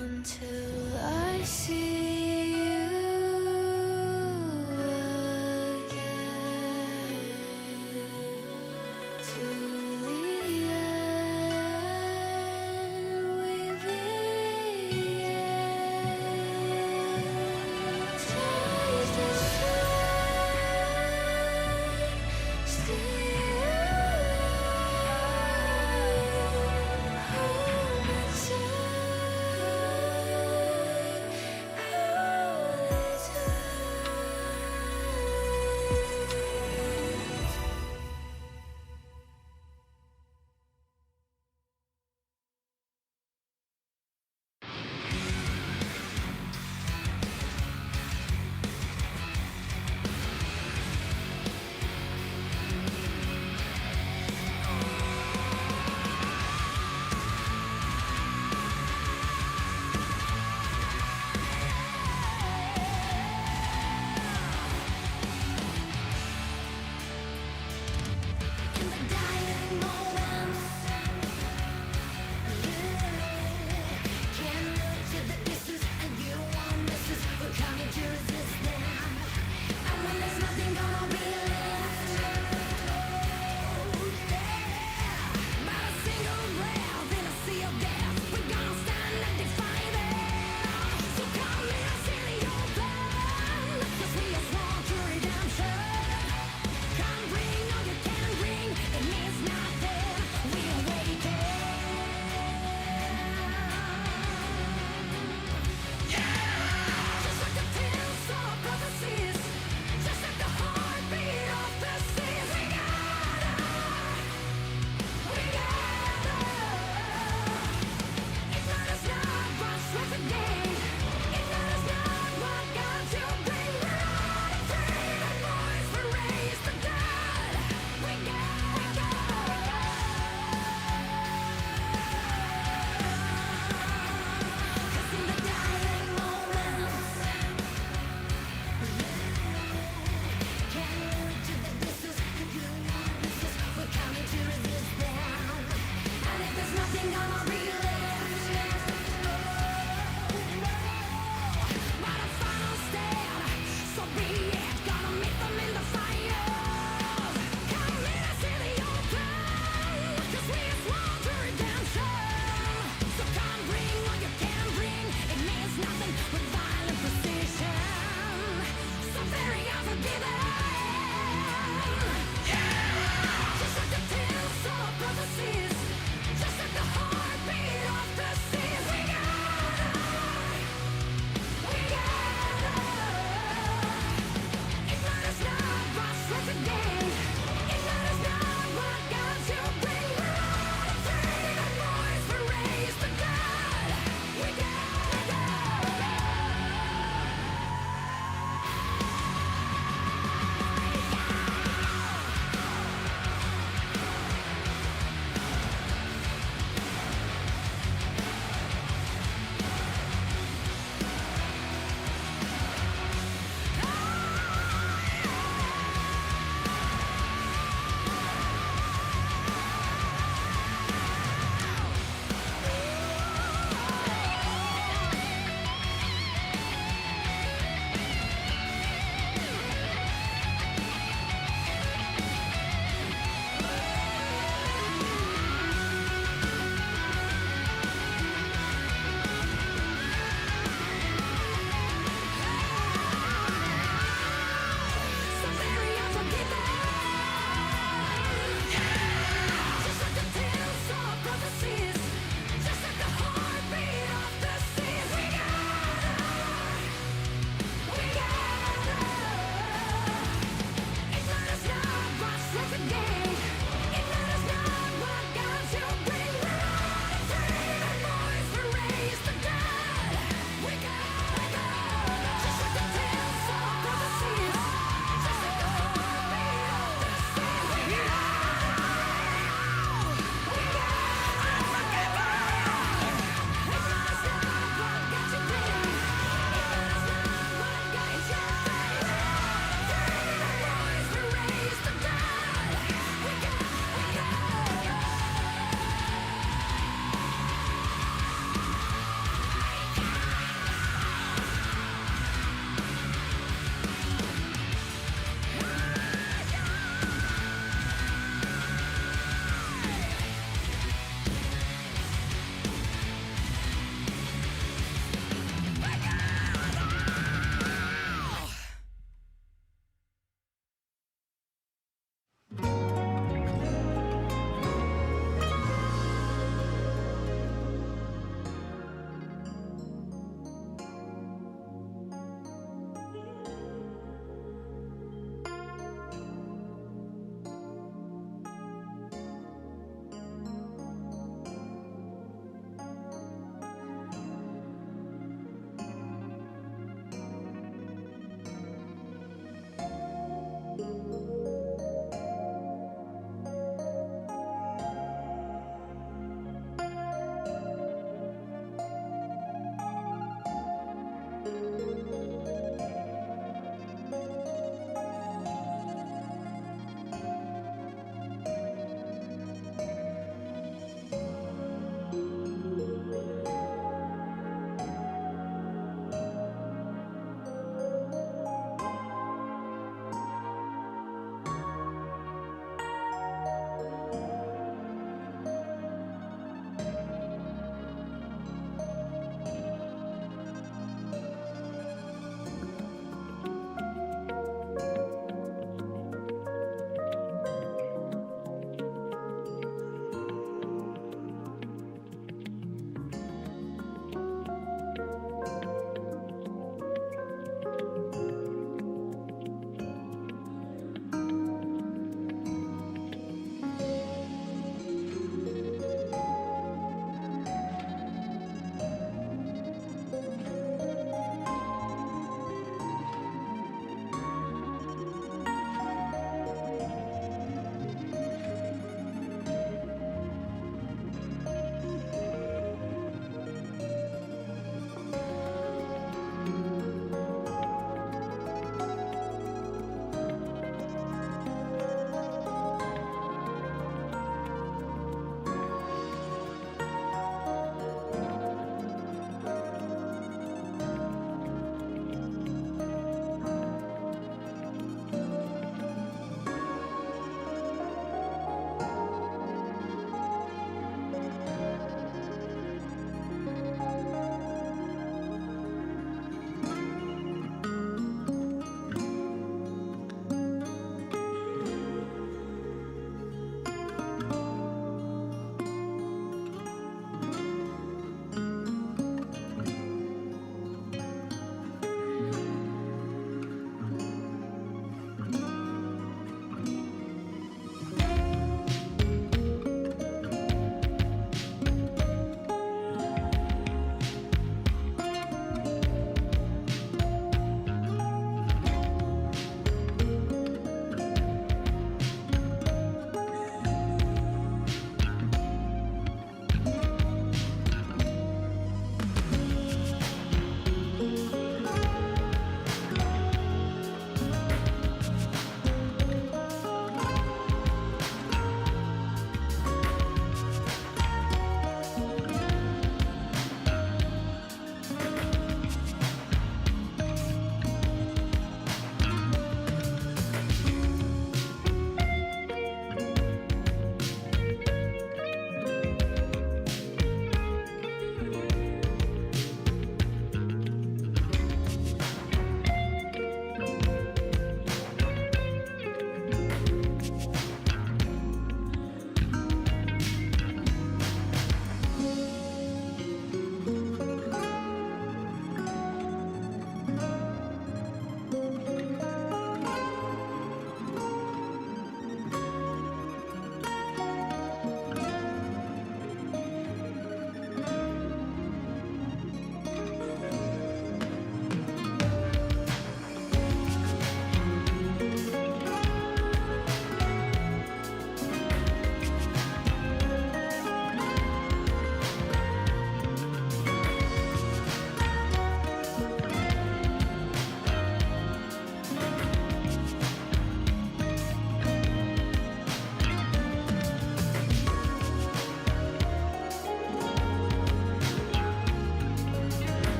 until I see you again. To the end we begin. Taste the sun, stay alive, hold me tight.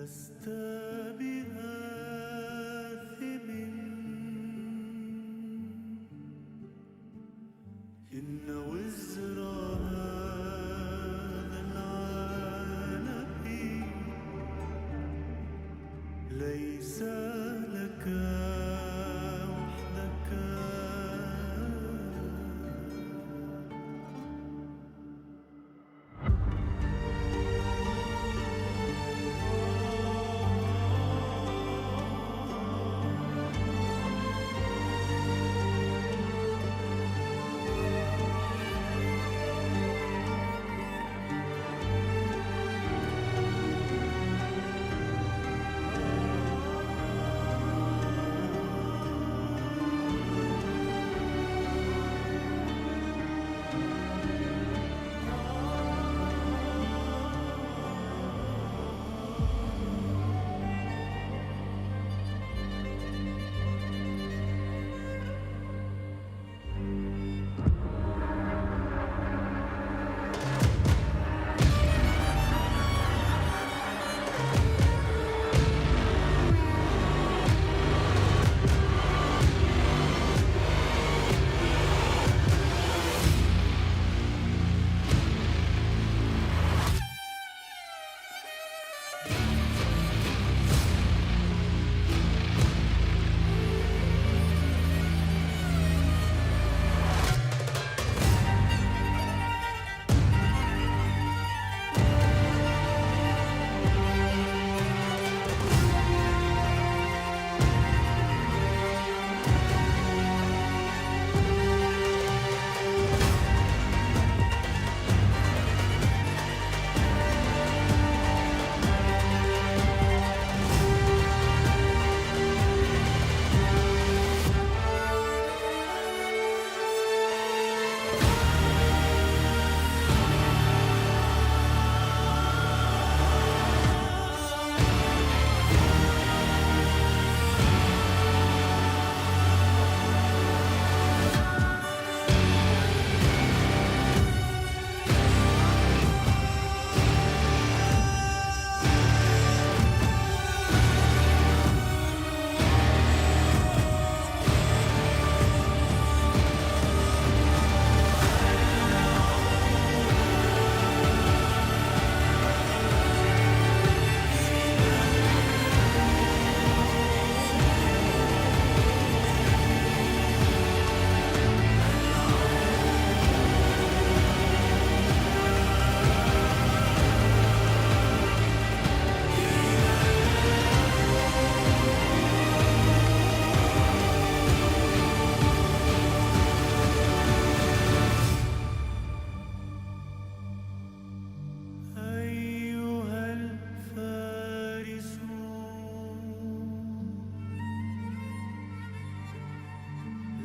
لست بآثم إن وزر هذا العالم ليس لك وحدك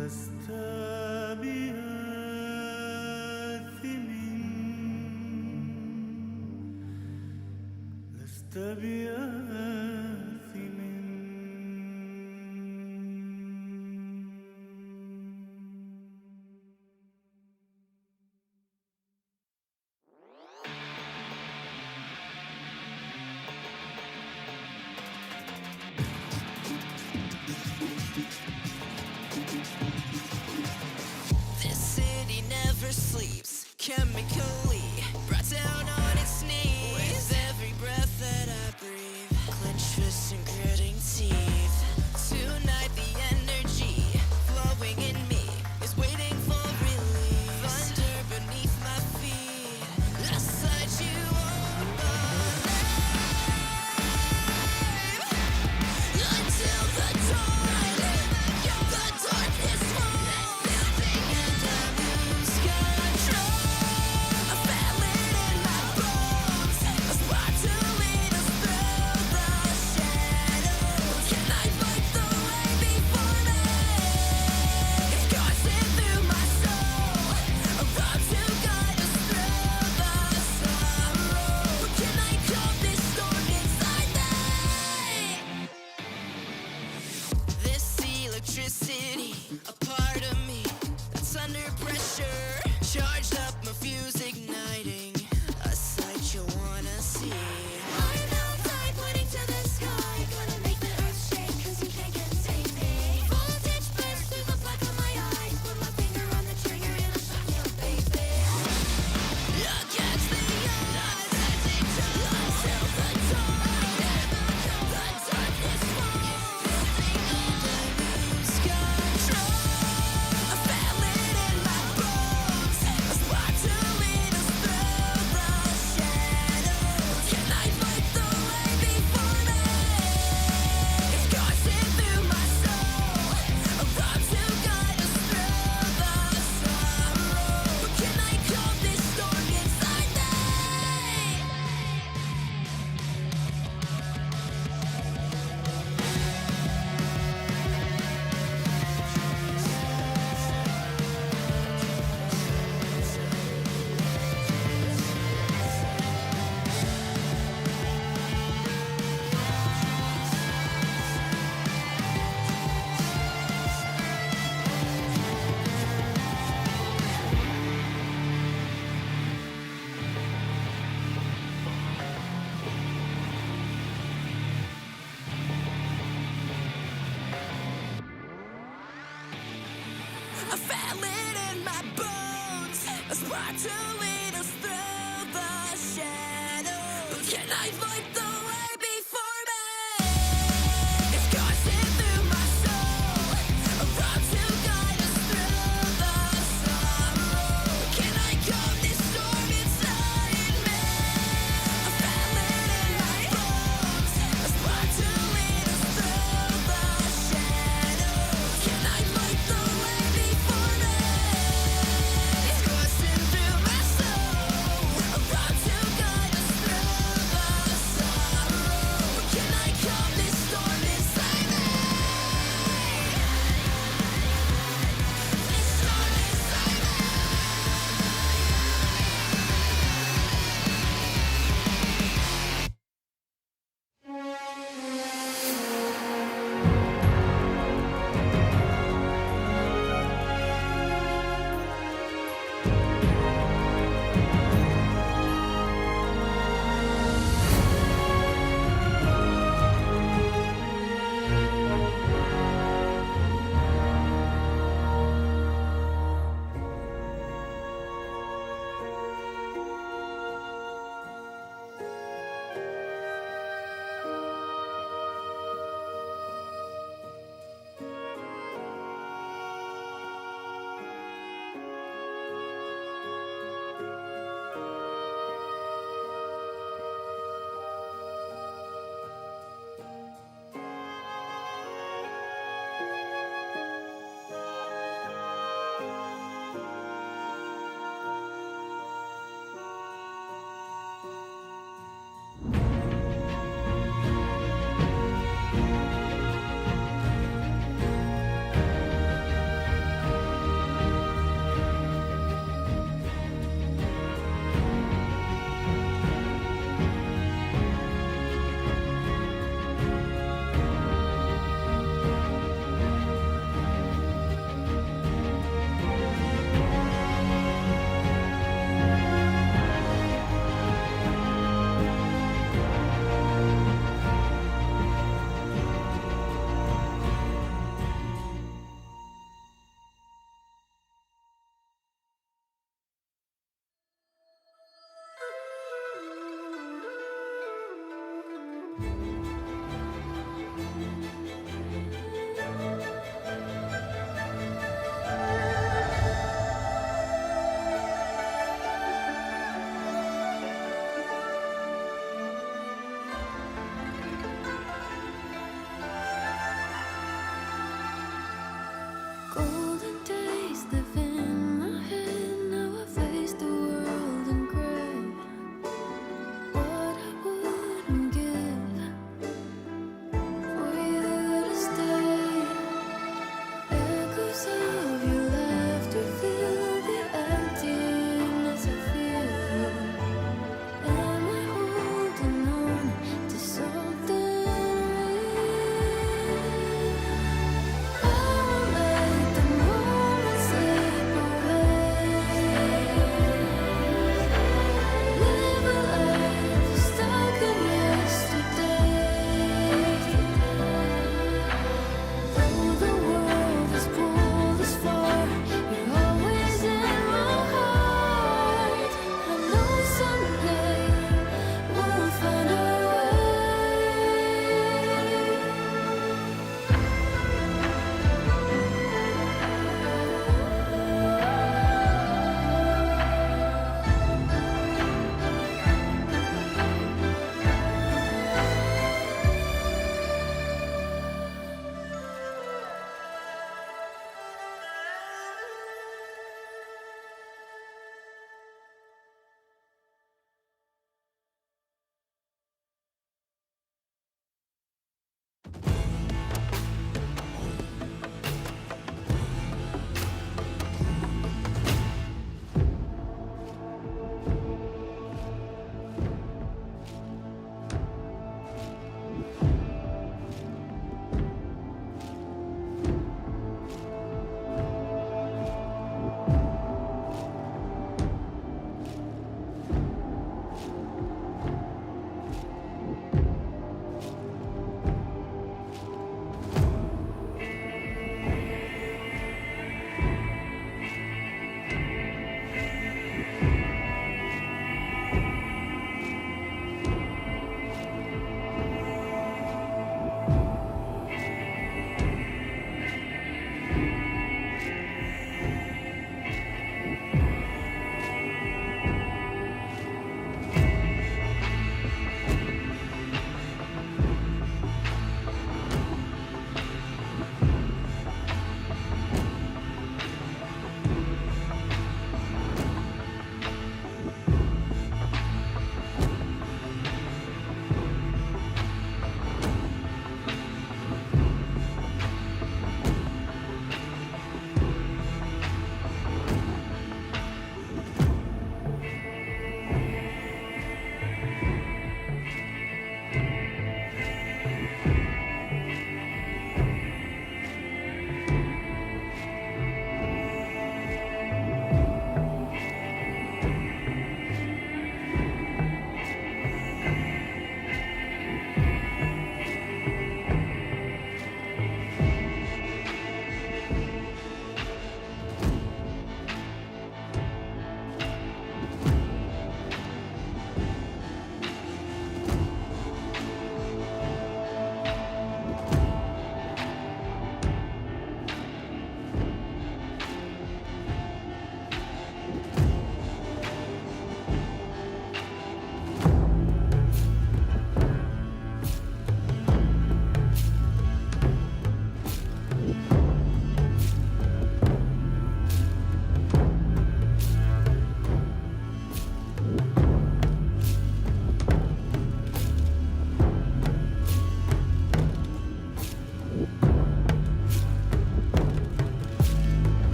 لست بآثم لست بآثم This city never sleeps, chemically brought down on its knees. With every breath that I breathe, clench fists and gritting teeth. Tonight the energy flowing in me is waiting for release. Thunder beneath my feet, I sight you on my life until the dawn. The darkness falls and I lose control. I Aspire to lead us through the shadows. Can I fight the way before me? It's coursing through my soul, a road to guide us through the sorrow. Can I calm this storm inside me? I feel it in my bones. Aspire to lead us through the shadows. Can I fight the way before me? It's coursing through my soul, a road to guide us through the sorrow.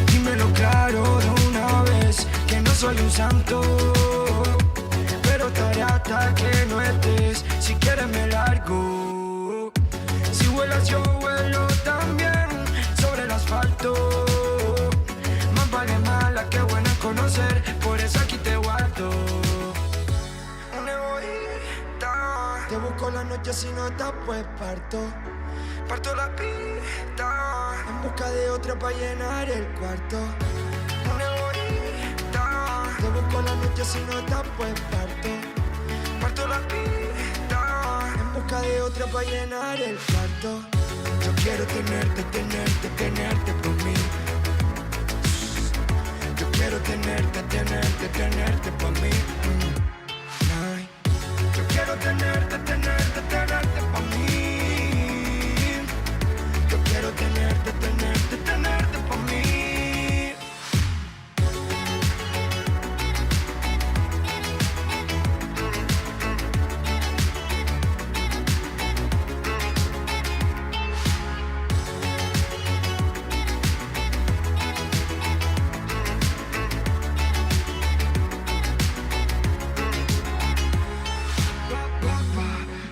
Dímelo claro de una vez, que no soy un santo, pero te haré hasta que no estés. Si quieres me largo, si vuelas yo vuelo también sobre el asfalto. Más vale mala que buena en conocer, por eso aquí te guardo. Una egoísta, te busco la noche si no estás pues parto la pista en busca de otra para llenar el cuarto. Una egoísta, te busco la noche si no estás pues parto la pista en busca de otra para llenar el cuarto. Yo quiero tenerte por mí. Yo quiero tenerte por mí. Ay. Yo quiero tenerte por mí. Yo quiero tenerte por mí.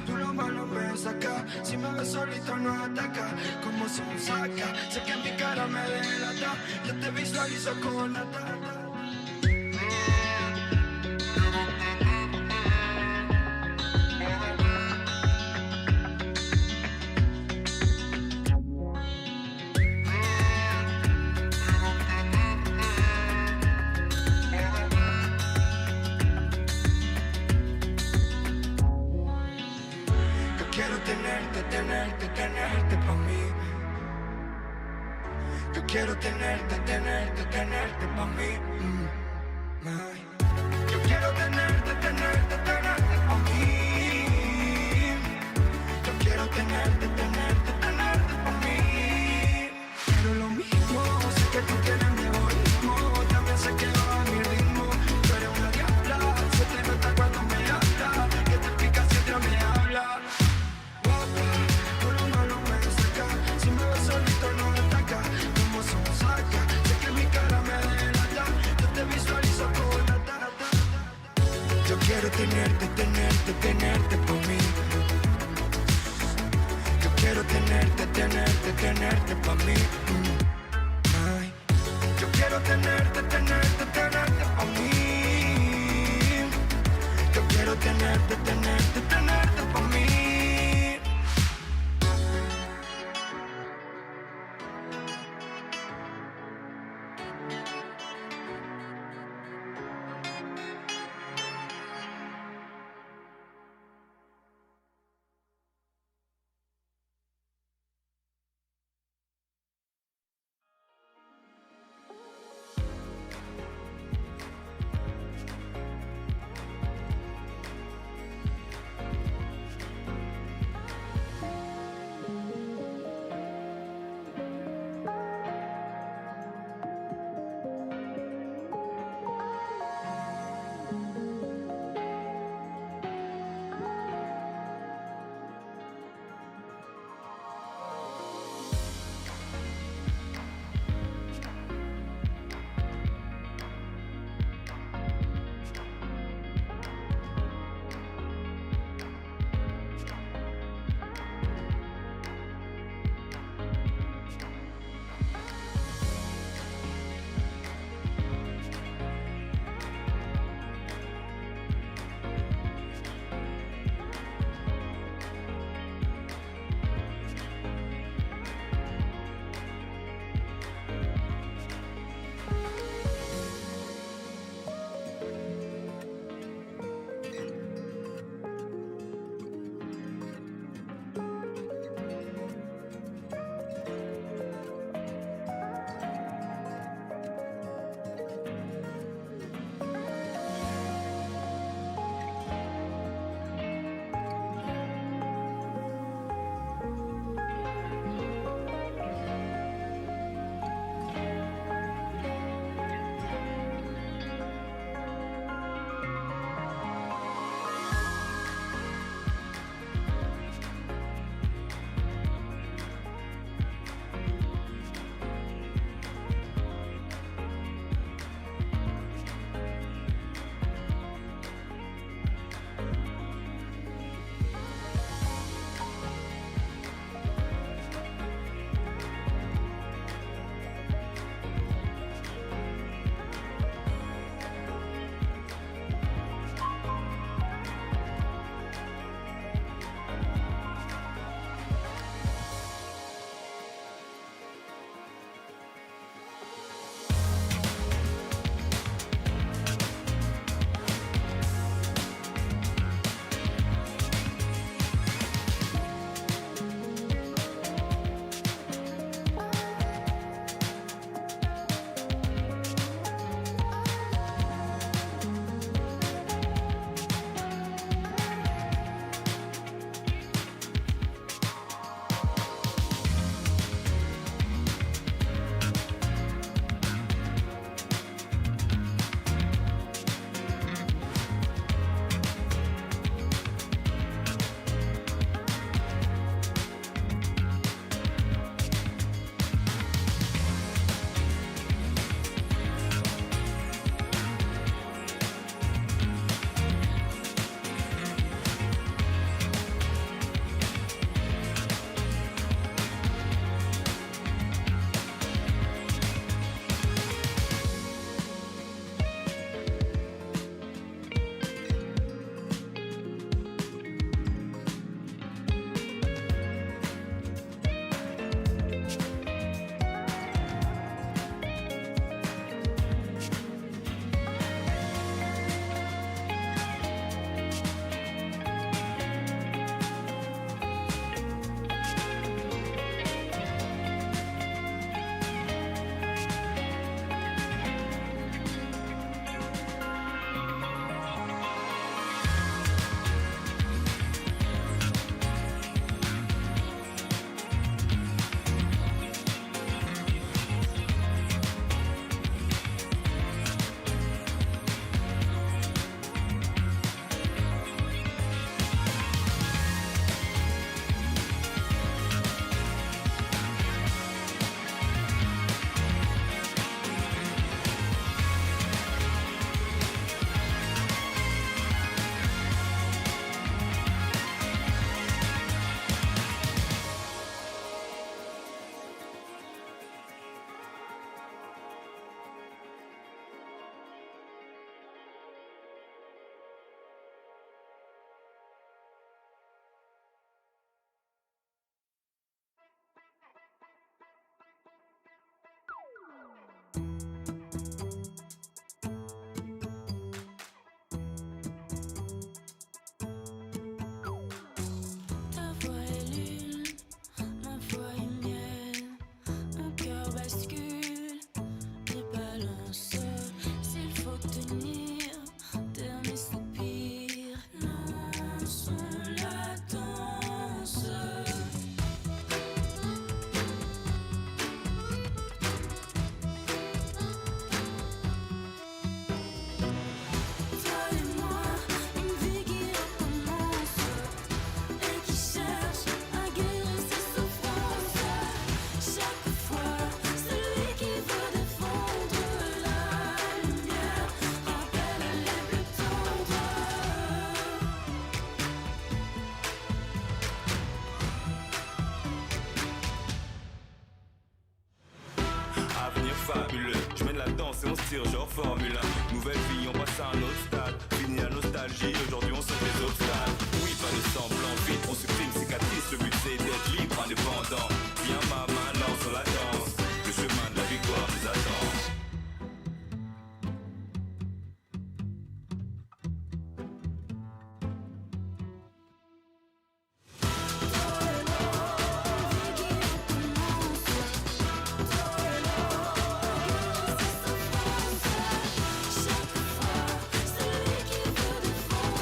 Tú lo malo me saca, si me ves solito no ataca, como si me saca, sé que mi cara me delata, yo te visualizo con la tata. Quiero tenerte pa' mí. Yo quiero tenerte pa' mí. Ay. Yo quiero tenerte pa' mí. Yo quiero tenerte pa' mí. Quiero lo mismo, sé que tú tienes mi egoísmo, también sé que va a mi ritmo. Tú eres una diabla, se te nota cuando me hablas, que te pica si otra me habla. Tú lo malo me saca, si me ves solito no me ataca, como se me saca, sé que mi cara me delata, yo te visualizo con la tata. Yo quiero tenerte por mí. Yo quiero tenerte pa' mí. Ay. Yo quiero tenerte pa' mí. Yo quiero tenerte pa' mí. fabuleux. Je mène la danse et on se tire genre Formule 1. Nouvelle vie, on passe à un autre stade. Fini la nostalgie, aujourd'hui on saute les obstacles. Oui, pas de semblant, vite, on supprime cicatrices. Le but c'est d'être libre, indépendant. Viens ma main, lance sur la danse. Le chemin de la victoire nous attend. Chaque fois, celui qui veut défendre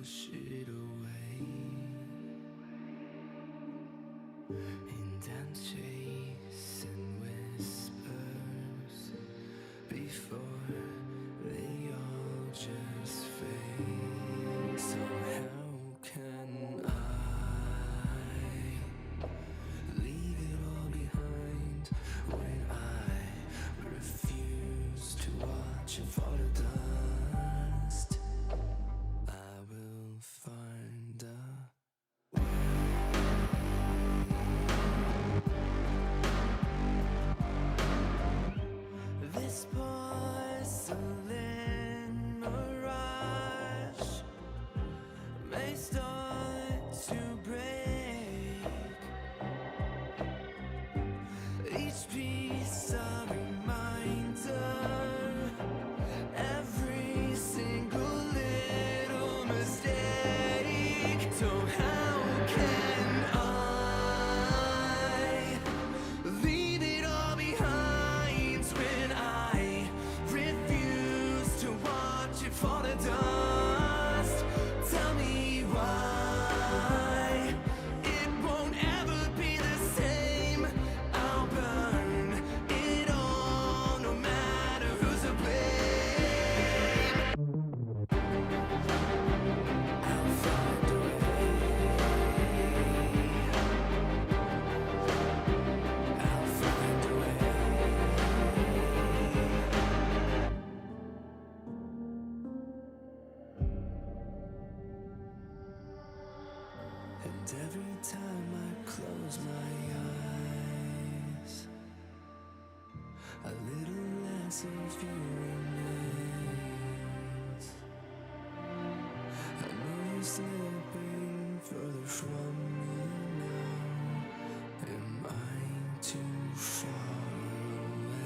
push it away. In dance chase and whispers before they all just fade. So how can I leave it all behind when I refuse to watch it fall to dust? I will find a this porcelain mirage may start to break. Each piece a reminder, every single little mistake. So how can I leave it all behind when I refuse to watch it fall to dust? Tell me why it won't ever be the same. I'll burn it all, no matter who's to blame. I'll find a way. I'll find a way. And every time I close my eyes, a little less of you remains. I know you're slipping further from me now. Am I too far away?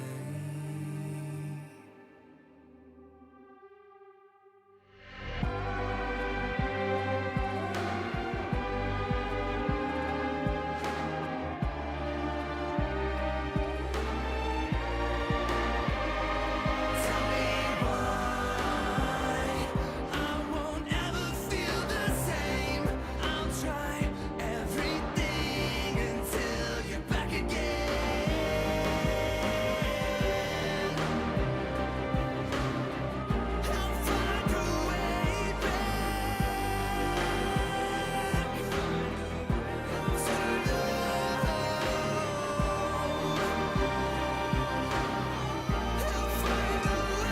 Tell me why I won't ever feel the same. I'll try everything until you're back again. I'll find a way back to love. I'll find a way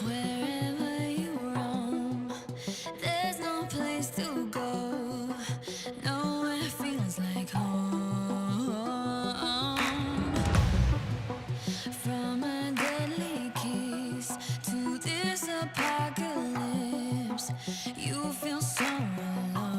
Wherever you roam, there's no place to go. Nowhere feels like home. From a deadly kiss to this apocalypse, you feel so alone.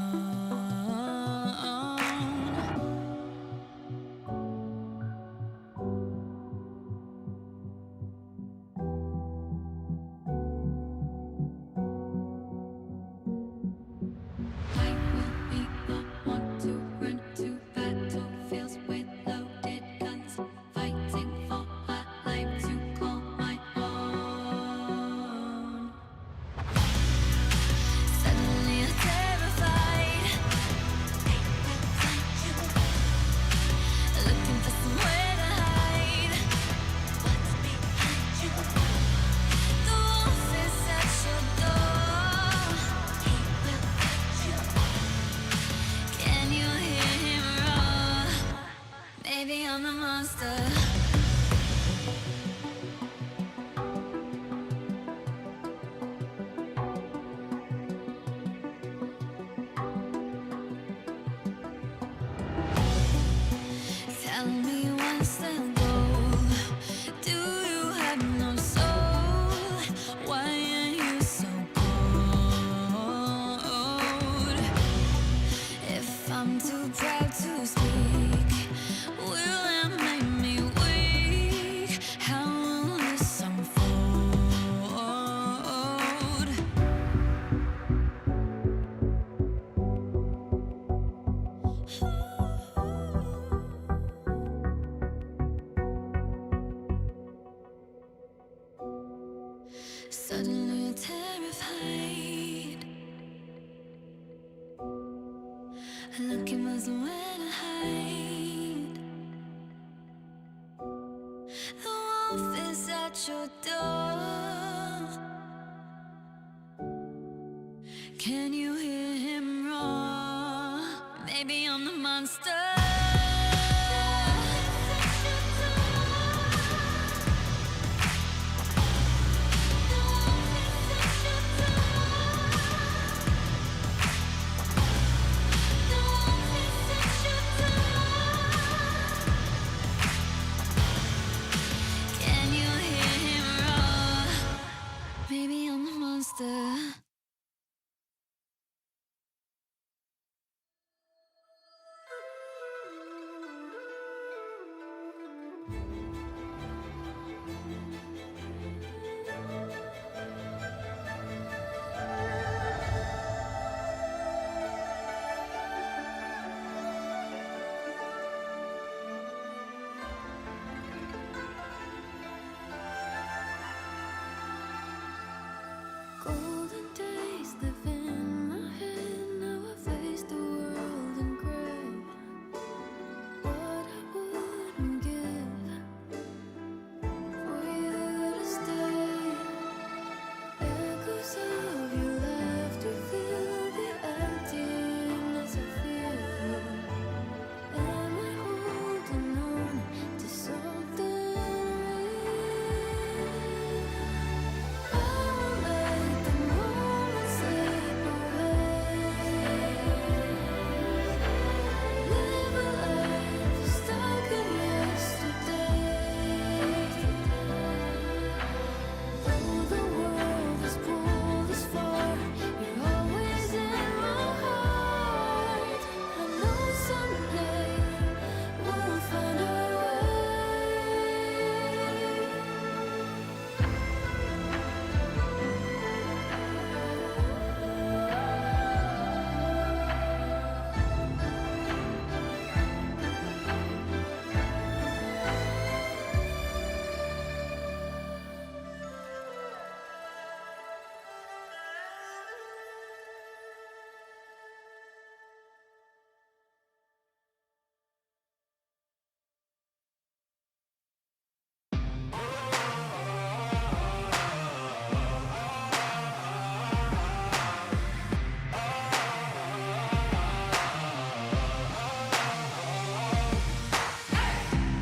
Suddenly terrified. Looking for where to hide. The wolf is at your door. Can you hear him roar? Maybe I'm the monster. Can you hear him roar? Maybe I'm the monster. Golden days live in my head. Now I face the world in gray. What I wouldn't give for you to stay. Echoes of your laughter fill the emptiness I feel. Am I holding on to something real? I won't let the moment slip away. Live a life stuck in yesterday. Though the world has pulled us far, you're always in my heart. I know someday we'll find our way.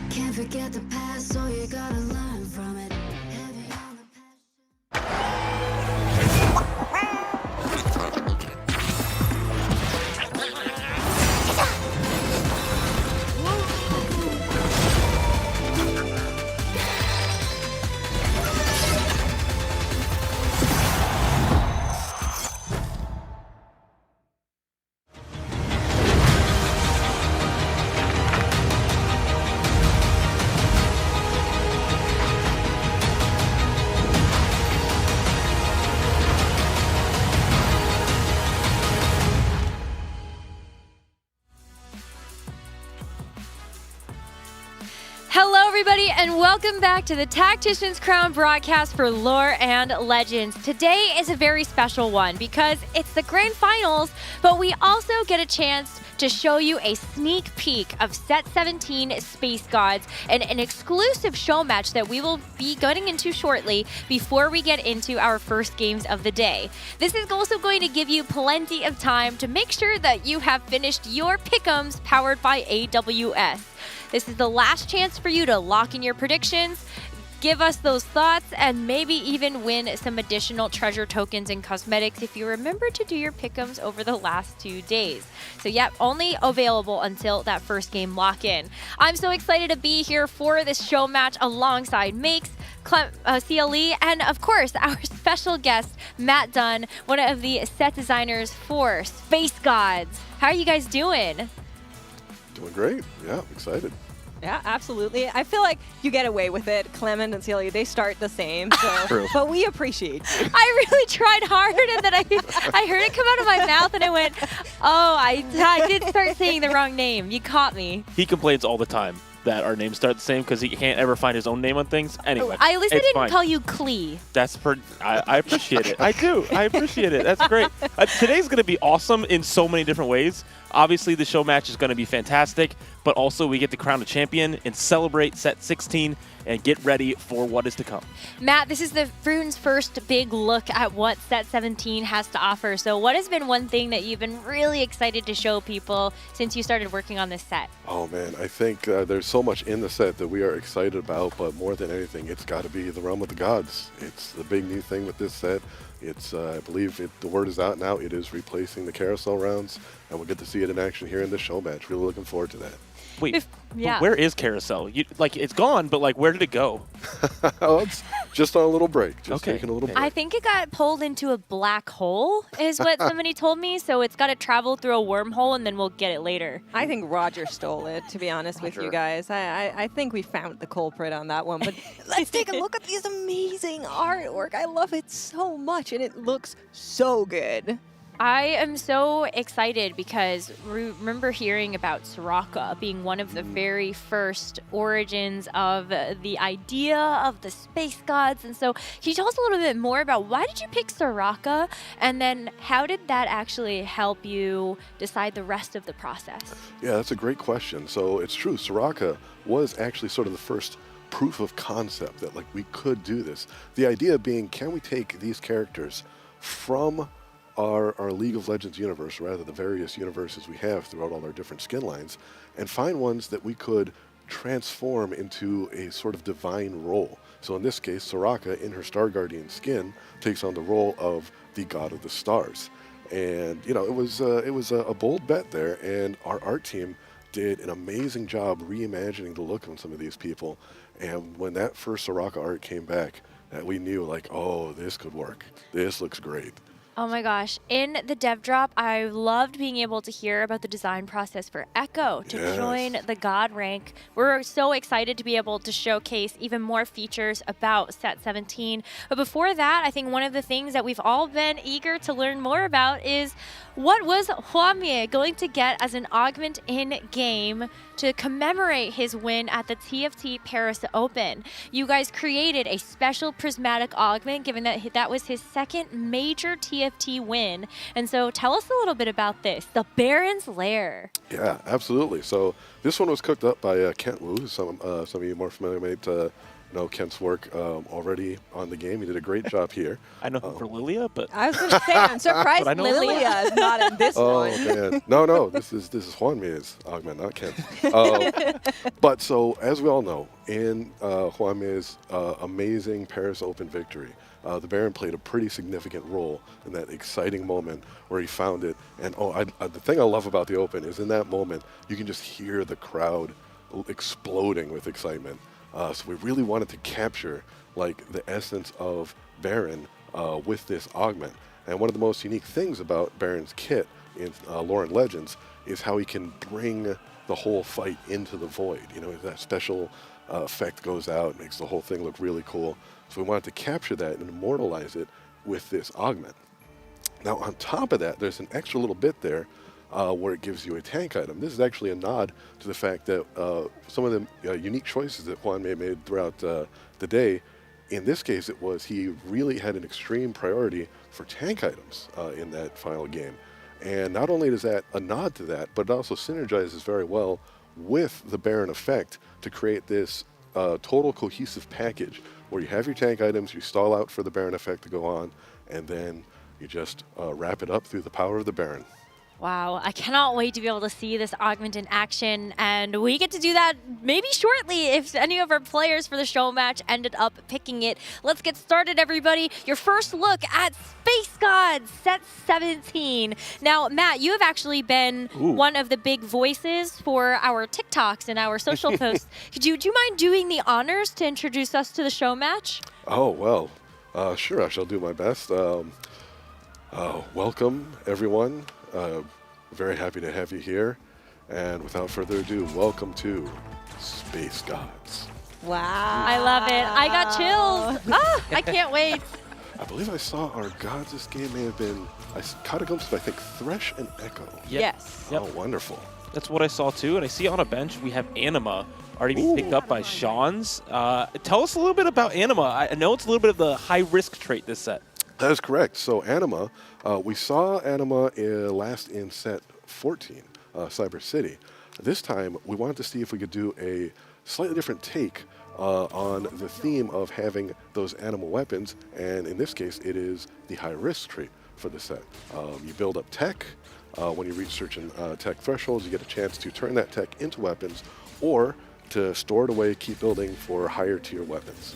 Can't forget the past, so you gotta learn from it. Heavy on the passion. Hello, everybody, and welcome back to the Tacticians Crown broadcast for Lore and Legends. Today is a very special one because it's the grand finals, but we also get a chance to show you a sneak peek of Set 17 Space Gods and an exclusive show match that we will be getting into shortly before we get into our first games of the day. This is also going to give you plenty of time to make sure that you have finished your pick'ems powered by AWS. This is the last chance for you to lock in your predictions, give us those thoughts, and maybe even win some additional treasure tokens and cosmetics if you remember to do your pick'ems over the last 2 days. So yep, only available until that first game lock-in. I'm so excited to be here for this show match alongside Makes, CLE, and of course our special guest, Matt Dunn, one of the set designers for Space Gods. How are you guys doing? Doing great. Yeah, I'm excited. Yeah, absolutely. I feel like you get away with it. Clement and Celia, they start the same. So, True. but we appreciate you. I really tried hard, and then I heard it come out of my mouth, and I went, oh, I did start saying the wrong name. You caught me. He complains all the time. that our names start the same because he can't ever find his own name on things. Anyway, At least I it's didn't fine. call you Klee. That's I appreciate it. I do. I appreciate it. That's great. Today's going to be awesome in so many different ways. Obviously, the show match is going to be fantastic, but also we get to crown a champion and celebrate set 16 and get ready for what is to come. Matt, this is the Frune's first big look at what set 17 has to offer. So what has been one thing that you've been really excited to show people since you started working on this set? Oh man, I think there's so much in the set that we are excited about, but more than anything, it's got to be the Realm of the Gods. It's the big new thing with this set. It's, I believe the word is out now, it is replacing the carousel rounds, and we'll get to see it in action here in the show match. Really looking forward to that. Wait, yeah. where is Carousel? It's gone, but where did it go? Oh, it's just on a little break, just Okay. taking a little break. I think it got pulled into a black hole, is what somebody told me. So it's got to travel through a wormhole, and then we'll get it later. I think Roger stole it, to be honest with you guys. I think we found the culprit on that one. But let's take a look at this amazing artwork. I love it so much, and it looks so good. I am so excited because remember hearing about Soraka being one of the very first origins of the idea of the space gods. And so can you tell us a little bit more about why did you pick Soraka? And then how did that actually help you decide the rest of the process? Yeah, that's a great question. So it's true, Soraka was actually sort of the first proof of concept that we could do this. The idea being, can we take these characters from our League of Legends universe, rather the various universes we have throughout all our different skin lines, and find ones that we could transform into a sort of divine role. So in this case, Soraka, in her Star Guardian skin, takes on the role of the God of the Stars. And, it was a bold bet there, and our art team did an amazing job reimagining the look on some of these people. And when that first Soraka art came back, we knew, oh, this could work. This looks great. Oh my gosh. In the dev drop, I loved being able to hear about the design process for Echo to join the God rank. We're so excited to be able to showcase even more features about set 17. But before that, I think one of the things that we've all been eager to learn more about is what was Hwamie going to get as an augment in game to commemorate his win at the TFT Paris Open. You guys created a special prismatic augment, given that that was his second major TFT win. And so tell us a little bit about this, the Baron's Lair. Yeah, absolutely. So this one was cooked up by Kent Wu. Some of you more familiar may know Kent's work already on the game. He did a great job here. I know him for Lilia, but I was going to say, I'm surprised But I know Lilia is not in this one. Man. No, this is Hwamie's augment, not Kent. But so, as we all know, in Hwamie's amazing Paris Open victory, the Baron played a pretty significant role in that exciting moment where he found it. And the thing I love about the Open is in that moment, you can just hear the crowd exploding with excitement. So we really wanted to capture the essence of Baron with this augment. And one of the most unique things about Baron's kit in Lore and Legends is how he can bring the whole fight into the void. That special effect goes out, makes the whole thing look really cool. So we wanted to capture that and immortalize it with this augment. Now on top of that, there's an extra little bit there where it gives you a tank item. This is actually a nod to the fact that some of the unique choices that Hwamie made throughout the day, in this case it was he really had an extreme priority for tank items in that final game. And not only is that a nod to that, but it also synergizes very well with the Baron effect to create this total cohesive package where you have your tank items, you stall out for the Baron effect to go on, and then you just wrap it up through the power of the Baron. Wow, I cannot wait to be able to see this augment in action, and we get to do that maybe shortly if any of our players for the show match ended up picking it. Let's get started, everybody. Your first look at Space Gods, set 17. Now, Matt, you have actually been one of the big voices for our TikToks and our social posts. Do you mind doing the honors to introduce us to the show match? Oh, well, sure, I shall do my best. Welcome, everyone. Very happy to have you here. And without further ado, welcome to Space Gods. Wow. I love it. I got chills. I can't wait. I believe I saw our gods this game may have been, I caught a glimpse of, I think, Thresh and Echo. Yep. Yes. Yep. Oh, wonderful. That's what I saw too. And I see on a bench we have Anima, already being picked up by Sean's. Tell us a little bit about Anima. I know it's a little bit of the high-risk trait this set. That is correct. So Anima, we saw Anima last in set 14, Cyber City. This time, we wanted to see if we could do a slightly different take on the theme of having those animal weapons, and in this case, it is the high-risk trait for the set. You build up tech. When you reach certain tech thresholds, you get a chance to turn that tech into weapons, or to store it away, keep building for higher-tier weapons.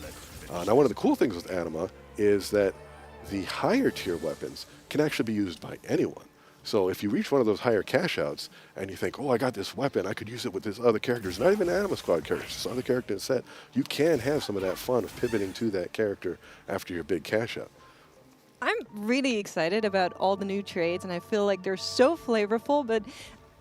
Now, one of the cool things with Anima is that the higher-tier weapons can actually be used by anyone. So if you reach one of those higher cash outs and you think, oh, I got this weapon, I could use it with this other character. It's not even an Anima Squad character, it's this other character in the set. You can have some of that fun of pivoting to that character after your big cash out. I'm really excited about all the new trades, and I feel like they're so flavorful, but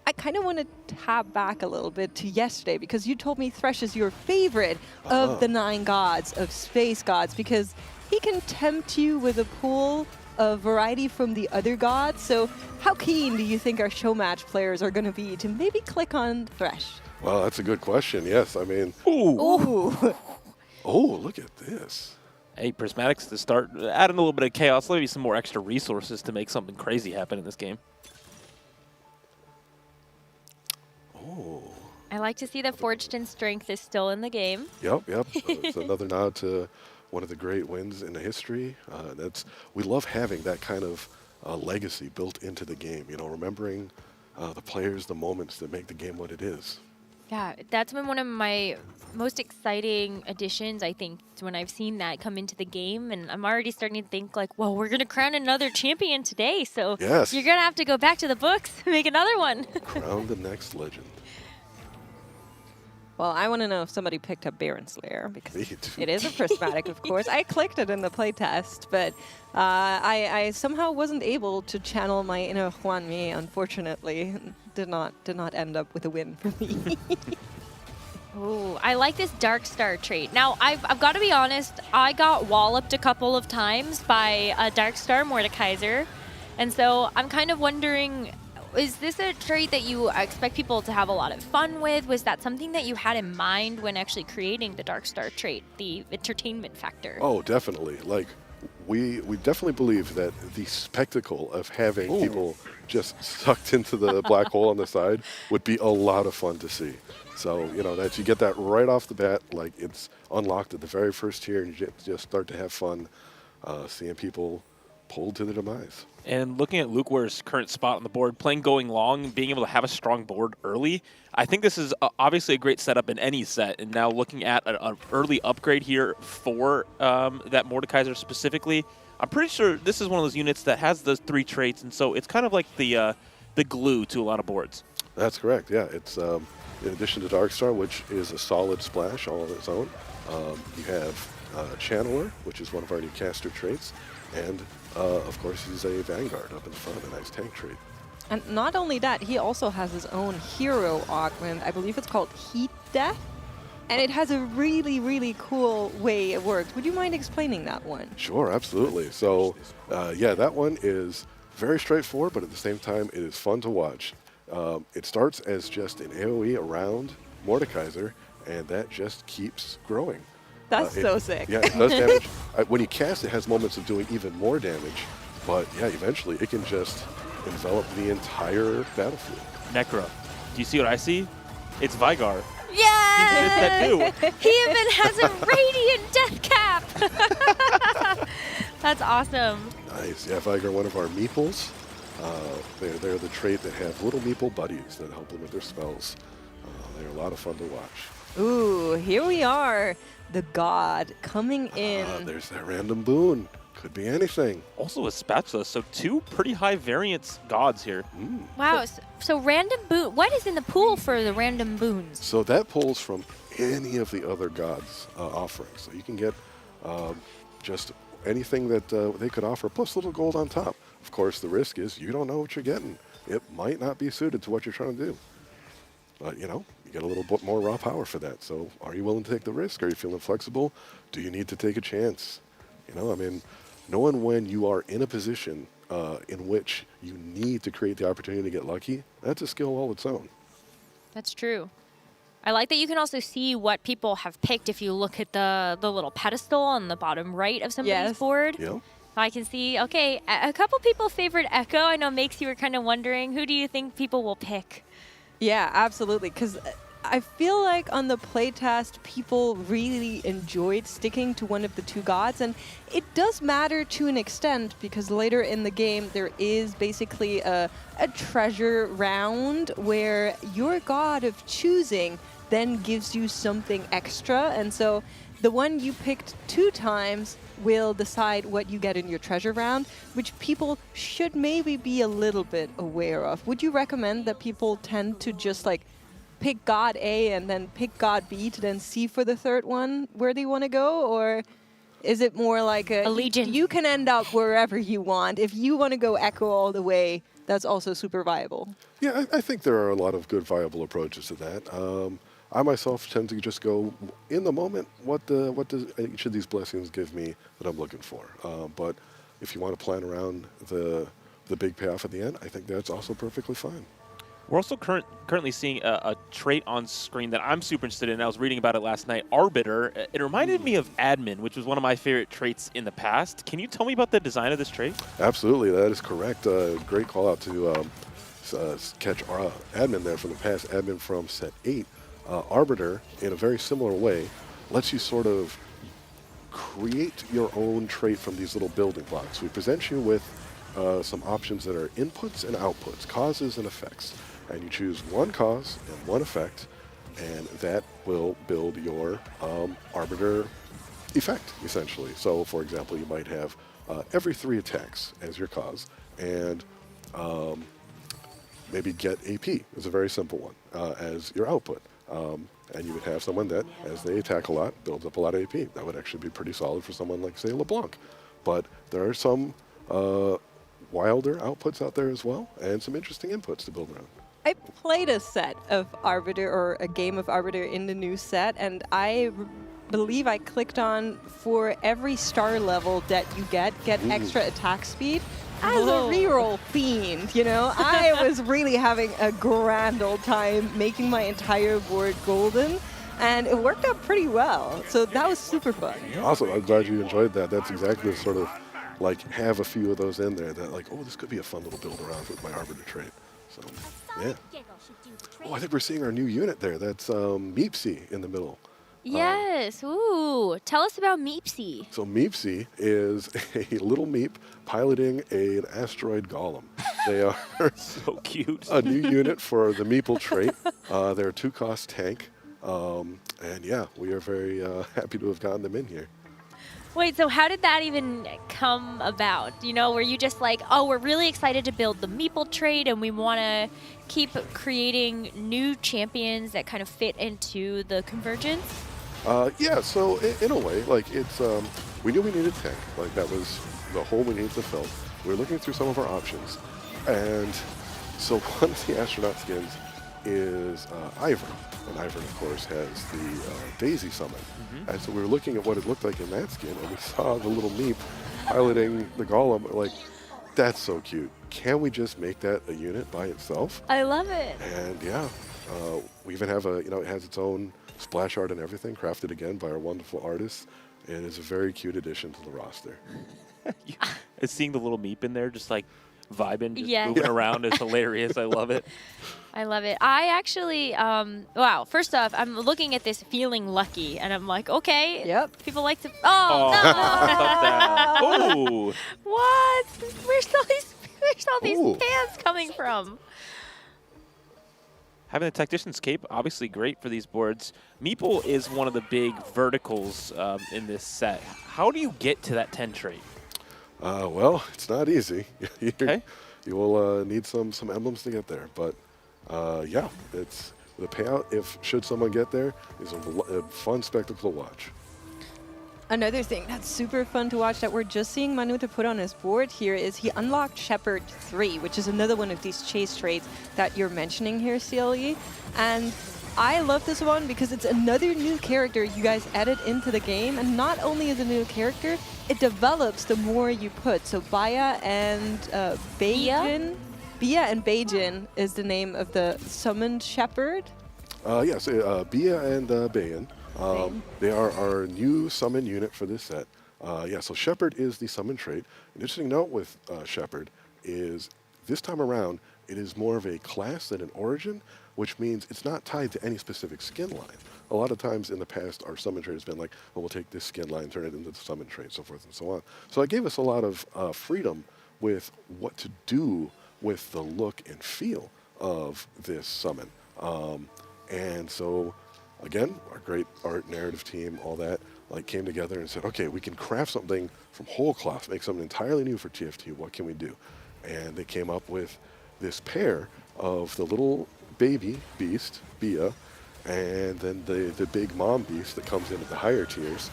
I kind of want to tap back a little bit to yesterday, because you told me Thresh is your favorite of the 9 gods, of space gods, because he can tempt you with a pool of variety from the other gods. So how keen do you think our show match players are going to be to maybe click on Thresh? Well, that's a good question. Yes, I mean, Ooh. oh, look at this. Hey, Prismatics to start adding a little bit of chaos, maybe some more extra resources to make something crazy happen in this game. Oh. I like to see that Forged in Strength is still in the game. Yep. It's another nod to one of the great wins in the history. We love having that kind of legacy built into the game. You know, remembering the players, the moments that make the game what it is. Yeah, that's been one of my most exciting additions, I think, when I've seen that come into the game. And I'm already starting to think like, well, we're going to crown another champion today. So Yes. you're going to have to go back to the books and make another one. Crown the next legend. Well, I want to know if somebody picked up Baron Slayer, because Me too. it is a prismatic, of course. I clicked it in the playtest, but I somehow wasn't able to channel my inner Juan Mi, unfortunately. Did not end up with a win for me. Ooh, I like this Dark Star trait. Now, I've got to be honest, I got walloped a couple of times by a Dark Star Mordekaiser. And so I'm kind of wondering, is this a trait that you expect people to have a lot of fun with? Was that something that you had in mind when actually creating the Dark Star trait, the entertainment factor? Oh, definitely. Like, we definitely believe that the spectacle of having people just sucked into the black hole on the side would be a lot of fun to see. So, you know, that you get that right off the bat, like it's unlocked at the very first tier, and you just start to have fun seeing people pulled to their demise. And looking at Lukeware's current spot on the board, playing going long, being able to have a strong board early, I think this is obviously a great setup in any set. And now looking at an early upgrade here for that Mordekaiser specifically, I'm pretty sure this is one of those units that has those 3 traits, and so it's kind of like the glue to a lot of boards. That's correct, yeah. It's in addition to Darkstar, which is a solid splash all on its own, you have Channeler, which is one of our new caster traits, and of course he's a Vanguard up in front, a nice tank trait. And not only that, he also has his own hero augment. I believe it's called Heat Death. And it has a really, really cool way it works. Would you mind explaining that one? Sure, absolutely. So, yeah, that one is very straightforward, but at the same time, it is fun to watch. It starts as just an AoE around Mordekaiser, and that just keeps growing. That's so sick. Yeah, it does damage. When you cast, it has moments of doing even more damage, but yeah, eventually it can just envelop the entire battlefield. Necro. Do you see what I see? It's Vigar. Yeah! That too. He even has a radiant death cap. That's awesome. Nice. Yeah, Vigar, one of our meeples. They're the trait that have little meeple buddies that help them with their spells. They're a lot of fun to watch. Ooh, here we are. The god coming in. There's that random boon. Could be anything. Also a spatula, so 2 pretty high variance gods here. Wow, so random boon. What is in the pool for the random boons? So that pulls from any of the other gods' offerings. So you can get just anything that they could offer, plus a little gold on top. Of course, the risk is you don't know what you're getting. It might not be suited to what you're trying to do. But, you know, you get a little bit more raw power for that. So are you willing to take the risk? Are you feeling flexible? Do you need to take a chance? You know, I mean, knowing when you are in a position in which you need to create the opportunity to get lucky, that's a skill all its own. That's true. I like that you can also see what people have picked if you look at the little pedestal on the bottom right of somebody's board. Yeah. I can see, okay, a couple people favored Echo. I know Makes you were kind of wondering, who do you think people will pick? Yeah, absolutely. Because I feel like on the playtest, people really enjoyed sticking to one of the two gods. And it does matter to an extent because later in the game, there is basically a treasure round where your god of choosing then gives you something extra. And so the one you picked 2 times will decide what you get in your treasure round, which people should maybe be a little bit aware of. Would you recommend that people tend to just like pick God A and then pick God B to then see for the third one where they want to go? Or is it more like a Legion? You can end up wherever you want. If you want to go Echo all the way, that's also super viable. Yeah, I think there are a lot of good viable approaches to that. I myself tend to just go in the moment. What does each of these blessings give me that I'm looking for? But if you want to plan around the big payoff at the end, I think that's also perfectly fine. We're also currently seeing a trait on screen that I'm super interested in. I was reading about it last night. Arbiter. It reminded me of Admin, which was one of my favorite traits in the past. Can you tell me about the design of this trait? Absolutely, that is correct. Great call out to catch Admin there from the past. Admin from set 8. Arbiter, in a very similar way, lets you sort of create your own trait from these little building blocks. We present you with some options that are inputs and outputs, causes and effects. And you choose one cause and one effect, and that will build your Arbiter effect, essentially. So, for example, you might have every 3 attacks as your cause, and maybe get AP is a very simple one as your output. And you would have someone that, as they attack a lot, builds up a lot of AP. That would actually be pretty solid for someone like, say, LeBlanc. But there are some wilder outputs out there as well, and some interesting inputs to build around. I played a set of Arbiter, or a game of Arbiter in the new set, and I believe I clicked on, for every star level that you get extra attack speed. As a reroll fiend, you know, I was really having a grand old time making my entire board golden, and it worked out pretty well. So that was super fun. Awesome. I'm glad you enjoyed that. That's exactly the sort of, like, have a few of those in there that, like, oh, this could be a fun little build around with my Arbiter trait. So, yeah. Oh, I think we're seeing our new unit there. That's Meepsy in the middle. Yes. Ooh. Tell us about Meepsy. So Meepsy is a little meep piloting an asteroid golem. They are So cute. a new unit for the Meeple trait. They're a 2-cost tank. And yeah, we are very happy to have gotten them in here. Wait, so how did that even come about? You know, were you just like, oh, we're really excited to build the Meeple trait and we want to keep creating new champions that kind of fit into the convergence? Yeah, so in a way, like, it's, we knew we needed tank. Like, that was the hole we needed to fill. We were looking through some of our options. And so one of the astronaut skins is Ivern. And Ivern, of course, has the Daisy summon. And so we were looking at what it looked like in that skin, and we saw the little meep piloting the golem. We're like, that's so cute. Can we just make that a unit by itself? I love it. And yeah, we even have a, you know, it has its own splash art and everything, crafted again by our wonderful artists. It is a very cute addition to the roster. Seeing the little meep in there, just like vibing, just moving around is hilarious. I love it. I love it. I actually, wow, first off, I'm looking at this feeling lucky, and I'm like, okay. Yep. People like to, no. Oh. What? Where's all these fans coming from? Having the Tactician's Cape, obviously great for these boards. Meeple is one of the big verticals in this set. How do you get to that 10 trait? Well, it's not easy. Okay. You will need some emblems to get there, but yeah, it's the payout. Should someone get there, is a fun spectacle to watch. Another thing that's super fun to watch that we're just seeing Manuta put on his board here is he unlocked Shepherd 3, which is another one of these chase traits that you're mentioning here, CLE. And I love this one because it's another new character you guys added into the game. And not only is it a new character, it develops the more you put. So Baya and Baijin. Bia and Baijin is the name of the summoned shepherd. Yes, Bia and Bayan. They are our new summon unit for this set. Yeah, so Shepherd is the summon trait. An interesting note with Shepherd is this time around, it is more of a class than an origin, which means it's not tied to any specific skin line. A lot of times in the past, our summon trait has been like, well, we'll take this skin line, turn it into the summon trait, so forth and so on. So it gave us a lot of freedom with what to do with the look and feel of this summon. And so, again, our great art narrative team, all that, like came together and said, okay, we can craft something from whole cloth, make something entirely new for TFT. What can we do? And they came up with this pair of the little baby beast, Bia, and then the big mom beast that comes in at the higher tiers,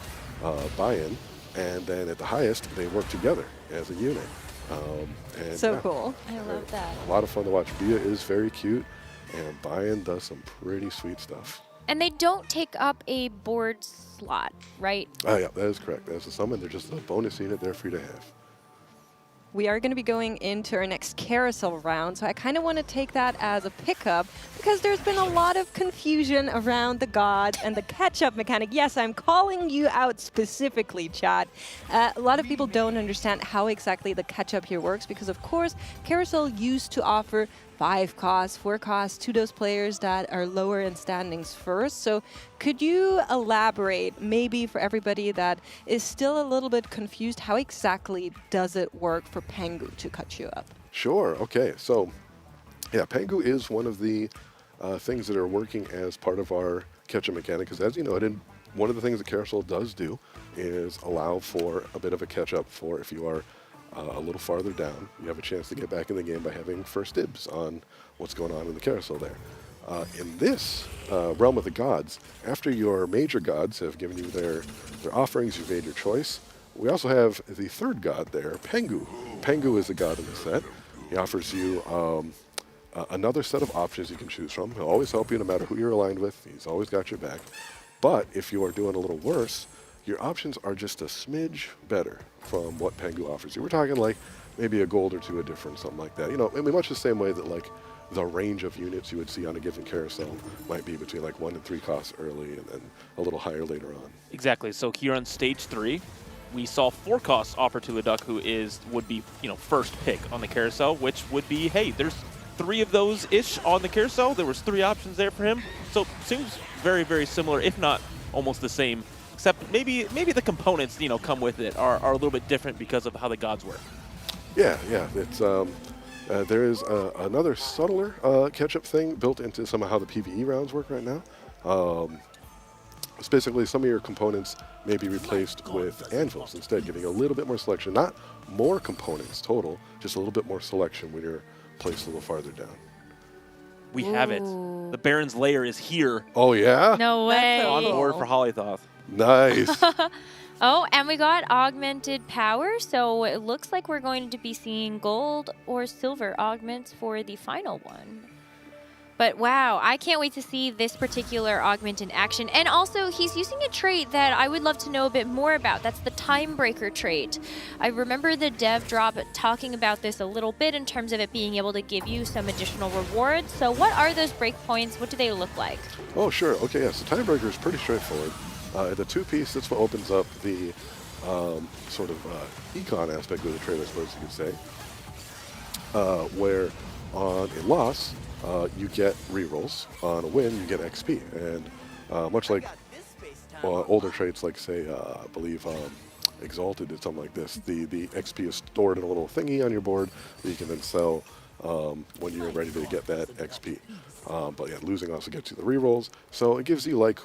Bayan, and then at the highest, they work together as a unit. And So yeah, cool. I love that. a lot of fun to watch. Bia is very cute, and Bayan does some pretty sweet stuff. And they don't take up a board slot, right? Oh yeah, that is correct. As a summon, they're just a bonus unit there for you to have. We are going to be going into our next carousel round, so I kind of want to take that as a pickup because there's been a lot of confusion around the gods and the catch-up mechanic. Yes, I'm calling you out specifically, chat. A lot of people don't understand how exactly the catch-up here works because, of course, carousel used to offer 5 costs, 4 costs to those players that are lower in standings first. So could you elaborate, maybe for everybody that is still a little bit confused, how exactly does it work for Pengu to cut you up? Sure. Okay. So, yeah, Pengu is one of the things that are working as part of our catch-up mechanic. Because as you know, one of the things that Carousel does do is allow for a bit of a catch-up for if you are a little farther down. You have a chance to get back in the game by having first dibs on what's going on in the carousel there. In this realm of the gods, after your major gods have given you their offerings, you've made your choice, we also have the third god there, Pengu. Pengu is the god in the set. He offers you another set of options you can choose from. He'll always help you no matter who you're aligned with. He's always got your back. But if you are doing a little worse, your options are just a smidge better from what Pengu offers you. We're talking like maybe a gold or two a difference, something like that. You know, I mean, much the same way that like the range of units you would see on a given carousel might be between like 1 and 3 costs early and then a little higher later on. Exactly. So here on stage 3, we saw 4 costs offered to a duck who would be, first pick on the carousel, which would be, hey, there's 3 of those-ish on the carousel. There was 3 options there for him. So seems very, very similar, if not almost the same, except maybe the components, come with it are a little bit different because of how the gods work. Yeah. It's there is another subtler catch-up thing built into some of how the PvE rounds work right now. It's basically some of your components may be replaced with anvils instead, giving you a little bit more selection. Not more components total, just a little bit more selection when you're placed a little farther down. We have it. The Baron's Lair is here Oh, yeah? No way. on board for Hollythoth. Nice. Oh, and we got augmented power, so it looks like we're going to be seeing gold or silver augments for the final one. But wow, I can't wait to see this particular augment in action. And also, he's using a trait that I would love to know a bit more about. That's the Timebreaker trait. I remember the dev drop talking about this a little bit in terms of it being able to give you some additional rewards. So what are those breakpoints? What do they look like? Oh, sure. Okay, yeah, so Timebreaker is pretty straightforward. The 2-piece, that's what opens up the sort of econ aspect of the trait, I suppose you could say, where on a loss, you get rerolls. On a win, you get XP. And much like older traits, like, say, I believe Exalted did something like this, the XP is stored in a little thingy on your board that you can then sell when you're ready to get that XP. But yeah, losing also gets you the rerolls. So it gives you, like,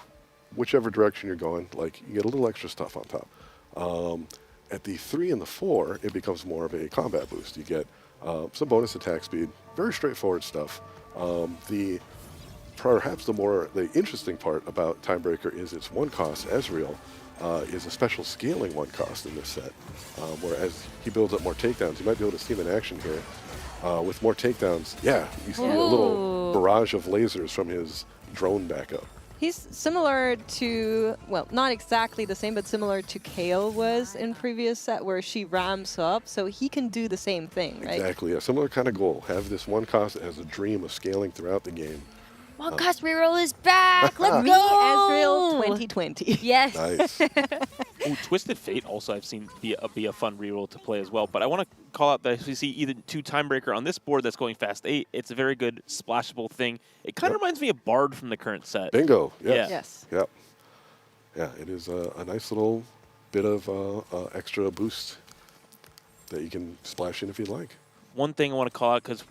whichever direction you're going, like, you get a little extra stuff on top. At the 3 and the 4, it becomes more of a combat boost. You get some bonus attack speed, very straightforward stuff. Perhaps the interesting part about Timebreaker is its 1 cost. Ezreal is a special scaling 1 cost in this set, whereas he builds up more takedowns. You might be able to see him in action here. With more takedowns, yeah, you see a little barrage of lasers from his drone backup. He's similar to, well, not exactly the same, but similar to Kale was in previous set where she ramps up, so he can do the same thing, right? Exactly, a similar kind of goal. Have this 1 cost as a dream of scaling throughout the game. One Cost Reroll is back. Let's Me, go. Ezreal 2020. Yes. Nice. Ooh, Twisted Fate also I've seen be a fun reroll to play as well. But I want to call out that we see either 2 Timebreaker on this board that's going fast 8. It's a very good splashable thing. It kind of reminds me of Bard from the current set. Bingo. Yes. Yeah. Yes. Yep. Yeah, it is a nice little bit of extra boost that you can splash in if you'd like. One thing I want to call out because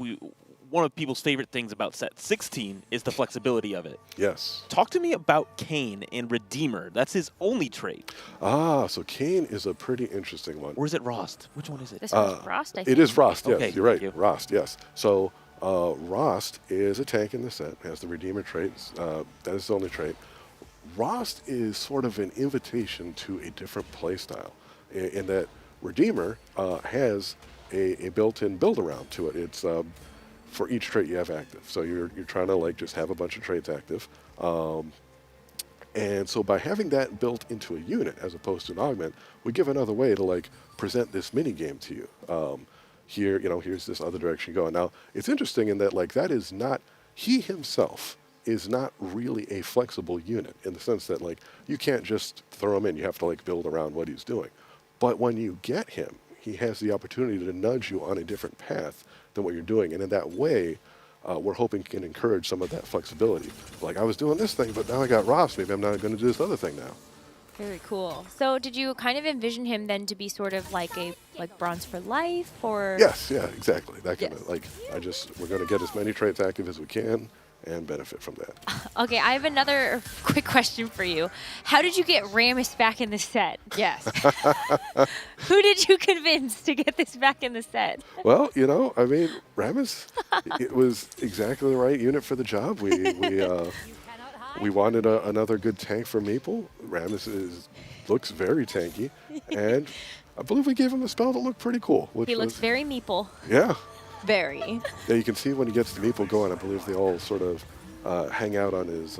one of people's favorite things about set 16 is the flexibility of it. Yes. Talk to me about Kane and Redeemer. That's his only trait. Ah, so Kane is a pretty interesting one. Or is it Rost? Which one is it? This one's Frost, I think. It is Rost, yes, Okay, you're right. thank you. Rost, yes. So Rost is a tank in the set, has the Redeemer traits. That is the only trait. Rost is sort of an invitation to a different playstyle in that Redeemer has a built-in build-around to it. It's for each trait you have active. So you're trying to like just have a bunch of traits active. And so by having that built into a unit as opposed to an augment, we give another way to like present this mini game to you. Here, here's this other direction going. Now, it's interesting in that like that is not, he himself is not really a flexible unit in the sense that like you can't just throw him in. You have to like build around what he's doing. But when you get him, he has the opportunity to nudge you on a different path than what you're doing. And in that way, we're hoping can encourage some of that flexibility. Like, I was doing this thing, but now I got Ross. Maybe I'm not going to do this other thing now. Very cool. So did you kind of envision him then to be sort of like Bronze for Life, or? Yes, yeah, exactly. That kind Yes. of, like, we're going to get as many traits active as we can and benefit from that. Okay, I have another quick question for you. How did you get Rammus back in the set? Yes. Who did you convince to get this back in the set? Well, I mean, Rammus, it was exactly the right unit for the job. We wanted another good tank for Maple. Rammus looks very tanky, and I believe we gave him a spell that looked pretty cool. He looks very meeple. Yeah. Very. Yeah, you can see when he gets the Maple going, I believe they all sort of hang out on his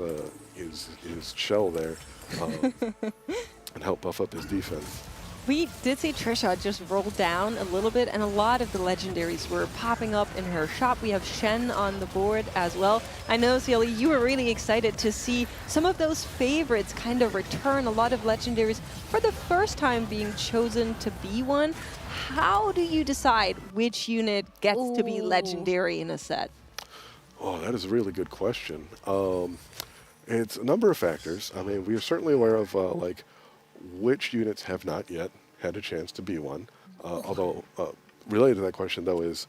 shell there and help buff up his defense. We did see Trisha just roll down a little bit, and a lot of the legendaries were popping up in her shop. We have Shen on the board as well. I know, Cieli, you were really excited to see some of those favorites kind of return, a lot of legendaries for the first time being chosen to be one. How do you decide which unit gets to be legendary in a set? Oh, that is a really good question. It's a number of factors. I mean, we are certainly aware of which units have not yet had a chance to be one. Although, related to that question, though, is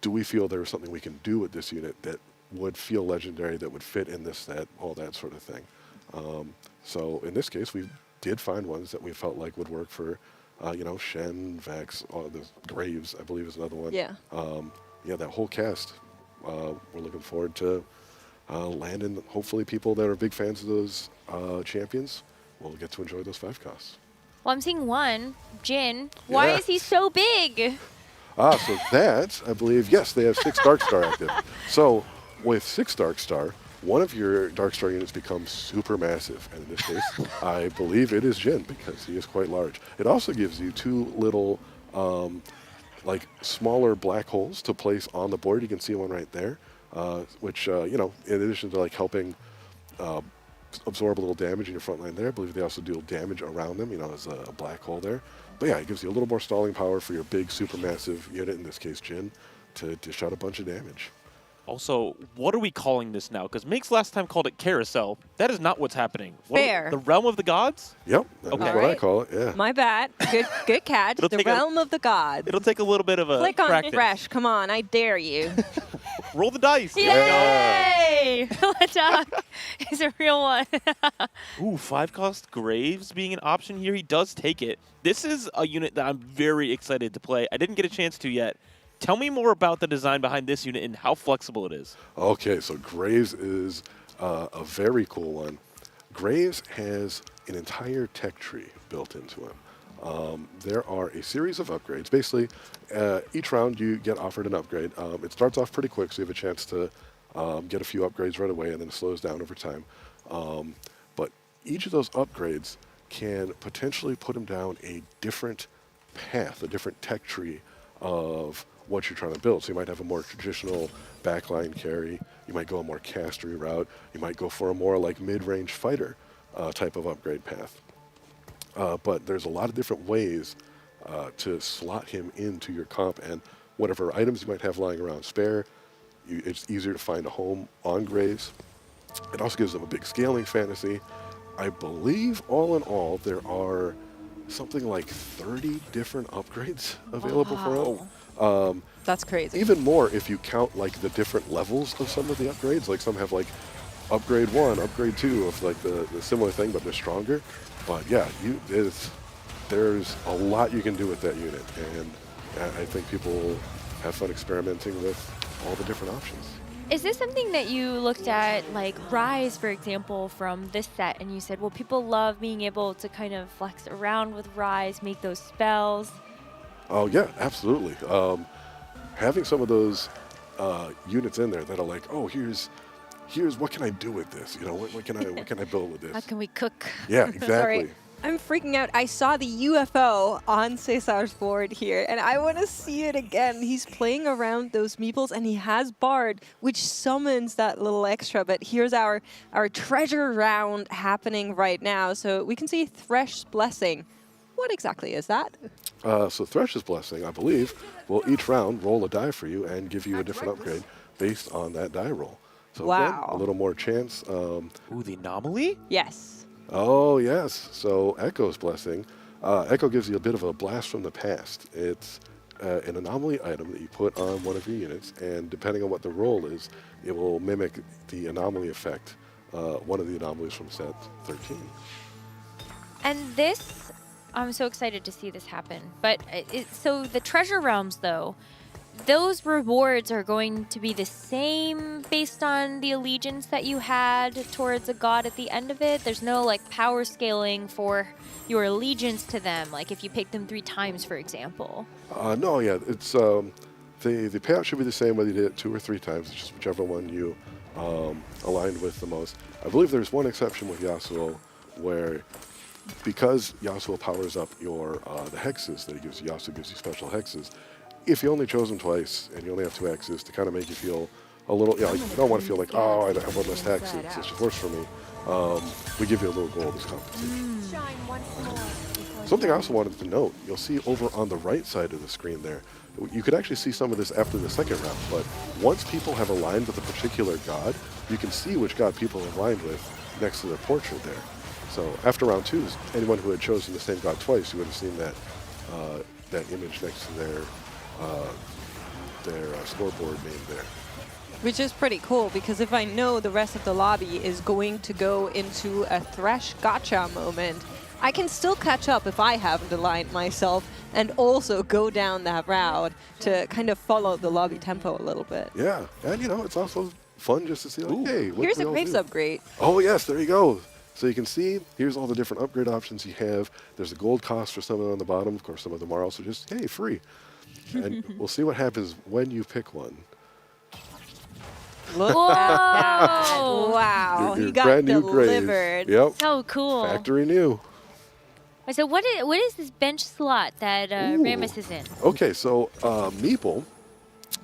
do we feel there is something we can do with this unit that would feel legendary, that would fit in this set, all that sort of thing. So in this case, we did find ones that we felt like would work for, Shen, Vex, the Graves, I believe is another one. Yeah. Yeah, that whole cast. We're looking forward to landing, hopefully, people that are big fans of those champions will get to enjoy those 5 costs. Well, I'm seeing one, Jin. Why Yeah. is he so big? So that, I believe, yes, they have 6 Darkstar active. So with 6 Darkstar, one of your Darkstar units becomes super massive. And in this case, I believe it is Jin because he is quite large. It also gives you 2 little, smaller black holes to place on the board. You can see one right there, which, in addition to helping absorb a little damage in your front line there, I believe they also deal damage around them, as a black hole there. But yeah, it gives you a little more stalling power for your big, supermassive unit, in this case Jin, to dish out a bunch of damage. Also, what are we calling this now? Because Migs last time called it Carousel. That is not what's happening. Fair. The Realm of the Gods? Yep, that's Okay. what I Alright. call it, yeah. My bad. Good catch. It'll The take a- realm of the gods. It'll take a little bit of a Click on practice. fresh. Come on, I dare you. Roll the dice. Yay! Latak is a real one. Ooh, 5-cost Graves being an option here. He does take it. This is a unit that I'm very excited to play. I didn't get a chance to yet. Tell me more about the design behind this unit and how flexible it is. Okay, so Graves is a very cool one. Graves has an entire tech tree built into him. There are a series of upgrades. Basically, each round you get offered an upgrade. It starts off pretty quick, so you have a chance to get a few upgrades right away, and then it slows down over time. But each of those upgrades can potentially put him down a different path, a different tech tree of what you're trying to build. So you might have a more traditional backline carry. You might go a more castery route. You might go for a more like mid-range fighter type of upgrade path. But there's a lot of different ways to slot him into your comp, and whatever items you might have lying around spare, it's easier to find a home on Graves. It also gives them a big scaling fantasy. I believe all in all there are something like 30 different upgrades available for him. That's crazy. Even more if you count like the different levels of some of the upgrades. Like some have like upgrade 1, upgrade 2 of like the similar thing, but they're stronger. But yeah, there's a lot you can do with that unit, and I think people will have fun experimenting with all the different options. Is this something that you looked at, like Rise, for example, from this set, and you said, well, people love being able to kind of flex around with Rise, make those spells? Oh yeah, absolutely. Having some of those units in there that are like, oh, here's what can I do with this? You know, what can I build with this? How can we cook? Yeah, exactly. Sorry. I'm freaking out. I saw the UFO on Cesar's board here, and I want to see it again. He's playing around those meeples, and he has Bard, which summons that little extra. But here's our treasure round happening right now. So we can see Thresh's Blessing. What exactly is that? So Thresh's Blessing, I believe, will each round roll a die for you and give you a different upgrade based on that die roll. So again, Wow. a little more chance. Ooh, the anomaly? Yes. Oh, yes. So Echo's Blessing. Echo gives you a bit of a blast from the past. It's an anomaly item that you put on one of your units, and depending on what the roll is, it will mimic the anomaly effect, one of the anomalies from set 13. And this, I'm so excited to see this happen. But so the treasure realms, though, those rewards are going to be the same based on the allegiance that you had towards a god at the end of it. There's no like power scaling for your allegiance to them, like if you pick them 3 times, for example. No, yeah, it's the payout should be the same whether you did it 2 or 3 times, it's just whichever one you aligned with the most. I believe there's one exception with Yasuo where, because Yasuo powers up your the hexes that he gives you, Yasuo gives you special hexes. If you only chose them twice and you only have 2 hexes, to kind of make you feel a little, like you don't want to feel like, oh, I have one less hex, it's just worse for me. We give you a little gold as compensation. Something I also wanted to note, you'll see over on the right side of the screen there, you could actually see some of this after the second round, but once people have aligned with a particular god, you can see which god people have aligned with next to their portrait there. So after round 2, anyone who had chosen the same god twice, you would have seen that that image next to their scoreboard name there. Which is pretty cool, because if I know the rest of the lobby is going to go into a Thresh gotcha moment, I can still catch up if I haven't aligned myself and also go down that route to kind of follow the lobby tempo a little bit. Yeah, and it's also fun just to see, like, hey, what Here's do a we all Graves do? upgrade. Oh, yes, there you go. So you can see, here's all the different upgrade options you have. There's a gold cost for some of them on the bottom. Of course, some of them are also just, hey, free. And we'll see what happens when you pick one. Look Whoa! at that. Wow, Your he got brand new Graves. delivered. Yep, So cool. factory new. So what is this bench slot that Ooh. Ramus is in? Okay, so Meeple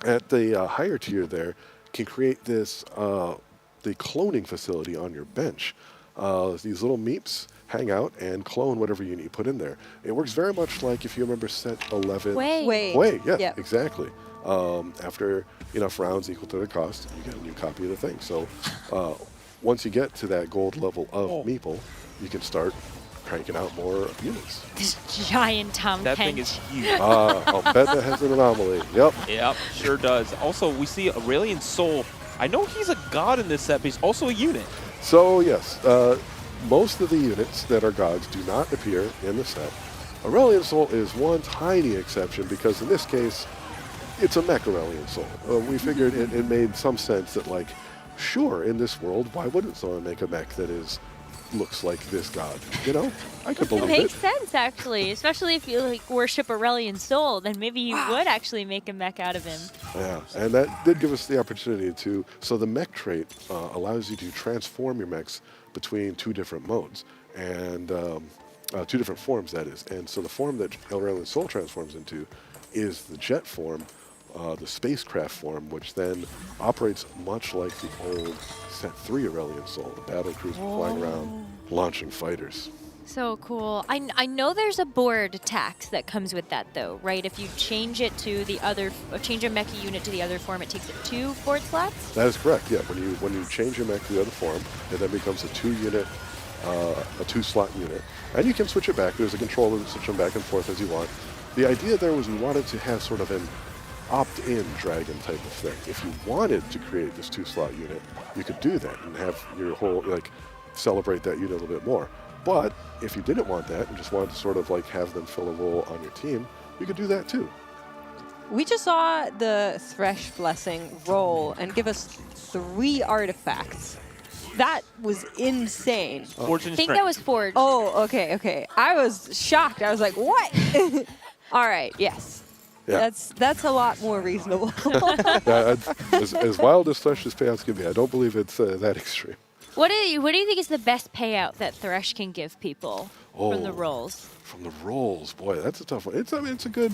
at the higher tier there can create this the cloning facility on your bench. These little meeps hang out and clone whatever unit you put in there. It works very much like if you remember set 11. Wait. Yeah, Yep. exactly. After enough rounds equal to the cost, you get a new copy of the thing. So once you get to that gold level of Meeple, you can start cranking out more units. This giant Tom That Kent. thing is huge. I'll bet that has an anomaly. Yep. Yep, sure does. Also, we see Aurelian Soul. I know he's a god in this set, but he's also a unit. So yes, most of the units that are gods do not appear in the set. Aurelian Soul is one tiny exception because in this case, it's a mech Aurelian Soul. We figured it made some sense that, like, sure, in this world, why wouldn't someone make a mech that looks like this god? I could It believe makes it. sense, actually, especially if you worship Aurelian Soul, then maybe you would actually make a mech out of him. Yeah, and that did give us the opportunity to. So the mech trait allows you to transform your mechs between 2 different modes and 2 different forms, that is. And so the form that Aurelian Soul transforms into is the jet form, the spacecraft form, which then operates much like the old Set 3 Aurelian Soul, the battle cruiser flying around, launching fighters. So cool. I know there's a board tax that comes with that though, right? If you change it to the other, change a mecha unit to the other form, it takes it 2 board slots? That is correct, yeah. When you change your mech to the other form, it then becomes a 2-unit, a 2-slot unit. And you can switch it back. There's a controller to switch them back and forth as you want. The idea there was we wanted to have sort of an opt-in dragon type of thing. If you wanted to create this 2-slot unit, you could do that and have your whole, like, celebrate that unit a little bit more. But if you didn't want that and just wanted to sort of like have them fill a role on your team, you could do that too. We just saw the Thresh Blessing roll and give us 3 artifacts. That was insane. Forge and I think strength. that was Forge. Oh, okay. I was shocked. I was like, what? All right, yes. Yeah. That's a lot more reasonable. As wild as Thresh's payouts can be, I don't believe it's that extreme. What do you think is the best payout that Thresh can give people from the rolls? From the rolls, boy, that's a tough one. It's a good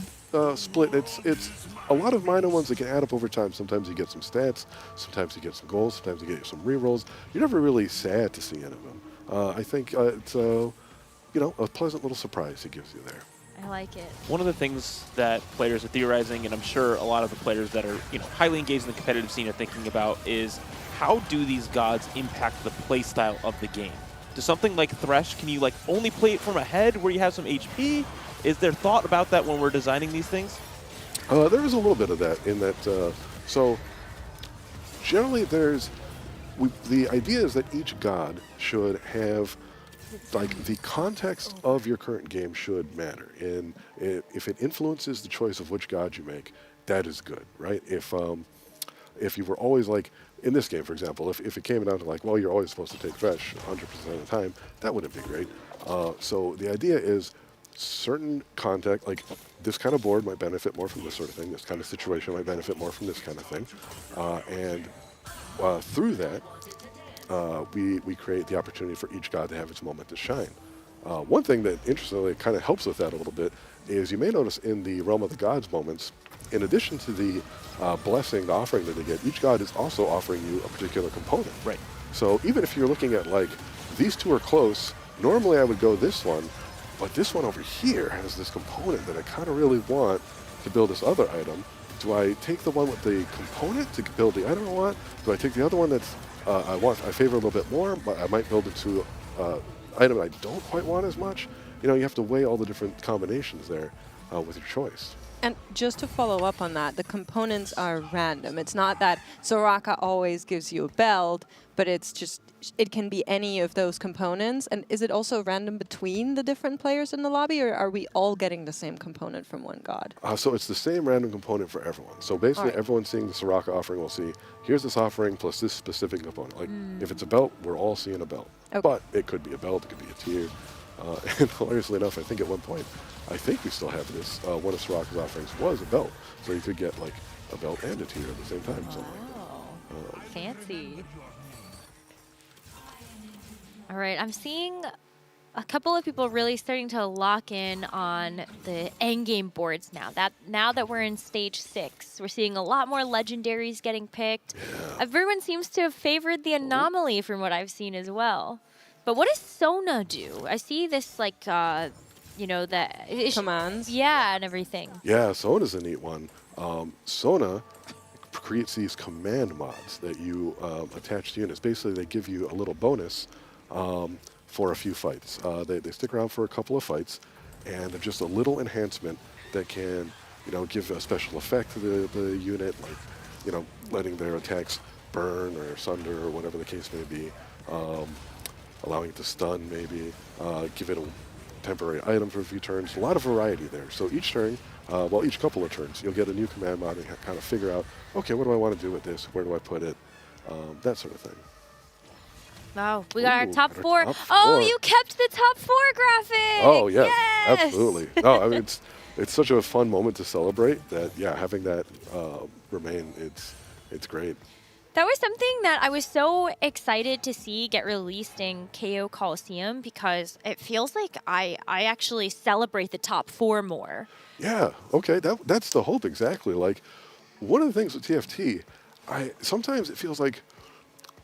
split. It's a lot of minor ones that can add up over time. Sometimes you get some stats, sometimes you get some goals, sometimes you get some rerolls. You're never really sad to see any of them. I think it's a pleasant little surprise it gives you there. I like it. One of the things that players are theorizing, and I'm sure a lot of the players that are highly engaged in the competitive scene are thinking about, is how do these gods impact the play style of the game? Does something like Thresh, can you only play it from ahead where you have some HP? Is there thought about that when we're designing these things? There is a little bit of that in that. So generally, the idea is that each god should have the context of your current game should matter, and if it influences the choice of which god you make, that is good, right? If you were always in this game, for example, if it came down to well, you're always supposed to take Thresh 100% of the time, that wouldn't be great. So the idea is certain context, this kind of board might benefit more from this sort of thing, this kind of situation might benefit more from this kind of thing, and through that, we create the opportunity for each god to have its moment to shine. One thing that, interestingly, kind of helps with that a little bit is you may notice in the Realm of the Gods moments, in addition to the blessing, the offering that they get, each god is also offering you a particular component. Right. So even if you're looking at these two are close, normally I would go this one, but this one over here has this component that I kind of really want to build this other item. Do I take the one with the component to build the item I want? Do I take the other one that's I favor a little bit more, but I might build it to item I don't quite want as much? You have to weigh all the different combinations there with your choice. And just to follow up on that, the components are random. It's not that Soraka always gives you a belt, but it's just, it can be any of those components. And is it also random between the different players in the lobby, or are we all getting the same component from one god? So it's the same random component for everyone. So basically, everyone seeing the Soraka offering will see, here's this offering plus this specific component. If it's a belt, we're all seeing a belt. Okay. But it could be a belt, it could be a tier. And hilariously enough, I think at one point, we still have this, one of Soraka's offerings was a belt. So you could get a belt and a tier at the same time. Wow. Fancy. All right, I'm seeing a couple of people really starting to lock in on the endgame boards now. Now that we're in stage 6, we're seeing a lot more legendaries getting picked. Yeah. Everyone seems to have favored the anomaly from what I've seen as well. But what does Sona do? I see this the commands. Yeah, and everything. Yeah, Sona's a neat one. Sona creates these command mods that you attach to units. Basically, they give you a little bonus for a few fights. They stick around for a couple of fights, and they're just a little enhancement that can, give a special effect to the unit, letting their attacks burn or sunder or whatever the case may be, allowing it to stun maybe, give it a temporary item for a few turns. A lot of variety there. So each turn, each couple of turns, you'll get a new command mod and kind of figure out, okay, what do I want to do with this? Where do I put it? That sort of thing. Wow, we got our top got our 4. top Oh, 4. you kept the top 4 graphic. Oh, yeah, yes! absolutely. No, I mean, it's such a fun moment to celebrate that, having that remain, it's great. That was something that I was so excited to see get released in KO Coliseum because it feels like I actually celebrate the top 4 more. Yeah, okay, that's the hope exactly. one of the things with TFT, sometimes it feels like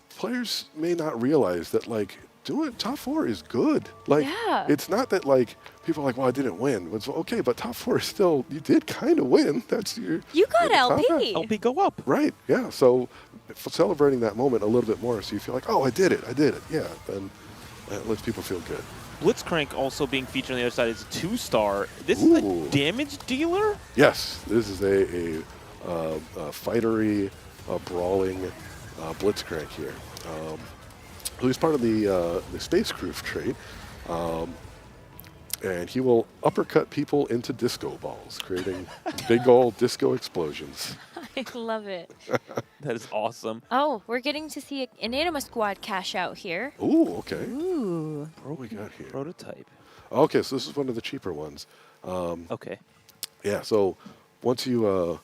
players may not realize that like doing top 4 is good. Like Yeah. it's not that like people are like, well, I didn't win. It's okay, but top 4 is still, you did kind of win. That's your. You got you're the top half. LP. LP go up. Right. Yeah. So celebrating that moment a little bit more, so you feel like, oh, I did it. Yeah. Then that lets people feel good. Blitzcrank also being featured on the other side is a 2-star. This is Ooh. a damage dealer? Yes, this is a fightery, brawling Blitzcrank here. So he's part of the Space Crew trait, and he will uppercut people into disco balls, creating big old disco explosions. I love it. That is awesome. Oh, we're getting to see an Anima Squad cash out here. Ooh, okay. Ooh. What do we got here? Prototype. Okay, so this is one of the cheaper ones. Okay. Yeah, so once you,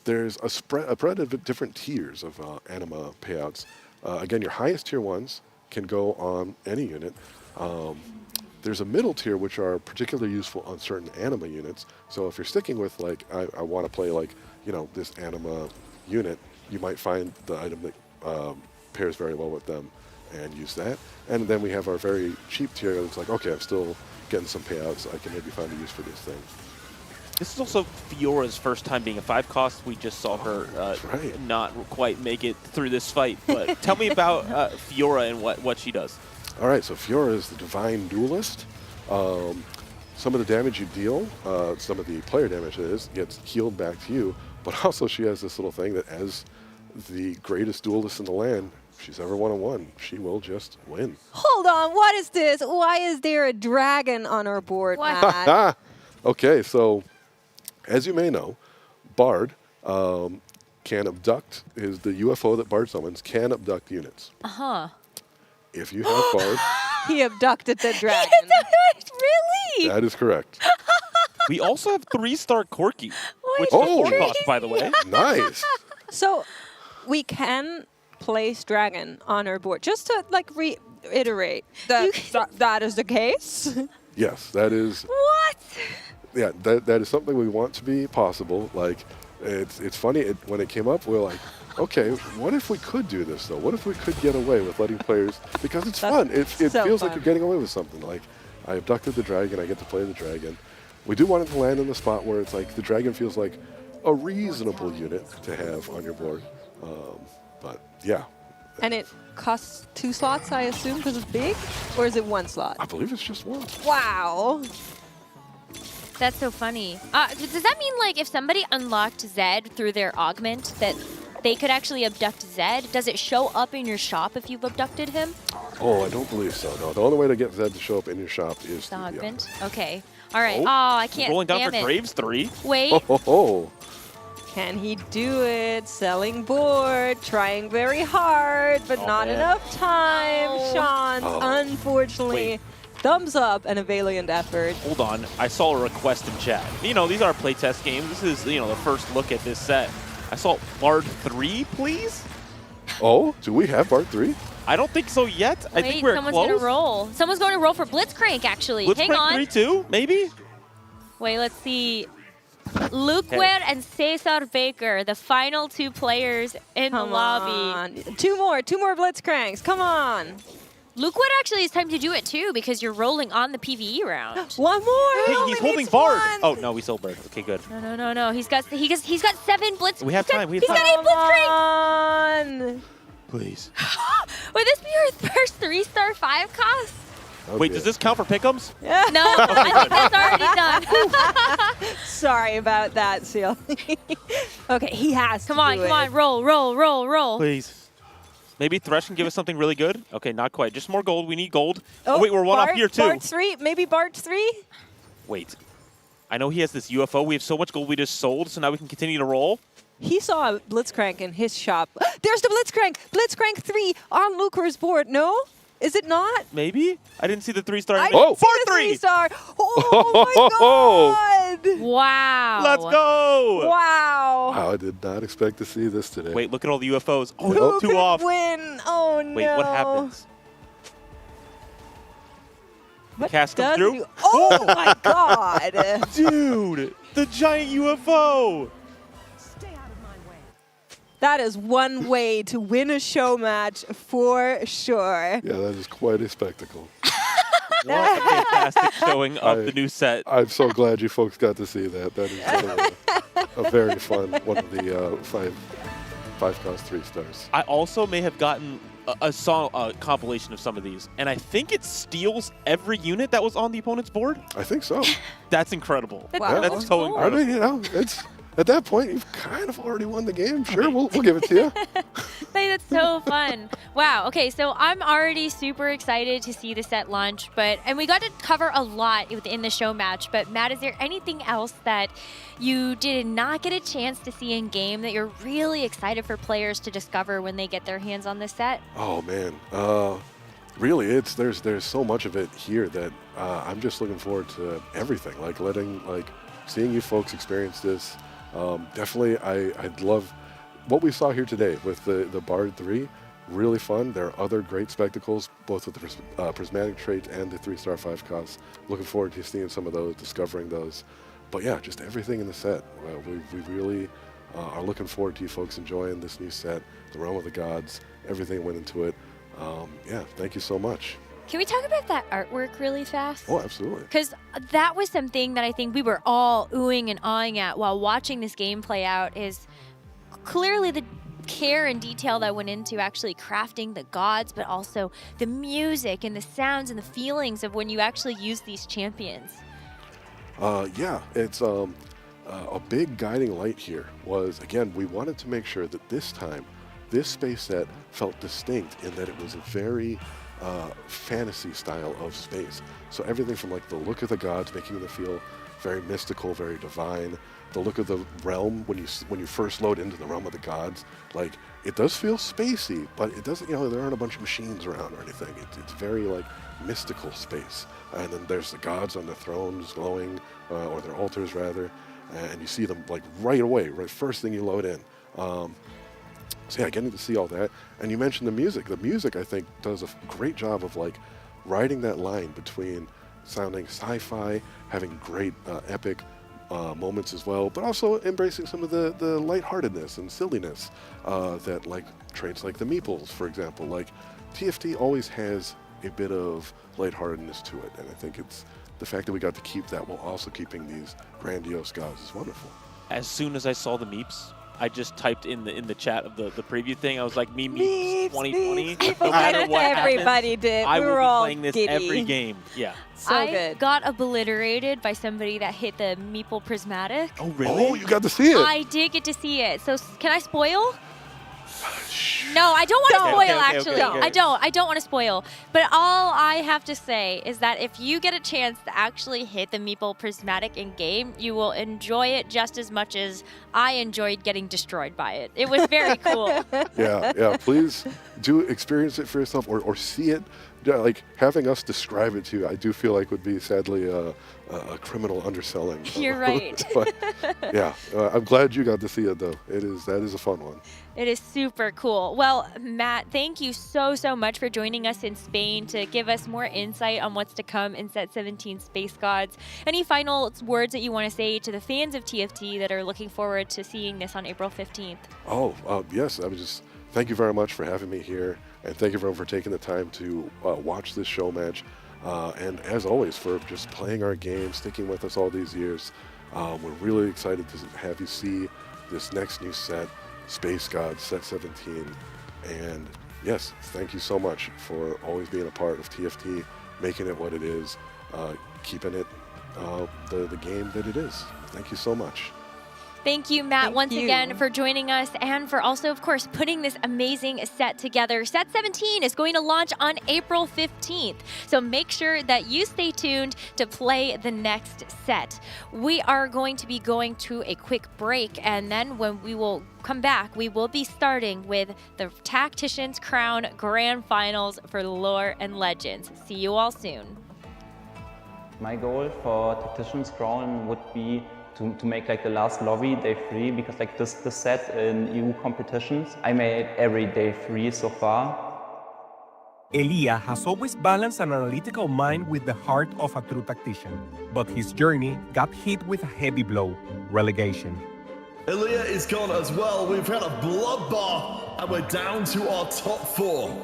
there's a spread of different tiers of anima payouts. Again, your highest tier ones can go on any unit. There's a middle tier which are particularly useful on certain anima units. So if you're sticking with like, I want to play like, this anima unit, you might find the item that pairs very well with them and use that. And then we have our very cheap tier that's like, okay, I'm still getting some payouts. I can maybe find a use for this thing. This is also Fiora's first time being a 5-cost. We just saw her right. not quite make it through this fight. But tell me about Fiora and what she does. All right, so Fiora is the Divine Duelist. Some of the damage you deal, some of the player damage that is, gets healed back to you. But also she has this little thing that as the greatest duelist in the land, if she's ever one-on-one, she will just win. Hold on, what is this? Why is there a dragon on our board, What? Matt? Okay, so as you may know, Bard can abduct, is the UFO that Bard summons, can abduct units. Uh-huh. If you have Bard, He abducted the dragon. Really? that is correct. We also have 3-star Corky, which is Oh. a 4-cost, by the way. Nice. So we can place dragon on our board. Just to like reiterate that is the case. Yes, that is. What? Yeah, that is something we want to be possible. Like, it's funny, when it came up, we were like, okay, what if we could do this, though? What if we could get away with letting players, because it's fun. It so feels like fun. you're getting away with something. Like, I abducted the dragon, I get to play the dragon. We do want it to land in the spot where it's like, the dragon feels like a reasonable unit to have on your board. But, yeah. And it costs 2 slots, I assume, because it's big? Or is it 1 slot? I believe it's just one. Wow. That's so funny. Does that mean like if somebody unlocked Zed through their augment that they could actually abduct Zed? Does it show up in your shop if you've abducted him? Oh, I don't believe so. No, the only way to get Zed to show up in your shop is The through augment? Okay. All right. Oh, Oh, I can't. Rolling down damn for it. Graves 3. Wait. Oh. Can he do it? Selling board, trying very hard, but Oh, not man. enough time. Oh. Sean, Oh. unfortunately, Wait. thumbs up and a valiant effort. Hold on. I saw a request in chat. These are our playtest games. This is, the first look at this set. I saw Bard 3, please? Oh, do we have Bard 3? I don't think so yet. I Wait, think we're someone's close. gonna roll. Someone's going to roll for Blitzcrank, actually. Let's Hang break on. 3 too, maybe? Wait, let's see. Luquid and Cesar Baker, the final 2 players in the Come lobby. on. Two more Blitzcranks. Come on. Luquid actually is time to do it too because you're rolling on the PvE round. One more. Hey, He only he's holding needs Bard. one. Oh, no, we sold Bard. Okay, good. No. He's got 7 Blitz. We have time. We have He's got time. 8 Blitzcrank. Come on. Please. Would this be your first 3-star 5 cost? Oh, Wait, dear. does this count for pick'ems? No, I think that's already done. Sorry about that, Seal. Okay, he has Come to on, do come it. on, roll. Please. Maybe Thresh can give us something really good? Okay, not quite. Just more gold. We need gold. Oh, wait, we're one off here, too. Bard 3, maybe Bard 3? Wait. I know he has this UFO. We have so much gold we just sold, so now we can continue to roll. He saw a Blitzcrank in his shop. There's the Blitzcrank! Blitzcrank 3 on Luker's board, no? Is it not? Maybe? I didn't see the 3-star. I Oh! didn't see the Bard 3! 3-star! Oh my god! Wow. Let's go! Wow! Wow, I did not expect to see this today. Wait, look at all the UFOs. Oh, Who two could off. win? Oh no! Wait, what happens? What Cast comes does through? you- Oh my god! Dude, the giant UFO. That is one way to win a show match for sure. Yeah, that is quite a spectacle. What a fantastic showing of the new set. I'm so glad you folks got to see that. That is really a very fun one of the five cost 3 stars. I also may have gotten a compilation of some of these, and I think it steals every unit that was on the opponent's board. I think so. That's incredible. Wow. That's so I incredible. mean, you know, it's at that point you've kind of already won the game. Sure, we'll give it to you. Hey, that's so fun. Wow. Okay, so I'm already super excited to see the set launch, and we got to cover a lot within the show match. But Matt, is there anything else that you did not get a chance to see in game that you're really excited for players to discover when they get their hands on this set? Oh man, really, there's so much of it here that I'm just looking forward to everything. Seeing you folks experience this. Definitely, I'd love what we saw here today with the Bard 3. Really fun. There are other great spectacles, both with the prismatic trait and the 3-star 5 costs. Looking forward to seeing some of those, discovering those. But yeah, just everything in the set. We really are looking forward to you folks enjoying this new set, the Realm of the Gods, everything that went into it. Yeah, thank you so much. Can we talk about that artwork really fast? Oh, absolutely. Because that was something that I think we were all oohing and awing at while watching this game play out, is clearly the care and detail that went into actually crafting the gods, but also the music and the sounds and the feelings of when you actually use these champions. Yeah, it's a big guiding light here was, again, we wanted to make sure that this time, this space set felt distinct in that it was a very fantasy style of space. So everything from like the look of the gods, making them feel very mystical, very divine. The look of the realm when you first load into the realm of the gods, like it does feel spacey, but it doesn't. You know, there aren't a bunch of machines around or anything. It's very like mystical space. And then there's the gods on the thrones glowing, or their altars rather, and you see them like right away, right first thing you load in. So yeah, getting to see all that. And you mentioned the music. The music, I think, does a great job of like riding that line between sounding sci-fi, having great epic moments as well, but also embracing some of the lightheartedness and silliness that like traits like the meeples, for example. Like TFT always has a bit of lightheartedness to it, and I think it's the fact that we got to keep that while also keeping these grandiose gods is wonderful. As soon as I saw the meeps, I just typed in the chat of the preview thing. I was like, meeps 2020. No matter what Everybody happens, did. I We will were be all playing this giddy. every game. Yeah. So I good. got obliterated by somebody that hit the meeple prismatic. Oh, really? Oh, you got to see it. I did get to see it. So can I spoil? No, I don't want to spoil, okay, actually. okay. I don't want to spoil. But all I have to say is that if you get a chance to actually hit the meeple prismatic in game, you will enjoy it just as much as I enjoyed getting destroyed by it. It was very cool. Yeah. Please do experience it for yourself or see it. Yeah, like having us describe it to you, I do feel like would be sadly a criminal underselling. You're right. But yeah, I'm glad you got to see it though. That is a fun one. It is super cool. Well, Matt, thank you so much for joining us in Spain to give us more insight on what's to come in Set 17 Space Gods. Any final words that you want to say to the fans of TFT that are looking forward to seeing this on April 15th? Yes, I was just thank you very much for having me here, and thank you everyone for taking the time to watch this show match, and as always for just playing our game, sticking with us all these years. We're really excited to have you see this next new set, Space Gods Set 17, and yes, thank you so much for always being a part of TFT, making it what it is, keeping it the game that it is. Thank you so much. Thank you, Matt, Thank once you. again for joining us and for also, of course, putting this amazing set together. Set 17 is going to launch on April 15th, so make sure that you stay tuned to play the next set. We are going to be going to a quick break, and then when we will come back, we will be starting with the Tacticians Crown Grand Finals for Lore and Legends. See you all soon. My goal for Tacticians Crown would be to make like the last lobby day 3, because like this set in EU competitions I made every day 3 so far. Elia has always balanced an analytical mind with the heart of a true tactician, but his journey got hit with a heavy blow: relegation. Elia is gone as well. We've had a bloodbath, and we're down to our top 4.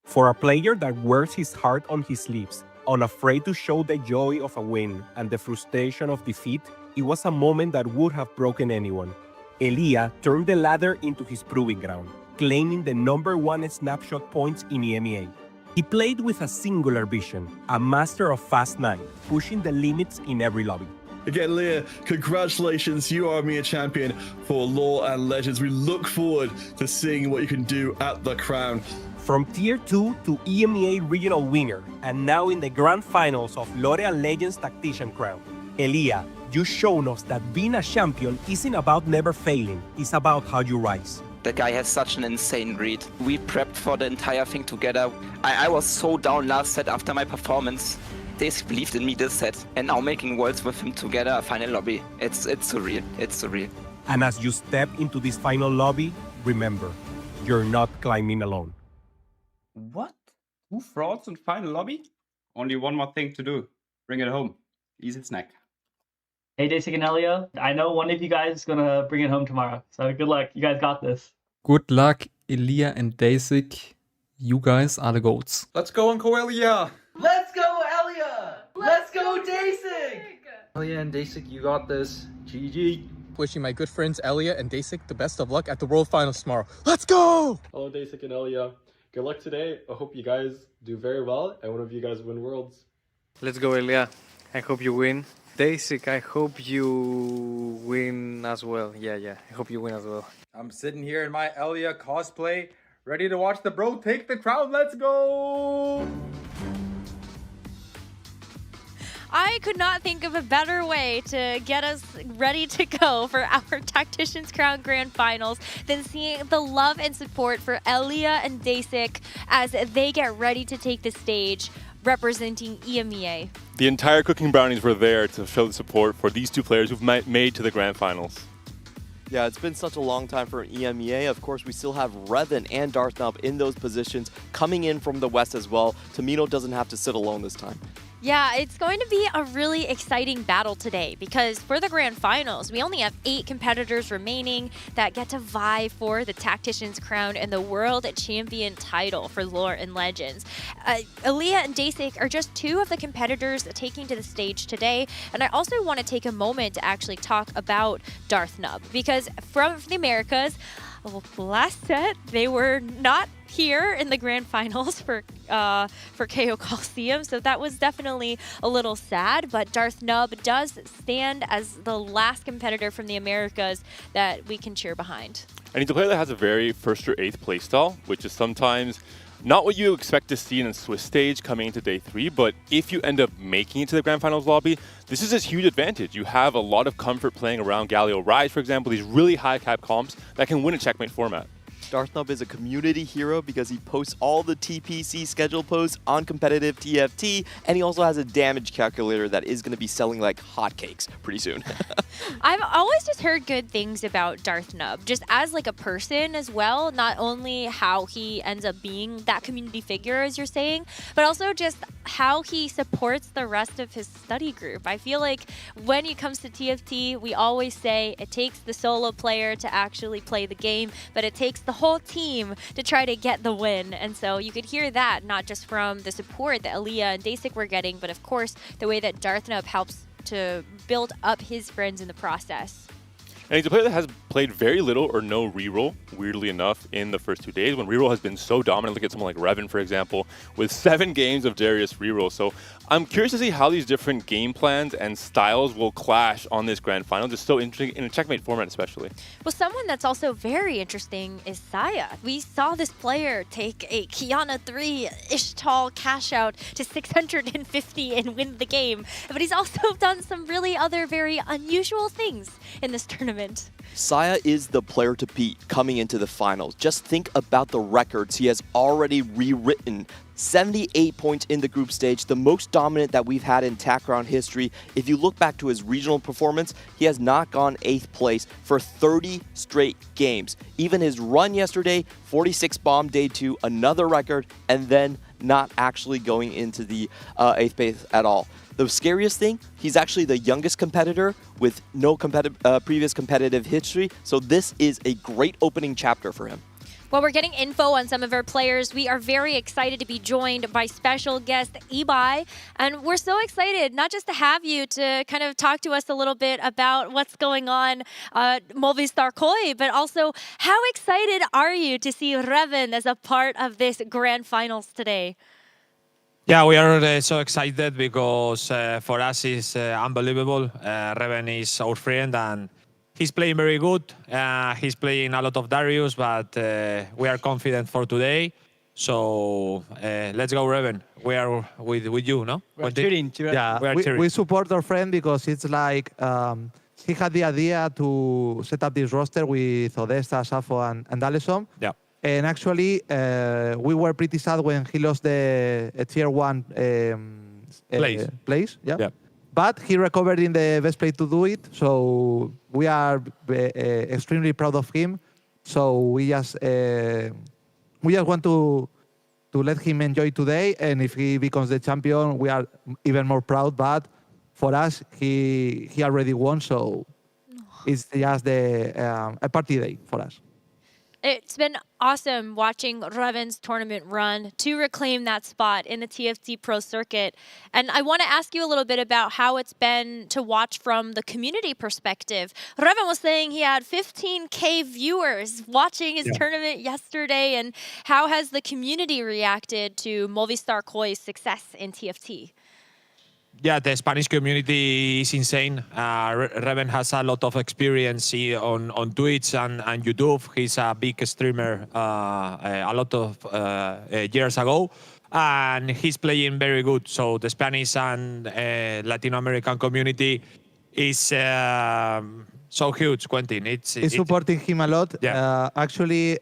For a player that wears his heart on his sleeves, unafraid to show the joy of a win and the frustration of defeat, it was a moment that would have broken anyone. Elia turned the ladder into his proving ground, claiming the #1 snapshot points in EMEA. He played with a singular vision, a master of Fast 9, pushing the limits in every lobby. Again, Leah, congratulations. You are EMEA champion for Lore and Legends. We look forward to seeing what you can do at the Crown. From Tier 2 to EMEA regional winner, and now in the grand finals of Lore and Legends Tactician Crown. Elia, you've shown us that being a champion isn't about never failing, it's about how you rise. That guy has such an insane greed. We prepped for the entire thing together. I was so down last set after my performance. They believed in me this set, and now making worlds with him together, a final lobby. It's surreal. It's surreal. And as you step into this final lobby, remember, you're not climbing alone. What? 2 frauds in final lobby? Only one more thing to do. Bring it home. Easy snack. Hey, Dasik and Elia. I know one of you guys is gonna bring it home tomorrow. So good luck. You guys got this. Good luck, Elia and Dasik. You guys are the GOATs. Let's go, Uncle Elia! Let's go, Elia! Let's go, Dasik! Elia and Dasik, you got this. GG. Wishing my good friends Elia and Dasik the best of luck at the World Finals tomorrow. Let's go! Hello, Dasik and Elia. Good luck today. I hope you guys do very well and one of you guys win Worlds. Let's go, Elia. I hope you win. Dasik, I hope you win as well. Yeah, I hope you win as well. I'm sitting here in my Elia cosplay, ready to watch the bro take the crown. Let's go! I could not think of a better way to get us ready to go for our Tacticians Crown Grand Finals than seeing the love and support for Elia and Dasik as they get ready to take the stage representing EMEA. The entire Cooking Brownies were there to show the support for these two players who've made to the Grand Finals. Yeah, it's been such a long time for EMEA. Of course, we still have Revan and Darth Nub in those positions, coming in from the West as well. Tamino doesn't have to sit alone this time. Yeah, it's going to be a really exciting battle today because for the Grand Finals, we only have 8 competitors remaining that get to vie for the Tacticians Crown and the World Champion title for Lore and Legends. Elia and Dasik are just 2 of the competitors taking to the stage today, and I also want to take a moment to actually talk about Darth Nub because from the Americas, last set, they were not here in the Grand Finals for KO Coliseum, so that was definitely a little sad, but Darth Nub does stand as the last competitor from the Americas that we can cheer behind. And he's a player that has a very first or 8th playstyle, which is sometimes not what you expect to see in a Swiss stage coming into day 3, but if you end up making it to the Grand Finals lobby, this is a huge advantage. You have a lot of comfort playing around Galio Rise, for example, these really high cap comps that can win a checkmate format. Darth Nub is a community hero because he posts all the TPC schedule posts on competitive TFT, and he also has a damage calculator that is going to be selling like hotcakes pretty soon. I've always just heard good things about Darth Nub, just as like a person as well, not only how he ends up being that community figure, as you're saying, but also just how he supports the rest of his study group. I feel like when it comes to TFT, we always say it takes the solo player to actually play the game, but it takes the whole team to try to get the win. And so you could hear that not just from the support that Elia and Dasik were getting, but of course the way that Darth Nub helps to build up his friends in the process. And he's a player that has played very little or no reroll, weirdly enough, in the first 2 days, when reroll has been so dominant. Look at someone like Revan, for example, with 7 games of Darius reroll. So I'm curious to see how these different game plans and styles will clash on this Grand Final. It's so interesting in a checkmate format especially. Well, someone that's also very interesting is Saya. We saw this player take a Kiana 3 Ishtal cash out to 650 and win the game. But he's also done some really other very unusual things in this tournament. Saya is the player to beat coming into the finals. Just think about the records he has already rewritten. 78 points in the group stage, the most dominant that we've had in TAC Crown history. If you look back to his regional performance, he has not gone 8th place for 30 straight games. Even his run yesterday, 46 bomb day 2, another record, and then not actually going into the 8th base at all. The scariest thing, he's actually the youngest competitor with no previous competitive history, so this is a great opening chapter for him. Well, we're getting info on some of our players. We are very excited to be joined by special guest Ibai. And we're so excited not just to have you to kind of talk to us a little bit about what's going on Movistar Koi, but also how excited are you to see Reven as a part of this grand finals today? Yeah, we are so excited because for us it's unbelievable. Reven is our friend and he's playing very good. He's playing a lot of Darius, but we are confident for today. So let's go, Reven. We are with you, no? We're cheering. Yeah, we are cheering. We support our friend because it's like he had the idea to set up this roster with Odessa, Safo, and Alesom. Yeah. And actually, we were pretty sad when he lost the tier 1 place. Yeah. But he recovered in the best play to do it. So we are extremely proud of him. So we just want to let him enjoy today. And if he becomes the champion, we are even more proud. But for us, he already won. So it's just a party day for us. It's been awesome watching Reven's tournament run to reclaim that spot in the TFT Pro Circuit. And I want to ask you a little bit about how it's been to watch from the community perspective. Reven was saying he had 15K viewers watching his tournament yesterday. And how has the community reacted to Movistar Koi's success in TFT? Yeah, the Spanish community is insane. Reven has a lot of experience on Twitch and YouTube. He's a big streamer a lot of years ago, and he's playing very good. So the Spanish and Latin American community is so huge, Quentin. It's supporting him a lot. Yeah. Actually,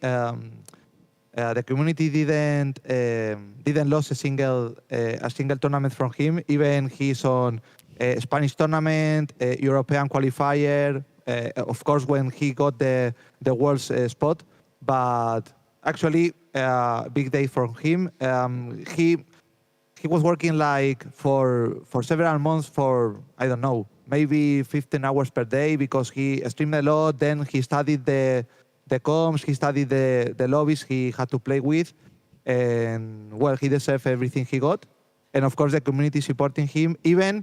the community didn't lose a single tournament from him. Even he's on a Spanish tournament, a European qualifier. Of course, when he got the world's spot, but actually, big day for him. He was working like for several months for, I don't know, maybe 15 hours per day because he streamed a lot. Then he studied the comms, he studied the lobbies he had to play with, and well, he deserved everything he got. And of course, the community supporting him. Even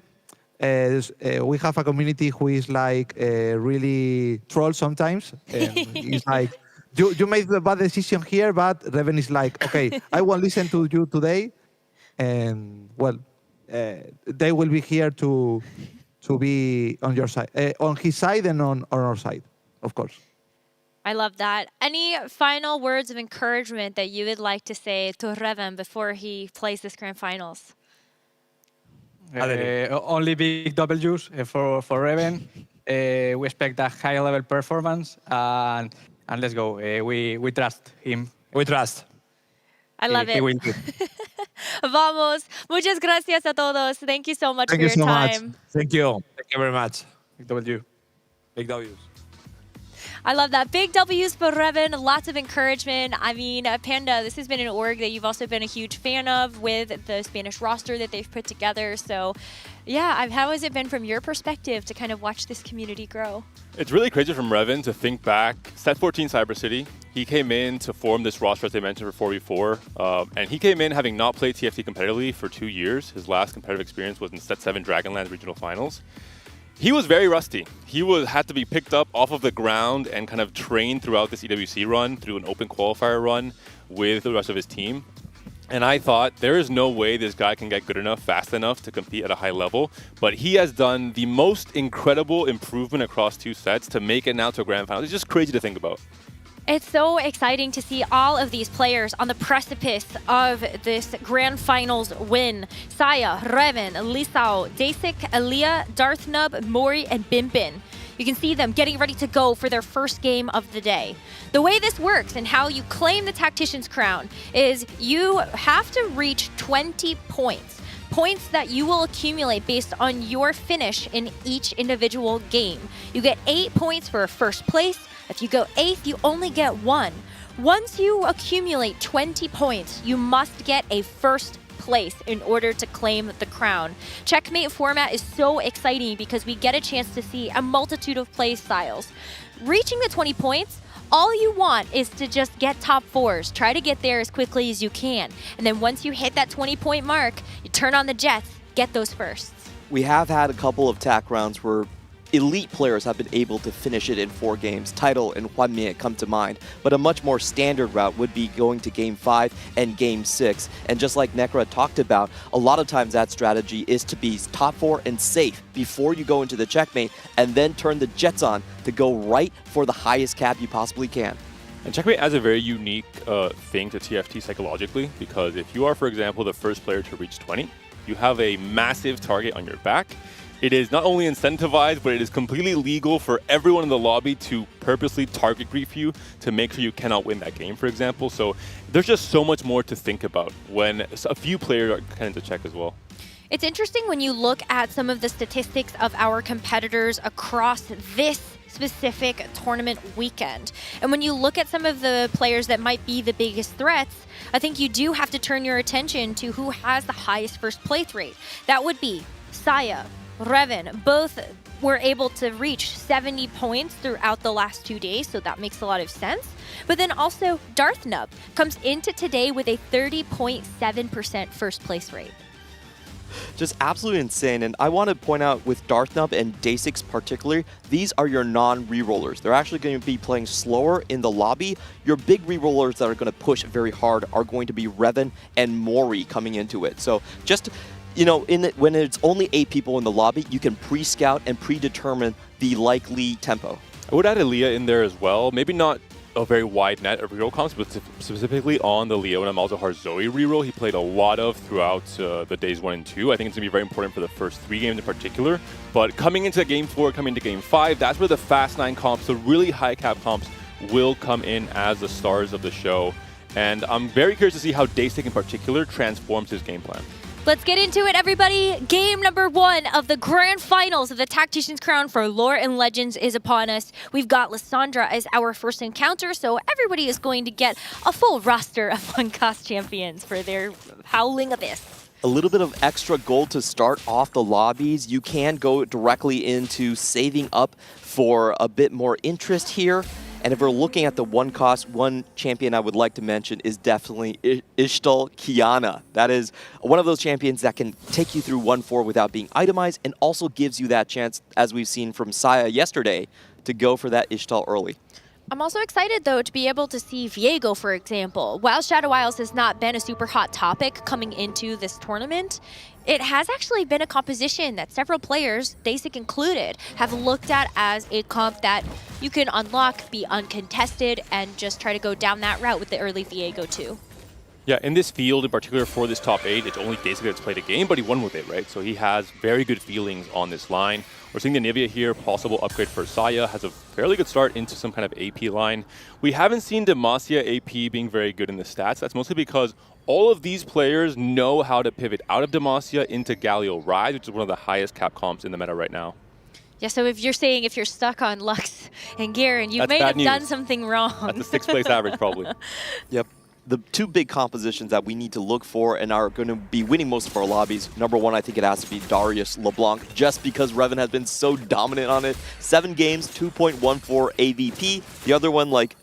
we have a community who is like really troll sometimes. And he's like, you made the bad decision here, but Reven is like, okay, I won't listen to you today. And well, they will be here to be on your side, on his side and on our side, of course. I love that. Any final words of encouragement that you would like to say to Reven before he plays this grand finals? Only big W's for Reven. We expect a high level performance and let's go. We trust him. We trust. I love it. He will do. Vamos. Muchas gracias a todos. Thank you so much Thank for you your so time. much. Thank you. Thank you very much. Big W. Big W's. I love that. Big W's for Reven. Lots of encouragement. I mean, Panda, this has been an org that you've also been a huge fan of with the Spanish roster that they've put together. So, yeah, how has it been from your perspective to kind of watch this community grow? It's really crazy from Reven to think back. Set 14 Cyber City, he came in to form this roster, as they mentioned, for 4v4. And he came in having not played TFT competitively for 2 years. His last competitive experience was in Set 7 Dragonlance Regional Finals. He was very rusty. He had to be picked up off of the ground and kind of trained throughout this EWC run, through an open qualifier run with the rest of his team. And I thought, there is no way this guy can get good enough, fast enough to compete at a high level. But he has done the most incredible improvement across 2 sets to make it now to a grand final. It's just crazy to think about. It's so exciting to see all of these players on the precipice of this grand finals win. Saya, Reven, Lisao, Dasik, Elia, Darthnub, Mori, and Bimbin. You can see them getting ready to go for their first game of the day. The way this works and how you claim the Tacticians Crown is you have to reach 20 points. Points that you will accumulate based on your finish in each individual game. You get 8 points for first place. If you go 8th, you only get 1. Once you accumulate 20 points, you must get a first place in order to claim the crown. Checkmate format is so exciting because we get a chance to see a multitude of play styles. Reaching the 20 points, all you want is to just get top 4s. Try to get there as quickly as you can. And then once you hit that 20-point mark, you turn on the jets, get those firsts. We have had a couple of TAC rounds where elite players have been able to finish it in 4 games. Title and Hwanmie come to mind, but a much more standard route would be going to Game 5 and Game 6. And just like Necra talked about, a lot of times that strategy is to be top 4 and safe before you go into the checkmate, and then turn the jets on to go right for the highest cap you possibly can. And Checkmate adds a very unique thing to TFT psychologically, because if you are, for example, the first player to reach 20, you have a massive target on your back. It is not only incentivized, but it is completely legal for everyone in the lobby to purposely target grief you to make sure you cannot win that game, for example. So there's just so much more to think about when a few players are kind of to check as well. It's interesting when you look at some of the statistics of our competitors across this specific tournament weekend. And when you look at some of the players that might be the biggest threats, I think you do have to turn your attention to who has the highest first place rate. That would be Saya, Revan. Both were able to reach 70 points throughout the last 2 days, so that makes a lot of sense. But then also Darth Nub comes into today with a 30.7% first place rate. Just absolutely insane. And I want to point out with Darth Nub and Dasix particularly, these are your non-rerollers. They're actually going to be playing slower in the lobby. Your big rerollers that are going to push very hard are going to be Revan and Mori coming into it. So just, you know, when it's only 8 people in the lobby, you can pre-scout and predetermine the likely tempo. I would add a Leah in there as well. Maybe not a very wide net of reroll comps, but specifically on the Leo and Amalzahar Zoe reroll, he played a lot of throughout the days 1 and 2. I think it's going to be very important for the first 3 games in particular. But coming into Game 4, coming into Game 5, that's where the Fast 9 comps, the really high cap comps, will come in as the stars of the show. And I'm very curious to see how Dasik in particular transforms his game plan. Let's get into it, everybody. Game number 1 of the grand finals of the Tacticians Crown for Lore and Legends is upon us. We've got Lissandra as our first encounter, so everybody is going to get a full roster of one-cost champions for their Howling Abyss. A little bit of extra gold to start off the lobbies. You can go directly into saving up for a bit more interest here. And if we're looking at the one cost, one champion I would like to mention is definitely Ishtal Kiana. That is one of those champions that can take you through 1-4 without being itemized, and also gives you that chance, as we've seen from Saya yesterday, to go for that Ishtal early. I'm also excited, though, to be able to see Viego, for example. While Shadow Isles has not been a super hot topic coming into this tournament, it has actually been a composition that several players, Dasik included, have looked at as a comp that you can unlock, be uncontested, and just try to go down that route with the early Viego too. Yeah, in this field in particular for this top 8, it's only Dasik that's played a game, but he won with it, right? So he has very good feelings on this line. We're seeing the Nivea here, possible upgrade for Saya, has a fairly good start into some kind of AP line. We haven't seen Demacia AP being very good in the stats. That's mostly because all of these players know how to pivot out of Demacia into Galio Rise, which is one of the highest cap comps in the meta right now. Yeah, so if you're saying if you're stuck on Lux and Garen, you may have done something wrong. That's a 6th place average, probably. Yep. The 2 big compositions that we need to look for and are going to be winning most of our lobbies. Number 1, I think it has to be Darius LeBlanc, just because Revan has been so dominant on it. 7 games, 2.14 AVP. The other one, like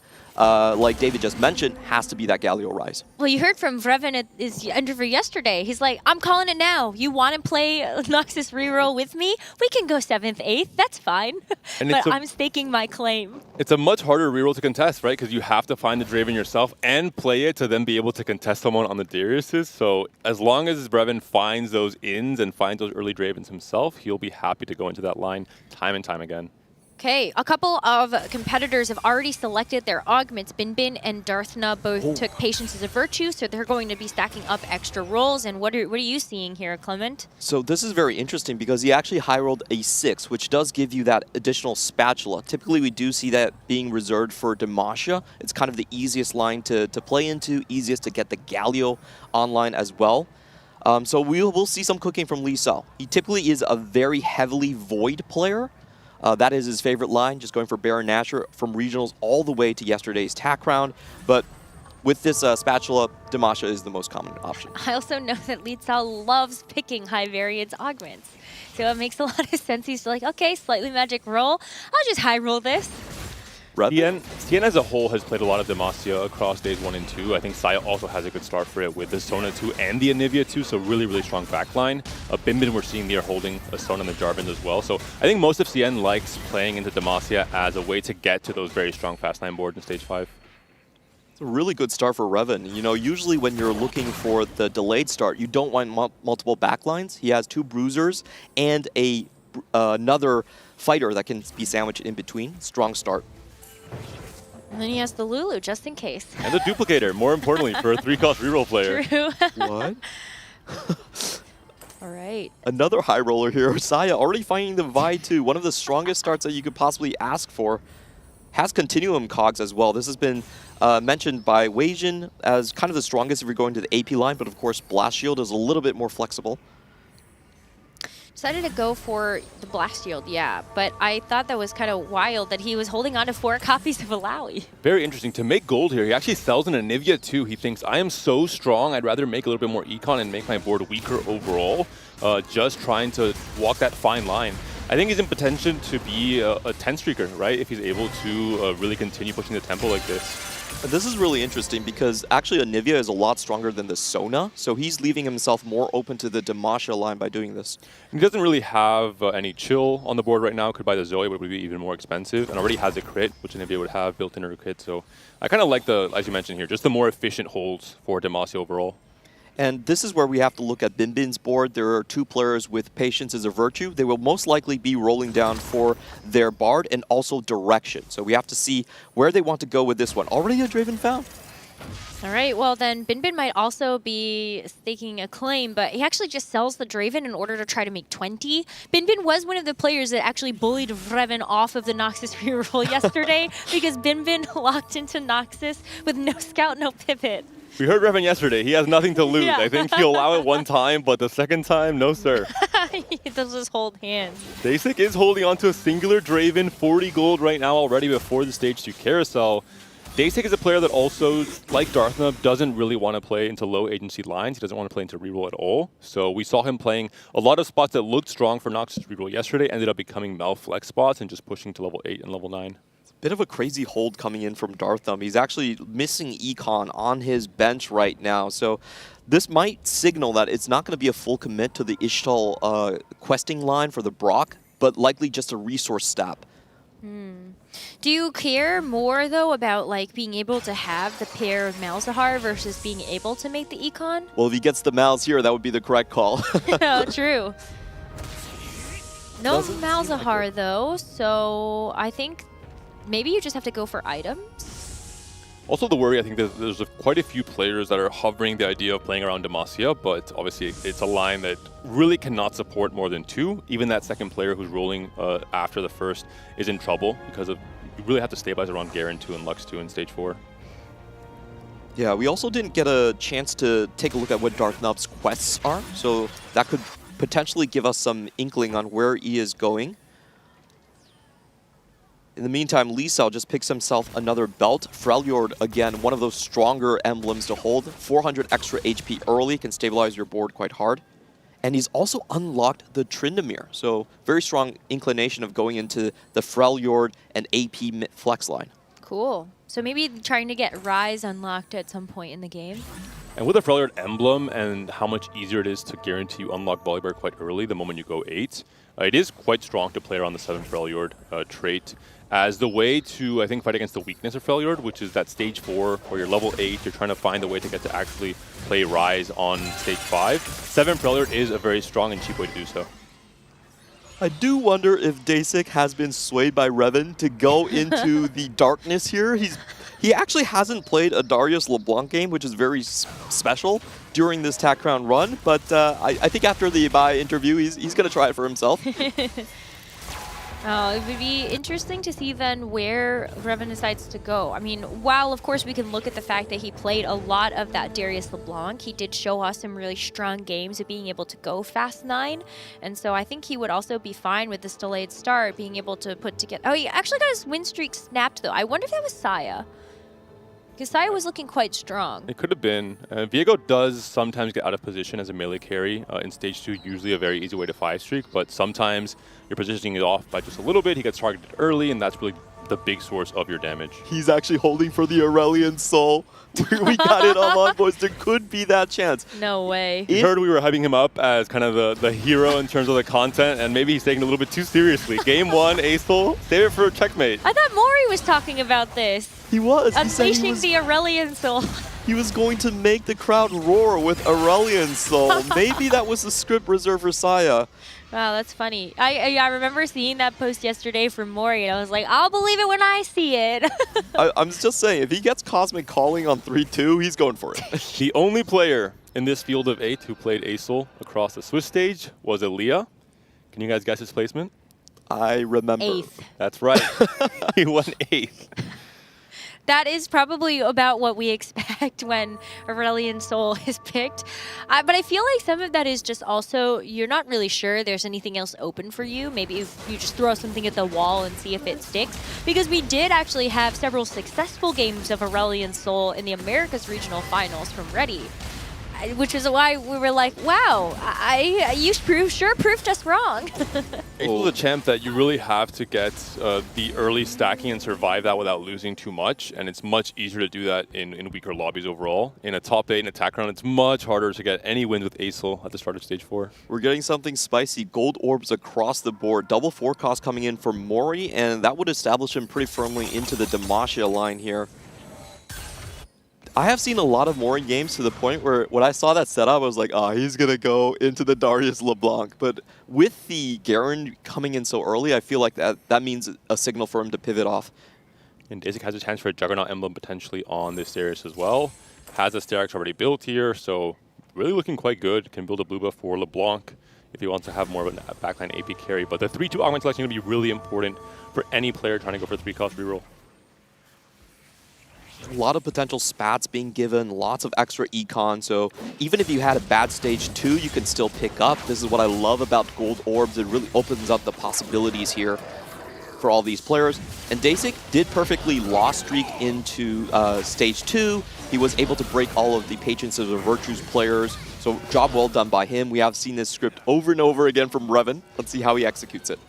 David just mentioned, has to be that Galio Rise. Well, you heard from Revan at his interview yesterday. He's like, I'm calling it now. You want to play Noxus reroll with me? We can go 7th, 8th. That's fine. But I'm staking my claim. It's a much harder reroll to contest, right? Because you have to find the Draven yourself and play it to then be able to contest someone on the Dariuses. So as long as Revan finds those ins and finds those early Dravens himself, he'll be happy to go into that line time and time again. Okay, a couple of competitors have already selected their augments. Bin and Darthna both took Patience as a virtue, so they're going to be stacking up extra rolls. And what are you seeing here, Clement? So this is very interesting because he actually high rolled a 6, which does give you that additional spatula. Typically, we do see that being reserved for Demacia. It's kind of the easiest line to play into, easiest to get the Galio online as well. So we'll see some cooking from Lee Sao. He typically is a very heavily Void player. That is his favorite line, just going for Baron Nashor from regionals all the way to yesterday's TAC round. But with this spatula, Demacia is the most common option. I also know that Li Cao loves picking high variance augments. So it makes a lot of sense. He's like, okay, slightly magic roll. I'll just high roll this. Tien as a whole has played a lot of Demacia across days 1 and 2. I think Saya also has a good start for it with the Sona 2 and the Anivia 2, so really, really strong backline. Binbin we're seeing there holding a Sona and the Jarvan as well. So I think most of Cien likes playing into Demacia as a way to get to those very strong fast line boards in stage 5. It's a really good start for Revan. You know, usually when you're looking for the delayed start, you don't want multiple backlines. He has 2 bruisers and another fighter that can be sandwiched in between. Strong start. And then he has the Lulu, just in case. And the duplicator, more importantly, for a 3-cost reroll player. True. What? All right. Another high roller here. Saya already finding the Vi 2, one of the strongest starts that you could possibly ask for. Has Continuum cogs as well. This has been mentioned by Weijin as kind of the strongest if you're going to the AP line, but of course Blast Shield is a little bit more flexible. Decided to go for the Blast Shield, yeah, but I thought that was kind of wild that he was holding on to 4 copies of Alawi. Very interesting. To make gold here, he actually sells an Anivia too. He thinks, I am so strong, I'd rather make a little bit more econ and make my board weaker overall, just trying to walk that fine line. I think he's in potential to be a 10-streaker, right, if he's able to really continue pushing the tempo like this. This is really interesting because actually Anivia is a lot stronger than the Sona, so he's leaving himself more open to the Demacia line by doing this. He doesn't really have any chill on the board right now. Could buy the Zoe, but it would be even more expensive, and already has a crit, which Anivia would have built into her crit. So I kind of like the, as you mentioned here, just the more efficient holds for Demacia overall. And this is where we have to look at Binbin's board. There are 2 players with Patience as a virtue. They will most likely be rolling down for their Bard and also Direction. So we have to see where they want to go with this one. Already a Draven found. All right, well then Binbin might also be staking a claim, but he actually just sells the Draven in order to try to make 20. Binbin was one of the players that actually bullied Revan off of the Noxus reroll yesterday because Binbin locked into Noxus with no scout, no pivot. We heard Revan yesterday. He has nothing to lose. Yeah. I think he'll allow it one time, but the second time, no sir. He does just hold hands. Basic is holding on to a singular Draven, 40 gold right now already before the stage 2 carousel. Dasik is a player that also, like Darthnub, doesn't really want to play into low agency lines. He doesn't want to play into reroll at all. So we saw him playing a lot of spots that looked strong for Noxus reroll yesterday, ended up becoming Mel flex spots and just pushing to level 8 and level 9. Bit of a crazy hold coming in from Darthum. He's actually missing Econ on his bench right now. So this might signal that it's not going to be a full commit to the Ishtal questing line for the Brock, but likely just a resource step. Do you care more, though, about like being able to have the pair of Malzahar versus being able to make the Econ? Well, if he gets the Malz here, that would be the correct call. No, true. No Malzahar, though, so I think maybe you just have to go for items. Also the worry, I think there's quite a few players that are hovering the idea of playing around Demacia, but obviously it's a line that really cannot support more than 2. Even that second player who's rolling after the first is in trouble because you really have to stabilize around Garen 2 and Lux 2 in stage 4. Yeah, we also didn't get a chance to take a look at what Darthnub's quests are, so that could potentially give us some inkling on where he is going. In the meantime, Li Cao just picks himself another belt. Freljord, again, one of those stronger emblems to hold. 400 extra HP early, can stabilize your board quite hard. And he's also unlocked the Tryndamere, so very strong inclination of going into the Freljord and AP flex line. Cool. So maybe trying to get Rise unlocked at some point in the game. And with the Freljord emblem and how much easier it is to guarantee you unlock Volibear quite early the moment you go 8, it is quite strong to play around the 7 Freljord trait as the way to, I think, fight against the weakness of Freljord, which is that stage 4 where you're level 8, you're trying to find a way to get to actually play Rise on stage 5. 7 Freljord is a very strong and cheap way to do so. I do wonder if Dasik has been swayed by Revan to go into the darkness here. He actually hasn't played a Darius LeBlanc game, which is very special during this TAC Crown run, but I think after the Ibai interview, he's going to try it for himself. It would be interesting to see then where Revan decides to go. I mean, while of course we can look at the fact that he played a lot of that Darius LeBlanc, he did show us some really strong games of being able to go fast 9. And so I think he would also be fine with this delayed start, being able to put together... Oh, he actually got his win streak snapped though. I wonder if that was Saya. Because Saya was looking quite strong. It could have been. Viego does sometimes get out of position as a melee carry. In Stage 2, usually a very easy way to 5-streak, but sometimes you're positioning it off by just a little bit. He gets targeted early, and that's really the big source of your damage. He's actually holding for the Aurelion Soul. We got it online, boys. There could be that chance. No way. We heard we were hyping him up as kind of the hero in terms of the content, and maybe he's taking it a little bit too seriously. Game 1, Acel, save it for checkmate. I thought Mori was talking about this. He was. Unleashing the Aurelion Soul. He was going to make the crowd roar with Aurelion Soul. Maybe that was the script reserved for Saya. Wow, that's funny. I remember seeing that post yesterday from Mori, and I was like, I'll believe it when I see it. I'm just saying, if he gets Cosmic Calling on 3-2, he's going for it. The only player in this field of 8 who played Acel across the Swiss stage was Elia. Can you guys guess his placement? I remember. 8th. That's right. He went 8th. That is probably about what we expect when Aurelion Soul is picked. But I feel like some of that is just also, you're not really sure there's anything else open for you. Maybe if you just throw something at the wall and see if it sticks. Because we did actually have several successful games of Aurelion Soul in the Americas Regional Finals from Ready. Which is why we were like, wow, you sure proved us wrong. Acel's a champ that you really have to get the early stacking and survive that without losing too much, and it's much easier to do that in weaker lobbies overall. In a top 8 and attack round, it's much harder to get any wins with Acel at the start of Stage 4. We're getting something spicy. Gold orbs across the board. Double 4 cost coming in for Mori, and that would establish him pretty firmly into the Demacia line here. I have seen a lot of Mori games to the point where when I saw that setup, I was like, oh, he's going to go into the Darius LeBlanc. But with the Garen coming in so early, I feel like that means a signal for him to pivot off. And Daisy has a chance for a Juggernaut emblem potentially on this Darius as well. Has a Sterak's already built here, so really looking quite good. Can build a blue buff for LeBlanc if he wants to have more of a backline AP carry. But the 3-2 augment selection is going to be really important for any player trying to go for 3-cost reroll. A lot of potential spats being given, lots of extra econ, so even if you had a bad Stage 2, you can still pick up. This is what I love about Gold Orbs. It really opens up the possibilities here for all these players. And Dasik did perfectly lost streak into Stage 2. He was able to break all of the patience of the Virtues players, so job well done by him. We have seen this script over and over again from Revan. Let's see how he executes it.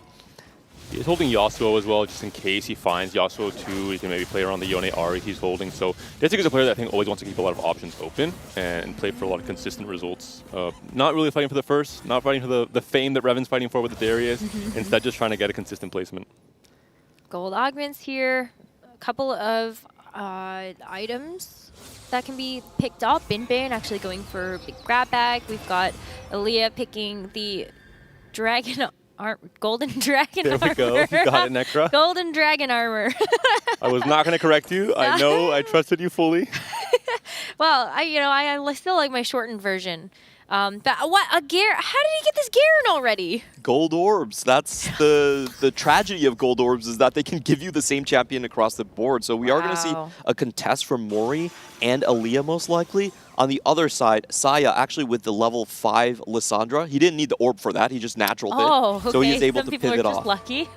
He's holding Yasuo as well, just in case he finds Yasuo 2. He can maybe play around the Yone Ari he's holding. So Dasik is a player that I think always wants to keep a lot of options open and play for a lot of consistent results. Not really fighting for the first, not fighting for the fame that Revan's fighting for with the Darius. Instead, just trying to get a consistent placement. Gold augments here. A couple of items that can be picked up. Binbin actually going for a big grab bag. We've got Aaliyah picking the dragon golden dragon armor. There we go. You got it, Necra. Golden dragon armor. I was not going to correct you. I know. I trusted you fully. Well, I still like my shortened version. But what a Garen? How did he get this Garen already? Gold orbs. That's the tragedy of gold orbs, is that they can give you the same champion across the board. So we are going to see a contest from Mori and Aaliyah most likely. On the other side, Saya actually with the level 5 Lissandra. He didn't need the orb for that. He just naturaled it. So he's able to pivot off. Some people are just lucky.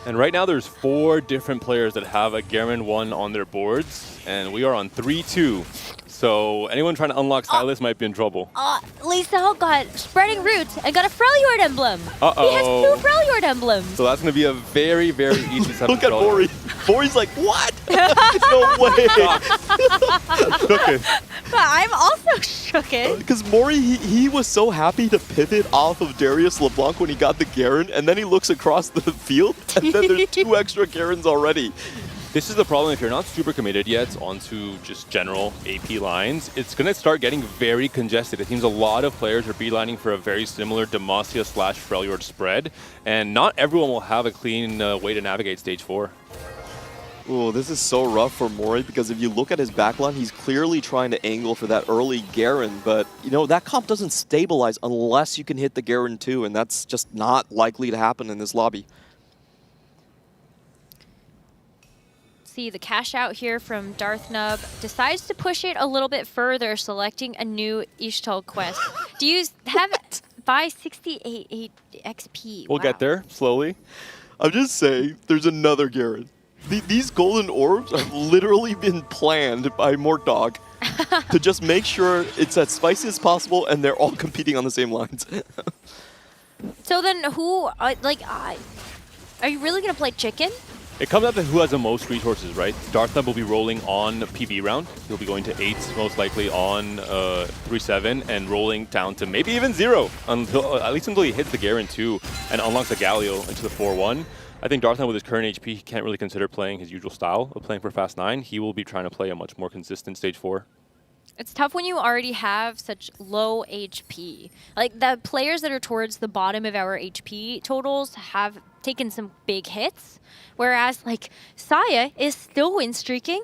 And right now there's 4 different players that have a Garen 1 on their boards. And we are on 3-2. So anyone trying to unlock Silas might be in trouble. Lisa got Spreading Roots and got a Freljord emblem. Uh-oh. He has 2 Freljord emblems. So that's going to be a very, very easy set. Look at Mori. Mori's like, what? No way. I'm also shooked. Because Mori, he was so happy to pivot off of Darius LeBlanc when he got the Garen, and then he looks across the field, and then there's 2 extra Garens already. This is the problem. If you're not super committed yet onto just general AP lines, it's going to start getting very congested. It seems a lot of players are beelining for a very similar Demacia / Freljord spread, and not everyone will have a clean way to navigate Stage 4. Oh, this is so rough for Mori, because if you look at his backline, he's clearly trying to angle for that early Garen, but that comp doesn't stabilize unless you can hit the Garen too, and that's just not likely to happen in this lobby. see the cash out here from Darth Nub. Decides to push it a little bit further, selecting a new Ishtal quest. Do you have buy 68 XP? We'll get there slowly. I'm just saying, there's another Garen. These golden orbs have literally been planned by Mortdog to just make sure it's as spicy as possible, and they're all competing on the same lines. So then, who are you really gonna play chicken? It comes down to who has the most resources, right? Darthnub will be rolling on PV round. He'll be going to 8s, most likely on 3-7, and rolling down to maybe even 0, at least until he hits the Garen 2 and unlocks the Galio into the 4-1. I think Darthnub, with his current HP, he can't really consider playing his usual style of playing for Fast 9. He will be trying to play a much more consistent Stage 4. It's tough when you already have such low HP. Like, the players that are towards the bottom of our HP totals have taken some big hits, whereas, like, Saya is still win streaking.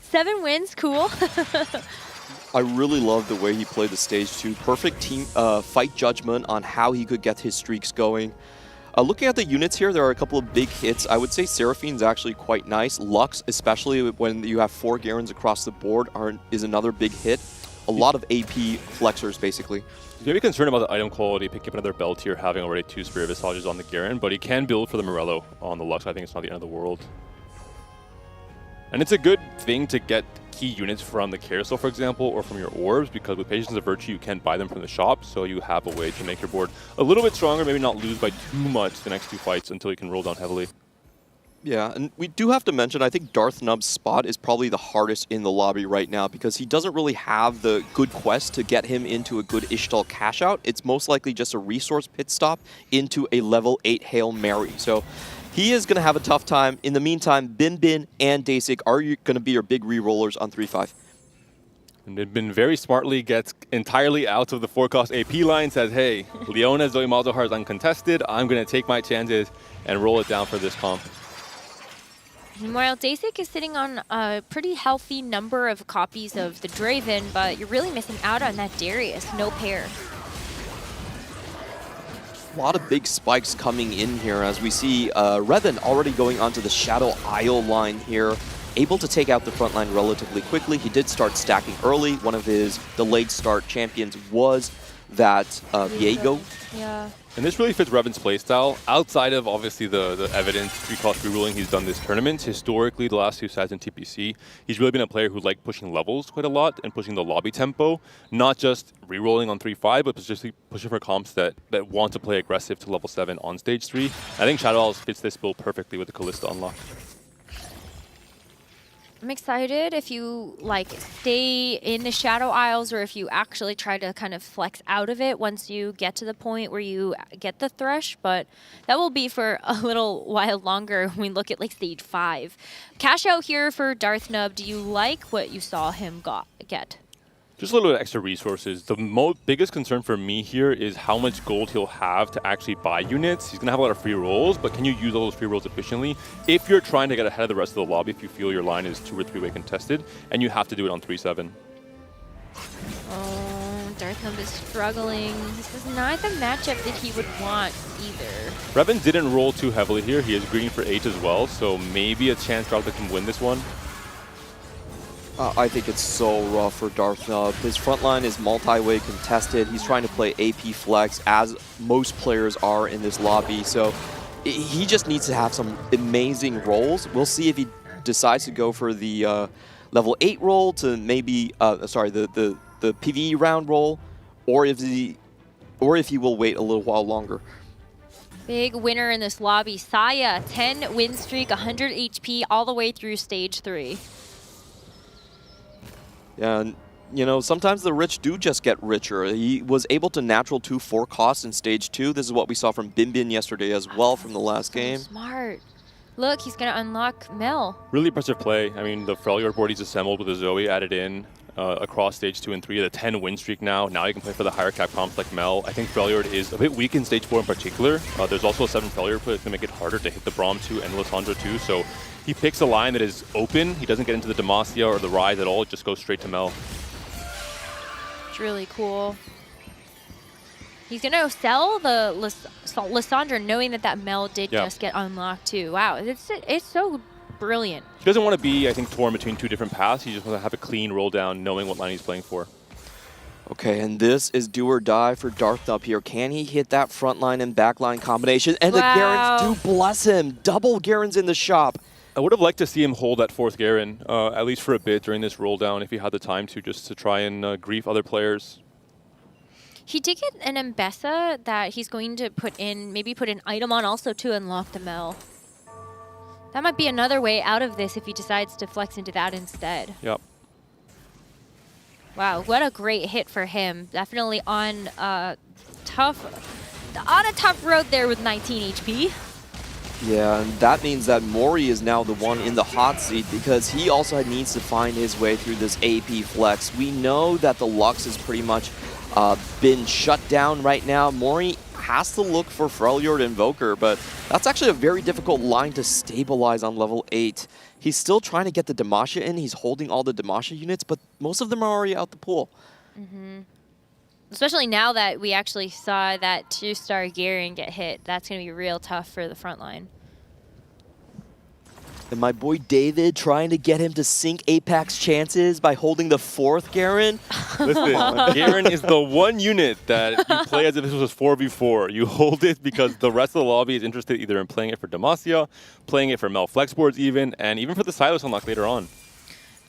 7 wins, cool. I really love the way he played the Stage 2. Perfect team fight judgment on how he could get his streaks going. Looking at the units here, there are a couple of big hits. I would say Seraphine's actually quite nice. Lux, especially when you have 4 Garens across the board, is another big hit. A lot of AP flexors, basically. He's maybe concerned about the item quality, picking up another belt here, having already 2 Spirit Visages on the Garen, but he can build for the Morello on the Lux. I think it's not the end of the world. And it's a good thing to get key units from the carousel, for example, or from your orbs, because with Patience of Virtue, you can buy them from the shop, so you have a way to make your board a little bit stronger, maybe not lose by too much the next 2 fights until you can roll down heavily. Yeah, and we do have to mention, I think Darth Nub's spot is probably the hardest in the lobby right now, because he doesn't really have the good quest to get him into a good Ishtal cash out. It's most likely just a resource pit stop into a level 8 Hail Mary. So he is going to have a tough time. In the meantime, Bin Bin and Dasik are going to be your big re-rollers on 3-5. And Bin Bin very smartly gets entirely out of the 4-cost AP line, says, hey, Leona Zoe Malzahar is uncontested. I'm going to take my chances and roll it down for this comp. Meanwhile, Dasik is sitting on a pretty healthy number of copies of the Draven, but you're really missing out on that Darius. No pair. A lot of big spikes coming in here as we see Revan already going onto the Shadow Isle line here, able to take out the front line relatively quickly. He did start stacking early. One of his delayed start champions was that Viego. Yeah. And this really fits Revan's playstyle. Outside of, obviously, the evident 3-cost reruling he's done this tournament, historically, the last 2 sides in TPC, he's really been a player who liked pushing levels quite a lot and pushing the lobby tempo, not just rerolling on 3-5, but just pushing for comps that want to play aggressive to level 7 on stage 3. I think Shadow Isles fits this build perfectly with the Callista unlock. I'm excited if you like stay in the Shadow Isles or if you actually try to kind of flex out of it once you get to the point where you get the Thresh, but that will be for a little while longer when we look at like stage 5. Cash out here for Darth Nub. Do you like what you saw him get? Just a little bit of extra resources. The biggest concern for me here is how much gold he'll have to actually buy units. He's going to have a lot of free rolls, but can you use all those free rolls efficiently? If you're trying to get ahead of the rest of the lobby, if you feel your line is 2 or 3-way contested, and you have to do it on 3-7. Oh, Darth Nub is struggling. This is not the matchup that he would want either. Revan didn't roll too heavily here. He is green for 8 as well, so maybe a chance Darth can win this one. I think it's so rough for Darth Nub. His front line is multi-way contested. He's trying to play AP flex, as most players are in this lobby. So he just needs to have some amazing rolls. We'll see if he decides to go for the level 8 roll to maybe, the PvE round roll, or if he will wait a little while longer. Big winner in this lobby. Saya, 10 win streak, 100 HP all the way through stage 3. Yeah, and, you know, sometimes the rich do just get richer. He was able to natural 2 4-cost in stage 2. This is what we saw from Bin Bin yesterday as well from the last game. Smart. Look, he's going to unlock Mel. Really impressive play. I mean, the Freljord board he's assembled with a Zoe added in across stage 2 and 3, the 10 win streak now. Now you can play for the higher cap comps like Mel. I think Freljord is a bit weak in stage 4 in particular. There's also a 7 Freljord play that's going to make it harder to hit the Braum 2 and Lissandra 2. So he picks a line that is open. He doesn't get into the Demacia or the Rise at all. It just goes straight to Mel. It's really cool. He's going to sell the Lissandra knowing that Mel did just get unlocked too. Wow, it's so brilliant. He doesn't want to be, I think, torn between two different paths. He just wants to have a clean roll down, knowing what line he's playing for. Okay, and this is do or die for Darth up here. Can he hit that front line and back line combination? And the Garens do bless him. Double Garens in the shop. I would have liked to see him hold that fourth Garen, at least for a bit during this roll down, if he had the time to, just to try and grief other players. He did get an Mbessa that he's going to put in, maybe put an item on also to unlock the Mel. That might be another way out of this if he decides to flex into that instead. Yep. Wow, what a great hit for him. Definitely on a tough road there with 19 HP. Yeah, and that means that Mori is now the one in the hot seat because he also needs to find his way through this AP flex. We know that the Lux is pretty much been shut down right now. Mori has to look for Freljord Invoker, but that's actually a very difficult line to stabilize on level 8. He's still trying to get the Demacia in. He's holding all the Demacia units, but most of them are already out the pool. Especially now that we actually saw that 2-star Garen get hit. That's going to be real tough for the front line. And my boy David trying to get him to sink Apex chances by holding the fourth Garen. Listen, Garen is the one unit that you play as if this was 4v4. You hold it because the rest of the lobby is interested either in playing it for Demacia, playing it for Mel Flex boards even, and even for the Silos unlock later on.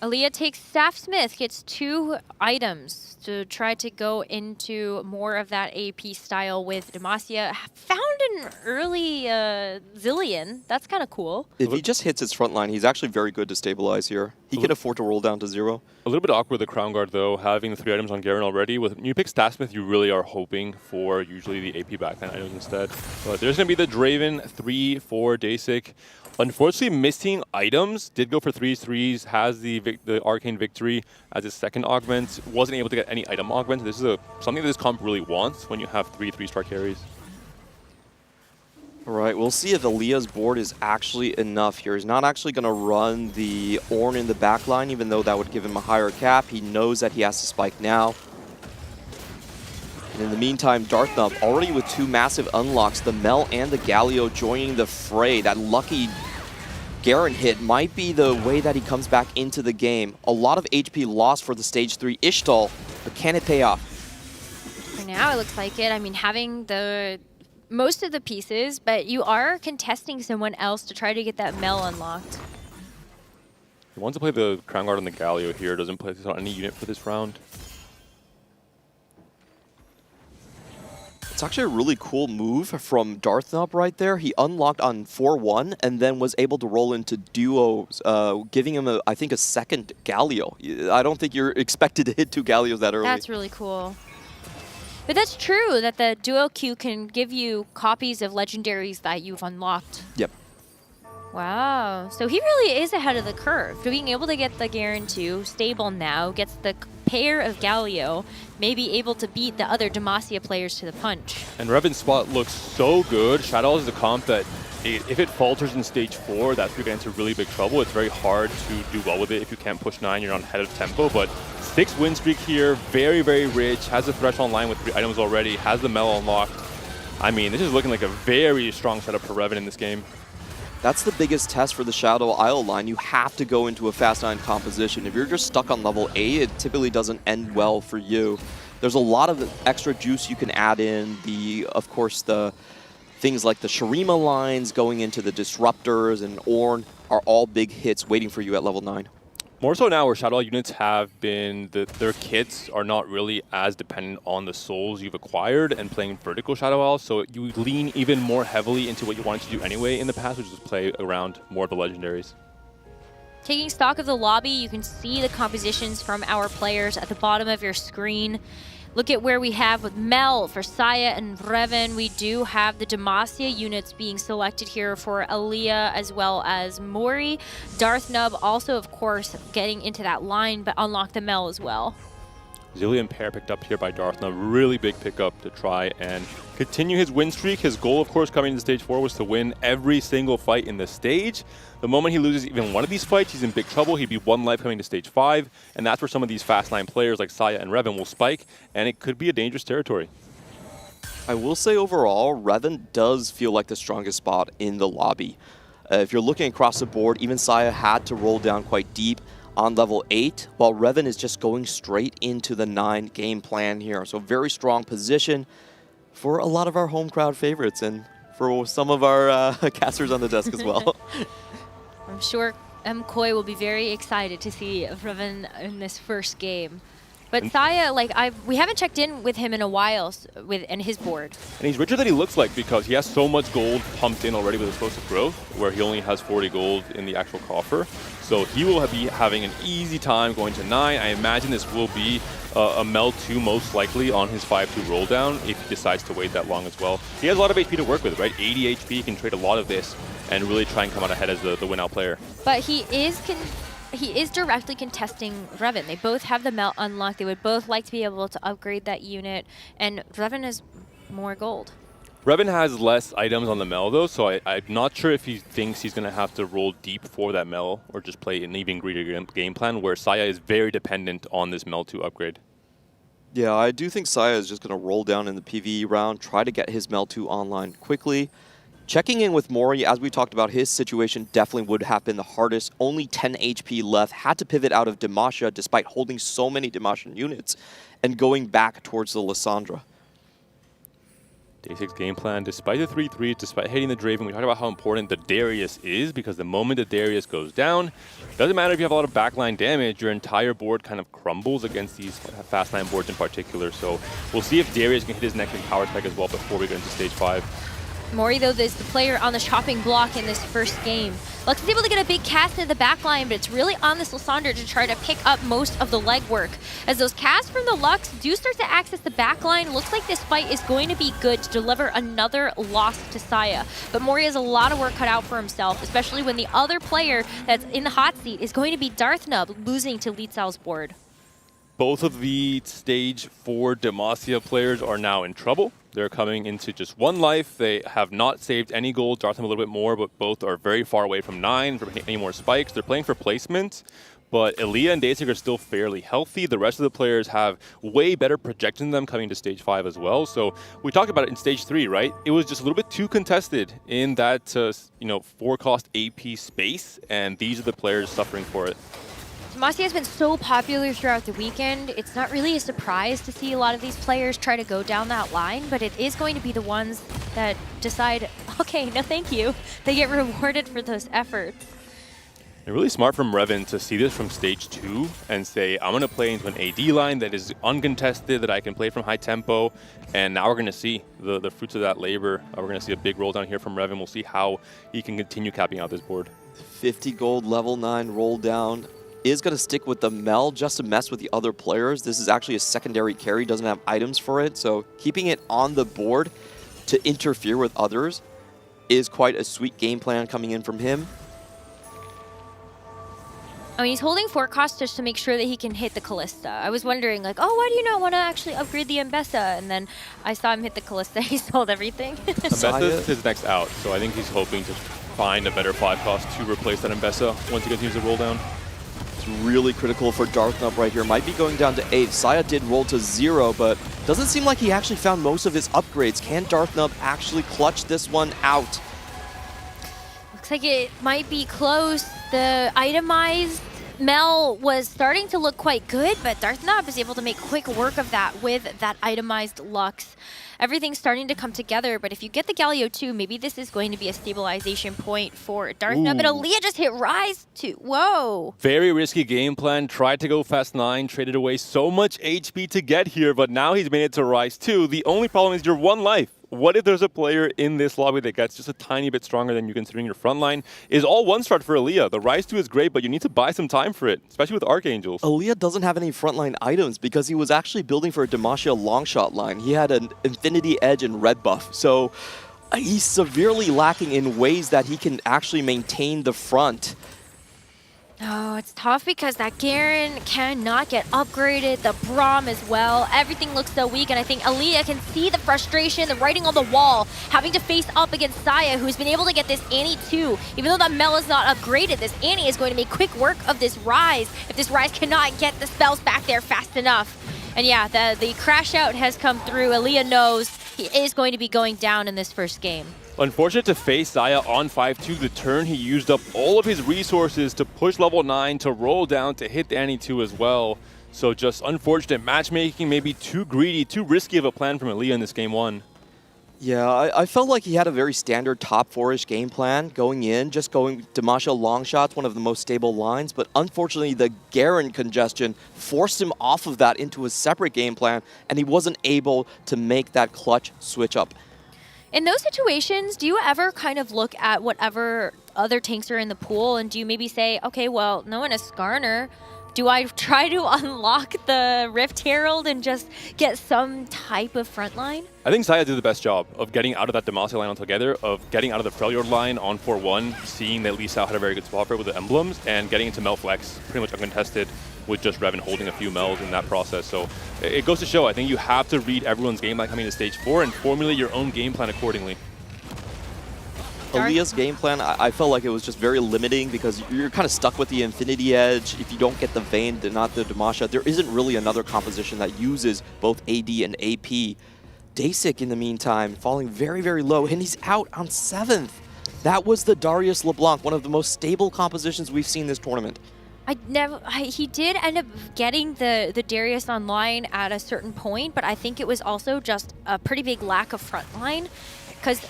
Aaliyah takes Staffsmith, gets 2 items to try to go into more of that AP style with Demacia. Found an early Zillion. That's kind of cool. If he just hits his front line, he's actually very good to stabilize here. He can afford to roll down to 0. A little bit awkward, the Crown Guard, though, having the 3 items on Garen already. When you pick Staffsmith, you really are hoping for usually the AP backline items instead. But there's going to be the Draven, 3 for Dasik. Unfortunately, missing items. Did go for 3s, has the Arcane Victory as his second augment. Wasn't able to get any item augment. This is something that this comp really wants when you have 3 3-star carries. All right, we'll see if Aaliyah's board is actually enough here. He's not actually going to run the Ornn in the back line, even though that would give him a higher cap. He knows that he has to spike now. And in the meantime, Darthnub already with 2 massive unlocks, the Mel and the Galio joining the fray. That lucky Garen hit might be the way that he comes back into the game. A lot of HP lost for the stage 3 Ishtal, but can it pay off? For now, it looks like it. I mean, having the most of the pieces, but you are contesting someone else to try to get that Mel unlocked. He wants to play the Crown Guard on the Galio here. Doesn't play this on any unit for this round. It's actually a really cool move from Darthnub right there. He unlocked on 4-1 and then was able to roll into duos, giving him, I think, a second Galio. I don't think you're expected to hit 2 Galios that early. That's really cool. But that's true, that the duo queue can give you copies of legendaries that you've unlocked. Yep. Wow. So he really is ahead of the curve. Being able to get the Garen 2 stable now, gets the pair of Galio, maybe able to beat the other Demacia players to the punch. And Revan's spot looks so good. Shadow is a comp that if it falters in stage 4, that's where you get into really big trouble. It's very hard to do well with it if you can't push 9, you're on head of tempo. But 6 win streak here, very, very rich, has the threshold line with 3 items already, has the Mel unlocked. I mean, this is looking like a very strong setup for Revan in this game. That's the biggest test for the Shadow Isle line. You have to go into a Fast 9 composition. If you're just stuck on level 8, it typically doesn't end well for you. There's a lot of extra juice you can add in. Of course, the things like the Shurima lines going into the Disruptors and Ornn are all big hits waiting for you at level 9. More so now where Shadow Isle units have been, their kits are not really as dependent on the souls you've acquired and playing vertical Shadow Isle, so you lean even more heavily into what you wanted to do anyway in the past, which is play around more of the legendaries. Taking stock of the lobby, you can see the compositions from our players at the bottom of your screen. Look at where we have with Mel for Saya and Revan. We do have the Demacia units being selected here for Aaliyah as well as Mori. Darthnub also, of course, getting into that line, but unlock the Mel as well. Zillion pair picked up here by Darthnub. Really big pickup to try and continue his win streak. His goal, of course, coming into stage 4 was to win every single fight in the stage. The moment he loses even one of these fights, he's in big trouble. He'd be 1 life coming to stage 5, and that's where some of these fast 9 players like Saya and Revan will spike, and it could be a dangerous territory. I will say overall, Revan does feel like the strongest spot in the lobby. If you're looking across the board, even Saya had to roll down quite deep on level 8, while Revan is just going straight into the 9 game plan here. So very strong position for a lot of our home crowd favorites and for some of our casters on the desk as well. I'm sure Koi will be very excited to see Revan in this first game. But Saya, like we haven't checked in with him in a while and his board. And he's richer than he looks like because he has so much gold pumped in already with explosive growth, where he only has 40 gold in the actual coffer. So he will be having an easy time going to 9. I imagine this will be a Mel 2 most likely on his 5-2 roll down if he decides to wait that long as well. He has a lot of HP to work with, right? 80 HP, he can trade a lot of this and really try and come out ahead as the win-out player. But he is directly contesting Revan. They both have the melt unlocked. They would both like to be able to upgrade that unit, and Revan has more gold. Revan has less items on the Mel though, so I'm not sure if he thinks he's going to have to roll deep for that Mel or just play an even greedier game plan, where Saya is very dependent on this Mel 2 upgrade. Yeah, I do think Saya is just going to roll down in the PvE round, try to get his Mel 2 online quickly. Checking in with Mori, as we talked about, his situation definitely would have been the hardest. Only 10 HP left, had to pivot out of Demacia despite holding so many Demacian units and going back towards the Lissandra. Day 6 game plan, despite the 3-3, despite hitting the Draven, we talked about how important the Darius is, because the moment the Darius goes down, doesn't matter if you have a lot of backline damage, your entire board kind of crumbles against these fast 9 boards in particular. So we'll see if Darius can hit his next power spike as well before we get into stage 5. Mori, though, is the player on the chopping block in this first game. Lux is able to get a big cast into the back line, but it's really on this Lissandra to try to pick up most of the legwork. As those casts from the Lux do start to access the back line, looks like this fight is going to be good to deliver another loss to Saya. But Mori has a lot of work cut out for himself, especially when the other player that's in the hot seat is going to be Darth Nub, losing to Lietzao's board. Both of the stage 4 Demacia players are now in trouble. They're coming into just 1 life. They have not saved any gold. Dartham a little bit more, but both are very far away from 9 from any more spikes. They're playing for placement, but Elia and Daysig are still fairly healthy. The rest of the players have way better projection than them coming to stage 5 as well. So we talked about it in stage 3, right? It was just a little bit too contested in that 4-cost AP space, and these are the players suffering for it. Demacia has been so popular throughout the weekend. It's not really a surprise to see a lot of these players try to go down that line, but it is going to be the ones that decide, okay, no thank you. They get rewarded for those efforts. It's really smart from Revan to see this from stage 2 and say, I'm going to play into an AD line that is uncontested, that I can play from high tempo, and now we're going to see the fruits of that labor. We're going to see a big roll down here from Revan. We'll see how he can continue capping out this board. 50 gold, level 9 roll down. Is going to stick with the Mel just to mess with the other players. This is actually a secondary carry, doesn't have items for it, so keeping it on the board to interfere with others is quite a sweet game plan coming in from him. I mean, he's holding 4 costs just to make sure that he can hit the Callista. I was wondering, like, oh, why do you not want to actually upgrade the Ambessa? And then I saw him hit the Callista. He sold everything. Ambessa is his next out, so I think he's hoping to find a better 5 cost to replace that Ambessa once he continues to roll down. Really critical for Darth Nub right here. Might be going down to 8. Saya did roll to 0, but doesn't seem like he actually found most of his upgrades. Can Darth Nub actually clutch this one out? Looks like it might be close. The itemized Mel was starting to look quite good, but Darth Nub is able to make quick work of that with that itemized Lux. Everything's starting to come together, but if you get the Galio 2, maybe this is going to be a stabilization point for Darth Nub. But Aaliyah just hit Rise 2. Whoa. Very risky game plan. Tried to go fast 9, traded away so much HP to get here, but now he's made it to Rise 2. The only problem is you're 1 life. What if there's a player in this lobby that gets just a tiny bit stronger than you considering your front line? Is all 1-star for Aaliyah. The Rise 2 is great, but you need to buy some time for it, especially with Archangels. Aaliyah doesn't have any frontline items because he was actually building for a Demacia longshot line. He had an Infinity Edge and red buff, so he's severely lacking in ways that he can actually maintain the front. Oh, it's tough because that Garen cannot get upgraded, the Braum as well. Everything looks so weak, and I think Aaliyah can see the frustration, the writing on the wall, having to face up against Saya, who's been able to get this Annie too. Even though that Mel is not upgraded, this Annie is going to make quick work of this Rise if this Rise cannot get the spells back there fast enough. And yeah, the crash out has come through. Aaliyah knows he is going to be going down in this first game. Unfortunate to face Saya on 5-2. The turn, he used up all of his resources to push level 9, to roll down, to hit the Annie 2 as well. So just unfortunate matchmaking, maybe too greedy, too risky of a plan from Elia in this game 1. Yeah, I felt like he had a very standard top 4-ish game plan going in, just going Damasha long shots, one of the most stable lines, but unfortunately the Garen congestion forced him off of that into a separate game plan, and he wasn't able to make that clutch switch up. In those situations, do you ever kind of look at whatever other tanks are in the pool and do you maybe say, okay, well, no one has Skarner. Do I try to unlock the Rift Herald and just get some type of front line? I think Saya did the best job of getting out of that Demacia line altogether, of getting out of the Freljord line on 4-1, seeing that Lee Sao had a very good spot for it with the emblems, and getting into Mel Flex pretty much uncontested with just Revan holding a few Mels in that process. So it goes to show, I think you have to read everyone's game plan coming to stage 4 and formulate your own game plan accordingly. Alia's game plan, I felt like it was just very limiting because you're kind of stuck with the Infinity Edge. If you don't get the Vayne, not the Damasha, there isn't really another composition that uses both AD and AP. Dasik, in the meantime, falling very, very low, and he's out on 7th. That was the Darius LeBlanc, one of the most stable compositions we've seen this tournament. He did end up getting the Darius online at a certain point, but I think it was also just a pretty big lack of front line because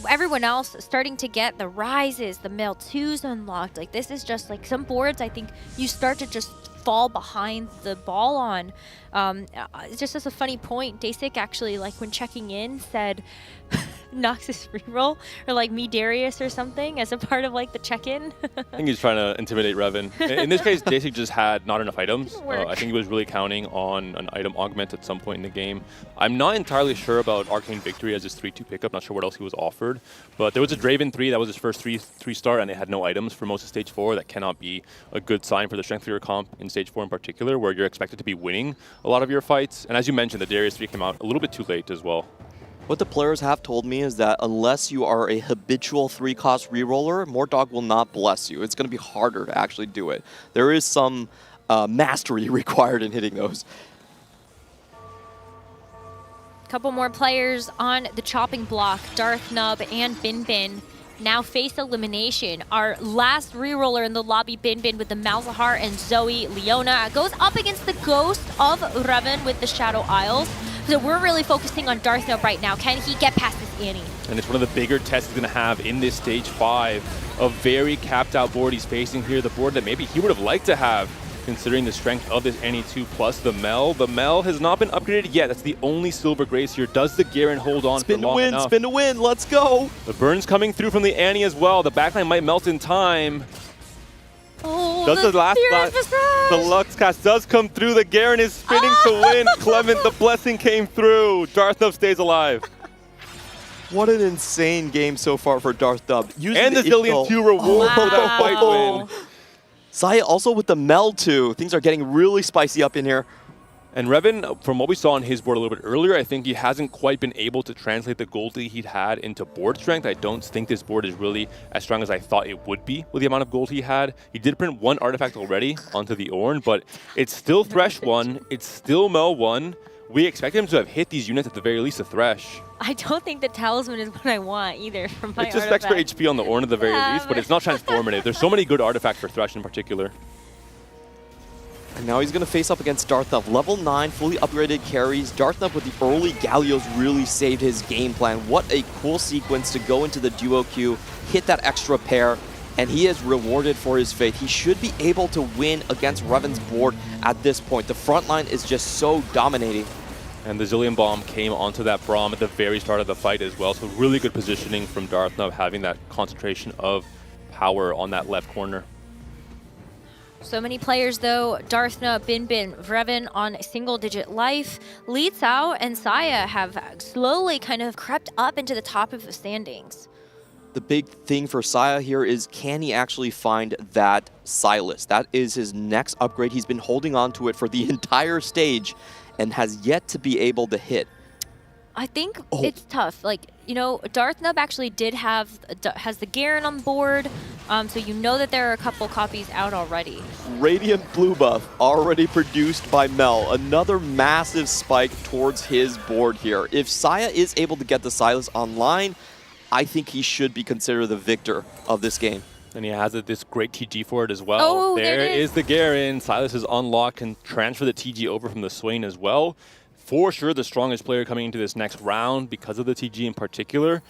everyone else starting to get the rises, the Mel 2s unlocked. Like this is just like some boards I think you start to just fall behind the ball on. Just as a funny point, Dasik actually, like when checking in, said Noxus reroll or like me Darius or something as a part of like the check-in. I think he's trying to intimidate Revan. In this case, Dasik just had not enough items. I think he was really counting on an item augment at some point in the game. I'm not entirely sure about Arcane Victory as his 3-2 pickup. Not sure what else he was offered. But there was a Draven 3. That was his first 3-star, and it had no items for most of Stage 4. That cannot be a good sign for the Strength 3 comp in Stage 4 in particular, where you're expected to be winning a lot of your fights. And as you mentioned, the Darius 3 came out a little bit too late as well. What the players have told me is that unless you are a habitual 3-cost reroller, Mordog will not bless you. It's going to be harder to actually do it. There is some mastery required in hitting those. Couple more players on the chopping block. Darth Nub and Bin Bin now face elimination. Our last reroller in the lobby, Bin Bin, with the Malzahar and Zoe Leona, goes up against the Ghost of Revan with the Shadow Isles. So we're really focusing on Darth Nub right now. Can he get past this Annie? And it's one of the bigger tests he's going to have in this Stage 5. A very capped out board he's facing here. The board that maybe he would have liked to have, considering the strength of this Annie 2 plus the Mel. The Mel has not been upgraded yet. That's the only silver grace here. Does the Garen hold on for long enough? Spin to win, let's go! The burns coming through from the Annie as well. The backline might melt in time. Oh, does the last the Lux cast does come through. The Garen is spinning to win. Clement, the blessing came through. Darth Nub stays alive. What an insane game so far for Darth Nub. And the Zillion 2 reward for that fight win. Saya also with the Mel 2. Things are getting really spicy up in here. And Revan, from what we saw on his board a little bit earlier, I think he hasn't quite been able to translate the gold lead he'd had into board strength. I don't think this board is really as strong as I thought it would be with the amount of gold he had. He did print one artifact already onto the Ornn, but it's still Thresh 1, it's still Mel 1. We expect him to have hit these units at the very least a Thresh. I don't think the Talisman is what I want either from my It's just artifact. extra HP on the Ornn at the very least, but it's not transformative. There's so many good artifacts for Thresh in particular. And now he's going to face up against Darth Nub. Level 9, fully upgraded carries. Darth Nub with the early Gallios really saved his game plan. What a cool sequence to go into the duo queue, hit that extra pair, and he is rewarded for his faith. He should be able to win against Revan's board at this point. The front line is just so dominating. And the Zillion Bomb came onto that Braum at the very start of the fight as well. So really good positioning from Darth Nub, having that concentration of power on that left corner. So many players though, Darth Nub, Bin Bin, Revan on a single-digit life. Li Cao and Saya have slowly kind of crept up into the top of the standings. The big thing for Saya here is, can he actually find that Silas? That is his next upgrade. He's been holding on to it for the entire stage and has yet to be able to hit. I think it's tough. Like, you know, Darth Nub actually has the Garen on board, so you know that there are a couple copies out already. Radiant Blue Buff already produced by Mel. Another massive spike towards his board here. If Saya is able to get the Silas online, I think he should be considered the victor of this game. And he has this great TG for it as well. Oh, there it is the Garen. Silas is unlocked, can transfer the TG over from the Swain as well. For sure, the strongest player coming into this next round because of the TG in particular.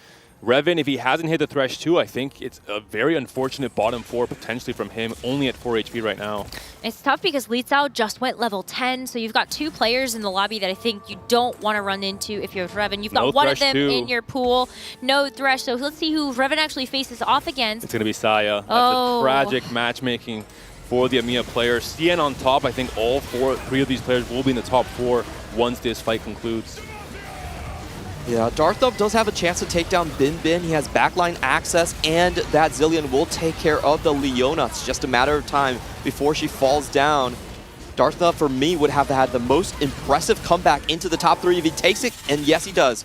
Revan, if he hasn't hit the Thresh 2, I think it's a very unfortunate bottom 4 potentially from him, only at 4 HP right now. It's tough because Li Cao just went level 10, so you've got 2 players in the lobby that I think you don't want to run into if you're Revan. You've got No one of Thresh them 2. in your pool, no Thresh, so let's see who Revan actually faces off against. It's going to be Saya. That's Oh. a tragic matchmaking for the EMEA players. CN on top, I think all 3 of these players will be in the top 4 once this fight concludes. Yeah, Darthnub does have a chance to take down Bin Bin. He has backline access, and that Zilean will take care of the Leona. It's just a matter of time before she falls down. Darthnub, for me, would have had the most impressive comeback into the top 3 if he takes it, and yes, he does.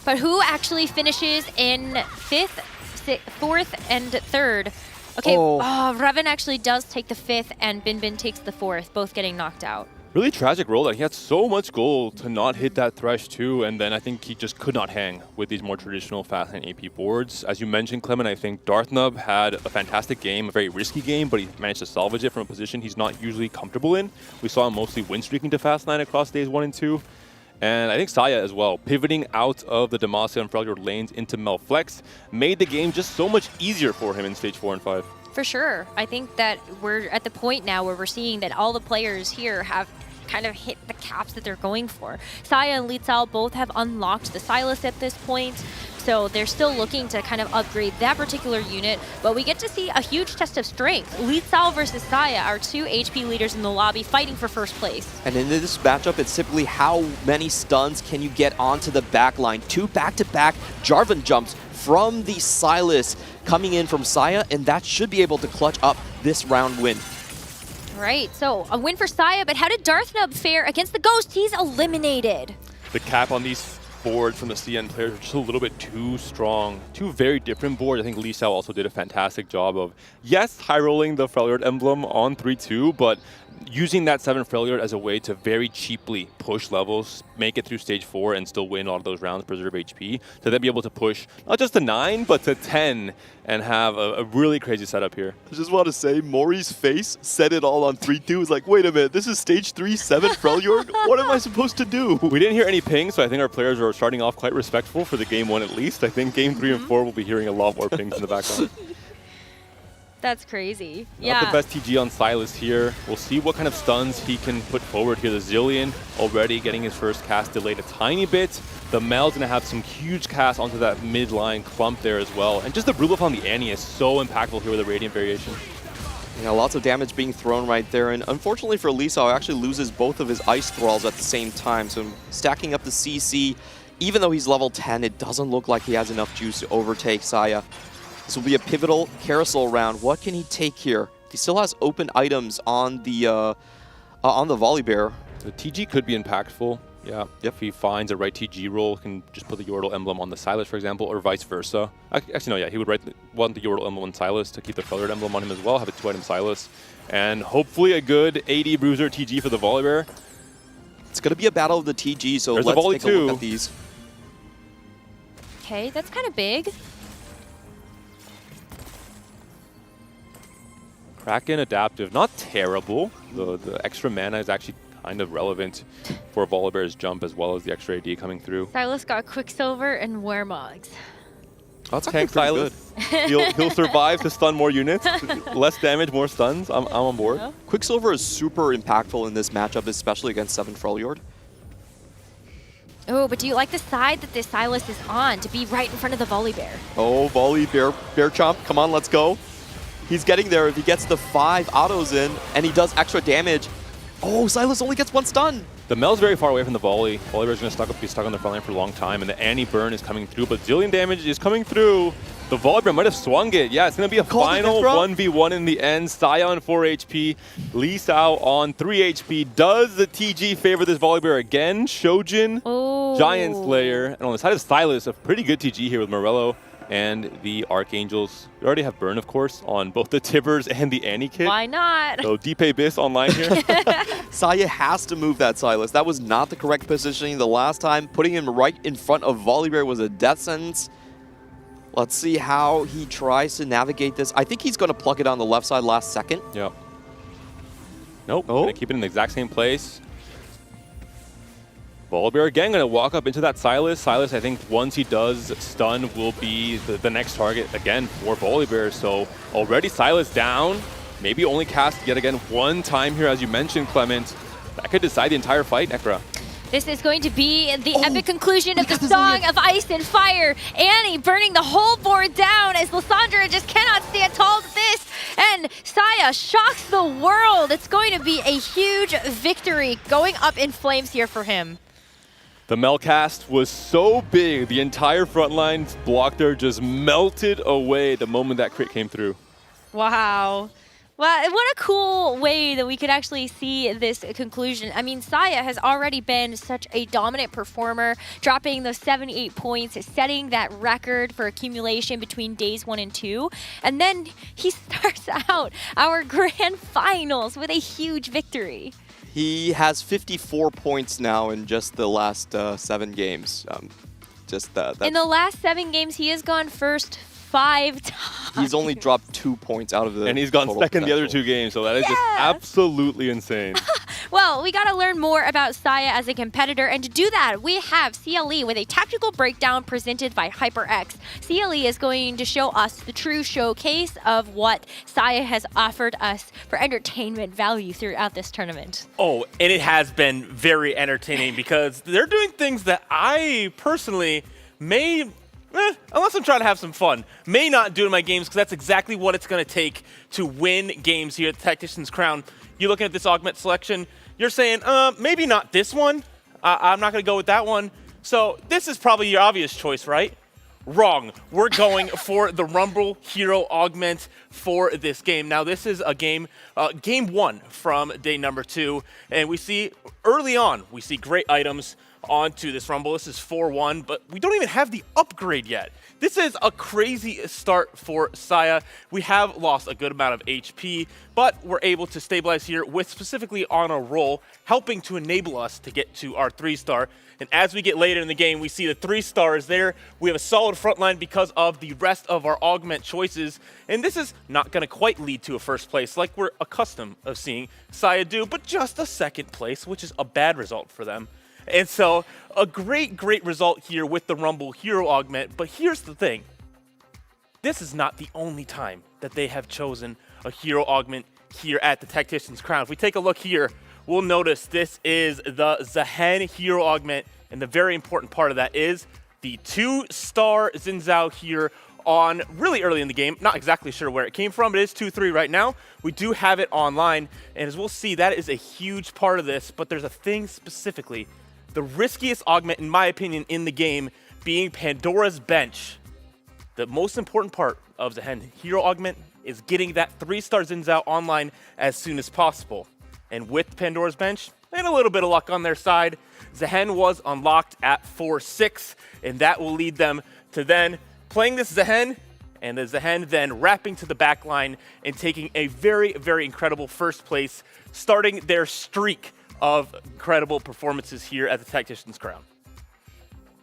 But who actually finishes in 5th, 4th, and 3rd? Okay, Revan actually does take the 5th, and Bin Bin takes the 4th, both getting knocked out. Really tragic roll. He had so much gold to not hit that Thresh 2, and then I think he just could not hang with these more traditional fast lane AP boards. As you mentioned, Clement, I think Darthnub had a fantastic game, a very risky game, but he managed to salvage it from a position he's not usually comfortable in. We saw him mostly win streaking to fast line across days 1 and 2. And I think Saya as well, pivoting out of the Demacia and Freljord lanes into Melflex, made the game just so much easier for him in stage 4 and 5. For sure. I think that we're at the point now where we're seeing that all the players here have kind of hit the caps that they're going for. Saya and Li Cao both have unlocked the Silas at this point, so they're still looking to kind of upgrade that particular unit, but we get to see a huge test of strength. Li Cao versus Saya are 2 HP leaders in the lobby fighting for first place. And in this matchup, it's simply how many stuns can you get onto the back line. 2 back-to-back Jarvan jumps from the Silas coming in from Saya, and that should be able to clutch up this round win. Right, so a win for Saya, but how did Darthnub fare against the Ghost? He's eliminated. The cap on these boards from the CN players are just a little bit too strong. 2 very different boards. I think Li Cao also did a fantastic job of, yes, high-rolling the Freljord emblem on 3-2, but using that 7 Freljord as a way to very cheaply push levels, make it through stage 4 and still win a lot of those rounds, preserve HP, to then be able to push not just to 9, but to 10 and have a really crazy setup here. I just want to say, Mori's face said it all on 3-2. It's like, wait a minute, this is stage 3, 7 Freljord? What am I supposed to do? We didn't hear any pings, so I think our players are starting off quite respectful for the game 1 at least. I think game 3 and 4 will be hearing a lot more pings in the background. That's crazy. Not the best TG on Silas here. We'll see what kind of stuns he can put forward here. The Zilean already getting his first cast delayed a tiny bit. The Mel's going to have some huge casts onto that mid-line clump there as well. And just the Brulef on the Annie is so impactful here with the Radiant variation. Yeah, lots of damage being thrown right there. And unfortunately for Li Cao, actually loses both of his Ice Thralls at the same time. So stacking up the CC, even though he's level 10, it doesn't look like he has enough juice to overtake Saya. This will be a pivotal carousel round. What can he take here? He still has open items on the Volibear. The TG could be impactful. Yeah, if he finds a right TG roll, can just put the Yordle emblem on the Silas, for example, or vice versa. Actually, no, yeah, he would want the Yordle emblem on Silas to keep the Freljord emblem on him as well, have a 2-item Silas. And hopefully a good AD Bruiser TG for the Volibear. It's going to be a battle of the TG, so There's let's a take a look at these. Okay, that's kind of big. Kraken adaptive, not terrible. The extra mana is actually kind of relevant for Volibear's jump as well as the extra AD coming through. Silas got Quicksilver and Wermogs. That's Tank Silas. He'll survive to stun more units. Less damage, more stuns. I'm on board. Yeah. Quicksilver is super impactful in this matchup, especially against 7 Freljord. Oh, but do you like the side that this Silas is on to be right in front of the Volibear? Oh, Bear Chomp, come on, let's go. He's getting there. If he gets the 5 autos in and he does extra damage. Oh, Silas only gets 1 stun. The Mel's very far away from the volley. Volibear's going to be stuck on the front line for a long time, and the Annie burn is coming through, but Zilean damage is coming through. The Volibear might have swung it. Yeah, it's going to be a final 1v1 in the end. Saya on 4 HP, Li Cao on 3 HP. Does the TG favor this Volibear again? Shojin, Giant Slayer, and on the side of Silas, a pretty good TG here with Morello and the Archangels. We already have burn, of course, on both the Tibbers and the Annie kit. Why not? So Deepay Biss online here. Saya has to move that Silas. That was not the correct positioning the last time. Putting him right in front of Volibear was a death sentence. Let's see how he tries to navigate this. I think he's going to plug it on the left side last second. Yep. Nope. Gonna keep it in the exact same place. Volibear again gonna walk up into that Silas. Silas, I think once he does stun, will be the next target again for Volibear. So already Silas down. Maybe only cast yet again one time here, as you mentioned, Clement. That could decide the entire fight, Necra. This is going to be the epic conclusion of the Song of Ice and Fire. Annie burning the whole board down as Lissandra just cannot stand tall to this. And Saya shocks the world. It's going to be a huge victory going up in flames here for him. The Melcast was so big, the entire front line block there just melted away the moment that crit came through. Wow. Well, what a cool way that we could actually see this conclusion. I mean, Saya has already been such a dominant performer, dropping those 78 points, setting that record for accumulation between days 1 and 2. And then he starts out our grand finals with a huge victory. He has 54 points now in just the last 7 games. In the last 7 games, he has gone first 5 times. He's only dropped 2 points out of the And he's gone total second the other potential. 2 games, so that is just absolutely insane. Well, we got to learn more about Saya as a competitor, and to do that, we have CLE with a tactical breakdown presented by HyperX. CLE is going to show us the true showcase of what Saya has offered us for entertainment value throughout this tournament. Oh, and it has been very entertaining because they're doing things that I personally may, unless I'm trying to have some fun, may not do in my games, because that's exactly what it's going to take to win games here at the Tacticians Crown. You're looking at this augment selection, you're saying, maybe not this one. I'm not going to go with that one. So this is probably your obvious choice, right? Wrong. We're going for the Rumble Hero Augment for this game. Now, this is a game, game 1 from day number 2. And we see early on, we see great items onto this Rumble. This is 4-1, but we don't even have the upgrade yet. This is a crazy start for Saya. We have lost a good amount of HP, but we're able to stabilize here with specifically on a roll, helping to enable us to get to our 3-star. And as we get later in the game, we see the 3 stars there. We have a solid front line because of the rest of our augment choices. And this is not going to quite lead to a first place like we're accustomed of seeing Saya do, but just a second place, which is a bad result for them. And so a great result here with the Rumble Hero Augment. But here's the thing. This is not the only time that they have chosen a Hero Augment here at the Tacticians Crown. If we take a look here, we'll notice this is the Zehen Hero Augment. And the very important part of that is the 2-star Xin Zhao here on really early in the game. Not exactly sure where it came from, but it is 2-3 right now. We do have it online. And as we'll see, that is a huge part of this. But there's a thing specifically. The riskiest augment, in my opinion, in the game being Pandora's Bench. The most important part of the Hero Augment is getting that 3-star Xin Zhao online as soon as possible. And with Pandora's Bench, and a little bit of luck on their side, Zehen was unlocked at 4-6, and that will lead them to then playing this Zehen, and the Zehen then wrapping to the back line and taking a very incredible first place, starting their streak of incredible performances here at the Tacticians Crown.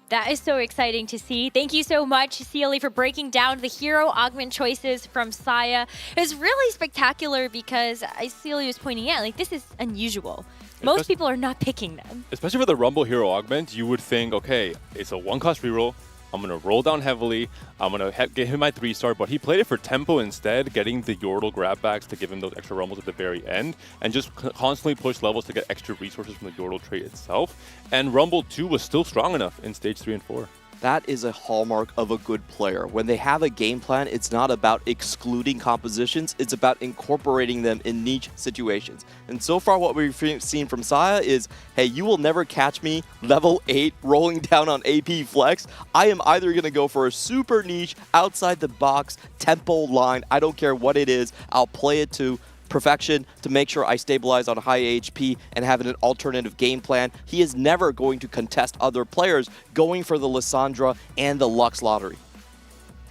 That is so exciting to see. Thank you so much, CLE, for breaking down the hero augment choices from Saya. It was really spectacular because, as CLE was pointing out, like, this is unusual. Most people are not picking them. Especially for the Rumble Hero Augment, you would think, okay, it's a 1-cost reroll. I'm going to roll down heavily. I'm going to get him my 3-star, but he played it for tempo instead, getting the Yordle grabbacks to give him those extra rumbles at the very end, and just constantly push levels to get extra resources from the Yordle trait itself. And Rumble 2 was still strong enough in stage 3 and 4. That is a hallmark of a good player. When they have a game plan, it's not about excluding compositions, it's about incorporating them in niche situations. And so far what we've seen from Saya is, hey, you will never catch me level 8 rolling down on AP flex. I am either going to go for a super niche, outside the box, tempo line, I don't care what it is, I'll play it to perfection to make sure I stabilize on high HP and have an alternative game plan. He is never going to contest other players going for the Lissandra and the Lux lottery.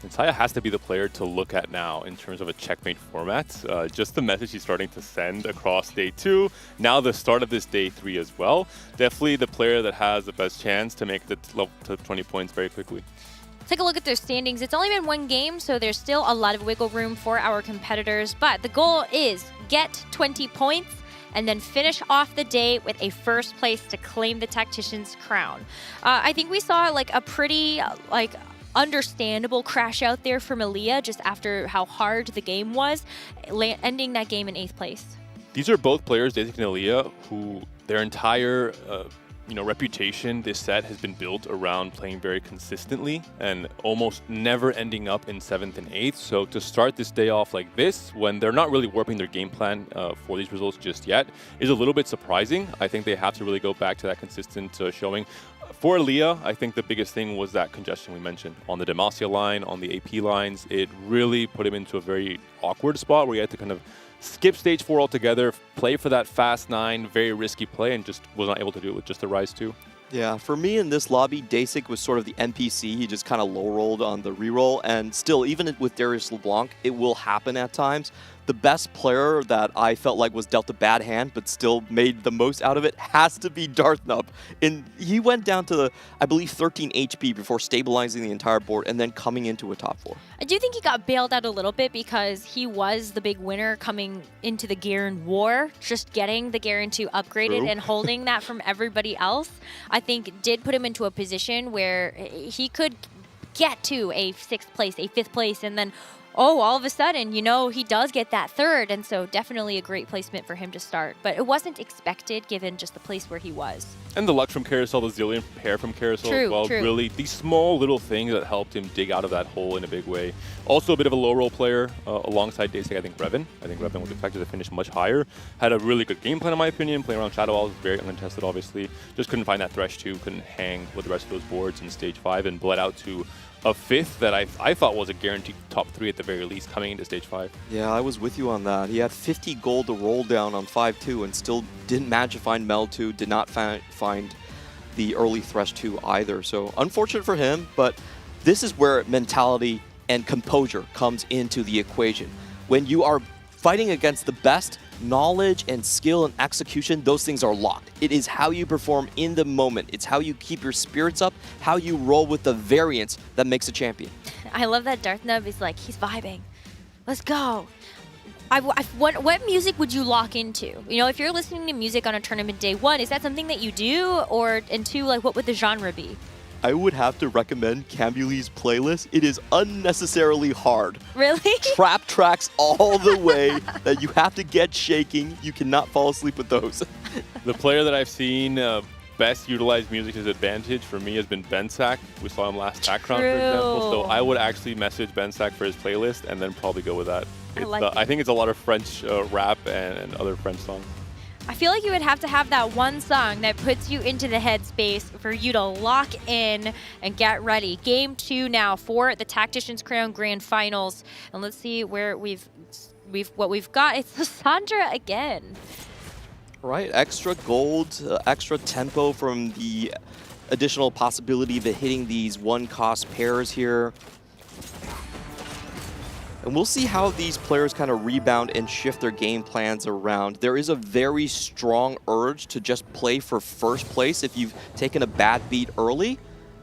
And Saya has to be the player to look at now in terms of a checkmate format. Just the message he's starting to send across day 2, now the start of this day 3 as well. Definitely the player that has the best chance to make the level to 20 points very quickly. take a look at their standings. It's only been one game, so there's still a lot of wiggle room for our competitors. But the goal is get 20 points and then finish off the day with a first place to claim the Tacticians Crown. I think we saw like a pretty understandable crash out there from Aaliyah just after how hard the game was, ending that game in 8th place. These are both players, Daisy and Aaliyah, who their entire reputation this set has been built around playing very consistently and almost never ending up in 7th and 8th. So to start this day off like this, when they're not really warping their game plan for these results just yet, is a little bit surprising. I think they have to really go back to that consistent showing. For Aaliyah, I think the biggest thing was that congestion we mentioned on the Demacia line, on the AP lines. It really put him into a very awkward spot where he had to kind of skip stage 4 altogether, play for that fast 9, very risky play, and just was not able to do it with just the Rise 2. Yeah, for me in this lobby, Dasik was sort of the NPC. He just kind of low-rolled on the reroll, and still, even with Darius LeBlanc, it will happen at times. The best player that I felt like was dealt a bad hand, but still made the most out of it, has to be Darthnub. And he went down to, I believe, 13 HP before stabilizing the entire board and then coming into a top 4. I do think he got bailed out a little bit because he was the big winner coming into the Garen War. Just getting the Garen 2 upgraded True. and holding that from everybody else, I think did put him into a position where he could get to a 6th place, a 5th place, and then all of a sudden, he does get that 3rd, and so definitely a great placement for him to start. But it wasn't expected given just the place where he was. And the Lux from Carousel, the Zillion pair from Carousel as well. True. Really, these small little things that helped him dig out of that hole in a big way. Also a bit of a low roll player alongside Dasik, I think Revan. I think Revan was expected to finish much higher. Had a really good game plan in my opinion, playing around Shadow Owls, very uncontested obviously. Just couldn't find that Thresh 2, couldn't hang with the rest of those boards in stage 5 and bled out to a 5th that I thought was a guaranteed top 3 at the very least coming into stage 5. Yeah, I was with you on that. He had 50 gold to roll down on 5-2 and still didn't manage to find Mel 2, did not find the early Thresh 2 either. So unfortunate for him, but this is where mentality and composure comes into the equation. When you are fighting against the best, knowledge and skill and execution, those things are locked. It is how you perform in the moment. It's how you keep your spirits up, how you roll with the variance that makes a champion. I love that Darthnub is like, he's vibing. Let's go. What music would you lock into? If you're listening to music on a tournament day 1, is that something that you do? And 2, what would the genre be? I would have to recommend Cambuli's playlist. It is unnecessarily hard. Really? Trap tracks all the way that you have to get shaking. You cannot fall asleep with those. The player that I've seen best utilize music to his advantage for me has been Bensak. We saw him last Tac Crown, for example. So I would actually message Bensak for his playlist and then probably go with that. I think it's a lot of French rap and other French songs. I feel like you would have to have that one song that puts you into the headspace for you to lock in and get ready. Game 2 now for the Tacticians Crown Grand Finals. And let's see where what we've got. It's Lissandra again. Right, extra gold, extra tempo from the additional possibility of hitting these one-cost pairs here. And we'll see how these players kind of rebound and shift their game plans around. There is a very strong urge to just play for first place if you've taken a bad beat early,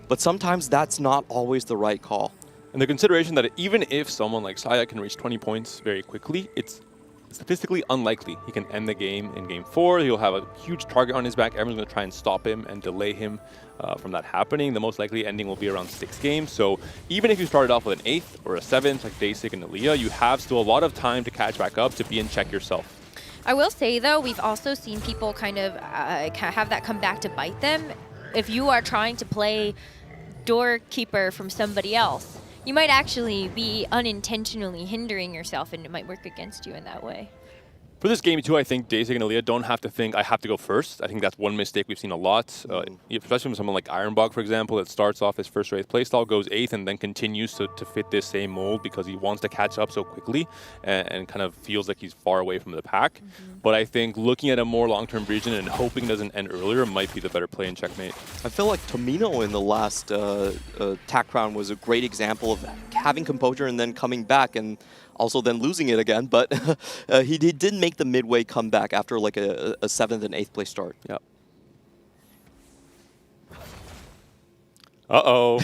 but sometimes that's not always the right call. And the consideration that even if someone like Saya can reach 20 points very quickly, it's statistically unlikely he can end the game in game 4. He'll have a huge target on his back. Everyone's going to try and stop him and delay him from that happening. The most likely ending will be around 6 games. So even if you started off with an 8th or a 7th like Dasik and Aaliyah, you have still a lot of time to catch back up, to be in check yourself. I will say, though, we've also seen people kind of have that come back to bite them. If you are trying to play doorkeeper from somebody else, you might actually be unintentionally hindering yourself, and it might work against you in that way. For this game too, I think Dasik and Aaliyah don't have to think, I have to go first. I think that's one mistake we've seen a lot, especially from someone like Ironbog, for example, that starts off his first or 8th playstyle, goes 8th, and then continues to fit this same mold because he wants to catch up so quickly and kind of feels like he's far away from the pack. But I think looking at a more long-term vision and hoping it doesn't end earlier might be the better play in checkmate. I feel like Tomino in the last Tac Crown was a great example of having composure and then coming back, and also then losing it again, but he did make the midway comeback after like a 7th and 8th place start. Yeah. Uh-oh.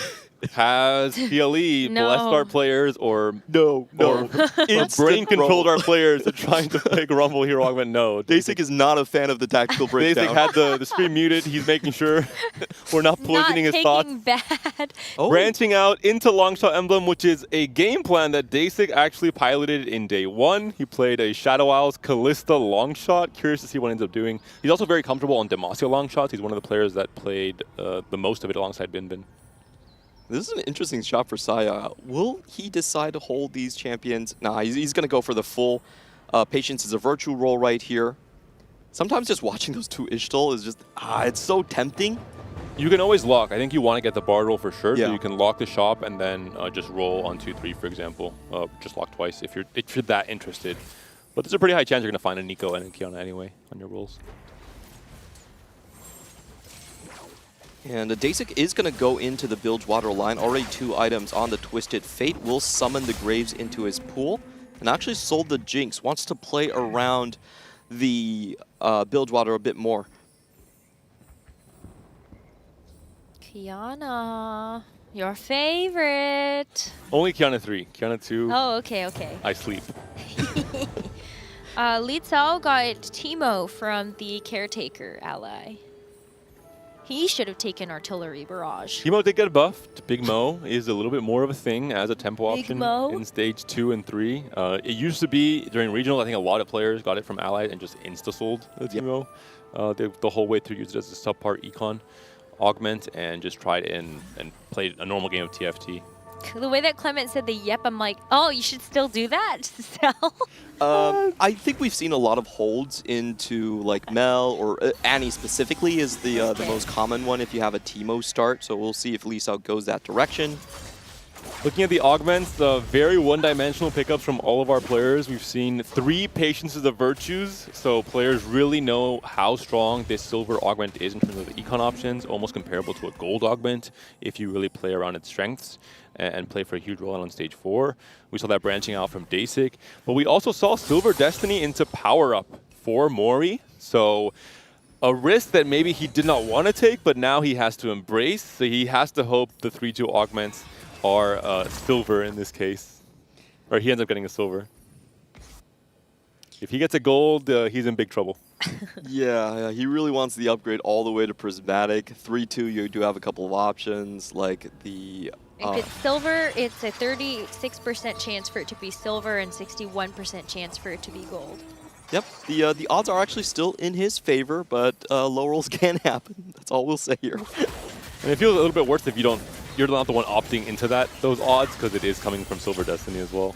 Has PLE No. blessed our players or No. brain controlled our players to trying to pick Rumble Hero Augment? No. Basic is not a fan of the tactical breakdown. Basic had the stream muted. He's making sure we're not poisoning his thoughts. Bad. Branching out into Longshot Emblem, which is a game plan that Basic actually piloted in day 1. He played a Shadow Isles Callista Longshot. Curious to see what he ends up doing. He's also very comfortable on Demacia Longshots. He's one of the players that played the most of it alongside Bin. This is an interesting shot for Saya. Will he decide to hold these champions? Nah, he's going to go for the full Patience is a Virtue roll right here. Sometimes just watching those two Ishtal is just, it's so tempting. You can always lock. I think you want to get the bar roll for sure. Yeah. So you can lock the shop and then just roll on 2-3, for example. Just lock twice if you're that interested. But there's a pretty high chance you're going to find a Nico and a Kiana anyway on your rolls. And Dasik is going to go into the Bilgewater line. Already 2 items on the Twisted Fate. Will summon the Graves into his pool. And actually sold the Jinx. Wants to play around the Bilgewater a bit more. Kiana, your favorite. Only Kiana 3. Kiana 2. Oh, okay. I sleep. Li Cao got Teemo from the Caretaker ally. He should have taken Artillery Barrage. Teemo did get buffed. Big Mo is a little bit more of a thing as a tempo Big option Mo? in stage 2 and 3. It used to be during regional. I think a lot of players got it from Allied and just insta-sold the Teemo. The whole way through used it as a subpart econ augment and just tried and played a normal game of TFT. The way that Clement said the yep, I'm like, oh, you should still do that to sell. I think we've seen a lot of holds into like Mel or Annie specifically is the most common one if you have a Teemo start. So we'll see if Li Cao goes that direction. Looking at the augments, the very one-dimensional pickups from all of our players, we've seen 3 Patiences of Virtues, so players really know how strong this silver augment is in terms of the econ options, almost comparable to a gold augment if you really play around its strengths and play for a huge rollout on stage 4. We saw that branching out from Dasik, but we also saw Silver Destiny into power-up for Mori, so a risk that maybe he did not want to take, but now he has to embrace, so he has to hope the 3-2 augments are silver in this case. Or he ends up getting a silver. If he gets a gold, he's in big trouble. Yeah, he really wants the upgrade all the way to Prismatic. 3-2, you do have a couple of options, like the... If it's silver, it's a 36% chance for it to be silver and 61% chance for it to be gold. Yep, the odds are actually still in his favor, but low rolls can happen. That's all we'll say here. And it feels a little bit worse if you're not the one opting into those odds, because it is coming from Silver Destiny as well.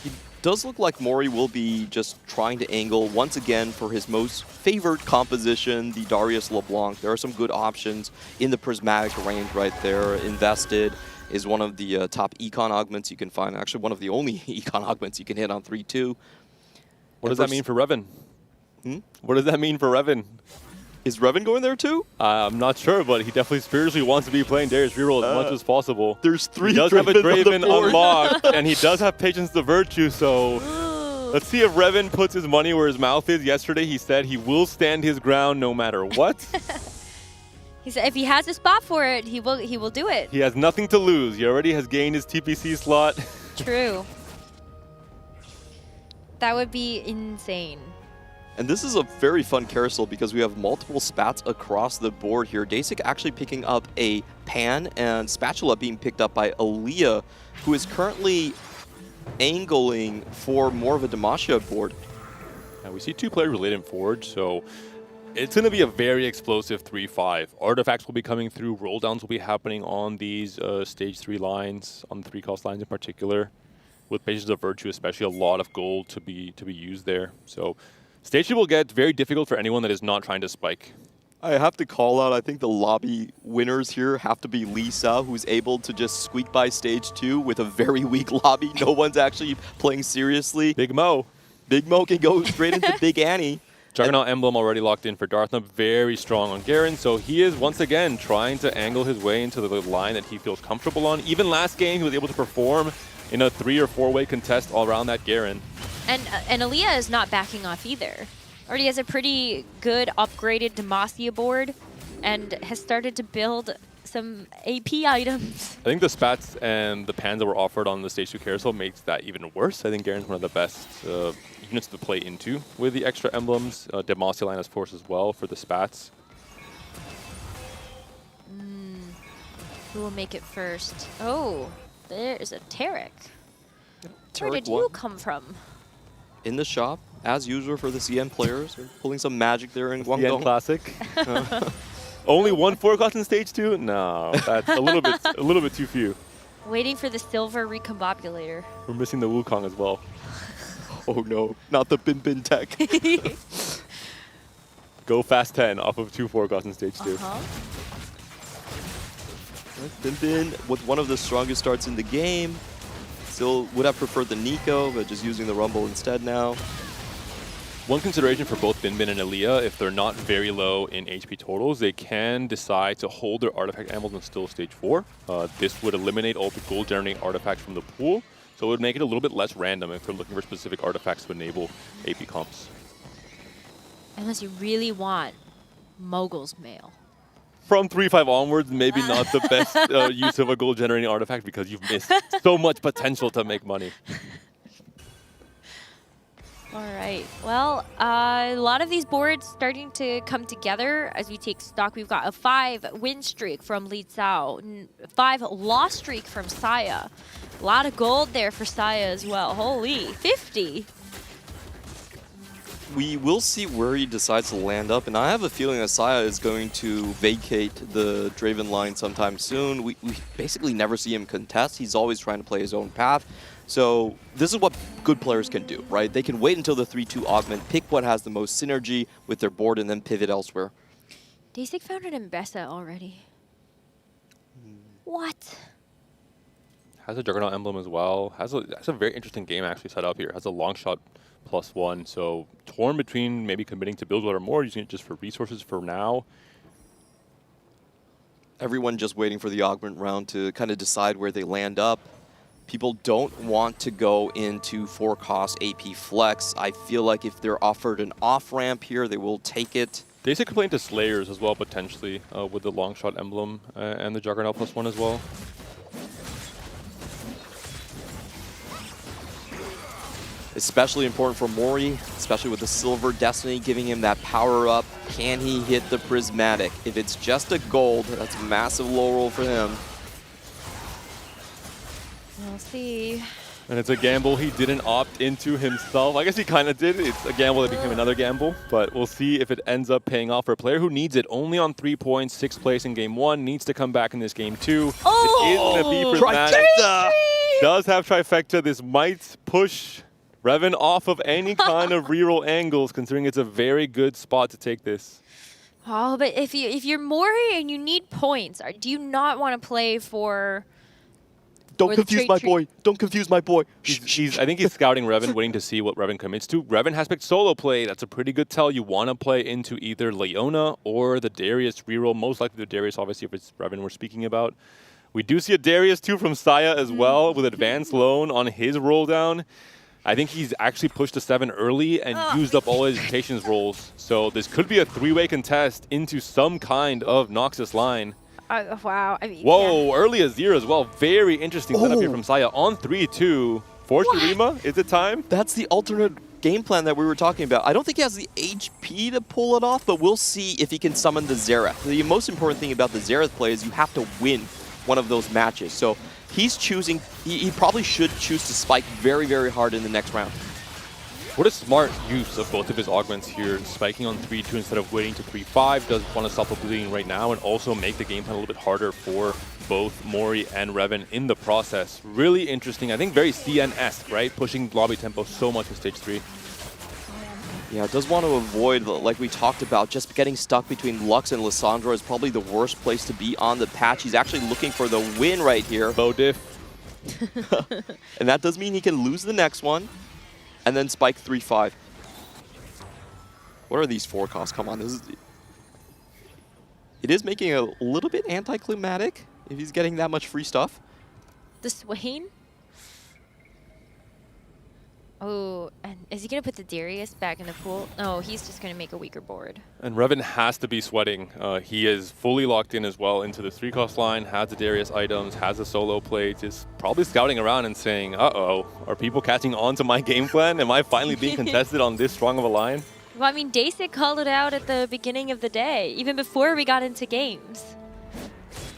He does look like Mori will be just trying to angle once again for his most favored composition, the Darius LeBlanc. There are some good options in the Prismatic range right there. Invested is one of the top econ augments you can find. Actually, one of the only econ augments you can hit on 3-2. What does that mean for Revan? What does that mean for Revan? Is Revan going there too? I'm not sure, but he definitely spiritually wants to be playing Darius Reroll as much as possible. There's 3 He does have a Draven board. unlocked, and he does have Patience the Virtue, so let's see if Revan puts his money where his mouth is. Yesterday he said he will stand his ground no matter what. He said if he has a spot for it, he will do it. He has nothing to lose. He already has gained his TPC slot. True. That would be insane. And this is a very fun carousel because we have multiple spats across the board here. Dasik actually picking up a Pan and Spatula being picked up by Aaliyah, who is currently angling for more of a Demacia board. And we see 2 players related in Forge, so it's going to be a very explosive 3-5. Artifacts will be coming through. Roll downs will be happening on these stage 3 lines, on the 3-cost lines in particular. With Patience of Virtue, especially a lot of gold to be used there. So stage 2 will get very difficult for anyone that is not trying to spike. I have to call out, I think the lobby winners here have to be Li Cao, who's able to just squeak by stage 2 with a very weak lobby. No one's actually playing seriously. Big Mo. Big Mo can go straight into Big Annie. Juggernaut Emblem already locked in for Darthna, very strong on Garen, so he is once again trying to angle his way into the line that he feels comfortable on. Even last game, he was able to perform in a 3- or 4-way contest all around that Garen. And Aaliyah is not backing off either. Already has a pretty good upgraded Demacia board. and has started to build some AP items. I think the spats and the pans that were offered on the Stage 2 carousel makes that even worse. I think Garen's one of the best units to play into with the extra emblems. Demacia line as force as well for the spats. Who will make it first? Oh, there's a Tarek. Where Tarek did won. you come from? In the shop, as usual for the CN players. They're pulling some magic there in CN Guangdong. Classic. Only one forecast in Stage 2? No, that's a little bit too few. Waiting for the silver recombobulator. We're missing the Wukong as well. Oh no, not the Bin Bin tech. Go fast 10 off of 2 forecasts in Stage 2. Bin Bin with one of the strongest starts in the game. Still would have preferred the Nico, but just using the Rumble instead now. One consideration for both Bin Bin and Aaliyah, if they're not very low in HP totals, they can decide to hold their artifact animals and still Stage 4. This would eliminate all the gold generating artifacts from the pool, so it would make it a little bit less random if they're looking for specific artifacts to enable AP comps. Unless you really want Mogul's Mail. From 3-5 onwards, maybe not the best use of a gold generating artifact because you've missed so much potential to make money. All right. Well, a lot of these boards starting to come together as we take stock. We've got a 5-win streak from Li Cao, 5-loss streak from Saya. A lot of gold there for Saya as well. Holy, 50. We will see where he decides to land up, and I have a feeling that Saya is going to vacate the Draven line sometime soon. We basically never see him contest. He's always trying to play his own path. So this is what good players can do, right? They can wait until the 3-2 augment, pick what has the most synergy with their board, and then pivot elsewhere. Dasik found an Mbessa already. What? Has a Juggernaut emblem as well. Has a very interesting game actually set up here. Has a long shot +1, so torn between maybe committing to build one or more, using it just for resources for now. Everyone just waiting for the augment round to kind of decide where they land up. People don't want to go into 4-cost AP flex. I feel like if they're offered an off-ramp here, they will take it. Dasik could play into Slayers as well, potentially, with the long shot emblem and the Juggernaut +1 as well. Especially important for Mori, especially with the Silver Destiny giving him that power up. Can he hit the Prismatic? If it's just a gold, that's a massive low roll for him. We'll see. And it's a gamble he didn't opt into himself. I guess he kind of did. It's a gamble that became another gamble, but we'll see if it ends up paying off for a player who needs it. Only on 3 points, 6th place in game 1, needs to come back in this game 2. Oh! It is going to be Prismatic. Trifecta! Does have Trifecta. This might push Revan off of any kind of reroll angles, considering it's a very good spot to take this. Oh, but if you're Mori and you need points, do you not want to play for... Don't confuse my boy. Don't confuse my boy. I think he's scouting Revan, waiting to see what Revan commits to. Revan has picked solo play. That's a pretty good tell. You want to play into either Leona or the Darius reroll. Most likely the Darius, obviously, if it's Revan we're speaking about. We do see a Darius, too, from Saya as well, with advanced loan on his roll down. I think he's actually pushed to 7 early and used up all his Patience rolls. So this could be a 3-way contest into some kind of Noxus line. Wow. I mean, whoa, early Azir as well. Very interesting setup here from Saya. On 3-2. For Shurima, is it time? That's the alternate game plan that we were talking about. I don't think he has the HP to pull it off, but we'll see if he can summon the Xerath. The most important thing about the Xerath play is you have to win one of those matches. So he's choosing, he probably should choose to spike very, very hard in the next round. What a smart use of both of his augments here. Spiking on 3-2 instead of waiting to 3-5. Does want to stop the bleeding right now and also make the game plan a little bit harder for both Mori and Revan in the process. Really interesting. I think very CN-esque, right? Pushing lobby tempo so much in stage 3. Yeah, does want to avoid, like we talked about, just getting stuck between Lux and Lissandra is probably the worst place to be on the patch. He's actually looking for the win right here. Bow diff. And that does mean he can lose the next one. And then spike 3-5. What are these 4 costs? Come on, it is making it a little bit anticlimactic if he's getting that much free stuff. The Swain? Oh, and is he going to put the Darius back in the pool? No, he's just going to make a weaker board. And Revan has to be sweating. He is fully locked in as well into the 3-cost line, has the Darius items, has the solo plates, is probably scouting around and saying, uh-oh, are people catching on to my game plan? Am I finally being contested on this strong of a line? Well, I mean, Dasic called it out at the beginning of the day, even before we got into games.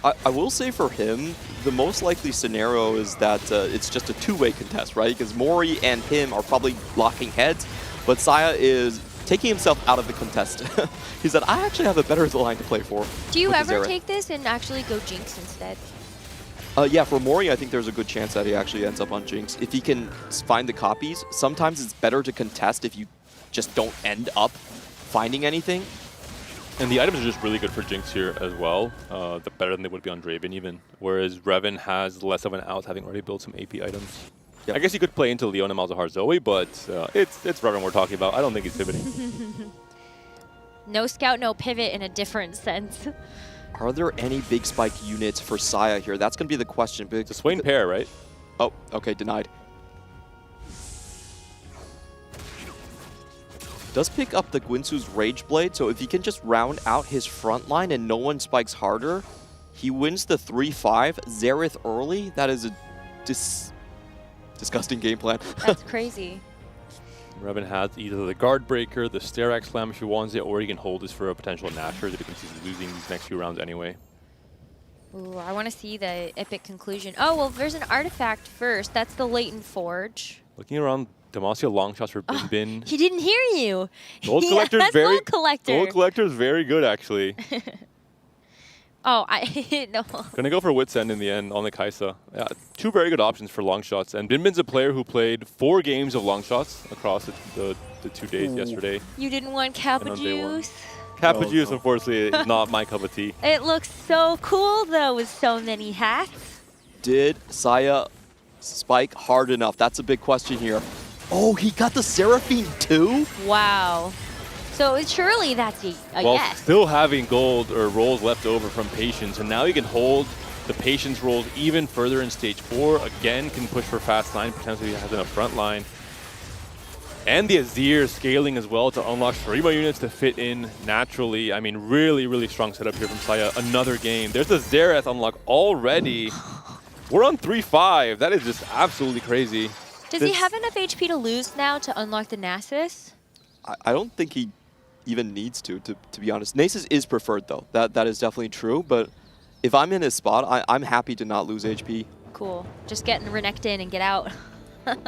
I will say for him, the most likely scenario is that it's just a two-way contest, right? Because Mori and him are probably locking heads, but Saya is taking himself out of the contest. He said, I actually have a better line to play for. Do you ever take this and actually go Jinx instead? Yeah, for Mori, I think there's a good chance that he actually ends up on Jinx. If he can find the copies, sometimes it's better to contest if you just don't end up finding anything. And the items are just really good for Jinx here as well. The better than they would be on Draven even. Whereas Revan has less of an out, having already built some AP items. Yep. I guess you could play into Leona Malzahar Zoe, but it's Revan we're talking about. I don't think he's pivoting. No scout, no pivot in a different sense. Are there any big spike units for Saya here? That's going to be the question. It's a Swain pair, right? Oh, okay, denied. Does pick up the Guinsoo's Rage Blade, so if he can just round out his front line and no one spikes harder, he wins the 3-5. Xerath early, that is a disgusting game plan. That's crazy. Revan has either the Guard Breaker, the Sterax Slam if he wants it, or he can hold this for a potential Nashor if he thinks he's losing these next few rounds anyway. Ooh, I want to see the epic conclusion. Oh, well, there's an artifact first. That's the Latent Forge. Looking around, Demacia long shots for Bin Bin. He didn't hear you. Gold Collector's Gold Collector. Gold Collector's very good, actually. Oh, I no. Gonna go for Wit's End in the end on the Kaisa. Yeah, two very good options for long shots. And Bin Bin's a player who played 4 games of long shots across the 2 days yesterday. You didn't want Kappa Juice? Kappa Juice, unfortunately, is not my cup of tea. It looks so cool, though, with so many hats. Did Saya spike hard enough? That's a big question here. Oh, he got the Seraphine too? Wow. So surely that's a While yes. still having gold or rolls left over from Patience, and now you can hold the Patience rolls even further in stage 4. Again, can push for fast 9, potentially has in a front line. And the Azir scaling as well to unlock 3 more units to fit in naturally. I mean, really, really strong setup here from Saya. Another game. There's the Xerath unlock already. We're on 3-5. That is just absolutely crazy. Does he have enough HP to lose now to unlock the Nasus? I don't think he even needs to be honest. Nasus is preferred, though. That is definitely true. But if I'm in his spot, I'm happy to not lose HP. Cool. Just getting Renekton and get out.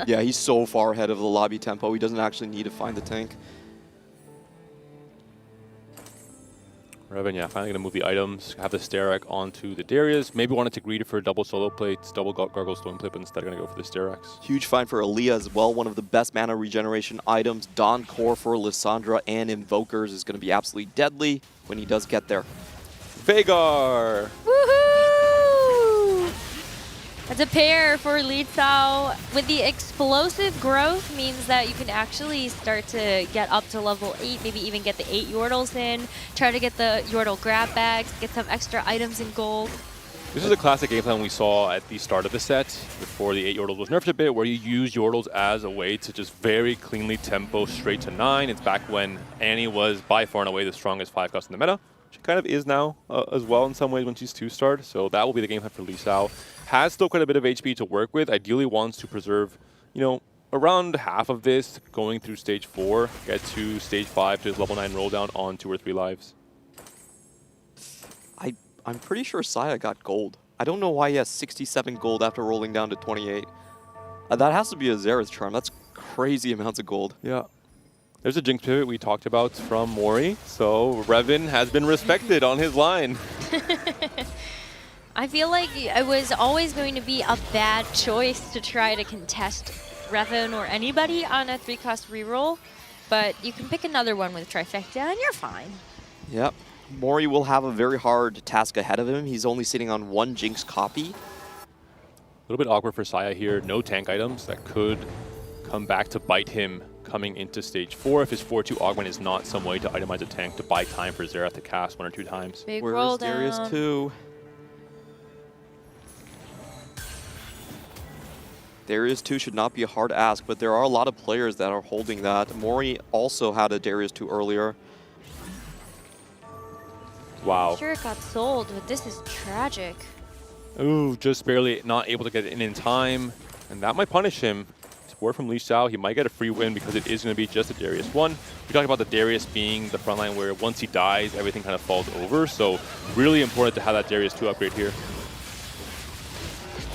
Yeah, he's so far ahead of the lobby tempo. He doesn't actually need to find the tank. Revan, yeah, finally going to move the items, have the Sterak onto the Darius. Maybe wanted to greed it for double solo plates, double Gargle Stone Plate, but instead going to go for the Sterax. Huge find for Aaliyah as well. One of the best mana regeneration items. Dawn Core for Lissandra and Invokers is going to be absolutely deadly when he does get there. Vhagar! Woohoo! That's a pair for Li Cao. With the explosive growth means that you can actually start to get up to level 8, maybe even get the 8 Yordles in, try to get the Yordle grab bags, get some extra items in gold. This is a classic game plan we saw at the start of the set, before the 8 Yordles was nerfed a bit, where you use Yordles as a way to just very cleanly tempo straight to 9. It's back when Annie was by far and away the strongest 5-cost in the meta. She kind of is now as well in some ways when she's 2-starred, so that will be the game plan for Li Cao. Has still quite a bit of HP to work with. Ideally wants to preserve, you know, around half of this going through stage 4, get to stage 5 to his level 9 roll down on 2 or 3 lives. I'm pretty sure Saya got gold. I don't know why he has 67 gold after rolling down to 28. That has to be a Xerath charm. That's crazy amounts of gold. Yeah. There's a Jinx pivot we talked about from Mori, so Revan has been respected on his line. I feel like it was always going to be a bad choice to try to contest Revan or anybody on a 3-cost reroll, but you can pick another one with Trifecta and you're fine. Yep. Mori will have a very hard task ahead of him. He's only sitting on 1 Jinx copy. A little bit awkward for Saya here. No tank items that could come back to bite him coming into stage 4 if his 4-2 augment is not some way to itemize a tank to buy time for Xerath to cast 1 or 2 times. Big Where roll is Darius down. 2? Darius 2 should not be a hard ask, but there are a lot of players that are holding that. Mori also had a Darius 2 earlier. Wow. Sure, it got sold, but this is tragic. Ooh, just barely not able to get it in time. And that might punish him. It's word from Lee Xiao. He might get a free win because it is going to be just a Darius 1. We talked about the Darius being the front line where once he dies, everything kind of falls over. So really important to have that Darius 2 upgrade here.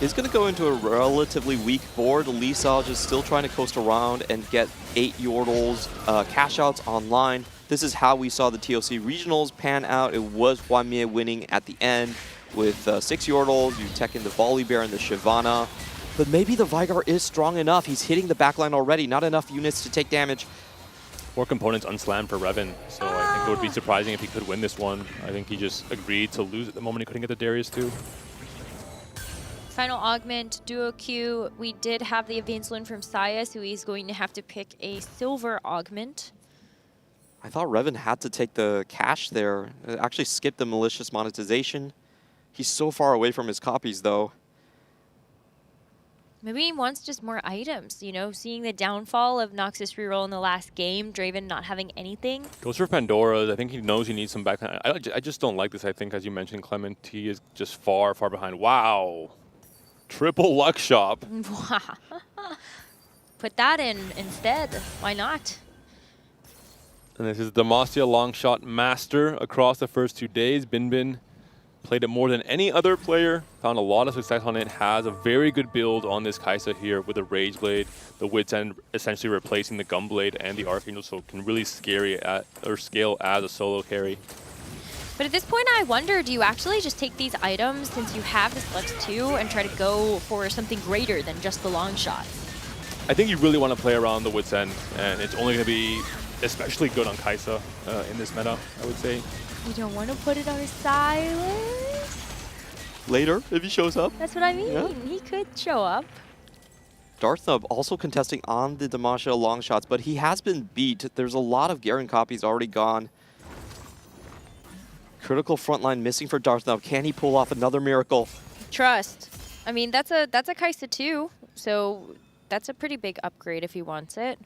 He's going to go into a relatively weak board. Lee Xiao just still trying to coast around and get 8 Yordles, cash outs online. This is how we saw the TOC regionals pan out. It was Hwanmie winning at the end with 6 Yordles. You tech in the Volley Bear and the Shyvana. But maybe the Vigar is strong enough. He's hitting the backline already. Not enough units to take damage. 4 components unslammed for Revan. So I think it would be surprising if he could win this one. I think he just agreed to lose at the moment he couldn't get the Darius 2. Final augment, duo Q. We did have the advanced learn from Saya, so he's going to have to pick a silver augment. I thought Revan had to take the cash there. It actually skipped the malicious monetization. He's so far away from his copies, though. Maybe he wants just more items, you know, seeing the downfall of Noxus reroll in the last game, Draven not having anything. Goes for Pandora's. I think he knows he needs some backline. I just don't like this. I think, as you mentioned, Clement, he is just far, far behind. Wow. Triple luck shop. Put that in instead. Why not? And this is Demacia Longshot Master across the first 2 days. Bin played it more than any other player. Found a lot of success on it. Has a very good build on this Kai'Sa here with the Rage Blade, the Wit's End essentially replacing the Gunblade and the Archangel, so it can really scale as a solo carry. But at this point, I wonder, do you actually just take these items since you have this Lux 2 and try to go for something greater than just the long shot? I think you really want to play around the Wit's End, and it's only going to be especially good on Kai'Sa in this meta, I would say. You don't want to put it on a Silas? Later, if he shows up. That's what I mean. Yeah. He could show up. Darthnub also contesting on the Demacia long shots, but he has been beat. There's a lot of Garen copies already gone. Critical frontline missing for Darthnub. Can he pull off another miracle? Trust. I mean, that's a Kai'Sa too, so that's a pretty big upgrade if he wants it.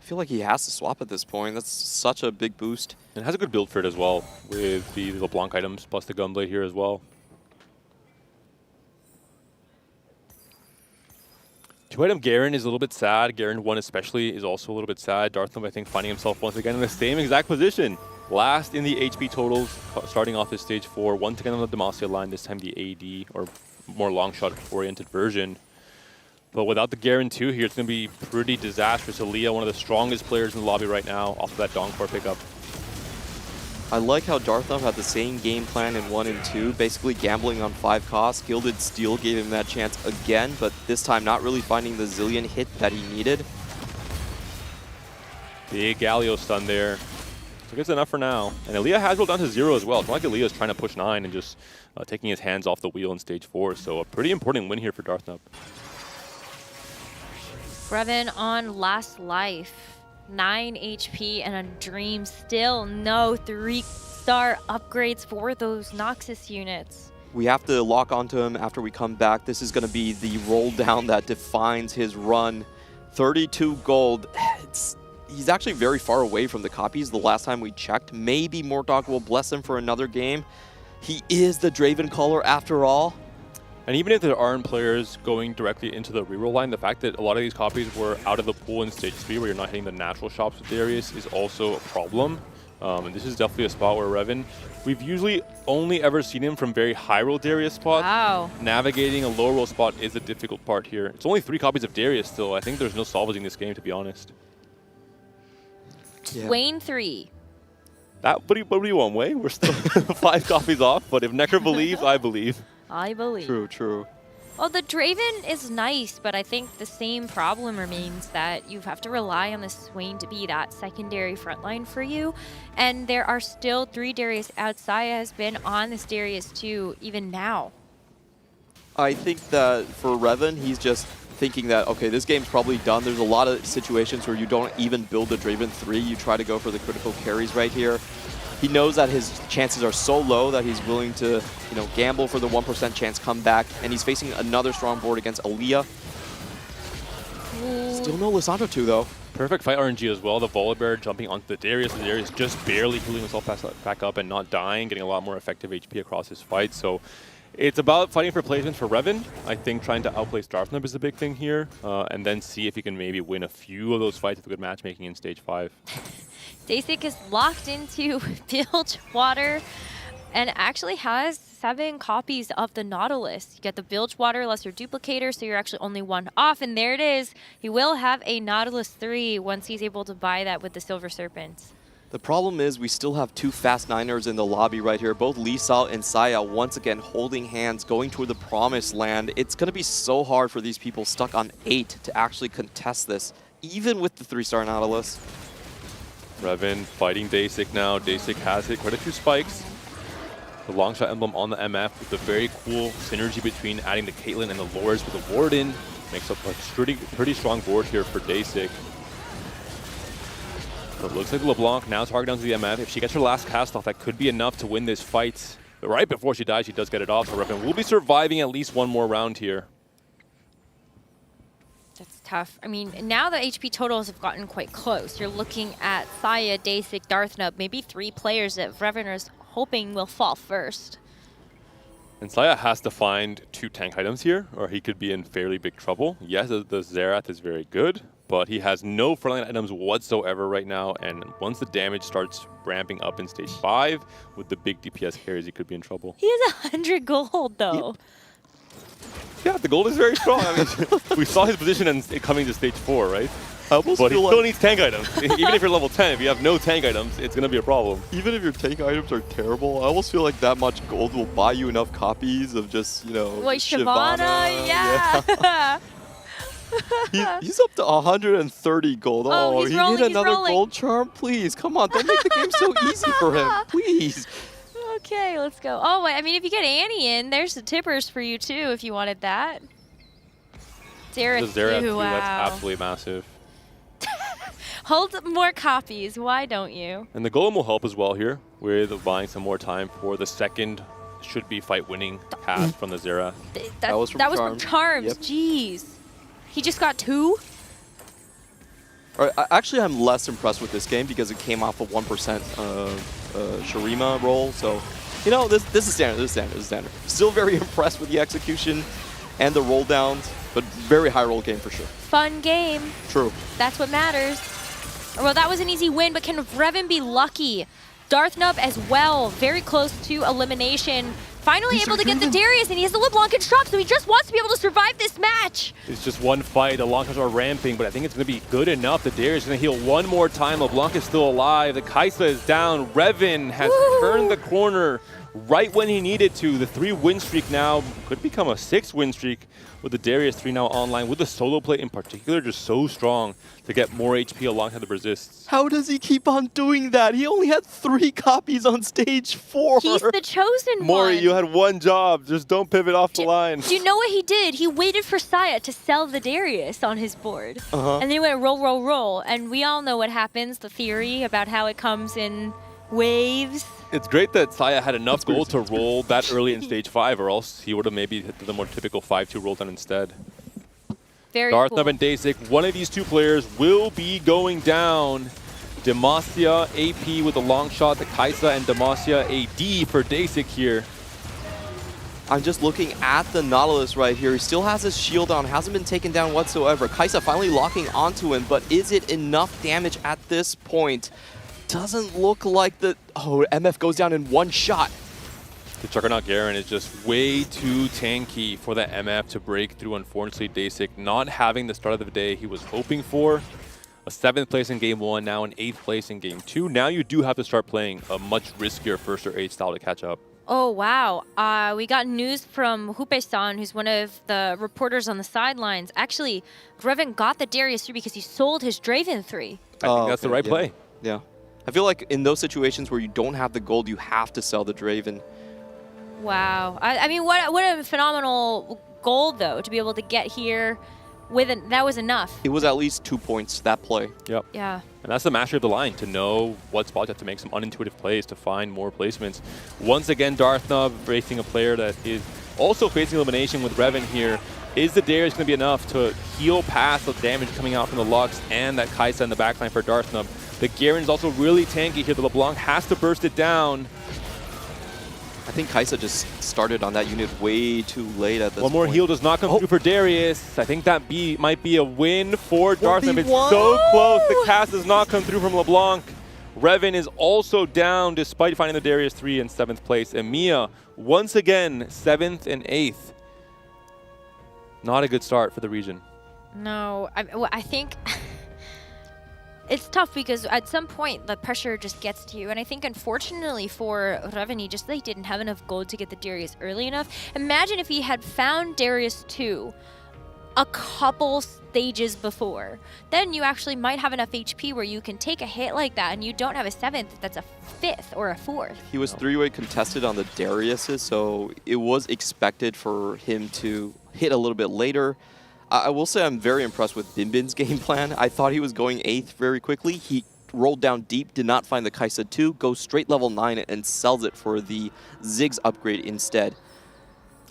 I feel like he has to swap at this point. That's such a big boost. And has a good build for it as well, with the LeBlanc items plus the Gunblade here as well. 2-item Garen is a little bit sad. Garen 1 especially is also a little bit sad. Darthnub, I think, finding himself once again in the same exact position. Last in the HP totals, starting off his stage 4. Once again on the Demacia line, this time the AD, or more long shot-oriented version. But without the Garen 2 here, it's going to be pretty disastrous. Aaliyah, one of the strongest players in the lobby right now, off of that Dawncore pickup. I like how Darthnub had the same game plan in 1 and 2, basically gambling on 5 costs. Gilded Steel gave him that chance again, but this time not really finding the Zillion hit that he needed. Big Galio stun there. So it's enough for now. And Aaliyah has rolled down to 0 as well. It's not like Aaliyah's trying to push 9 and just taking his hands off the wheel in stage 4. So a pretty important win here for Darthnub. Revan on Last Life. 9 HP and a Dream. Still no 3-star upgrades for those Noxus units. We have to lock onto him after we come back. This is going to be the roll down that defines his run. 32 gold. He's actually very far away from the copies the last time we checked. Maybe Mortdog will bless him for another game. He is the Draven Caller after all. And even if there aren't players going directly into the reroll line, the fact that a lot of these copies were out of the pool in stage 3 where you're not hitting the natural shops with Darius is also a problem. And this is definitely a spot where Revan, we've usually only ever seen him from very high roll Darius spots. Wow. Navigating a low roll spot is the difficult part here. It's only 3 copies of Darius still. I think there's no salvaging this game, to be honest. Yeah. Swain 3. What do you want, Wei? We're still 5 copies off, but if Necker believes, I believe. I believe. True, true. Well, the Draven is nice, but I think the same problem remains that you have to rely on the Swain to be that secondary frontline for you. And there are still 3 Darius out. Saya has been on this Darius too, even now. I think that for Revan, he's just thinking that, okay, this game's probably done. There's a lot of situations where you don't even build a Draven 3. You try to go for the critical carries right here. He knows that his chances are so low that he's willing to, you know, gamble for the 1% chance comeback. And he's facing another strong board against Aaliyah. Still no Lissandra 2, though. Perfect fight RNG as well. The Volibear jumping onto the Darius. The Darius just barely healing himself back up and not dying, getting a lot more effective HP across his fight. So it's about fighting for placements for Revan. I think trying to outplace Darthnub is a big thing here, and then see if he can maybe win a few of those fights with good matchmaking in Stage 5. Dasic is locked into Bilgewater and actually has 7 copies of the Nautilus. You get the Bilgewater, lesser duplicator, so you're actually only 1 off, and there it is. He will have a Nautilus 3 once he's able to buy that with the Silver Serpents. The problem is we still have 2 Fast Niners in the lobby right here. Both Lee Sao and Saya once again holding hands, going toward the promised land. It's going to be so hard for these people stuck on 8 to actually contest this, even with the 3-star Nautilus. Revan fighting Dasic now. Dasic has hit quite a few spikes. The long shot emblem on the MF with the very cool synergy between adding the Caitlyn and the Lords with the Warden. Makes up a pretty strong board here for Dasic. So it looks like LeBlanc now target down to the MF. If she gets her last cast off, that could be enough to win this fight. But right before she dies, she does get it off. So Revan will be surviving at least one more round here. That's tough. I mean, now the HP totals have gotten quite close. You're looking at Saya, Dasic, Darthnub, maybe 3 players that Revan is hoping will fall first. And Saya has to find 2 tank items here, or he could be in fairly big trouble. Yes, the Xerath is very good, but he has no frontline items whatsoever right now, and once the damage starts ramping up in Stage 5, with the big DPS carries, he could be in trouble. He has 100 gold, though. Yeah, the gold is very strong. I mean, we saw his position in coming to Stage 4, right? But he still needs tank items. Even if you're level 10, if you have no tank items, it's going to be a problem. Even if your tank items are terrible, I almost feel like that much gold will buy you enough copies of just, you know, Wait, Shyvana? Yeah. He's up to 130 gold. Oh, he rolling, need another rolling. gold charm? Please, come on. Don't make the game so easy for him. Please. Okay, let's go. Oh, I mean, if you get Annie in, there's the tippers for you, too, if you wanted that. Xerath, The Xerath too, wow. that's absolutely massive. Hold more copies. Why don't you? And the Golem will help as well here with buying some more time for the second should-be fight-winning cast from the Xerath. That was from Charms. Yep. Jeez. He just got 2? All right, actually, I'm less impressed with this game because it came off a 1% Shurima roll. So, you know, this is standard. This is standard. Still very impressed with the execution and the roll downs, but very high roll game for sure. Fun game. True. That's what matters. Well, that was an easy win, but can Revan be lucky? Darthnub as well, very close to elimination. Finally able to get the Darius, and he has the LeBlanc and Shrub, so he just wants to be able to survive this match. It's just one fight. The Lonkas are ramping, but I think it's going to be good enough. The Darius is going to heal one more time. LeBlanc is still alive. The Kaisa is down. Revan has turned the corner right when he needed to. The 3-win streak now could become a 6-win streak with the Darius 3 now online, with the solo play in particular just so strong to get more HP alongside the resists. How does he keep on doing that? He only had 3 copies on Stage 4. He's the chosen Mori, one. you had one job. Just don't pivot off the line. Do you know what he did? He waited for Saya to sell the Darius on his board. Uh-huh. And then he went roll, roll, roll. And we all know what happens, the theory about how it comes in waves. It's great that Saya had enough gold to roll that early in Stage 5, or else he would have maybe hit the more typical 5-2 roll down instead. Very Darthnub cool. and Dasic, one of these 2 players will be going down. Demacia AP with a long shot, the Kaisa, and Demacia AD for Dasic here. I'm just looking at the Nautilus right here. He still has his shield on, hasn't been taken down whatsoever. Kaisa finally locking onto him, but is it enough damage at this point? Doesn't look like the... Oh, MF goes down in 1 shot. The Juggernaut Garen is just way too tanky for the MF to break through. Unfortunately, Dasic not having the start of the day he was hoping for. A 7th place in Game 1, now an 8th place in Game 2. Now you do have to start playing a much riskier 1st or 8th style to catch up. Oh, wow. We got news from Hupe-san, who's one of the reporters on the sidelines. Actually, Revan got the Darius 3 because he sold his Draven 3. I think that's the right play. Yeah. I feel like in those situations where you don't have the gold, you have to sell the Draven. Wow. I mean, what a phenomenal goal, though, to be able to get here with it. That was enough. It was at least 2 points, that play. Yep. Yeah. And that's the mastery of the line, to know what spots you have to make some unintuitive plays to find more placements. Once again, Darthnub facing a player that is also facing elimination with Revan here. Is the Darius going to be enough to heal past the damage coming out from the Lux and that Kai'Sa in the backline for Darthnub? The Garen's also really tanky here. The LeBlanc has to burst it down. I think Kai'Sa just started on that unit way too late at this One more point. heal does not come through for Darius. I think that might be a win for Darthnub. It's so close. The cast does not come through from LeBlanc. Revan is also down despite finding the Darius 3 in 7th place. Emiya, once again, 7th and 8th. Not a good start for the region. No, I think it's tough because at some point the pressure just gets to you. And I think unfortunately for Revan, they didn't have enough gold to get the Darius early enough. Imagine if he had found Darius 2 a couple stages before. Then you actually might have enough HP where you can take a hit like that and you don't have a 7th, that's a 5th or a 4th. He was 3-way contested on the Dariuses, so it was expected for him to hit a little bit later. I will say I'm very impressed with Binbin's game plan. I thought he was going 8th very quickly. He rolled down deep, did not find the Kai'Sa 2, goes straight level 9 and sells it for the Ziggs upgrade instead.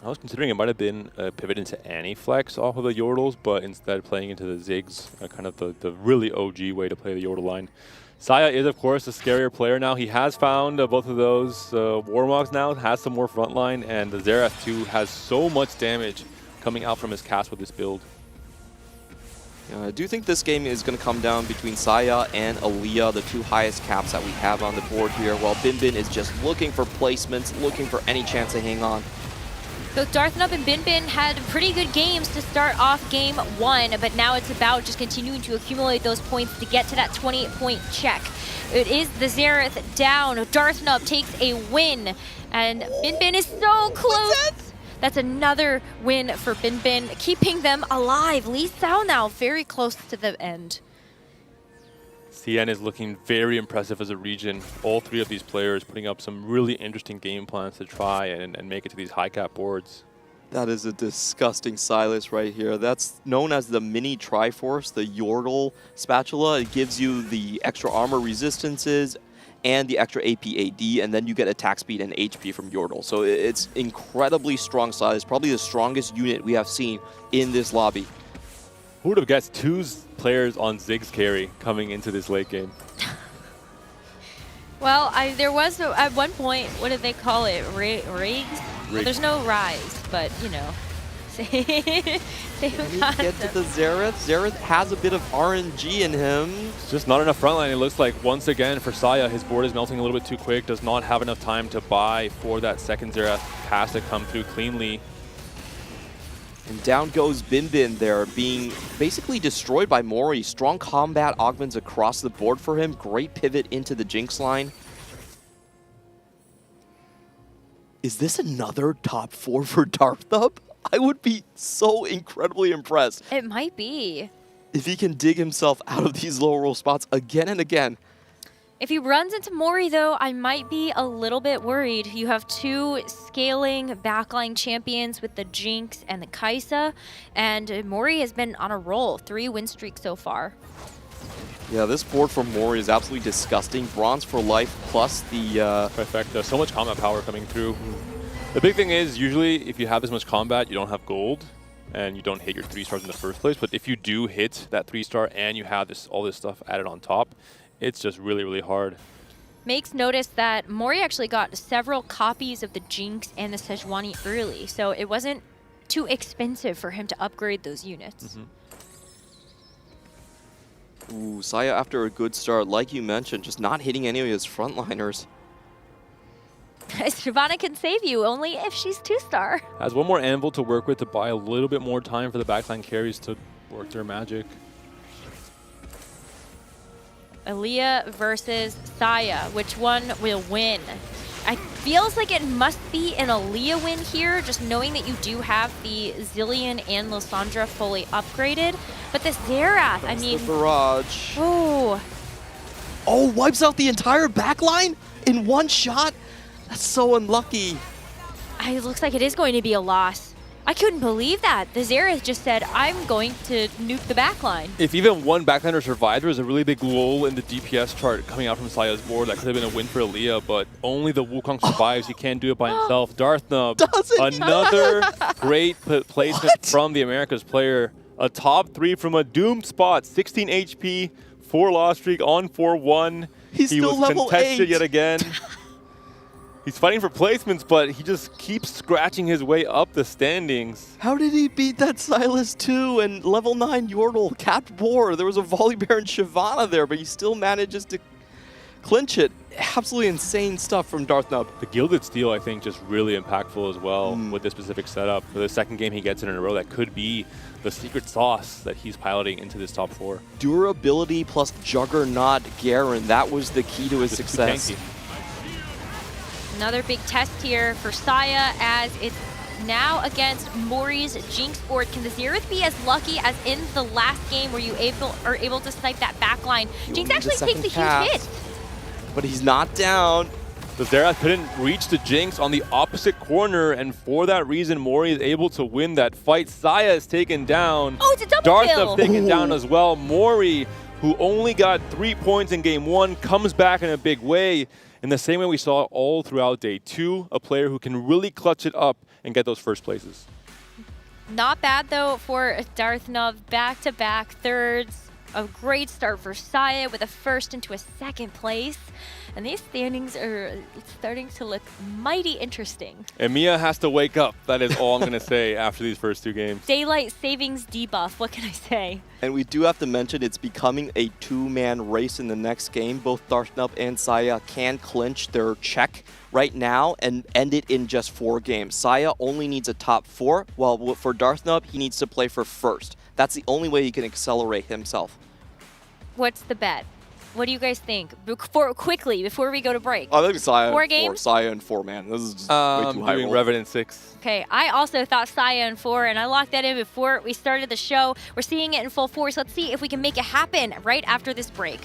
I was considering it might have been a pivot into Anti-Flex off of the Yordles, but instead playing into the Ziggs, kind of the really OG way to play the Yordle line. Saya is, of course, a scarier player now. He has found both of those Warmogs now, has some more frontline, and the Xerath too has so much damage coming out from his cast with this build. I do think this game is going to come down between Saya and Aaliyah, the two highest caps that we have on the board here, while Binbin is just looking for placements, looking for any chance to hang on. Both Darthnub and Binbin had pretty good games to start off game 1, but now it's about just continuing to accumulate those points to get to that 20-point check. It is the Xerath down. Darthnub takes a win, and Binbin is so close. That's another win for Binbin, keeping them alive. Lee Sao now very close to the end. CN is looking very impressive as a region. All three of these players putting up some really interesting game plans to try and make it to these high cap boards. That is a disgusting Silas right here. That's known as the mini Triforce, the Yordle spatula. It gives you the extra armor resistances and the extra AP AD, and then you get attack speed and HP from Yordle. So it's incredibly strong Silas, probably the strongest unit we have seen in this lobby. Who would have guessed 2 players on Ziggs carry coming into this late game? Well, there was, at one point, what did they call it? Rigs? Well, there's no rise, but, you know. Can he get to the Xerath? Xerath has a bit of RNG in him. It's just not enough frontline. It looks like, once again, for Saya, his board is melting a little bit too quick, does not have enough time to buy for that second Xerath pass to come through cleanly. And down goes Binbin there, being basically destroyed by Mori. Strong combat augments across the board for him. Great pivot into the Jinx line. Is this another top 4 for Darthnub? I would be so incredibly impressed. It might be. If he can dig himself out of these low roll spots again and again. If he runs into Mori, though, I might be a little bit worried. You have 2 scaling backline champions with the Jinx and the Kai'Sa, and Mori has been on a roll. 3 win streak so far. Yeah, this board for Mori is absolutely disgusting. Bronze for life plus the trifecta. So much combat power coming through. The big thing is, usually, if you have this much combat, you don't have gold, and you don't hit your 3 stars in the first place. But if you do hit that 3-star and you have all this stuff added on top, it's just really, really hard. Makes notice that Mori actually got several copies of the Jinx and the Sejuani early, so it wasn't too expensive for him to upgrade those units. Ooh, Saya after a good start, like you mentioned, just not hitting any of his frontliners. Shyvana can save you only if she's 2-star. Has one more anvil to work with to buy a little bit more time for the backline carries to work their magic. Aaliyah versus Saya. Which one will win? It feels like it must be an Aaliyah win here, just knowing that you do have the Zillion and Lysandra fully upgraded. But the Xerath, I mean... the barrage. Oh, wipes out the entire backline in one shot? That's so unlucky. It looks like it is going to be a loss. I couldn't believe that. The Xerath just said, I'm going to nuke the backline. If even one backliner survived, there was a really big lull in the DPS chart coming out from Saya's board. That could have been a win for Aaliyah, but only the Wukong survives. He can't do it by himself. Darthnub, another great placement from the Americas player. A top 3 from a doomed spot. 16 HP, 4 loss streak on 4-1. He's he still was level contested 8. yet again. He's fighting for placements, but he just keeps scratching his way up the standings. How did he beat that Sylas 2 and level 9 Yordle, capped board? There was a Volibear and Shyvana there, but he still manages to clinch it. Absolutely insane stuff from Darthnub. The Gilded Steel, I think, just really impactful as well with this specific setup. For the second game he gets in a row, that could be the secret sauce that he's piloting into this top 4. Durability plus Juggernaut Garen, that was the key to his success. Another big test here for Saya as it's now against Mori's Jinx board. Can the Xerath be as lucky as in the last game where you are able to snipe that backline? Jinx actually takes a huge hit. But he's not down. The Xerath couldn't reach the Jinx on the opposite corner, and for that reason, Mori is able to win that fight. Saya is taken down. Oh, it's a double kill. Darthnub taken down as well. Mori, who only got 3 points in game 1, comes back in a big way. In the same way we saw all throughout day 2, a player who can really clutch it up and get those first places. Not bad, though, for Darthnub. Back-to-back thirds. A great start for Saya with a first into a second place. And these standings are starting to look mighty interesting. EMEA has to wake up. That is all I'm going to say after these first 2 games. Daylight savings debuff. What can I say? And we do have to mention it's becoming a 2-man race in the next game. Both Darthnub and Saya can clinch their check right now and end it in just 4 games. Saya only needs a top 4, while for Darthnub, he needs to play for first. That's the only way he can accelerate himself. What's the bet? What do you guys think? Quickly, before we go to break. I think Saya 4 and games? Saya and 4, man. This is just way too high doing roll. Revenant 6. Okay, I also thought Saya in 4, and I locked that in before we started the show. We're seeing it in full force. Let's see if we can make it happen right after this break.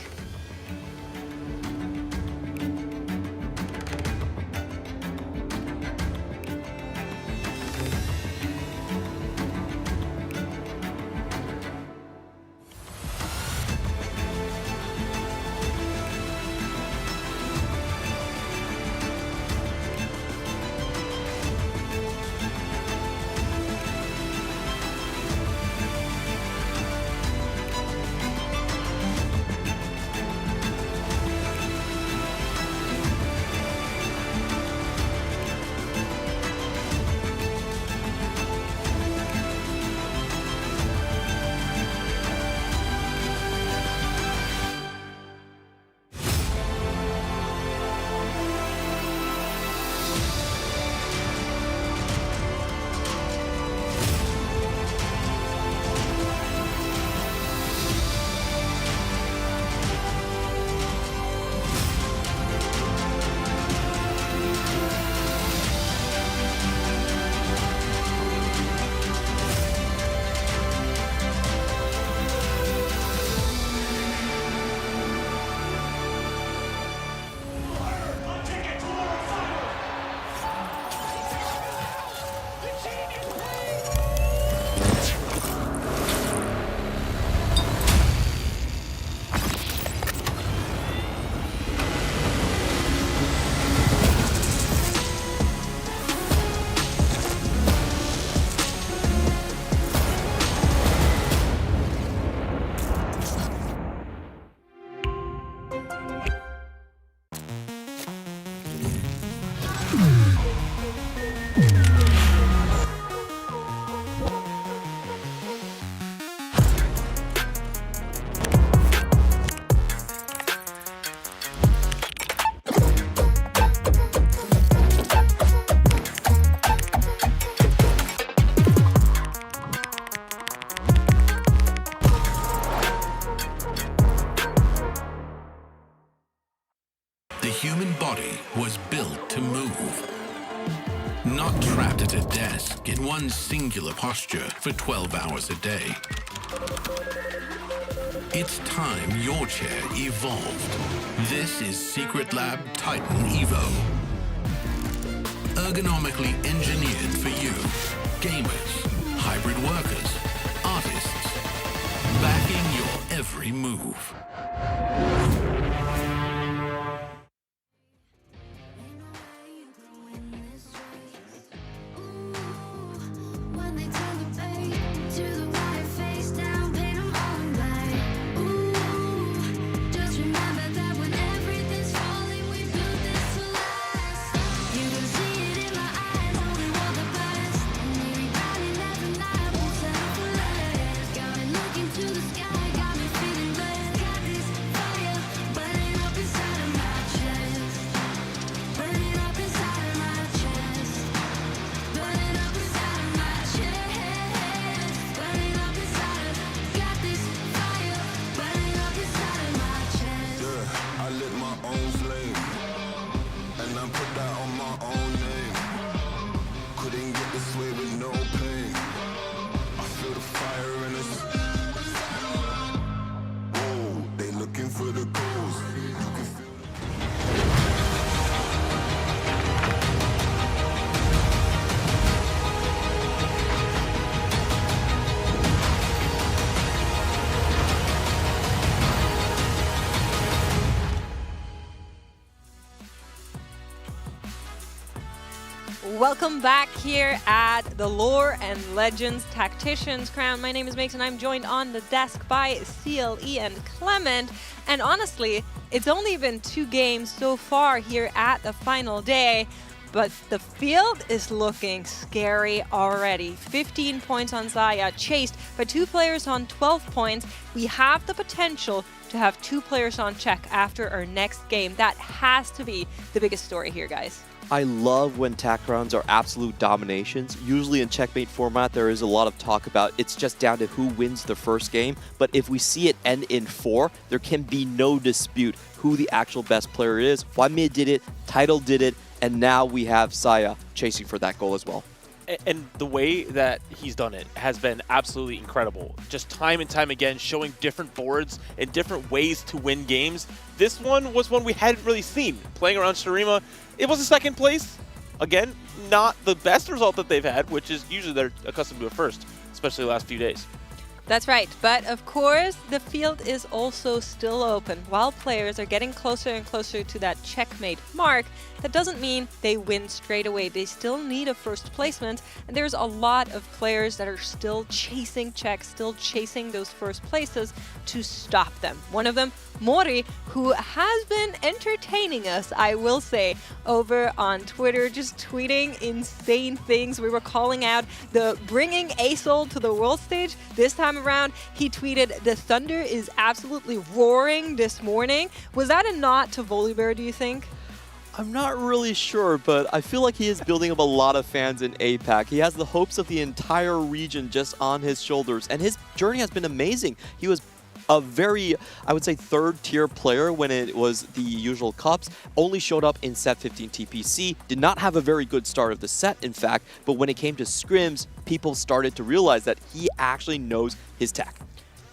The human body was built to move, not trapped at a desk in one singular posture for 12 hours a day. It's time your chair evolved. This is Secret Lab Titan Evo. Ergonomically engineered for you. gamers, hybrid workers, artists, backing your every move. Welcome back here at the Lore and Legends Tacticians Crown. My name is Max and I'm joined on the desk by CLE and Clement. And honestly, it's only been 2 games so far here at the final day, but the field is looking scary already. 15 points on Xayah, chased by 2 players on 12 points. We have the potential to have 2 players on check after our next game. That has to be the biggest story here, guys. I love when tac rounds are absolute dominations. Usually in checkmate format, there is a lot of talk about it's just down to who wins the first game. But if we see it end in 4, there can be no dispute who the actual best player is. Hwanmie did it, Title did it, and now we have Xayah chasing for that goal as well. And the way that he's done it has been absolutely incredible. Just time and time again, showing different boards and different ways to win games. This one was one we hadn't really seen. Playing around Shurima, it was a second place. Again, not the best result that they've had, which is usually they're accustomed to a first, especially the last few days. That's right, but of course the field is also still open. While players are getting closer and closer to that checkmate mark, that doesn't mean they win straight away. They still need a first placement, and there's a lot of players that are still chasing checks, still chasing those first places to stop them. One of them, Mori, who has been entertaining us, I will say, over on Twitter, just tweeting insane things. We were calling out the bringing ASOL to the world stage. This time around, he tweeted, "The thunder is absolutely roaring this morning." Was that a nod to Volibear, do you think? I'm not really sure, but I feel like he is building up a lot of fans in APAC. He has the hopes of the entire region just on his shoulders, and his journey has been amazing. He was a very, I would say, third-tier player when it was the usual cups, only showed up in set 15 TPC, did not have a very good start of the set, in fact, but when it came to scrims, people started to realize that he actually knows his tech.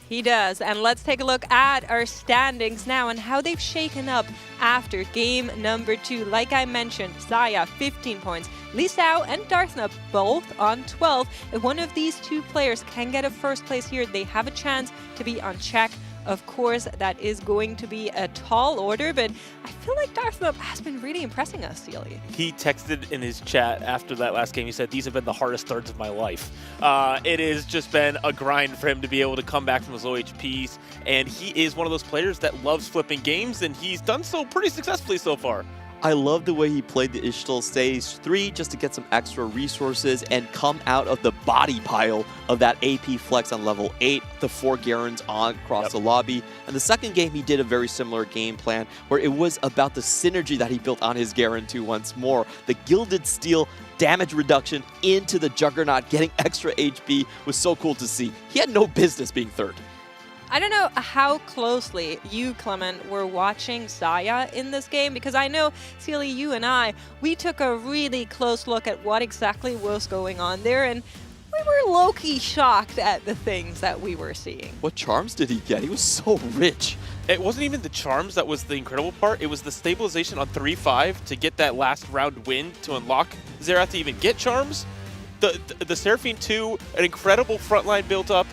He does, and let's take a look at our standings now and how they've shaken up after game number 2. Like I mentioned, Xayah 15 points, Lee Sao and Darthna both on 12. If one of these 2 players can get a first place here, they have a chance to be on check. Of course, that is going to be a tall order, but I feel like Darthna has been really impressing us, Celia. He texted in his chat after that last game, he said, "These have been the hardest thirds of my life." It has just been a grind for him to be able to come back from his low HPs, and he is one of those players that loves flipping games, and he's done so pretty successfully so far. I love the way he played the Ishtal stage 3 just to get some extra resources and come out of the body pile of that AP flex on level 8, the 4 Garens on across the lobby. And the second game, he did a very similar game plan where it was about the synergy that he built on his Garen 2 once more. The Gilded Steel damage reduction into the Juggernaut, getting extra HP was so cool to see. He had no business being third. I don't know how closely you, Clement, were watching Xayah in this game, because I know, Celia, you and I, we took a really close look at what exactly was going on there, and we were low-key shocked at the things that we were seeing. What charms did he get? He was so rich. It wasn't even the charms that was the incredible part. It was the stabilization on 3-5 to get that last round win to unlock Xerath to even get charms. the Seraphine 2, an incredible frontline built up.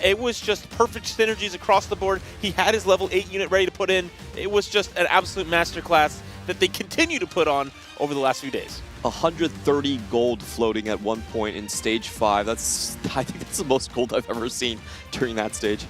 It was just perfect synergies across the board. He had his level 8 unit ready to put in. It was just an absolute masterclass that they continue to put on over the last few days. 130 gold floating at one point in stage 5. I think that's the most gold I've ever seen during that stage.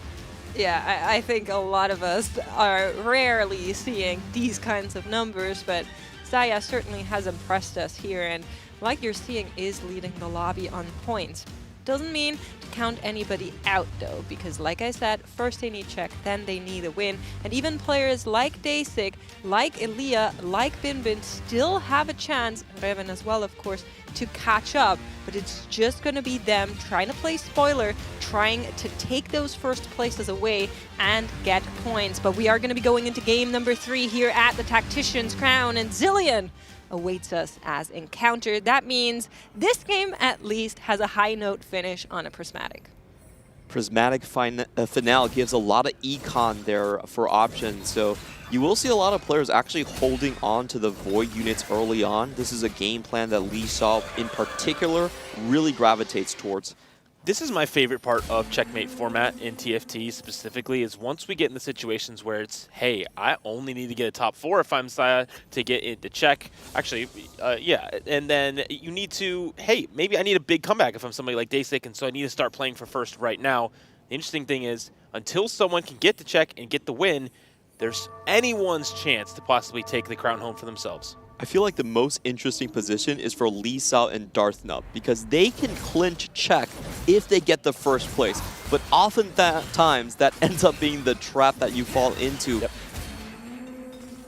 Yeah, I think a lot of us are rarely seeing these kinds of numbers, but Zaya certainly has impressed us here, and like you're seeing, is leading the lobby on points. Doesn't mean to count anybody out though, because like I said, first they need check, then they need a win. And even players like Dasik, like Elia, like Binbin still have a chance, Reven as well of course, to catch up. But it's just going to be them trying to play spoiler, trying to take those first places away and get points. But we are going to be going into game number 3 here at the Tacticians Crown, and Zilean awaits us as encounter. That means this game at least has a high note finish on a prismatic. Prismatic finale gives a lot of econ there for options, so you will see a lot of players actually holding on to the Void units early on. This is a game plan that Lee Sao in particular really gravitates towards. This is my favorite part of checkmate format in TFT specifically, is once we get in the situations where it's, hey, I only need to get a top 4 if I'm Saya to get into check. Actually, yeah, and then you need to, hey, maybe I need a big comeback if I'm somebody like Dasik, and so I need to start playing for first right now. The interesting thing is, until someone can get to check and get the win, there's anyone's chance to possibly take the crown home for themselves. I feel like the most interesting position is for Lee Sao and Darthnub, because they can clinch check if they get the first place. But oftentimes that ends up being the trap that you fall into. Yep.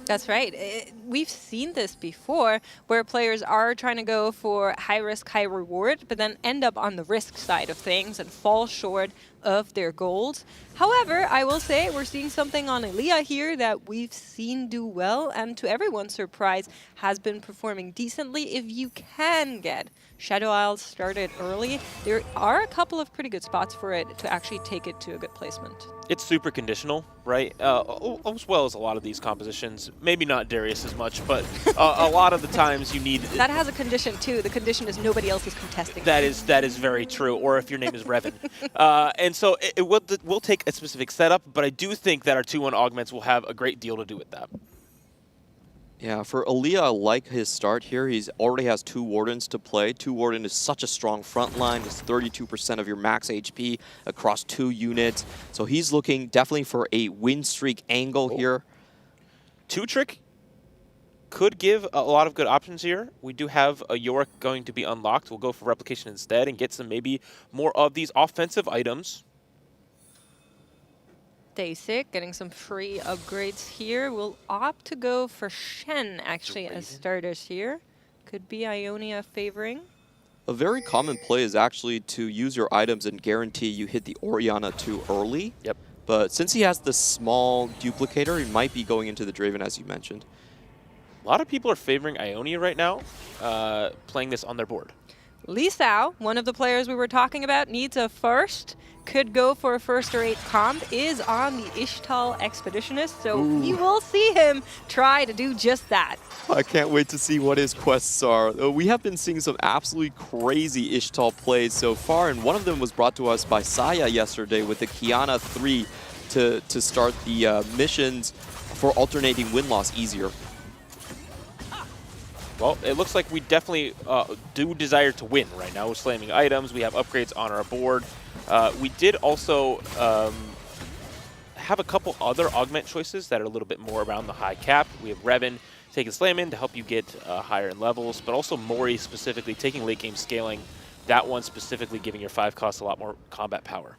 That's right. We've seen this before, where players are trying to go for high risk, high reward, but then end up on the risk side of things and fall short of their goals. However, I will say we're seeing something on Elia here that we've seen do well, and to everyone's surprise, has been performing decently. If you can get Shadow Isles started early, there are a couple of pretty good spots for it to actually take it to a good placement. It's super conditional, right? As well as a lot of these compositions. Maybe not Darius as much, but a lot of the times you need... That has a condition too. The condition is nobody else is contesting. That is very true, or if your name is Reven. And so it will take a specific setup, but I do think that our 2-1 augments will have a great deal to do with that. Yeah, for Elia, I like his start here. He already has 2 Wardens to play. 2 Warden is such a strong front line. It's 32% of your max HP across 2 units. So he's looking definitely for a win streak angle here. 2-trick could give a lot of good options here. We do have a Yorick going to be unlocked. We'll go for replication instead and get some maybe more of these offensive items. Dasik getting some free upgrades here. We'll opt to go for Shen actually as starters here. Could be Ionia favoring. A very common play is actually to use your items and guarantee you hit the Orianna too early. Yep. But since he has the small duplicator, he might be going into the Draven, as you mentioned. A lot of people are favoring Ionia right now, playing this on their board. Lee Sao, one of the players we were talking about, needs a first. Could go for a first or 8 comp, is on the Ishtal Expeditionist, so we will see him try to do just that. I can't wait to see what his quests are. We have been seeing some absolutely crazy Ishtal plays so far, and one of them was brought to us by Saya yesterday with the Kiana 3 to start the missions for alternating win-loss easier. Well, it looks like we definitely do desire to win right now. We're slamming items. We have upgrades on our board. We did also have a couple other augment choices that are a little bit more around the high cap. We have Reven taking Slam in to help you get higher in levels, but also Mori specifically taking late game scaling. That one specifically giving your 5 costs a lot more combat power.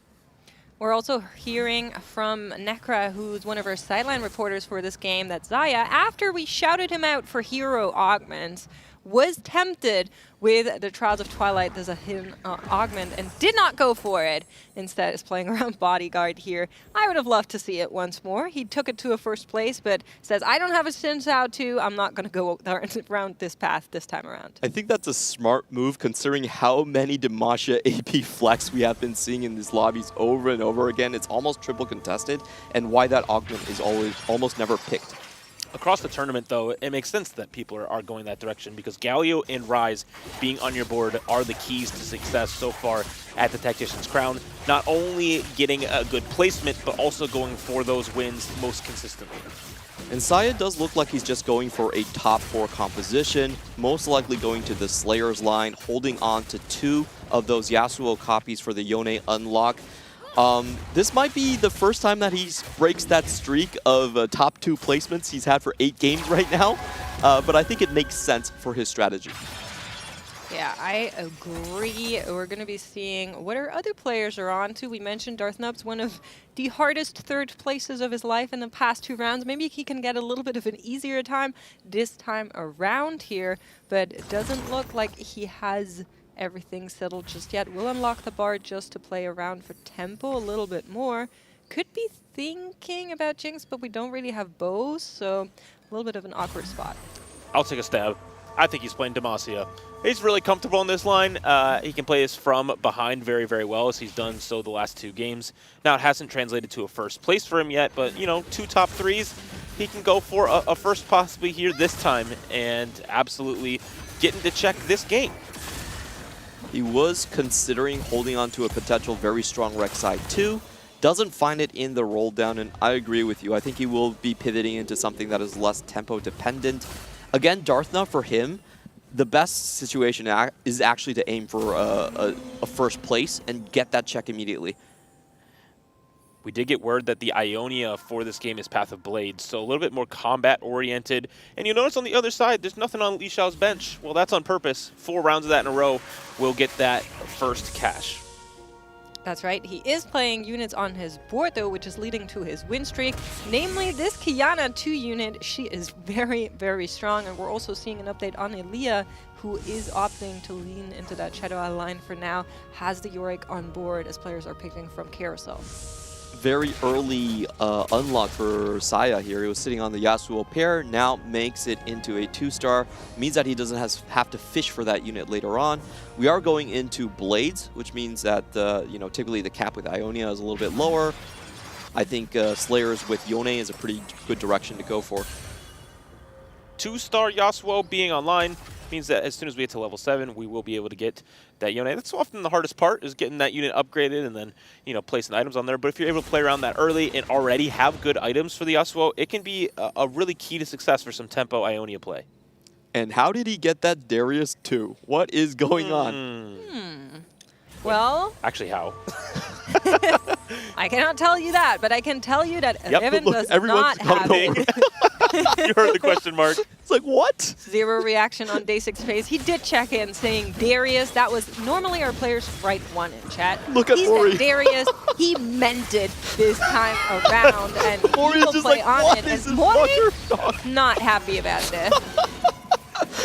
We're also hearing from Nekra, who's one of our sideline reporters for this game, that Zaya, after we shouted him out for hero augments, was tempted with the Trials of Twilight as a hidden augment and did not go for it. Instead, is playing around Bodyguard here. I would have loved to see it once more. He took it to a first place, but says, I don't have a Sin Sao 2. I'm not going to go around this path this time around. I think that's a smart move considering how many Demacia AP flex we have been seeing in these lobbies over and over again. It's almost triple contested, and why that augment is almost never picked. Across the tournament, though, it makes sense that people are going that direction because Galio and Rise being on your board are the keys to success so far at the Tacticians Crown. Not only getting a good placement, but also going for those wins most consistently. And Saya does look like he's just going for a top 4 composition, most likely going to the Slayer's line, holding on to 2 of those Yasuo copies for the Yone unlock. This might be the first time that he breaks that streak of top 2 placements he's had for 8 games right now, but I think it makes sense for his strategy. Yeah, I agree. We're going to be seeing what our other players are on to. We mentioned Darth Nub's one of the hardest 3rd places of his life in the past 2 rounds. Maybe he can get a little bit of an easier time this time around here, but it doesn't look like he has everything settled just yet. We'll unlock the bar just to play around for tempo a little bit more. Could be thinking about Jinx, but we don't really have bows, so a little bit of an awkward spot. I'll take a stab. I think he's playing Demacia. He's really comfortable on this line. He can play this from behind very, very well, as he's done so the last 2 games. Now, it hasn't translated to a first place for him yet, but, you know, 2 top 3s, he can go for a first possibly here this time and absolutely getting to check this game. He was considering holding on to a potential very strong Rek'Sai 2. Doesn't find it in the roll down, and I agree with you. I think he will be pivoting into something that is less tempo dependent. Again, Darth Nub for him, the best situation is actually to aim for a first place and get that check immediately. We did get word that the Ionia for this game is Path of Blades, so a little bit more combat-oriented. And you notice on the other side, there's nothing on Li Xiao's bench. Well, that's on purpose. 4 rounds of that in a row will get that first cash. That's right. He is playing units on his board, though, which is leading to his win streak. Namely, this Kiana 2 unit, she is very, very strong. And we're also seeing an update on Elia, who is opting to lean into that Shadow Eye line for now, has the Yorick on board as players are picking from Carousel. Very early unlock for Saya here. He was sitting on the Yasuo pair, now makes it into a 2-star. Means that he doesn't have to fish for that unit later on. We are going into Blades, which means that you know, typically the cap with Ionia is a little bit lower. I think Slayers with Yone is a pretty good direction to go for. 2-star Yasuo being online means that as soon as we get to level 7, we will be able to get that Yone. That's often the hardest part, is getting that unit upgraded and then, you know, placing items on there. But if you're able to play around that early and already have good items for the Yasuo, it can be a really key to success for some tempo Ionia play. And how did he get that Darius 2? What is going on? Well, actually, how? I cannot tell you that, but I can tell you that Evan does not have it. You heard the question mark. It's like, what? 0 reaction on Day 6 phase. He did check in saying Darius. That was normally our players write 1 in chat. Look at he Mori. said Darius. He meant it this time around, and he will just play like, on what it. is And this Mori, not happy about this.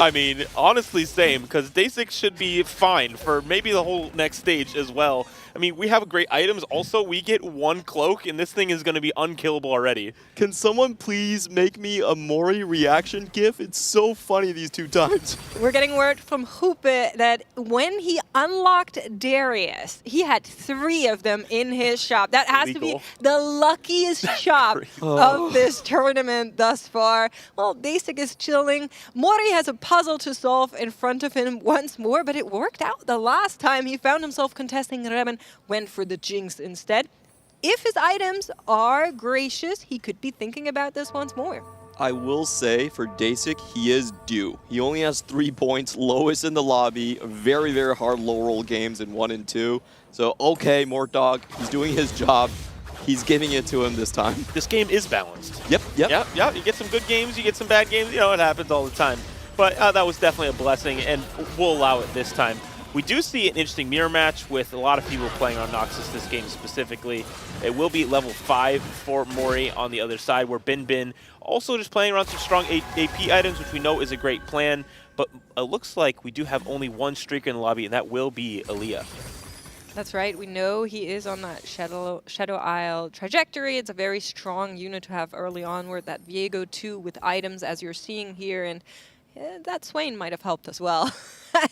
I mean, honestly, same, because Day 6 should be fine for maybe the whole next stage as well. I mean, we have great items. Also, we get 1 cloak, and this thing is going to be unkillable already. Can someone please make me a Mori reaction gif? It's so funny these 2 times. We're getting word from Hoope that when he unlocked Darius, he had 3 of them in his shop. That has to be the luckiest shop of this tournament thus far. Well, Basic is chilling. Mori has a puzzle to solve in front of him once more, but it worked out the last time. He found himself contesting Reben, went for the Jinx instead. If his items are gracious, he could be thinking about this once more. I will say, for Dasik, he is due. He only has 3 points, lowest in the lobby. Very, very hard low roll games in 1 and 2. So, okay, Mortdog, he's doing his job. He's giving it to him this time. This game is balanced. Yep. You get some good games, you get some bad games. You know, it happens all the time. But that was definitely a blessing, and we'll allow it this time. We do see an interesting mirror match with a lot of people playing on Noxus this game specifically. It will be level 5 for Mori on the other side, where Bin also just playing around some strong AP items, which we know is a great plan. But it looks like we do have only 1 streaker in the lobby, and that will be Elia. That's right. We know he is on that Shadow Isle trajectory. It's a very strong unit to have early onward. That Viego 2 with items, as you're seeing here. And that Swain might have helped as well.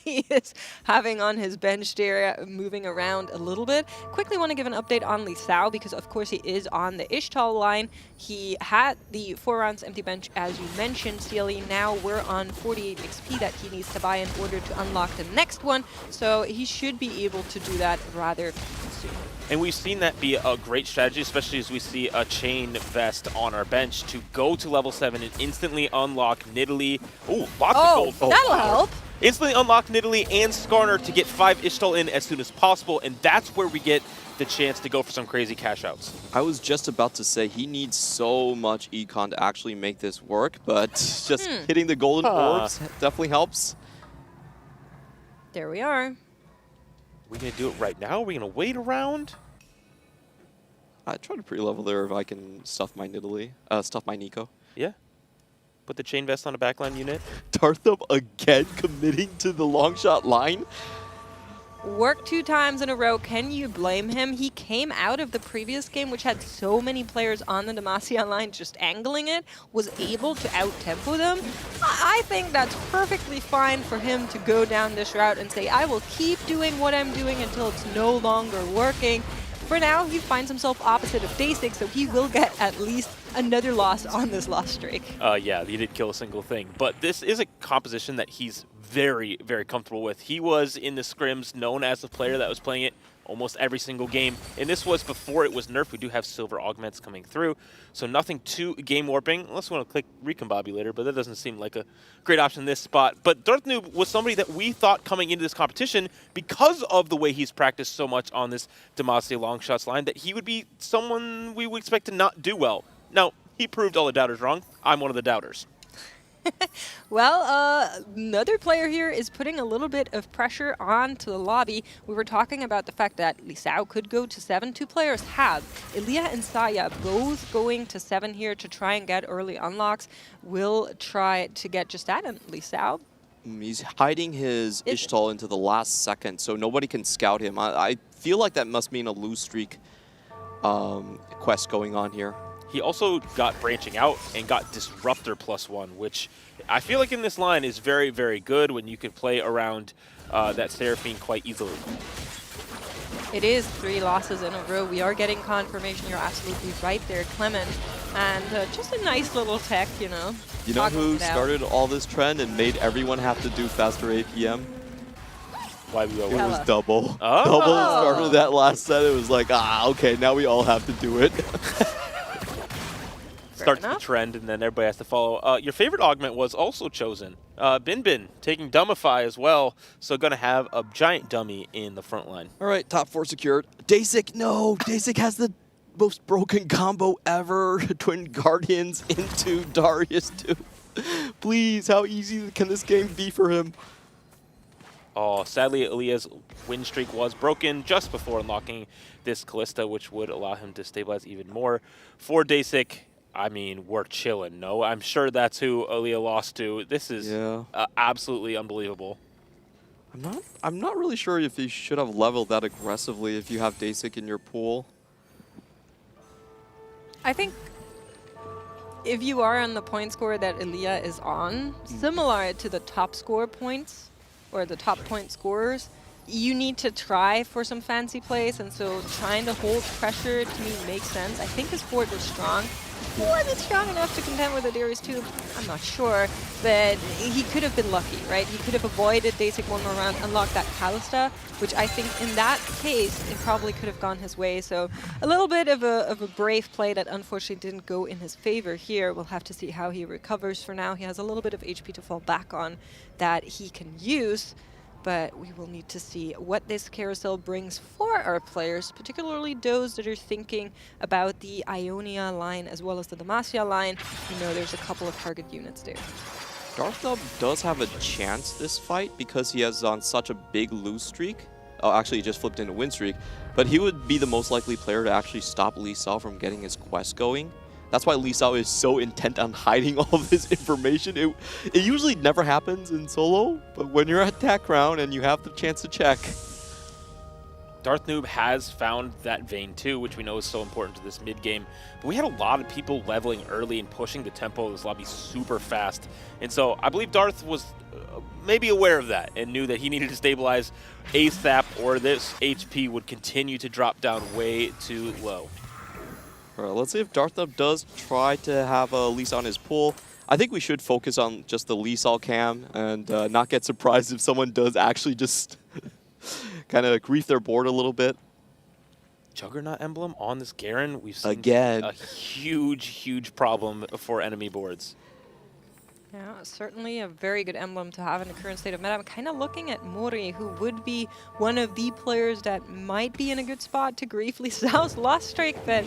He is having on his bench there, moving around a little bit. Quickly want to give an update on Li Sao, because of course he is on the Ishtal line. He had the 4 rounds empty bench, as you mentioned, CLE. Now we're on 48 XP that he needs to buy in order to unlock the next one. So he should be able to do that rather soon. And we've seen that be a great strategy, especially as we see a chain vest on our bench to go to level 7 and instantly unlock Nidalee. Ooh, lots of gold. That'll help. Instantly unlock Nidalee and Skarner to get 5 Ishtal in as soon as possible, and that's where we get the chance to go for some crazy cash outs. I was just about to say he needs so much econ to actually make this work, but just hitting the golden orbs definitely helps. There we are. Are we going to do it right now? Are we going to wait around? I try to pre-level there if I can stuff my Nidalee, stuff my Nico. Yeah. Put the chain vest on a backline unit. Darthum again committing to the long shot line. Worked 2 times in a row. Can you blame him? He came out of the previous game, which had so many players on the Demacia line just angling it, was able to out-tempo them. I think that's perfectly fine for him to go down this route and say, I will keep doing what I'm doing until it's no longer working. For now, he finds himself opposite of Day6, so he will get at least another loss on this loss streak. Yeah, he did kill a single thing. But this is a composition that he's very, very comfortable with. He was in the scrims known as the player that was playing it almost every single game. And this was before it was nerfed. We do have silver augments coming through, so nothing too game warping, unless we want to click Recombobulator, but that doesn't seem like a great option in this spot. But Darth Noob was somebody that we thought coming into this competition, because of the way he's practiced so much on this Demacia long shots line, that he would be someone we would expect to not do well. Now, he proved all the doubters wrong. I'm one of the doubters. Well, another player here is putting a little bit of pressure onto the lobby. We were talking about the fact that Li Sao could go to 7. 2 players have. Elia and Saya both going to 7 here to try and get early unlocks. Will try to get just that, and Li Sao. He's hiding his Ishtal into the last second, so nobody can scout him. I feel like that must mean a lose streak quest going on here. He also got branching out and got Disruptor +1, which I feel like in this line is very, very good when you can play around that Seraphine quite easily. It is 3 losses in a row. We are getting confirmation. You're absolutely right there, Clement. And just a nice little tech, you know. You know who started all this trend and made everyone have to do faster APM? YBO. It was Double. Oh. Double started that last set. It was like, okay, now we all have to do it. Starts the trend, and then everybody has to follow. Your favorite augment was also chosen. Bin Bin taking Dumbify as well, so going to have a giant dummy in the front line. All right, top 4 secured. Dasik, no! Dasik has the most broken combo ever. Twin Guardians into Darius 2. Please, how easy can this game be for him? Oh, sadly, Elia's win streak was broken just before unlocking this Callista, which would allow him to stabilize even more. For Dasik, I mean, we're chilling, no? I'm sure that's who Elia lost to. This is absolutely unbelievable. I'm not really sure if you should have leveled that aggressively if you have Dasik in your pool. I think if you are on the point score that Elia is on, similar to the top score points or the top point scorers, you need to try for some fancy plays, and so trying to hold pressure to me makes sense. I think his board was strong. Was it strong enough to contend with the Darius 2? I'm not sure, but he could have been lucky, right? He could have avoided Dasik one more round, unlocked that Callista, which I think in that case, it probably could have gone his way. So a little bit of a brave play that unfortunately didn't go in his favor here. We'll have to see how he recovers. For now, he has a little bit of HP to fall back on that he can use. But we will need to see what this carousel brings for our players, particularly those that are thinking about the Ionia line as well as the Demacia line. You know, there's a couple of target units there. Darthdub does have a chance this fight because he has on such a big lose streak. Oh, actually, he just flipped into win streak. But he would be the most likely player to actually stop Li Sao from getting his quest going. That's why Li Sao is so intent on hiding all of this information. It usually never happens in solo, but when you're at Tac Crown and you have the chance to check. Darth Noob has found that vein too, which we know is so important to this mid game. But we had a lot of people leveling early and pushing the tempo of this lobby super fast. And so I believe Darth was maybe aware of that and knew that he needed to stabilize ASAP or this HP would continue to drop down way too low. All right, let's see if Darth Noob does try to have a Lisa on his pool. I think we should focus on just the Lee Sol cam and not get surprised if someone does actually just kind of grief their board a little bit. Juggernaut emblem on this Garen. We've seen again a huge, huge problem for enemy boards. Yeah, certainly a very good emblem to have in the current state of meta. I'm kind of looking at Mori, who would be one of the players that might be in a good spot to grief Lee Sol's lost streak, but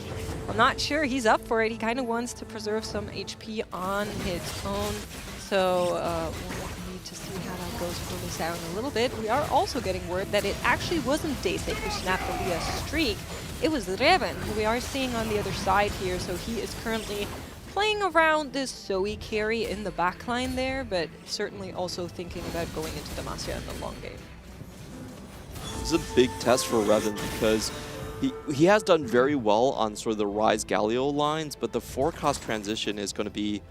I'm not sure he's up for it. He kind of wants to preserve some HP on his own, so we'll need to see how that goes for Lee Sol in a little bit. We are also getting word that it actually wasn't Daysec who snapped the Leah streak. It was Reven, who we are seeing on the other side here, so he is currently playing around this Zoe carry in the backline there, but certainly also thinking about going into Demacia in the long game. This is a big test for Reven because he has done very well on sort of the Rise Galio lines, but the 4-cost transition is going to be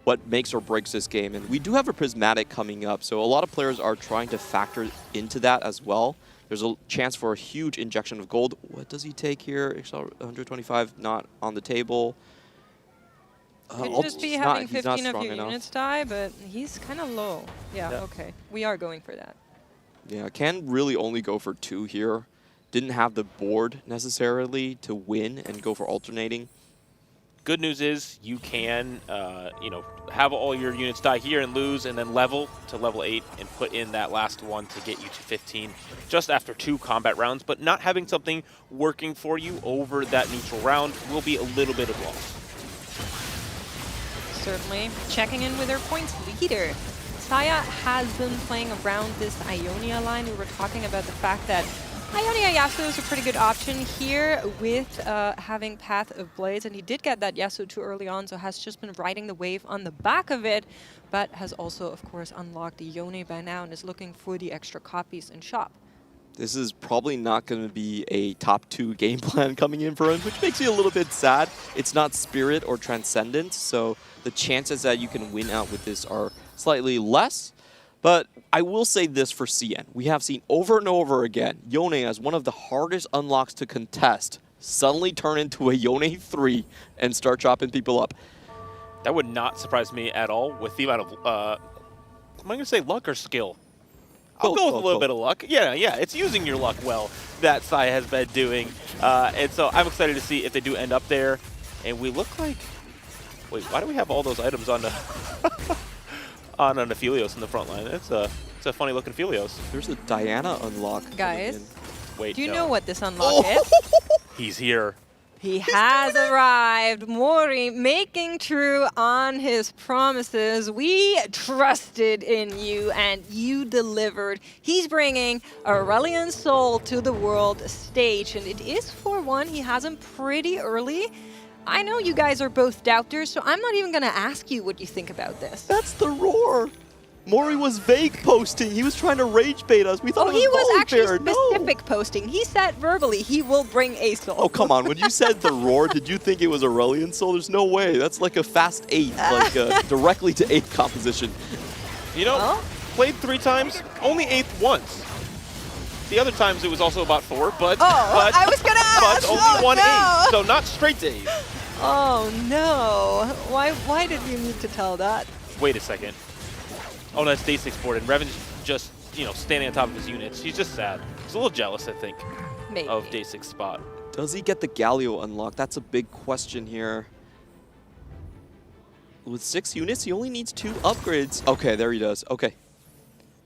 what makes or breaks this game. And we do have a Prismatic coming up, so a lot of players are trying to factor into that as well. There's a chance for a huge injection of gold. What does he take here? 125 not on the table. Could just be having 15 of your units die, but he's kind of low. Yeah, okay. We are going for that. Yeah, can really only go for 2 here. Didn't have the board necessarily to win and go for alternating. Good news is you can, you know, have all your units die here and lose, and then level to level 8 and put in that last one to get you to 15 just after 2 combat rounds. But not having something working for you over that neutral round will be a little bit of loss. Certainly. Checking in with her points leader. Saya has been playing around this Ionia line. We were talking about the fact that Ionia Yasuo is a pretty good option here with having Path of Blades, and he did get that Yasuo too early on, so has just been riding the wave on the back of it, but has also, of course, unlocked the Yone by now and is looking for the extra copies in shop. This is probably not going to be a top 2 game plan coming in for him, which makes me a little bit sad. It's not Spirit or Transcendence, so the chances that you can win out with this are slightly less. But I will say this for CN. We have seen over and over again, Yone as one of the hardest unlocks to contest suddenly turn into a Yone 3 and start chopping people up. That would not surprise me at all with the amount of, am I going to say luck or skill? I'll go with a little bit of luck. Yeah, it's using your luck well that Sai has been doing. And so I'm excited to see if they do end up there. And we look like, wait, why do we have all those items on the on an Aphelios in the front line? It's a funny looking Aphelios. There's a Diana unlock. Guys, wait, do you know what this unlock is? He's here. He has arrived. Mori making true on his promises. We trusted in you and you delivered. He's bringing Aurelion Sol to the world stage, and it is for one he has him pretty early. I know you guys are both doubters, so I'm not even going to ask you what you think about this. That's the roar. Mori was vague posting. He was trying to rage bait us. We thought it was he was actually fair. specific posting. He said verbally he will bring a soul. Oh, come on. When you said the roar, did you think it was Aurelion Soul? There's no way. That's like a fast 8, like directly to 8 composition. You know, played 3 times, only 8th once. The other times it was also about 4, but I was gonna ask. But only 1 8, so not straight to 8. Oh no! Why did you need to tell that? Wait a second. Oh, that's Day6 board, and Reven's just, you know, standing on top of his units. He's just sad. He's a little jealous, I think, Maybe. of Day6 spot. Does he get the Galio unlocked? That's a big question here. With 6 units, he only needs 2 upgrades. Okay, there he does. Okay.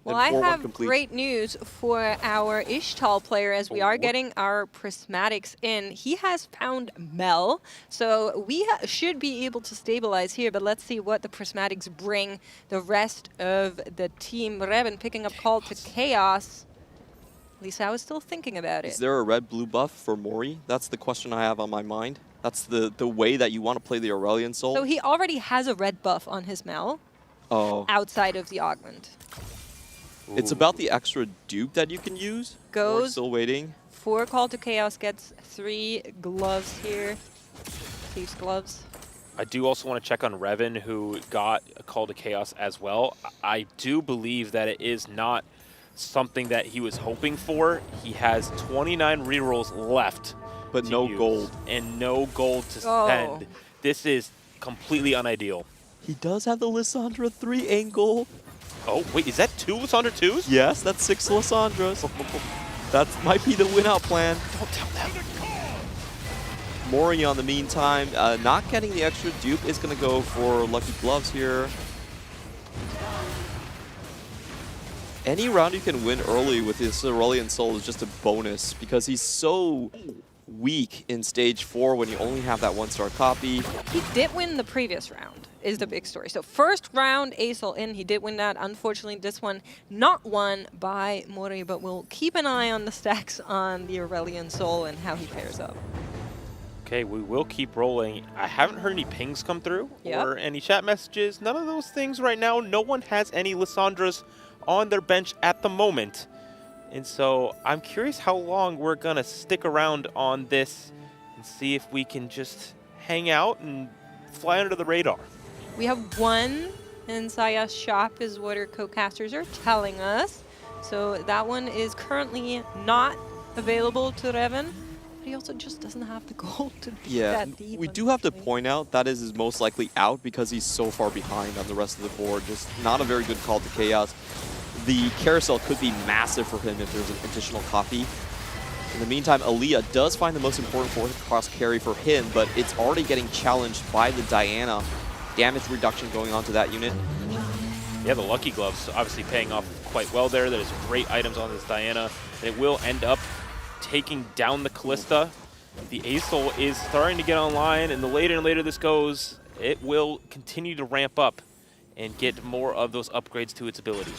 Well, I have great news for our Ishtal player as we are getting our prismatics in. He has found Mel, so we should be able to stabilize here, but let's see what the prismatics bring the rest of the team. Reven picking up call to Chaos. At least I was still thinking about it. Is there a red-blue buff for Mori? That's the question I have on my mind. That's the way that you want to play the Aurelion Soul. So he already has a red buff on his Mel outside of the augment. It's about the extra dupe that you can use. Goes We're still waiting. before Call to Chaos gets 3 gloves here. Thieves gloves. I do also want to check on Revan, who got a Call to Chaos as well. I do believe that it is not something that he was hoping for. He has 29 rerolls left. But no gold. And no gold to spend. This is completely unideal. He does have the Lissandra 3 angle. Oh, wait, is that 2 Lissandra 2s? Yes, that's 6 Lissandras. That might be the win-out plan. Don't tell them. Mori, on the meantime, not getting the extra dupe, is going to go for Lucky Gloves here. Any round you can win early with his Cerulean Soul is just a bonus because he's so weak in stage 4 when you only have that 1-star copy. He did win the previous round, is the big story. So first round, Aesol in, he did win that. Unfortunately, this one not won by Mori, but we'll keep an eye on the stacks on the Aurelian Soul and how he pairs up. Okay, we will keep rolling. I haven't heard any pings come through or any chat messages. None of those things right now. No one has any Lissandras on their bench at the moment. And so I'm curious how long we're going to stick around on this and see if we can just hang out and fly under the radar. We have 1 in Saya's shop is what our co-casters are telling us. So that one is currently not available to Revan. He also just doesn't have the gold to beat that deep. We do have to point out that is most likely out because he's so far behind on the rest of the board. Just not a very good Call to Chaos. The carousel could be massive for him if there's an additional copy. In the meantime, Aaliyah does find the most important cross carry for him, but it's already getting challenged by the Diana. Damage reduction going on to that unit. Yeah, the Lucky Gloves obviously paying off quite well there. There's great items on this Diana. And it will end up taking down the Callista. The Aesol is starting to get online, and the later and later this goes, it will continue to ramp up and get more of those upgrades to its abilities.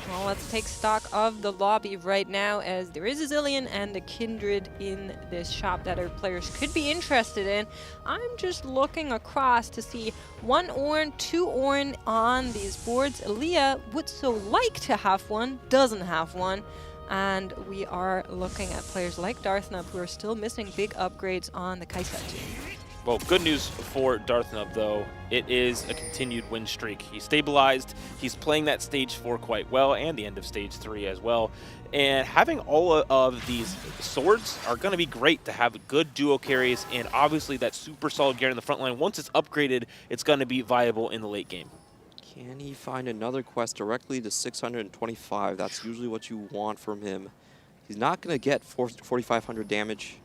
Well, let's take stock of the lobby right now, as there is a Zillion and a Kindred in this shop that our players could be interested in. I'm just looking across to see 1 Ornn, 2 Ornn on these boards. Aaliyah would so like to have one, doesn't have one. And we are looking at players like Darthnub who are still missing big upgrades on the Kai'Sa team. Well, good news for Darthnub, though. It is a continued win streak. He's stabilized. He's playing that stage 4 quite well, and the end of stage 3 as well. And having all of these swords are going to be great to have good duo carries, and obviously that super solid gear in the front line. Once it's upgraded, it's going to be viable in the late game. Can he find another quest directly to 625? That's usually what you want from him. He's not going to get 4,500 damage.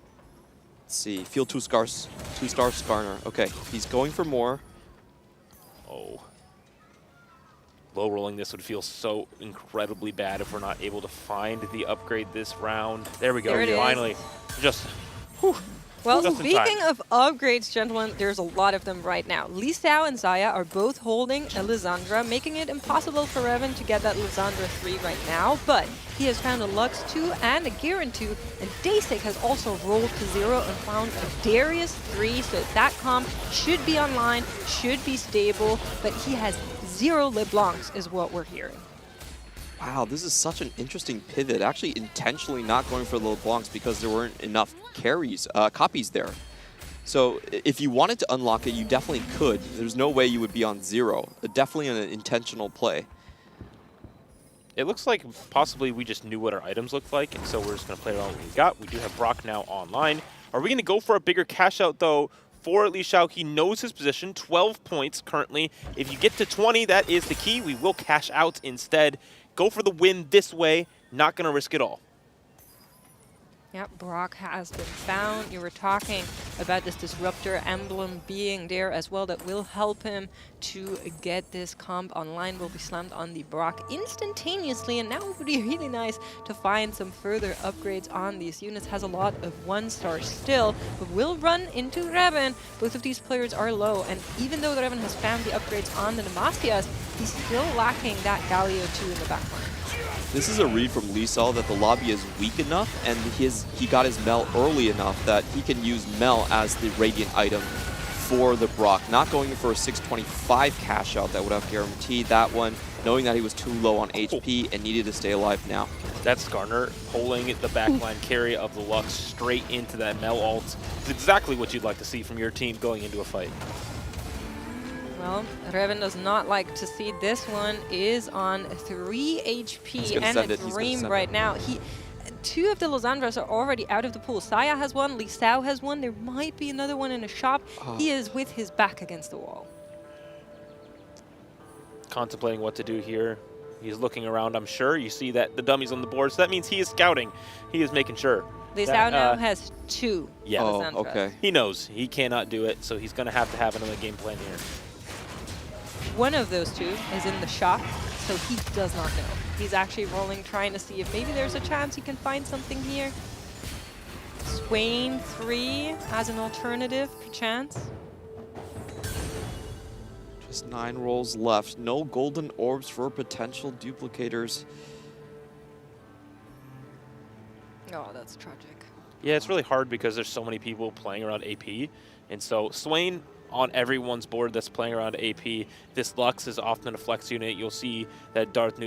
Let's see. Field 2-star Skarner. Okay, he's going for more. Oh. Low rolling this would feel so incredibly bad if we're not able to find the upgrade this round. There we go. Finally. Just, whew. Well, speaking of upgrades, gentlemen, there's a lot of them right now. Lee Sao and Zaya are both holding a Lissandra, making it impossible for Revan to get that Lissandra 3 right now, but he has found a Lux 2 and a Garen 2, and Dasik has also rolled to 0 and found a Darius 3, so that comp should be online, should be stable, but he has 0 LeBlancs is what we're hearing. Wow, this is such an interesting pivot. Actually, intentionally not going for the LeBlancs because there weren't enough copies there. So if you wanted to unlock it, you definitely could. There's no way you would be on 0. Definitely an intentional play. It looks like possibly we just knew what our items looked like, and so we're just going to play around with what we got. We do have Brock now online. Are we going to go for a bigger cash out, though? For Li Xiao, he knows his position, 12 points currently. If you get to 20, that is the key. We will cash out instead. Go for the win this way, not going to risk it all. Yep, Brock has been found. You were talking about this Disruptor emblem being there as well that will help him to get this comp online. Will be slammed on the Brock instantaneously, and now it would be really nice to find some further upgrades on these units. Has a lot of 1-star still, but will run into Revan. Both of these players are low, and even though Revan has found the upgrades on the Nemasias, he's still lacking that Galio 2 in the backline. This is a read from Lee Sao that the lobby is weak enough, and he got his Mel early enough that he can use Mel as the Radiant item for the Brock. Not going for a 625 cash out that would have guaranteed that one, knowing that he was too low on HP and needed to stay alive now. That's Garner pulling the backline carry of the Lux straight into that Mel ult. It's exactly what you'd like to see from your team going into a fight. Well, Reven does not like to see this one. Is on 3 HP and a Dream right now. Two of the Lysandras are already out of the pool. Saya has one, Li Sao has one. There might be another one in a shop. He is with his back against the wall. Contemplating what to do here. He's looking around, I'm sure. You see that the dummy's on the board, so that means he is scouting. He is making sure. Li Sao now has 2 Lysandras. Okay. He knows he cannot do it, so he's going to have another game plan here. One of those 2 is in the shop, so he does not know. He's actually rolling, trying to see if maybe there's a chance he can find something here. Swain 3 as an alternative chance. Just 9 rolls left. No golden orbs for potential duplicators. Oh, that's tragic. Yeah, it's really hard because there's so many people playing around AP. And so Swain on everyone's board that's playing around AP. This Lux is often a flex unit. You'll see that Darth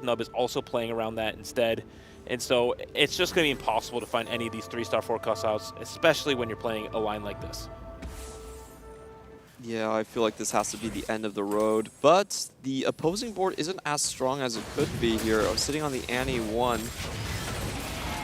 Nub is also playing around that instead. And so it's just going to be impossible to find any of these 3-star forecast outs, especially when you're playing a line like this. Yeah, I feel like this has to be the end of the road, but the opposing board isn't as strong as it could be here. I'm sitting on the Annie 1.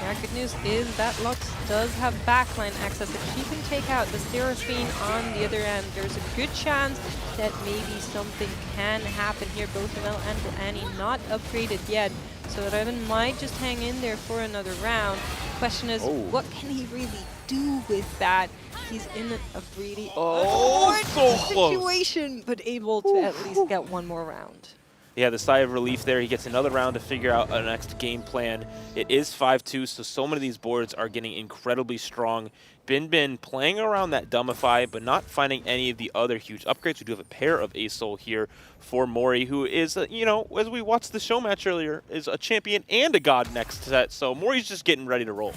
Yeah, good news is that Lux does have backline access. If she can take out the Seraphine on the other end, there's a good chance that maybe something can happen here. Both Mel and Annie not upgraded yet, so Reven might just hang in there for another round. Question is, what can he really do with that? He's in a really so close situation, but able to at least get one more round. Yeah, the sigh of relief there. He gets another round to figure out a next game plan. It is 5-2, so many of these boards are getting incredibly strong. Bin playing around that Dumbify, but not finding any of the other huge upgrades. We do have a pair of Ace-Soul here for Mori, who is, you know, as we watched the show match earlier, is a champion and a god next set. So Mori's just getting ready to roll.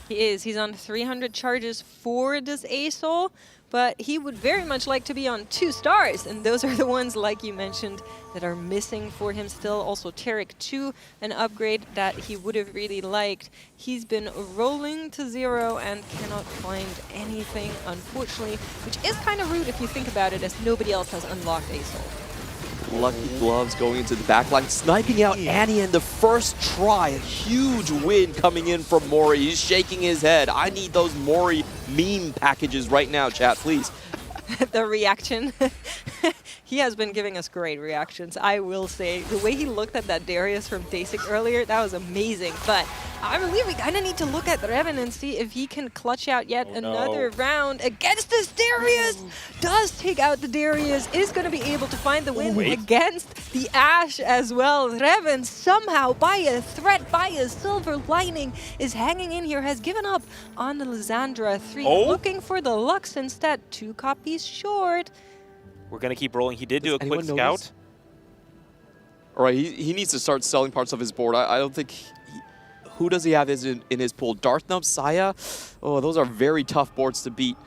He is. He's on 300 charges for this Ace-Soul, but he would very much like to be on 2 stars, and those are the ones, like you mentioned, that are missing for him still. Also, Tarek 2, an upgrade that he would have really liked. He's been rolling to 0 and cannot find anything, unfortunately, which is kind of rude if you think about it, as nobody else has unlocked Ace-Soul. Lucky Gloves going into the backline, sniping out Annie in the first try. A huge win coming in from Mori. He's shaking his head. I need those Mori meme packages right now, chat, please. The reaction. He has been giving us great reactions, I will say. The way he looked at that Darius from Dasik earlier, that was amazing. But I believe we kind of need to look at Reven and see if he can clutch out yet another round against this Darius. Does take out the Darius, is going to be able to find the win against the Ashe as well. Reven somehow, by a threat, by a silver lining, is hanging in here, has given up on the Lysandra 3, looking for the Lux instead. 2 copies short. We're going to keep rolling. He did do a quick scout. All right, he needs to start selling parts of his board. I don't think... Who does he have in his pool? Darth Nub, Saya? Oh, those are very tough boards to beat.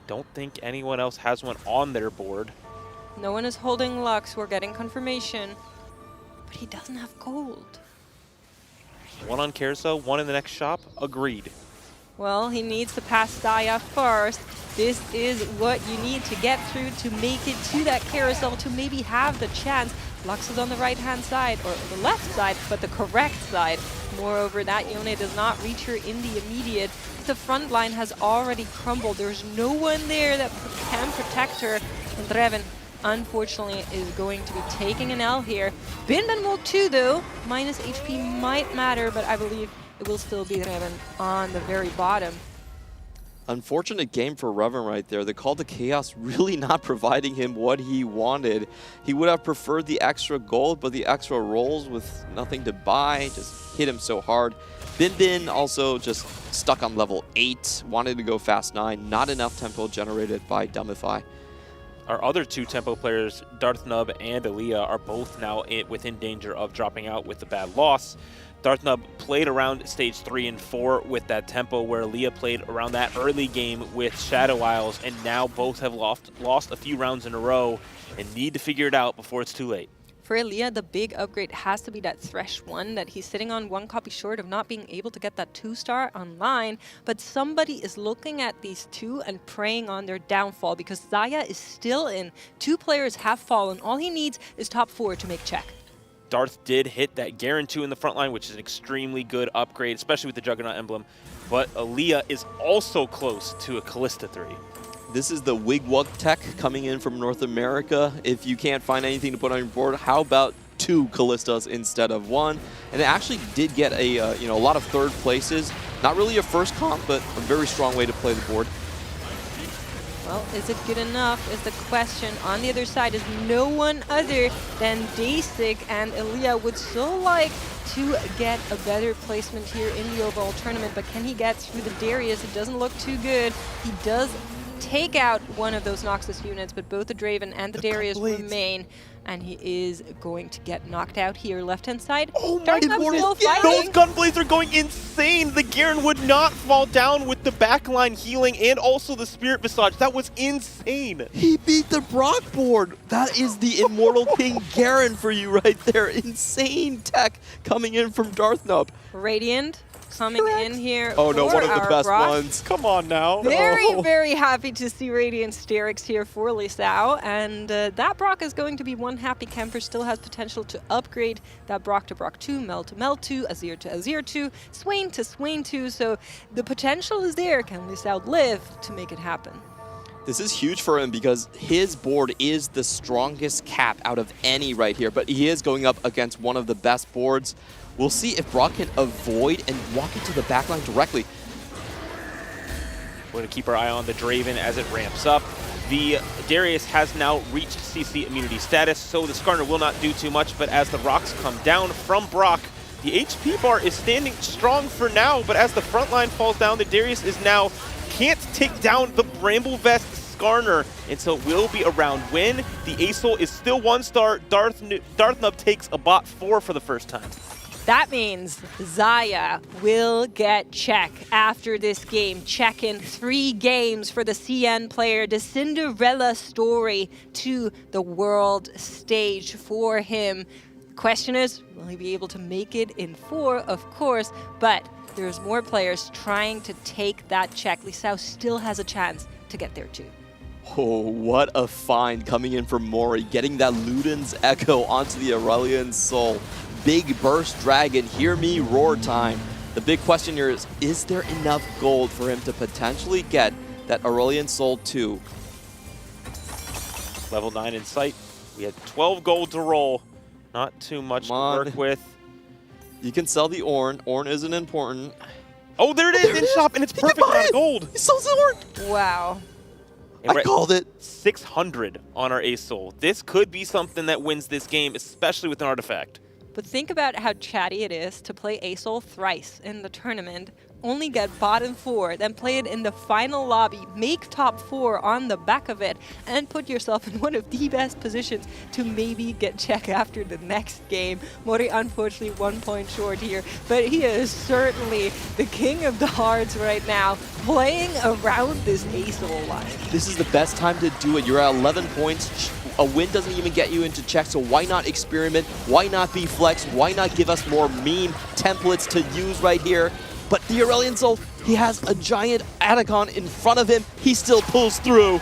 Don't think anyone else has one on their board. No one is holding Lux. We're getting confirmation. But he doesn't have gold. One on Carousel, one in the next shop. Agreed. Well, he needs to pass Saya first. This is what you need to get through to make it to that Carousel, to maybe have the chance. Lux is on the right-hand side, or the left side, but the correct side. Moreover, that unit does not reach her in the immediate. The front line has already crumbled. There's no one there that can protect her. And Reven, unfortunately, is going to be taking an L here. Bin will too, though. Minus HP might matter, but I believe it will still be Reven on the very bottom. Unfortunate game for Reven right there. The Call to Chaos really not providing him what he wanted. He would have preferred the extra gold, but the extra rolls with nothing to buy just hit him so hard. Bin also just stuck on level 8, wanted to go fast 9, not enough tempo generated by Dumbify. Our other 2 tempo players, Darth Nub and Aaliyah, are both now within danger of dropping out with a bad loss. Darth Nub played around stage 3 and 4 with that tempo, where Aaliyah played around that early game with Shadow Isles, and now both have lost a few rounds in a row and need to figure it out before it's too late. For Elia, the big upgrade has to be that Thresh 1, that he's sitting on 1 copy short of not being able to get that 2-star online. But somebody is looking at these two and preying on their downfall, because Xayah is still in. 2 players have fallen. All he needs is top 4 to make check. Darth did hit that Garen 2 in the front line, which is an extremely good upgrade, especially with the Juggernaut emblem. But Elia is also close to a Callista 3. This is the Wigwug tech coming in from North America. If you can't find anything to put on your board, how about 2 Callistas instead of 1? And it actually did get a a lot of third places. Not really a first comp, but a very strong way to play the board. Well, is it good enough is the question. On the other side is no one other than Dasik, and Elia would so like to get a better placement here in the overall tournament, but can he get through the Darius? It doesn't look too good. He does take out one of those Noxus units, but both the Draven and the Darius remain, and he is going to get knocked out here. Left-hand side. Oh my God! Those Gunblades are going insane! The Garen would not fall down with the backline healing and also the Spirit Visage. That was insane! He beat the Brock board! That is the Immortal King Garen for you right there. Insane tech coming in from Darthnub. Radiant coming in here. Oh no, one of the best Brock. ones. Come on now. Very happy to see Radiant Sterix here for Lisao, and that Brock is going to be one happy camper. Still has potential to upgrade that Brock to Brock 2, Mel to Mel 2, Azir to Azir 2, Swain to Swain 2, so the potential is there. Can Lisao live to make it happen? This is huge for him because his board is the strongest cap out of any right here, but he is going up against one of the best boards. We'll see if Brock can avoid and walk into the backline directly. We're going to keep our eye on the Draven as it ramps up. The Darius has now reached CC immunity status, so the Skarner will not do too much, but as the rocks come down from Brock, the HP bar is standing strong for now, but as the front line falls down, the Darius is now can't take down the Bramble Vest Skarner, and so it will be a round win. The Asol is still 1-star. Darthnub takes a bot 4 for the first time. That means Xayah will get check after this game. Check in 3 games for the CN player. The Cinderella story to the world stage for him. Question is, will he be able to make it in 4? Of course, but there's more players trying to take that check. Lisao still has a chance to get there too. Oh, what a find coming in from Mori, getting that Luden's Echo onto the Aurelion Soul. Big burst dragon, hear me roar time. The big question here is there enough gold for him to potentially get that Aurelion Soul 2? Level 9 in sight. We had 12 gold to roll. Not too much to work with. You can sell the Ornn. Ornn isn't important. Oh, there it is in shop, and it's perfect amount of gold. He sells Ornn. Wow. I called it. 600 on our Asol. This could be something that wins this game, especially with an artifact. But think about how chatty it is to play Asol thrice in the tournament, only get bottom 4, then play it in the final lobby, make top 4 on the back of it, and put yourself in one of the best positions to maybe get check after the next game. Mori unfortunately 1 point short here, but he is certainly the king of the hearts right now, playing around this Asol line. This is the best time to do it. You're at 11 points. A win doesn't even get you into check, so why not experiment? Why not be flex? Why not give us more meme templates to use right here? But the Aurelion Soul, he has a giant Atacon in front of him. He still pulls through.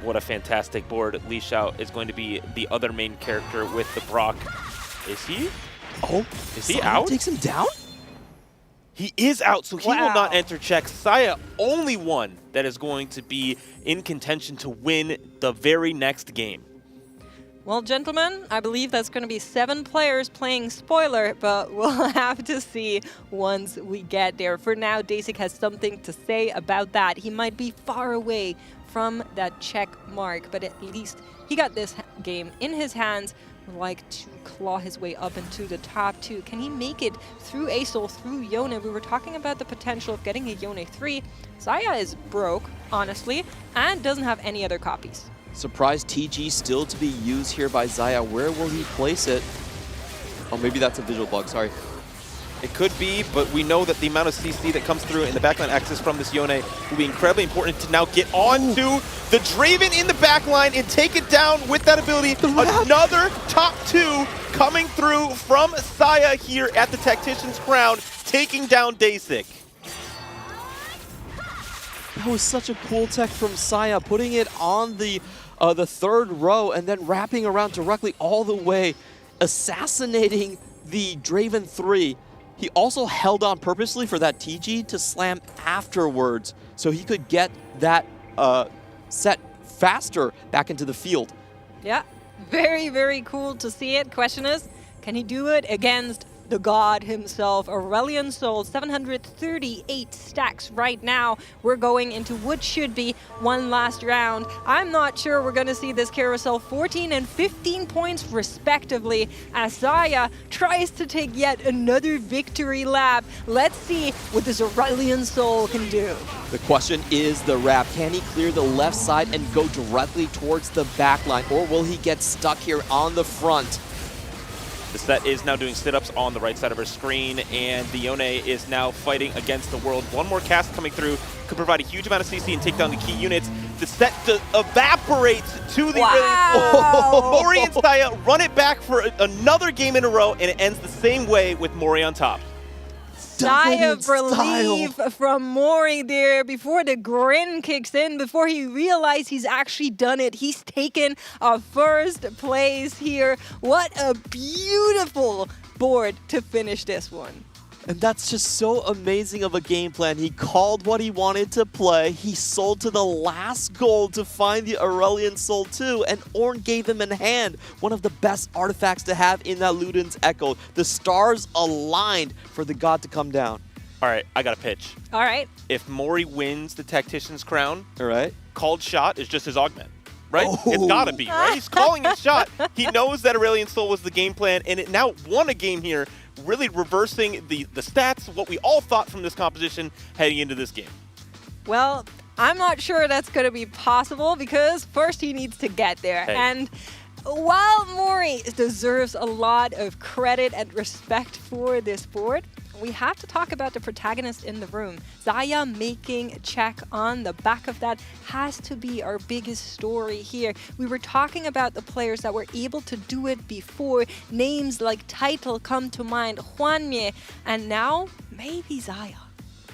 What a fantastic board. Li Xiao is going to be the other main character with the Brock. Is he? Oh, is he out? Takes him down? He is out, so he will not enter check. Xayah, only one that is going to be in contention to win the very next game. Well, gentlemen, I believe that's going to be 7 players playing spoiler, but we'll have to see once we get there. For now, Dasik has something to say about that. He might be far away from that check mark, but at least he got this game in his hands. Would like to claw his way up into the top 2. Can he make it through Asol, through Yone? We were talking about the potential of getting a Yone 3. Xayah is broke, honestly, and doesn't have any other copies. Surprise TG still to be used here by Xayah. Where will he place it? Oh, maybe that's a visual bug, sorry. It could be, but we know that the amount of CC that comes through in the backline access from this Yone will be incredibly important to now get on to the Draven in the backline and take it down with that ability. Another top 2 coming through from Saya here at the Tacticians Crown, taking down Dasik. That was such a cool tech from Saya, putting it on the third row and then wrapping around directly all the way, assassinating the Draven 3. He also held on purposely for that TG to slam afterwards so he could get that set faster back into the field. Yeah, very, very cool to see it. Question is, can he do it against the god himself? Aurelion Sol, 738 stacks right now. We're going into what should be one last round. I'm not sure we're going to see this carousel 14 and 15 points respectively as Saya tries to take yet another victory lap. Let's see what this Aurelion Sol can do. The question is the wrap. Can he clear the left side and go directly towards the back line, or will he get stuck here on the front? The set is now doing sit-ups on the right side of our screen, and the Yone is now fighting against the world. One more cast coming through could provide a huge amount of CC and take down the key units. The set evaporates to the Mori and Saya run it back for another game in a row, and it ends the same way with Mori on top. Sigh of relief from Mori there before the grin kicks in, before he realized he's actually done it. He's taken a first place here. What a beautiful board to finish this one. And that's just so amazing of a game plan. He called what he wanted to play. He sold to the last gold to find the Aurelion Sol 2, and Ornn gave him in hand one of the best artifacts to have in that Luden's Echo. The stars aligned for the god to come down. All right, I got a pitch. All right. If Mori wins the Tactician's Crown, all right, called shot is just his augment. Right? It's gotta be, right? He's calling his shot. He knows that Aurelion Sol was the game plan, and it now won a game here, really reversing the stats, what we all thought from this composition heading into this game. Well, I'm not sure that's going to be possible because first he needs to get there. Hey. And while Mori deserves a lot of credit and respect for this board, we have to talk about the protagonist in the room. Saya making a check on the back of that has to be our biggest story here. We were talking about the players that were able to do it before. Names like Title come to mind, Hwanmye, and now maybe Saya.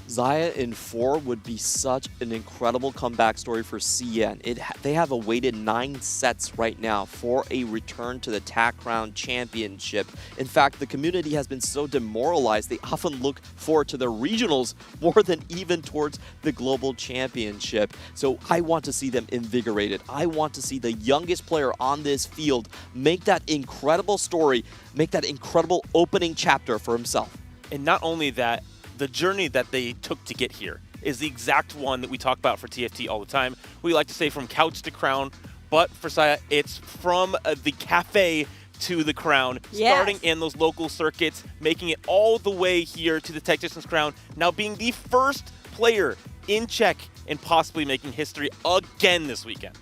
Xayah in 4 would be such an incredible comeback story for CN. They have awaited 9 sets right now for a return to the TAC Crown Championship. In fact, the community has been so demoralized, they often look forward to the regionals more than even towards the Global Championship. So I want to see them invigorated. I want to see the youngest player on this field make that incredible story, make that incredible opening chapter for himself. And not only that, the journey that they took to get here is the exact one that we talk about for TFT all the time. We like to say from couch to crown, but for Saya, it's from the cafe to the crown, starting in those local circuits, making it all the way here to the Tacticians Crown, now being the first player in Czech and possibly making history again this weekend.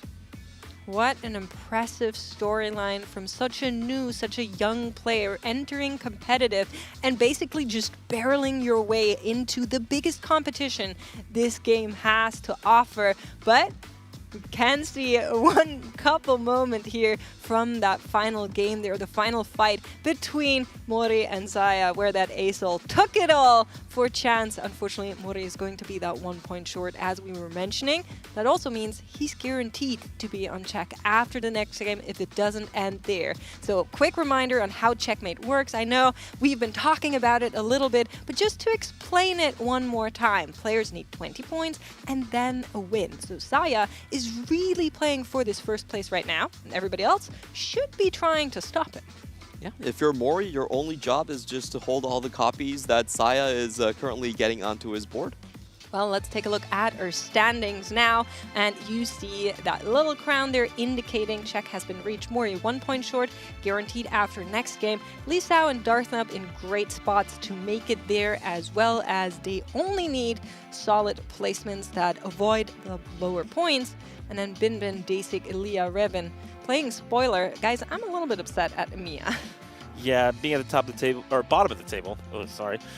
What an impressive storyline from such a young player entering competitive and basically just barreling your way into the biggest competition this game has to offer. But we can see one couple moment here from that final game there, the final fight between Mori and Saya, where that Asol took it all for chance. Unfortunately, Mori is going to be that 1 point short, as we were mentioning. That also means he's guaranteed to be on check after the next game if it doesn't end there. So a quick reminder on how Checkmate works. I know we've been talking about it a little bit, but just to explain it one more time, players need 20 points and then a win. So Saya is really playing for this first place right now, and everybody else should be trying to stop it. Yeah, if you're Mori, your only job is just to hold all the copies that Saya is currently getting onto his board. Well, let's take a look at our standings now, and you see that little crown there indicating check has been reached. Mori 1 point short, guaranteed after next game. Lisao and Darthnub in great spots to make it there, as well as they only need solid placements that avoid the lower points. And then Binbin, Dasik, Elia, Revan playing spoiler. Guys, I'm a little bit upset at Emiya. Yeah, being at the top of the table, or bottom of the table,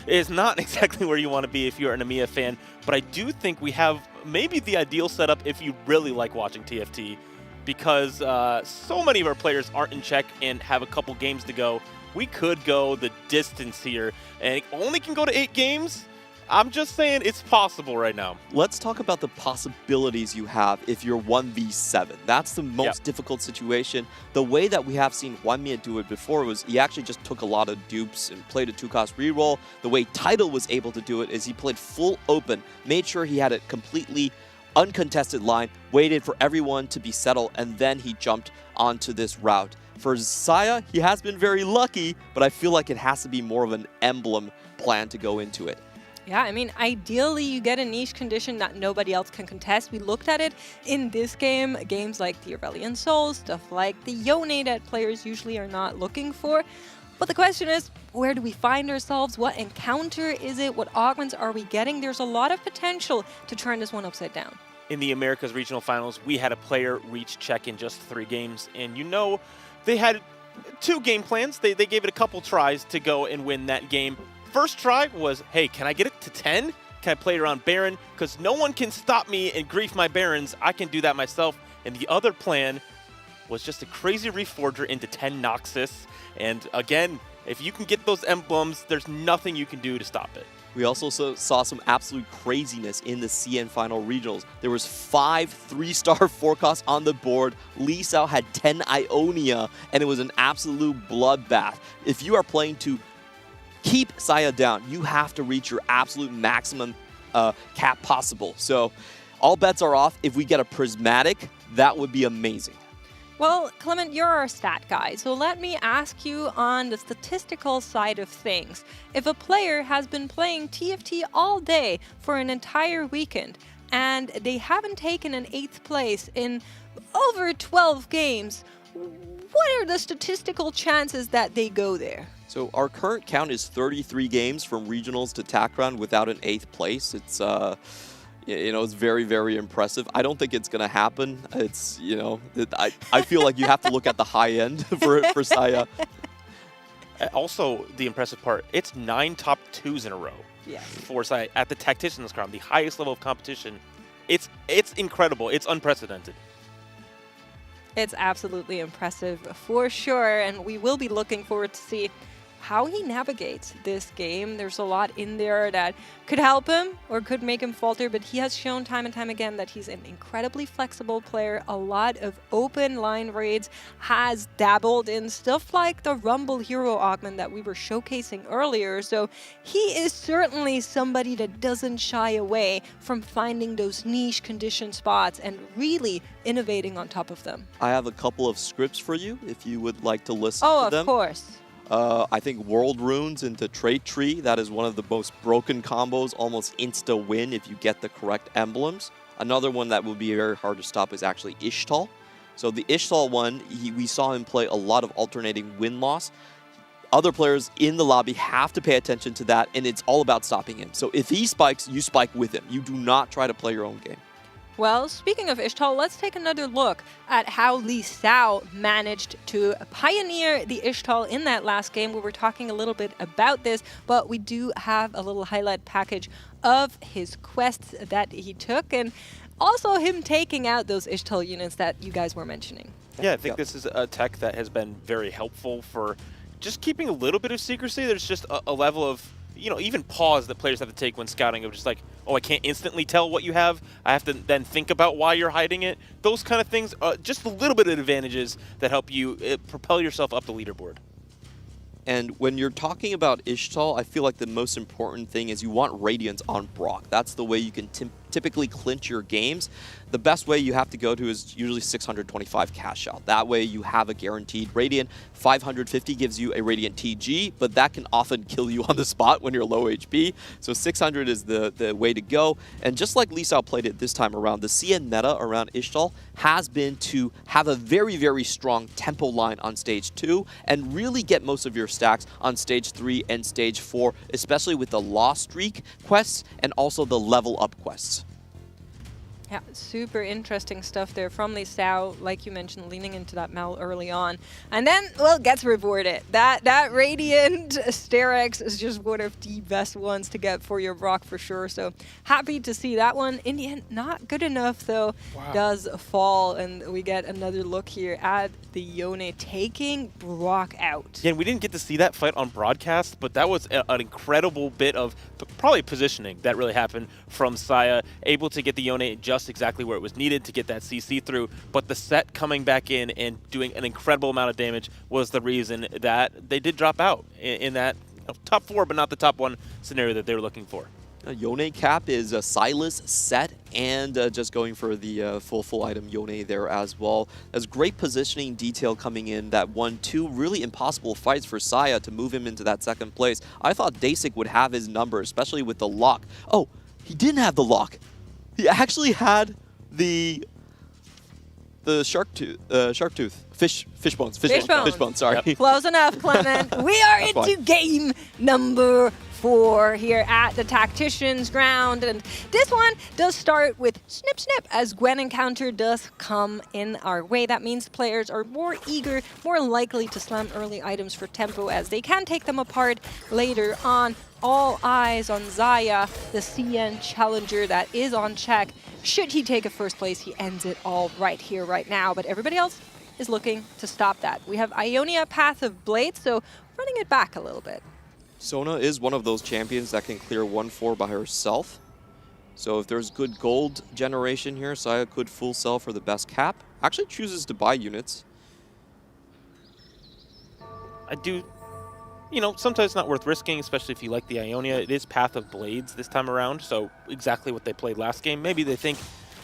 is not exactly where you want to be if you're an EMEA fan. But I do think we have maybe the ideal setup if you really like watching TFT, because so many of our players aren't in check and have a couple games to go. We could go the distance here, and it only can go to 8 games. I'm just saying it's possible right now. Let's talk about the possibilities you have if you're 1v7. That's the most difficult situation. The way that we have seen Hwanmie do it before was he actually just took a lot of dupes and played a 2-cost reroll. The way Tidal was able to do it is he played full open, made sure he had a completely uncontested line, waited for everyone to be settled, and then he jumped onto this route. For Saya, he has been very lucky, but I feel like it has to be more of an emblem plan to go into it. Yeah, I mean, ideally you get a niche condition that nobody else can contest. We looked at it in this game, games like the Aurelian Soul, stuff like the Yone that players usually are not looking for. But the question is, where do we find ourselves? What encounter is it? What augments are we getting? There's a lot of potential to turn this one upside down. In the Americas Regional Finals, we had a player reach check in just 3 games, and they had 2 game plans. They gave it a couple tries to go and win that game. First try was, hey, can I get it to 10? Can I play around Baron? Because no one can stop me and grief my Barons. I can do that myself. And the other plan was just a crazy Reforger into 10 Noxus. And again, if you can get those emblems, there's nothing you can do to stop it. We also saw some absolute craziness in the CN Final Regionals. There was 5 3-star forecasts on the board. Lee Sao had 10 Ionia, and it was an absolute bloodbath. If you are playing to keep Saya down, you have to reach your absolute maximum cap possible. So all bets are off. If we get a Prismatic, that would be amazing. Well, Clement, you're our stat guy, so let me ask you on the statistical side of things. If a player has been playing TFT all day for an entire weekend, and they haven't taken an 8th place in over 12 games, what are the statistical chances that they go there? So our current count is 33 games from regionals to TAC round without an 8th place. It's it's very, very impressive. I don't think it's going to happen. It's, I feel like you have to look at the high end for Saya. Also, the impressive part, it's 9 top 2s in a row for Saya at the Tacticians Crown, the highest level of competition. It's incredible. It's unprecedented. It's absolutely impressive for sure, and we will be looking forward to see how he navigates this game. There's a lot in there that could help him or could make him falter, but he has shown time and time again that he's an incredibly flexible player. A lot of open line raids, has dabbled in stuff like the Rumble Hero augment that we were showcasing earlier. So he is certainly somebody that doesn't shy away from finding those niche condition spots and really innovating on top of them. I have a couple of scripts for you if you would like to listen to them. Oh, of course. I think World Runes into Trait Tree, that is one of the most broken combos, almost insta-win if you get the correct emblems. Another one that will be very hard to stop is actually Ishtal. So the Ishtal one, we saw him play a lot of alternating win-loss. Other players in the lobby have to pay attention to that, and it's all about stopping him. So if he spikes, you spike with him. You do not try to play your own game. Well, speaking of Ishtal, let's take another look at how Lee Sao managed to pioneer the Ishtal in that last game. We were talking a little bit about this, but we do have a little highlight package of his quests that he took, and also him taking out those Ishtal units that you guys were mentioning. Yeah, I think this is a tech that has been very helpful for just keeping a little bit of secrecy. There's just a level of, even pause that players have to take when scouting of just like, oh, I can't instantly tell what you have. I have to then think about why you're hiding it. Those kind of things, just a little bit of advantages that help you propel yourself up the leaderboard. And when you're talking about Ishtal, I feel like the most important thing is you want Radiance on Brock. That's the way you can typically clinch your games. The best way you have to go to is usually 625 cash out. That way you have a guaranteed Radiant. 550 gives you a Radiant TG, but that can often kill you on the spot when you're low HP. So 600 is the way to go. And just like Lee Sao played it this time around, the CN meta around Ishtal has been to have a very, very strong tempo line on stage 2 and really get most of your stacks on stage 3 and stage 4, especially with the Lost Streak quests and also the level up quests. Yeah, super interesting stuff there from Lisao, like you mentioned, leaning into that Mel early on. And then, well, gets rewarded. That Radiant Sterex is just one of the best ones to get for your Brock for sure. So happy to see that one. In the end, not good enough though. Wow. Does fall, and we get another look here at the Yone taking Brock out. Yeah, and we didn't get to see that fight on broadcast, but that was an incredible bit of probably positioning that really happened from Saya, able to get the Yone just exactly where it was needed to get that CC through, but the set coming back in and doing an incredible amount of damage was the reason that they did drop out in that top 4, but not the top 1 scenario that they were looking for. Yone cap is a Silas set and just going for the full item Yone there as well. There's great positioning detail coming in that won 2 really impossible fights for Saya to move him into that 2nd place. I thought Dasik would have his number, especially with the lock. Oh, he didn't have the lock. He actually had the shark tooth, fish bones, sorry. Yep. Close enough, Clement. We are into game number 4 here at the Tacticians Ground, and this one does start with snip snip as Gwen encounter does come in our way. That means players are more eager, more likely to slam early items for tempo as they can take them apart later on. All eyes on Zaya, the CN challenger that is on check. Should he take a first place, he ends it all right here, right now. But everybody else is looking to stop that. We have Ionia Path of Blade, so running it back a little bit. Sona is one of those champions that can clear 1-4 by herself. So if there's good gold generation here, Saya could full sell for the best cap. Actually chooses to buy units. I do... You know, sometimes it's not worth risking, especially if you like the Ionia. It is Path of Blades this time around, so exactly what they played last game. Maybe they think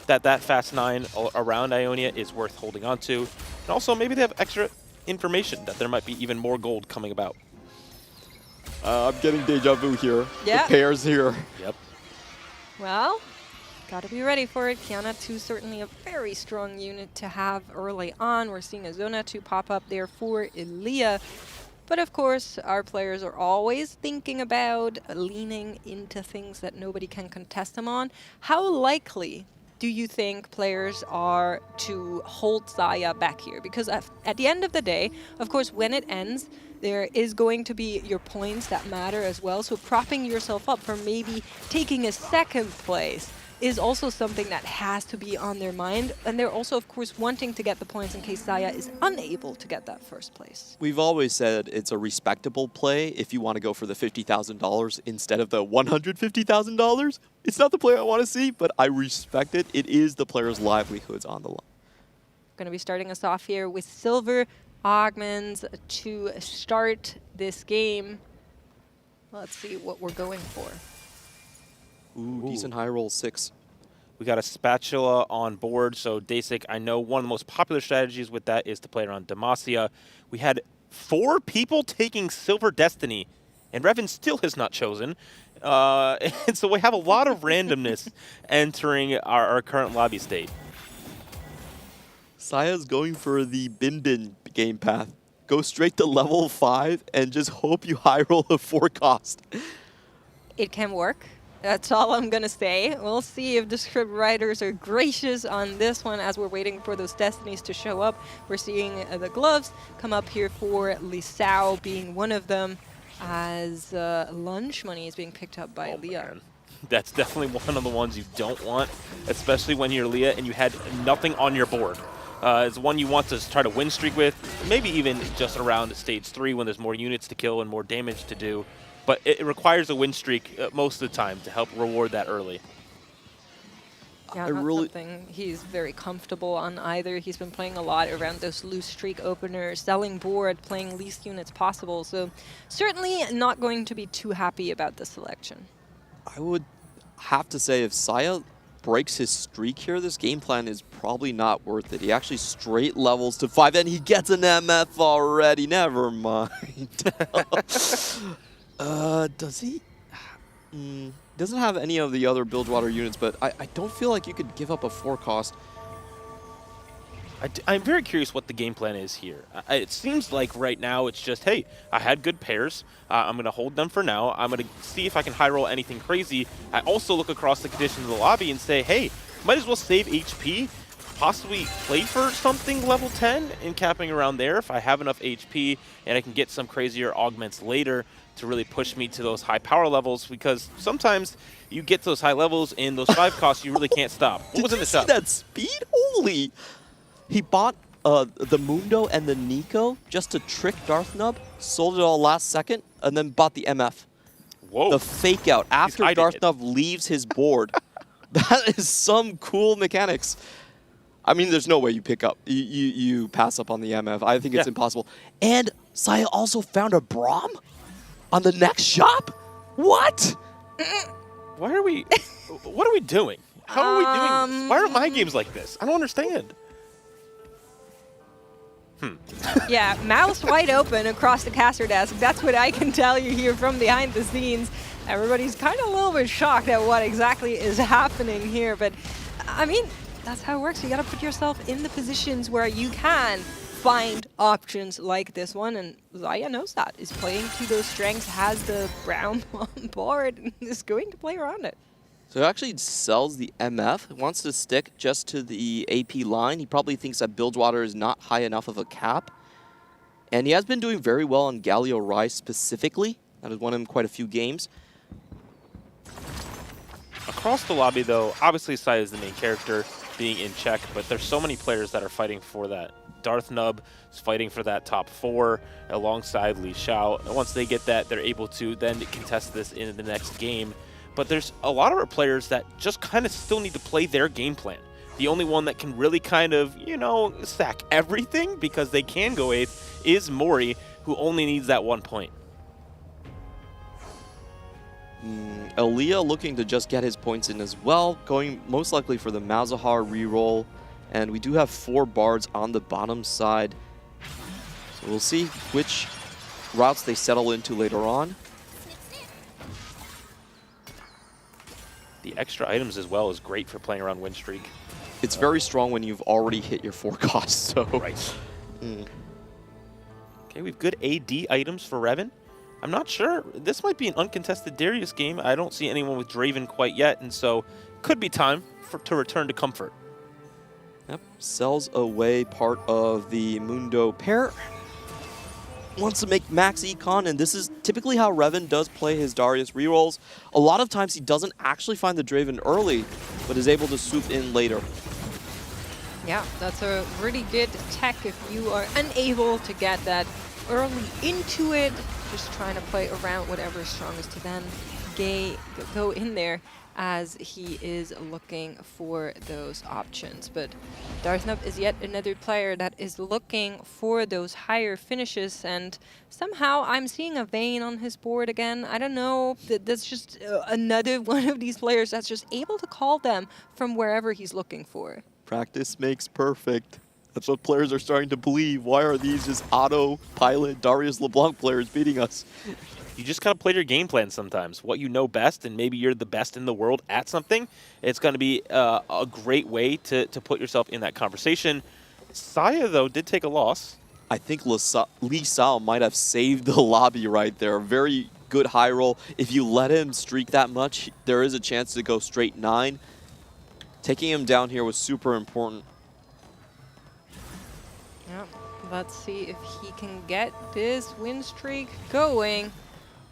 that Fast 9 around Ionia is worth holding on to. And also, maybe they have extra information that there might be even more gold coming about. I'm getting deja vu here. Yeah. The pairs here. Yep. Well, gotta be ready for it. Kiana 2 certainly a very strong unit to have early on. We're seeing a Zona 2 pop up there for Elia. But of course, our players are always thinking about leaning into things that nobody can contest them on. How likely do you think players are to hold Zaya back here? Because at the end of the day, of course, when it ends, there is going to be your points that matter as well. So propping yourself up for maybe taking a 2nd place is also something that has to be on their mind. And they're also, of course, wanting to get the points in case Zaya is unable to get that 1st place. We've always said it's a respectable play if you want to go for the $50,000 instead of the $150,000. It's not the play I want to see, but I respect it. It is the player's livelihoods on the line. Going to be starting us off here with Silver Augments to start this game. Let's see what we're going for. Ooh, decent high roll 6. We got a spatula on board, so Dasik, I know one of the most popular strategies with that is to play around Demacia. We had 4 people taking Silver Destiny, and Revan still has not chosen. And so we have a lot of randomness entering our current lobby state. Saya's going for the Bin game path. Go straight to level 5 and just hope you high roll a 4 cost. It can work. That's all I'm going to say. We'll see if the script writers are gracious on this one as we're waiting for those destinies to show up. We're seeing the gloves come up here for Lisao being one of them as lunch money is being picked up by Leah. Man. That's definitely one of the ones you don't want, especially when you're Leah and you had nothing on your board. It's one you want to try to win streak with, maybe even just around stage 3 when there's more units to kill and more damage to do. But it requires a win streak most of the time to help reward that early. Yeah, not something he's very comfortable on either. He's been playing a lot around those loose streak openers, selling board, playing least units possible. So certainly not going to be too happy about the selection. I would have to say if Saya breaks his streak here, this game plan is probably not worth it. He actually straight levels to 5 and he gets an MF already. Never mind. Does he? Doesn't have any of the other Bilgewater units, but I don't feel like you could give up a 4 cost. I'm very curious what the game plan is here. It seems like right now it's just, hey, I had good pairs. I'm going to hold them for now. I'm going to see if I can high roll anything crazy. I also look across the conditions of the lobby and say, hey, might as well save HP, possibly play for something level 10 and capping around there if I have enough HP and I can get some crazier augments later to really push me to those high power levels, because sometimes you get to those high levels and those 5 costs you really can't stop. What was in the shop? Did you see that speed? Holy! He bought the Mundo and the Nico just to trick Darth Nub, sold it all last second, and then bought the MF. Whoa. The fake out after Darth Nub leaves his board. That is some cool mechanics. I mean, there's no way you pick up, you pass up on the MF. I think it's impossible. And Saya also found a Braum on the next shop? What? What are we doing? How are we doing this? Why are my games like this? I don't understand. Yeah, mouth wide open across the caster desk. That's what I can tell you here from behind the scenes. Everybody's kind of a little bit shocked at what exactly is happening here. But, I mean, that's how it works. You got to put yourself in the positions where you can find options like this one. And Zaya knows that. Is playing to those strengths, has the Braum on board, and is going to play around it. So he actually sells the MF, wants to stick just to the AP line. He probably thinks that Bilgewater is not high enough of a cap. And he has been doing very well on Galio Rise specifically. That has won him quite a few games. Across the lobby, though, obviously Saya is the main character being in check, but there's so many players that are fighting for that. Darth Nub is fighting for that top 4 alongside Li Xiao. And once they get that, they're able to then contest this in the next game. But there's a lot of our players that just kind of still need to play their game plan. The only one that can really kind of, you know, sack everything because they can go 8th is Mori, who only needs that 1 point. Elia looking to just get his points in as well, going most likely for the Malzahar reroll. And we do have 4 bards on the bottom side. So we'll see which routes they settle into later on. The extra items as well is great for playing around win streak. It's very strong when you've already hit your 4 costs. So. Right. Okay, we've good AD items for Revan. I'm not sure. This might be an uncontested Darius game. I don't see anyone with Draven quite yet, and so could be time to return to comfort. Yep, sells away part of the Mundo pair. Wants to make max econ, and this is typically how Revan does play his Darius rerolls. A lot of times he doesn't actually find the Draven early, but is able to swoop in later. Yeah, that's a really good tech if you are unable to get that early into it. Just trying to play around whatever is strongest to then go in there as he is looking for those options. But Darth Nub is yet another player that is looking for those higher finishes, and somehow I'm seeing a Vayne on his board again. I don't know, that's just another one of these players that's just able to call them from wherever he's looking for. Practice makes perfect. That's what players are starting to believe. Why are these just autopilot Darius LeBlanc players beating us? You just gotta play your game plan sometimes. What you know best, and maybe you're the best in the world at something, it's gonna be a great way to put yourself in that conversation. Saya, though, did take a loss. I think Li Sao might have saved the lobby right there. Very good high roll. If you let him streak that much, there is a chance to go straight 9. Taking him down here was super important. Yeah, let's see if he can get this win streak going,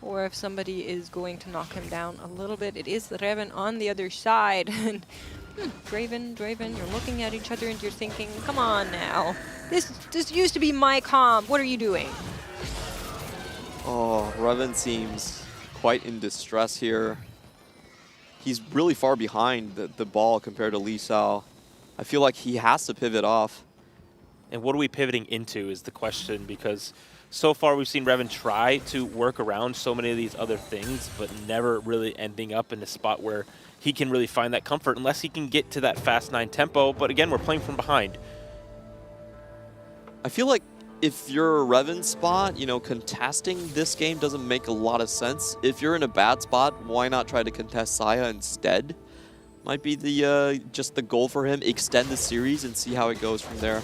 or if somebody is going to knock him down a little bit. It is Revan on the other side. And Draven, you're looking at each other and you're thinking, come on now. This used to be my comp. What are you doing? Oh, Revan seems quite in distress here. He's really far behind the ball compared to Li Sao. I feel like he has to pivot off. And what are we pivoting into is the question, because so far we've seen Revan try to work around so many of these other things, but never really ending up in a spot where he can really find that comfort unless he can get to that fast 9 tempo. But again, we're playing from behind. I feel like if you're a Revan spot, you know, contesting this game doesn't make a lot of sense. If you're in a bad spot, why not try to contest Saya instead? Might be the just the goal for him. Extend the series and see how it goes from there.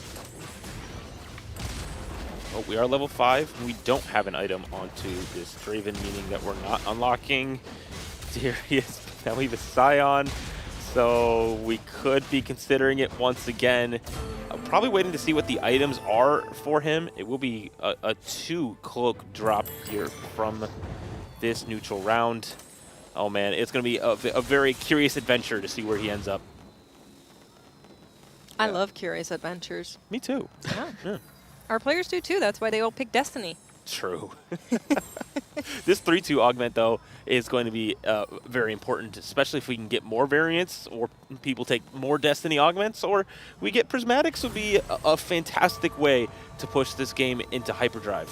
Oh, we are level 5. We don't have an item onto this Draven, meaning that we're not unlocking Darius. Now we have a Scion. So we could be considering it once again. Probably waiting to see what the items are for him. It will be a 2 cloak drop here from this neutral round. Oh man, it's going to be a very curious adventure to see where he ends up. I love curious adventures. Me too. Yeah. Our players do too. That's why they all pick Destiny. True. This 3-2 augment, though, is going to be very important, especially if we can get more variants or people take more Destiny augments, or we get prismatics would be a fantastic way to push this game into hyperdrive.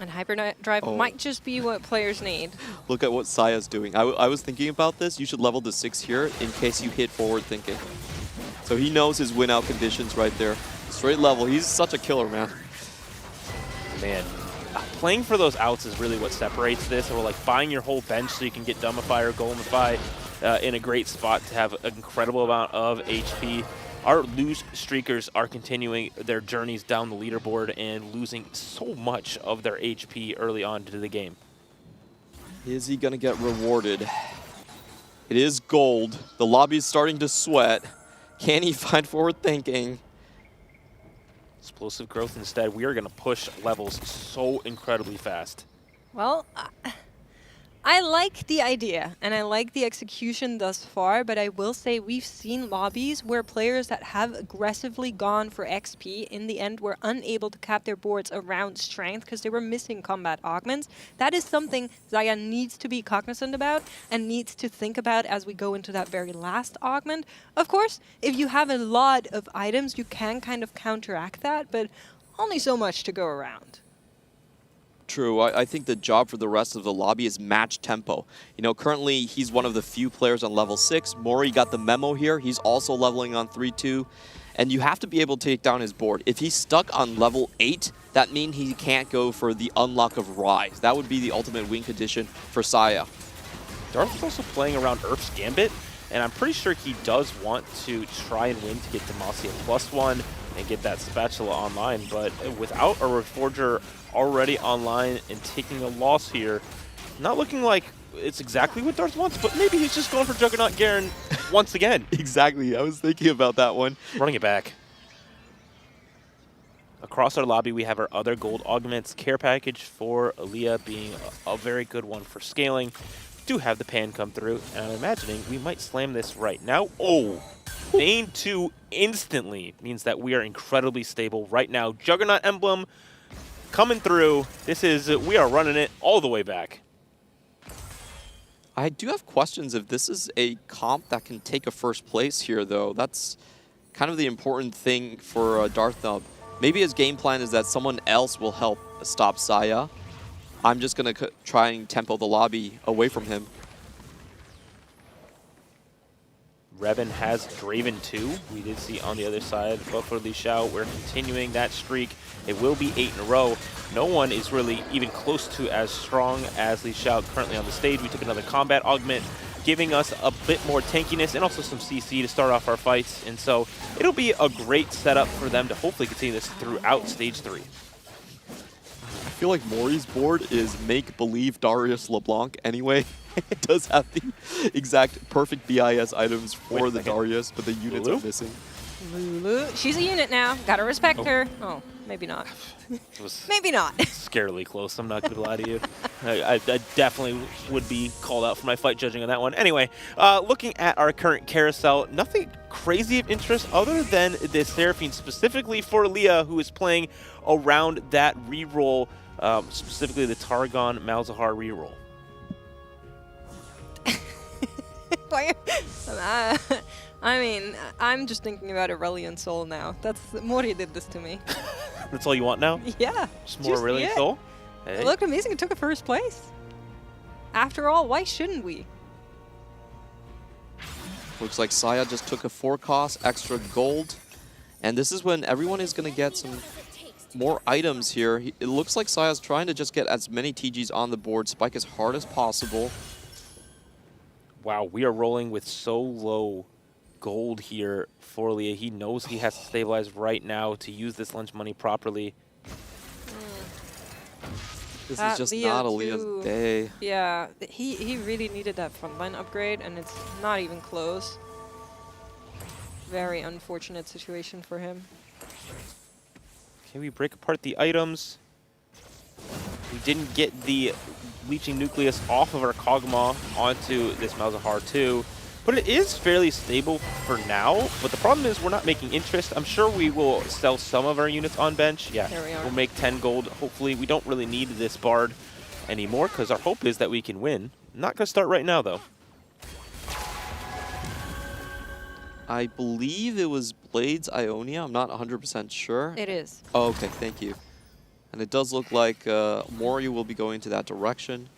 And hyperdrive might just be what players need. Look at what Saya's doing. I was thinking about this. You should level to 6 here in case you hit forward thinking. So he knows his win-out conditions right there. Straight level. He's such a killer, man. Man, playing for those outs is really what separates this, or like buying your whole bench so you can get Dumbify or Golemify in a great spot to have an incredible amount of HP. Our loose streakers are continuing their journeys down the leaderboard and losing so much of their HP early on into the game. Is he going to get rewarded? It is gold. The lobby is starting to sweat. Can he find forward thinking? Explosive growth instead. We are going to push levels so incredibly fast. Well, I like the idea, and I like the execution thus far, but I will say we've seen lobbies where players that have aggressively gone for XP in the end were unable to cap their boards around strength because they were missing combat augments. That is something Xayah needs to be cognizant about and needs to think about as we go into that very last augment. Of course, if you have a lot of items, you can kind of counteract that, but only so much to go around. True. I think the job for the rest of the lobby is match tempo. You know, currently he's one of the few players on level 6. Mori got the memo here. He's also leveling on 3-2. And you have to be able to take down his board. If he's stuck on level 8, that means he can't go for the unlock of Rise. That would be the ultimate win condition for Xayah. Darth is also playing around Earth's Gambit, and I'm pretty sure he does want to try and win to get Demacia +1 and get that spatula online, but without a Reforger already online and taking a loss here, not looking like it's exactly what Darth wants, but maybe he's just going for Juggernaut Garen once again. Exactly, I was thinking about that one. Running it back. Across our lobby, we have our other gold augments. Care package for Aaliyah being a very good one for scaling. We do have the pan come through, and I'm imagining we might slam this right now. Oh! Bane 2 instantly means that we are incredibly stable right now. Juggernaut Emblem coming through. This is, we are running it all the way back. I do have questions if this is a comp that can take a first place here, though. That's kind of the important thing for Darth Nub. Maybe his game plan is that someone else will help stop Xayah. I'm just going to try and tempo the lobby away from him. Revan has Draven 2. We did see on the other side, but for Li Xiao, we're continuing that streak. It will be 8 in a row. No one is really even close to as strong as Li Xiao currently on the stage. We took another combat augment, giving us a bit more tankiness and also some CC to start off our fights. And so it'll be a great setup for them to hopefully continue this throughout stage 3. I feel like Mori's board is make-believe Darius LeBlanc anyway. It does have the exact perfect BIS items for the Darius, but the units are missing. Lulu. She's a unit now. Gotta respect her. Oh, maybe not. Maybe not. Scarily close, I'm not going to lie to you. I definitely would be called out for my fight judging on that one. Anyway, looking at our current carousel, nothing crazy of interest other than this Seraphine, specifically for Leah, who is playing around that reroll, specifically the Targon Malzahar reroll. I mean, I'm just thinking about Aurelion Soul now. Mori did this to me. That's all you want now? Yeah. Just more Aurelion Soul? Hey. It looked amazing. It took a first place. After all, why shouldn't we? Looks like Xayah just took a 4-cost extra gold. And this is when everyone is going to get some more items here. It looks like Xayah's trying to just get as many TGs on the board, spike as hard as possible. Wow, we are rolling with so low gold here for Leah. He knows he has to stabilize right now to use this lunch money properly. This is just not Aaliyah's day. Yeah, he really needed that frontline upgrade, and it's not even close. Very unfortunate situation for him. Okay, we break apart the items. We didn't get the Leeching Nucleus off of our Kog'Maw onto this Malzahar 2, but it is fairly stable for now. But the problem is we're not making interest. I'm sure we will sell some of our units on bench. Yeah, there we are. We'll make 10 gold. Hopefully, we don't really need this Bard anymore because our hope is that we can win. Not going to start right now, though. I believe it was Blades Ionia. I'm not 100% sure. It is. Oh, okay, thank you. And it does look like Mori will be going to that direction.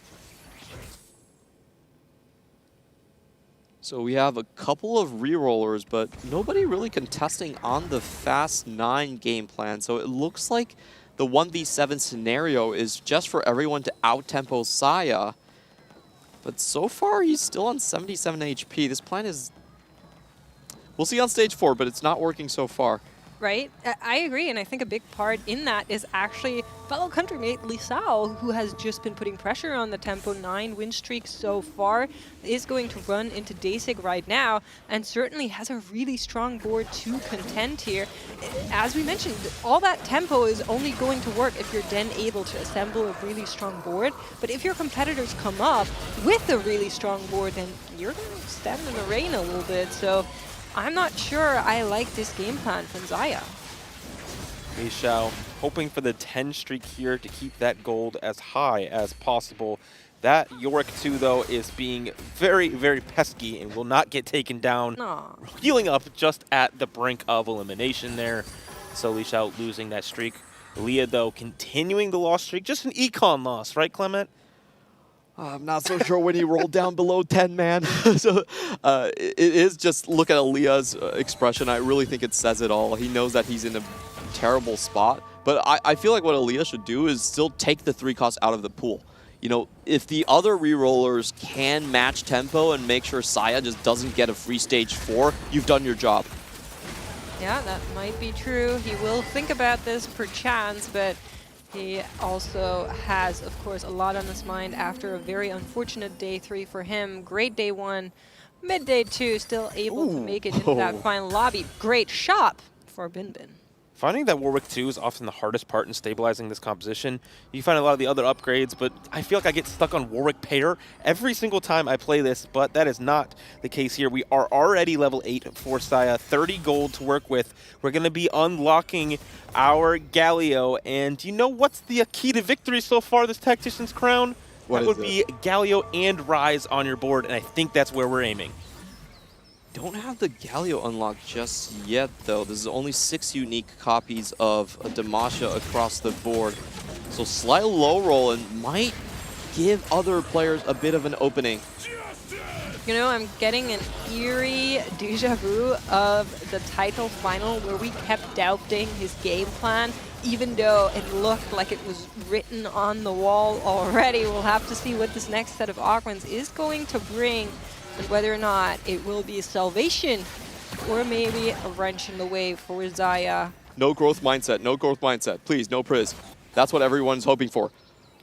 So we have a couple of rerollers, but nobody really contesting on the Fast 9 game plan. So it looks like the 1v7 scenario is just for everyone to out-tempo Saya. But so far, he's still on 77 HP. This plan is... We'll see on stage 4, but it's not working so far. Right? I agree, and I think a big part in that is actually fellow countrymate Lisao, who has just been putting pressure on the Tempo 9 win streak so far, is going to run into Dasig right now, and certainly has a really strong board to contend here. As we mentioned, all that tempo is only going to work if you're then able to assemble a really strong board, but if your competitors come up with a really strong board, then you're going to stand in the rain a little bit, so I'm not sure I like this game plan from Xayah. Michelle hoping for the 10 streak here to keep that gold as high as possible. That Yorick 2, though, is being very, very pesky and will not get taken down. Aww. Healing up just at the brink of elimination there. So Lixiao losing that streak. Leah, though, continuing the loss streak. Just an econ loss, right, Clement? I'm not so sure when he rolled down below 10, man. So it is just, look at Aaliyah's expression. I really think it says it all. He knows that he's in a terrible spot. But I feel like what Aaliyah should do is still take the 3 costs out of the pool. You know, if the other rerollers can match tempo and make sure Saya just doesn't get a free stage 4, you've done your job. Yeah, that might be true. He will think about this per chance, but he also has, of course, a lot on his mind after a very unfortunate day 3 for him. Great day 1, mid-day 2, still able to make it into that final lobby. Great shop for Binbin. Finding that Warwick 2 is often the hardest part in stabilizing this composition. You find a lot of the other upgrades, but I feel like I get stuck on Warwick Payer every single time I play this, but that is not the case here. We are already level 8 for Saya, 30 gold to work with. We're going to be unlocking our Galio, and you know what's the key to victory so far, this Tactician's Crown? That would be Galio and Rise on your board, and I think that's where we're aiming. Don't have the Galio unlocked just yet, though. This is only 6 unique copies of Demacia across the board. So slight low roll and might give other players a bit of an opening. You know, I'm getting an eerie deja vu of the title final where we kept doubting his game plan, even though it looked like it was written on the wall already. We'll have to see what this next set of augments is going to bring, and whether or not it will be a salvation or maybe a wrench in the way for Xayah. No growth mindset, no growth mindset. Please, no Priz. That's what everyone's hoping for.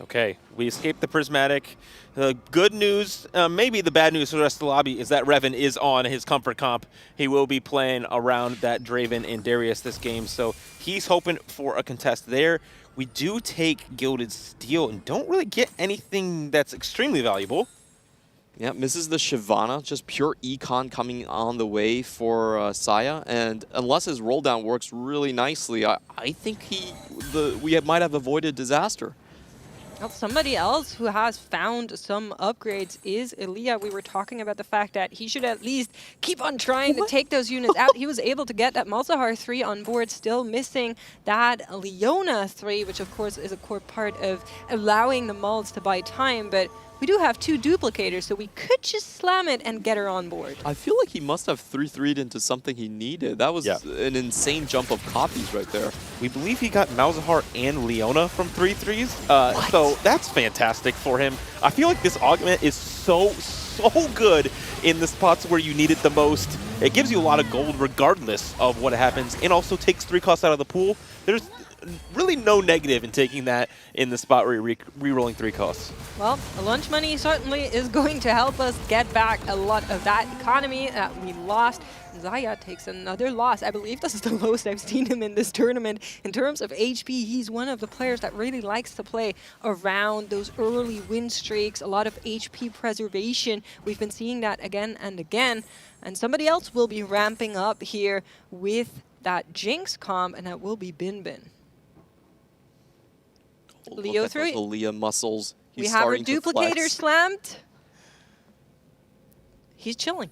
Okay, we escaped the Prismatic. The good news, maybe the bad news for the rest of the lobby, is that Revan is on his comfort comp. He will be playing around that Draven and Darius this game, so he's hoping for a contest there. We do take Gilded Steel and don't really get anything that's extremely valuable. Yeah, misses the Shyvana, just pure econ coming on the way for Saya, and unless his roll down works really nicely, I think we might have avoided disaster. Well, somebody else who has found some upgrades is Elia. We were talking about the fact that he should at least keep on trying to take those units out. He was able to get that Malzahar 3 on board, still missing that Leona 3, which of course is a core part of allowing the Malz to buy time, but we do have 2 duplicators, so we could just slam it and get her on board. I feel like he must have 3-3'd into something he needed. That was an insane jump of copies right there. We believe he got Malzahar and Leona from 3-3s, so that's fantastic for him. I feel like this augment is so good in the spots where you need it the most. It gives you a lot of gold regardless of what happens, and also takes 3 costs out of the pool. There's really no negative in taking that in the spot where you're re-rolling 3 costs. Well, the lunch money certainly is going to help us get back a lot of that economy that we lost. Xayah takes another loss. I believe this is the lowest I've seen him in this tournament. In terms of HP, he's one of the players that really likes to play around those early win streaks, a lot of HP preservation. We've been seeing that again and again. And somebody else will be ramping up here with that Jinx comp, and that will be Bin Bin. Leo Look at those through. Aaliyah muscles. He's We have our starting to duplicator flex. slammed. He's chilling.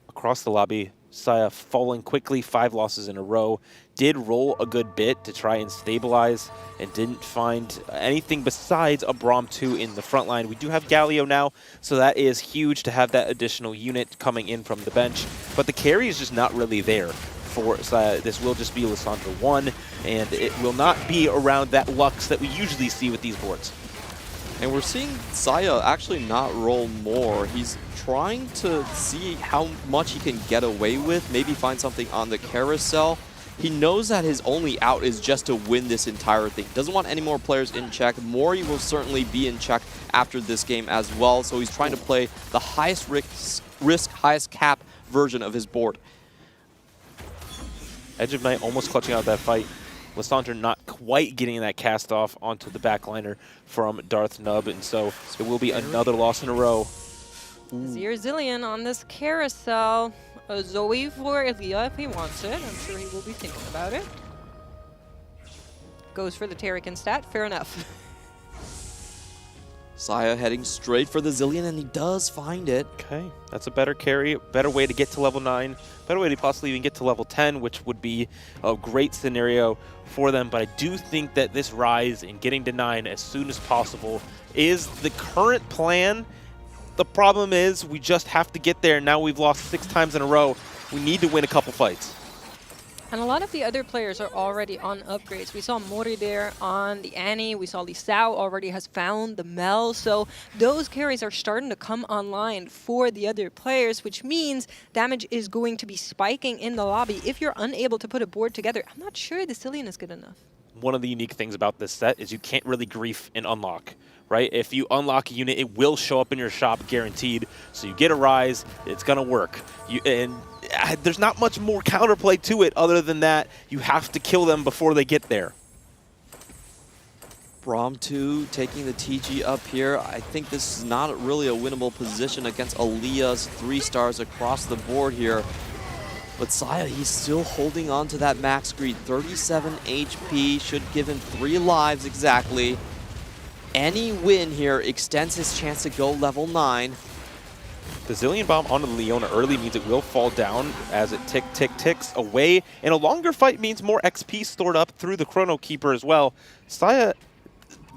Across the lobby, Xayah falling quickly, 5 losses in a row. Did roll a good bit to try and stabilize and didn't find anything besides a Braum 2 in the front line. We do have Galio now, so that is huge to have that additional unit coming in from the bench. But the carry is just not really there for Xayah. This will just be Lissandra 1, and it will not be around that Lux that we usually see with these boards. And we're seeing Xayah actually not roll more. He's trying to see how much he can get away with, maybe find something on the carousel. He knows that his only out is just to win this entire thing. Doesn't want any more players in check. Mori will certainly be in check after this game as well, so he's trying to play the highest risk, highest cap version of his board. Edge of Night almost clutching out that fight. Lissandra not quite getting that cast off onto the backliner from Darth Nub, and so it will be another loss in a row. Zir Zillion on this carousel. Zoe for Elia if he wants it. I'm sure he will be thinking about it. Goes for the Terrican stat. Fair enough. Xayah heading straight for the Zillion, and he does find it. Okay, that's a better carry, better way to get to level 9, better way to possibly even get to level 10, which would be a great scenario for them. But I do think that this rise in getting to 9 as soon as possible is the current plan. The problem is we just have to get there. Now we've lost 6 times in a row. We need to win a couple fights. And a lot of the other players are already on upgrades. We saw Mori there on the Annie. We saw Lisao already has found the Mel. So those carries are starting to come online for the other players, which means damage is going to be spiking in the lobby. If you're unable to put a board together, I'm not sure the Cillian is good enough. One of the unique things about this set is you can't really grief and unlock, right? If you unlock a unit, it will show up in your shop guaranteed. So you get a rise, it's gonna work. There's not much more counterplay to it other than that. You have to kill them before they get there. Braum 2 taking the TG up here. I think this is not really a winnable position against Aaliyah's 3 stars across the board here. But Xayah, he's still holding on to that max greed. 37 HP, should give him 3 lives exactly. Any win here extends his chance to go level 9. The Zillion Bomb onto the Leona early means it will fall down as it ticks away. And a longer fight means more XP stored up through the Chrono Keeper as well. Xayah,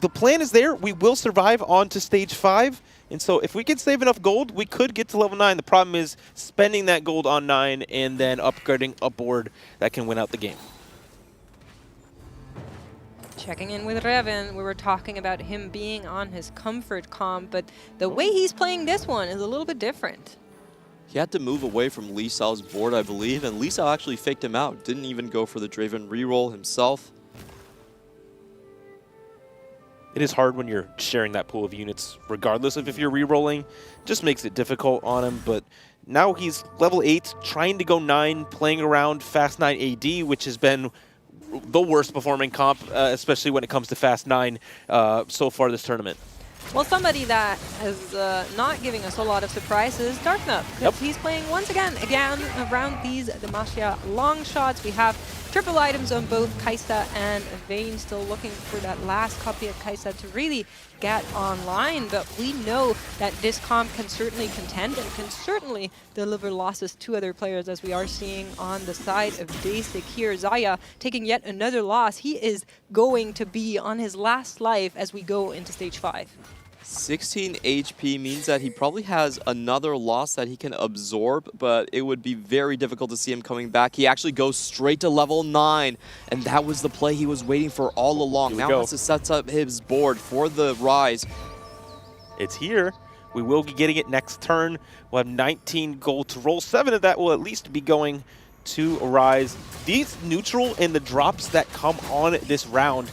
the plan is there. We will survive on to stage 5. And so if we can save enough gold, we could get to level 9. The problem is spending that gold on 9 and then upgrading a board that can win out the game. Checking in with Revan, we were talking about him being on his comfort comp, but the way he's playing this one is a little bit different. He had to move away from Lee Sao's board, I believe, and Lee Sao actually faked him out. Didn't even go for the Draven reroll himself. It is hard when you're sharing that pool of units, regardless of if you're rerolling. Just makes it difficult on him, but now he's level 8, trying to go 9, playing around Fast 9 AD, which has been the worst performing comp, especially when it comes to Fast 9 so far this tournament. Well, somebody that is not giving us a lot of surprises, Darknub, because he's playing once again around these Demacia long shots. We have triple items on both Kai'Sa and Vayne, still looking for that last copy of Kai'Sa to really get online, but we know that this comp can certainly contend and can certainly deliver losses to other players, as we are seeing on the side of Daysik here. Xayah taking yet another loss. He is going to be on his last life as we go into stage 5. 16 HP means that he probably has another loss that he can absorb, but it would be very difficult to see him coming back. He actually goes straight to level 9, and that was the play he was waiting for all along. Now has to set up his board for the rise. It's here. We will be getting it next turn. We'll have 19 gold to roll. 7 of that will at least be going to Arise. These neutral and the drops that come on this round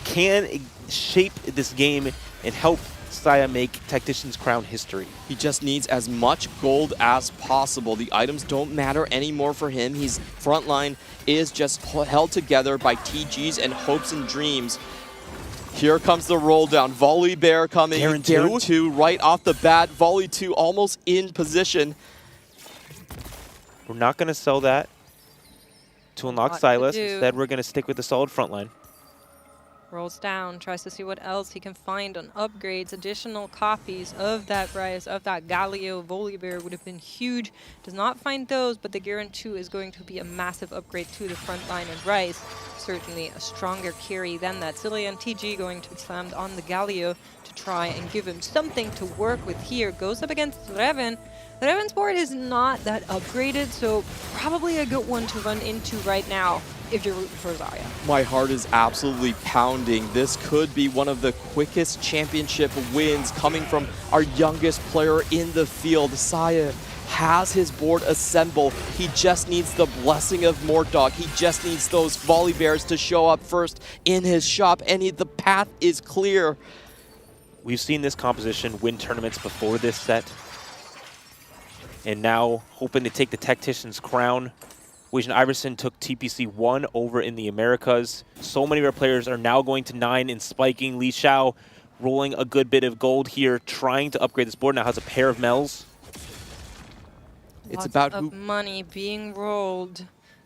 can shape this game and help Saya make Tacticians Crown history. He just needs as much gold as possible. The items don't matter anymore for him. His front line is just held together by TGs and hopes and dreams. Here comes the roll down. Volley Bear coming. Garen 2 right off the bat. Volley 2 almost in position. We're not going to sell that to unlock Silas. Instead, we're going to stick with the solid front line. Rolls down, tries to see what else he can find on upgrades. Additional copies of that Rise, of that Galio Volibear would have been huge. Does not find those, but the Garen 2 is going to be a massive upgrade to the front line and Rise. Certainly a stronger carry than that. Cillian TG going to be slammed on the Galio to try and give him something to work with here. Goes up against Reven. Reven's board is not that upgraded, so probably a good one to run into right now if you're rooting for Zaya. My heart is absolutely pounding. This could be one of the quickest championship wins coming from our youngest player in the field. Saya has his board assembled. He just needs the blessing of Mortdog. He just needs those Volley Bears to show up first in his shop, and the path is clear. We've seen this composition win tournaments before this set. And now hoping to take the Tacticians Crown. Weijin Iverson took TPC 1 over in the Americas. So many of our players are now going to 9 and spiking. Li Xiao rolling a good bit of gold here, trying to upgrade this board. Now has a pair of Mel's. It's about who money being rolled.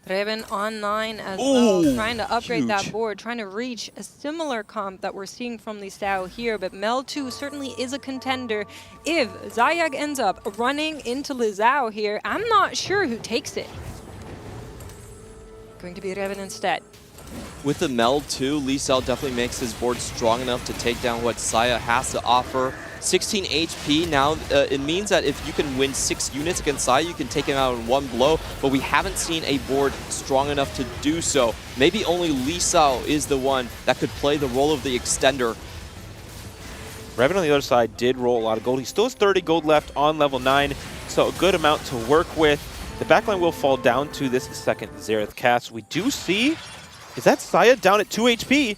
Reven on 9 as well, trying to upgrade that board, trying to reach a similar comp that we're seeing from Li Xiao here, but Mel 2 certainly is a contender. If Zayag ends up running into Li Xiao here, I'm not sure who takes it. Going to be Reven instead. With the Mel 2, Li Xiao definitely makes his board strong enough to take down what Saya has to offer. 16 HP now, it means that if you can win 6 units against Saya, you can take him out in one blow, but we haven't seen a board strong enough to do so. Maybe only Li Xiao is the one that could play the role of the extender. Reven on the other side did roll a lot of gold. He still has 30 gold left on level 9, so a good amount to work with. The backline will fall down to this second Xerath cast. We do see, is that Saya down at 2 HP?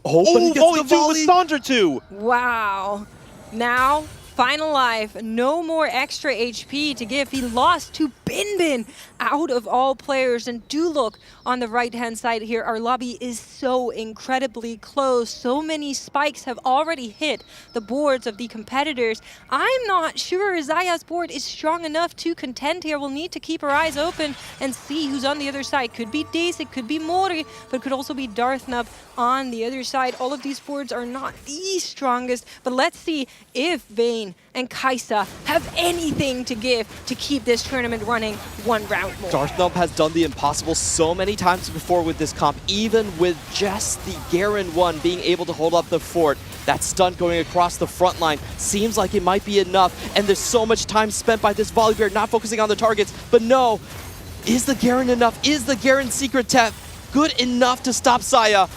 Oh, Volley 2 with Sandra 2! Wow. Now, final life, no more extra HP to give. He lost to Bin Bin out of all players. And do look on the right-hand side here. Our lobby is so incredibly close. So many spikes have already hit the boards of the competitors. I'm not sure Zaya's board is strong enough to contend here. We'll need to keep our eyes open and see who's on the other side. Could be Dace, it could be Mori, but could also be Darthnub on the other side. All of these boards are not the strongest, but let's see if Vayne and Kaisa have anything to give to keep this tournament running one round more. Darthnub has done the impossible so many times before with this comp, even with just the Garen 1 being able to hold up the fort. That stunt going across the front line seems like it might be enough, and there's so much time spent by this Volibear not focusing on the targets, but no. Is the Garen enough? Is the Garen Secret Tap good enough to stop Saya?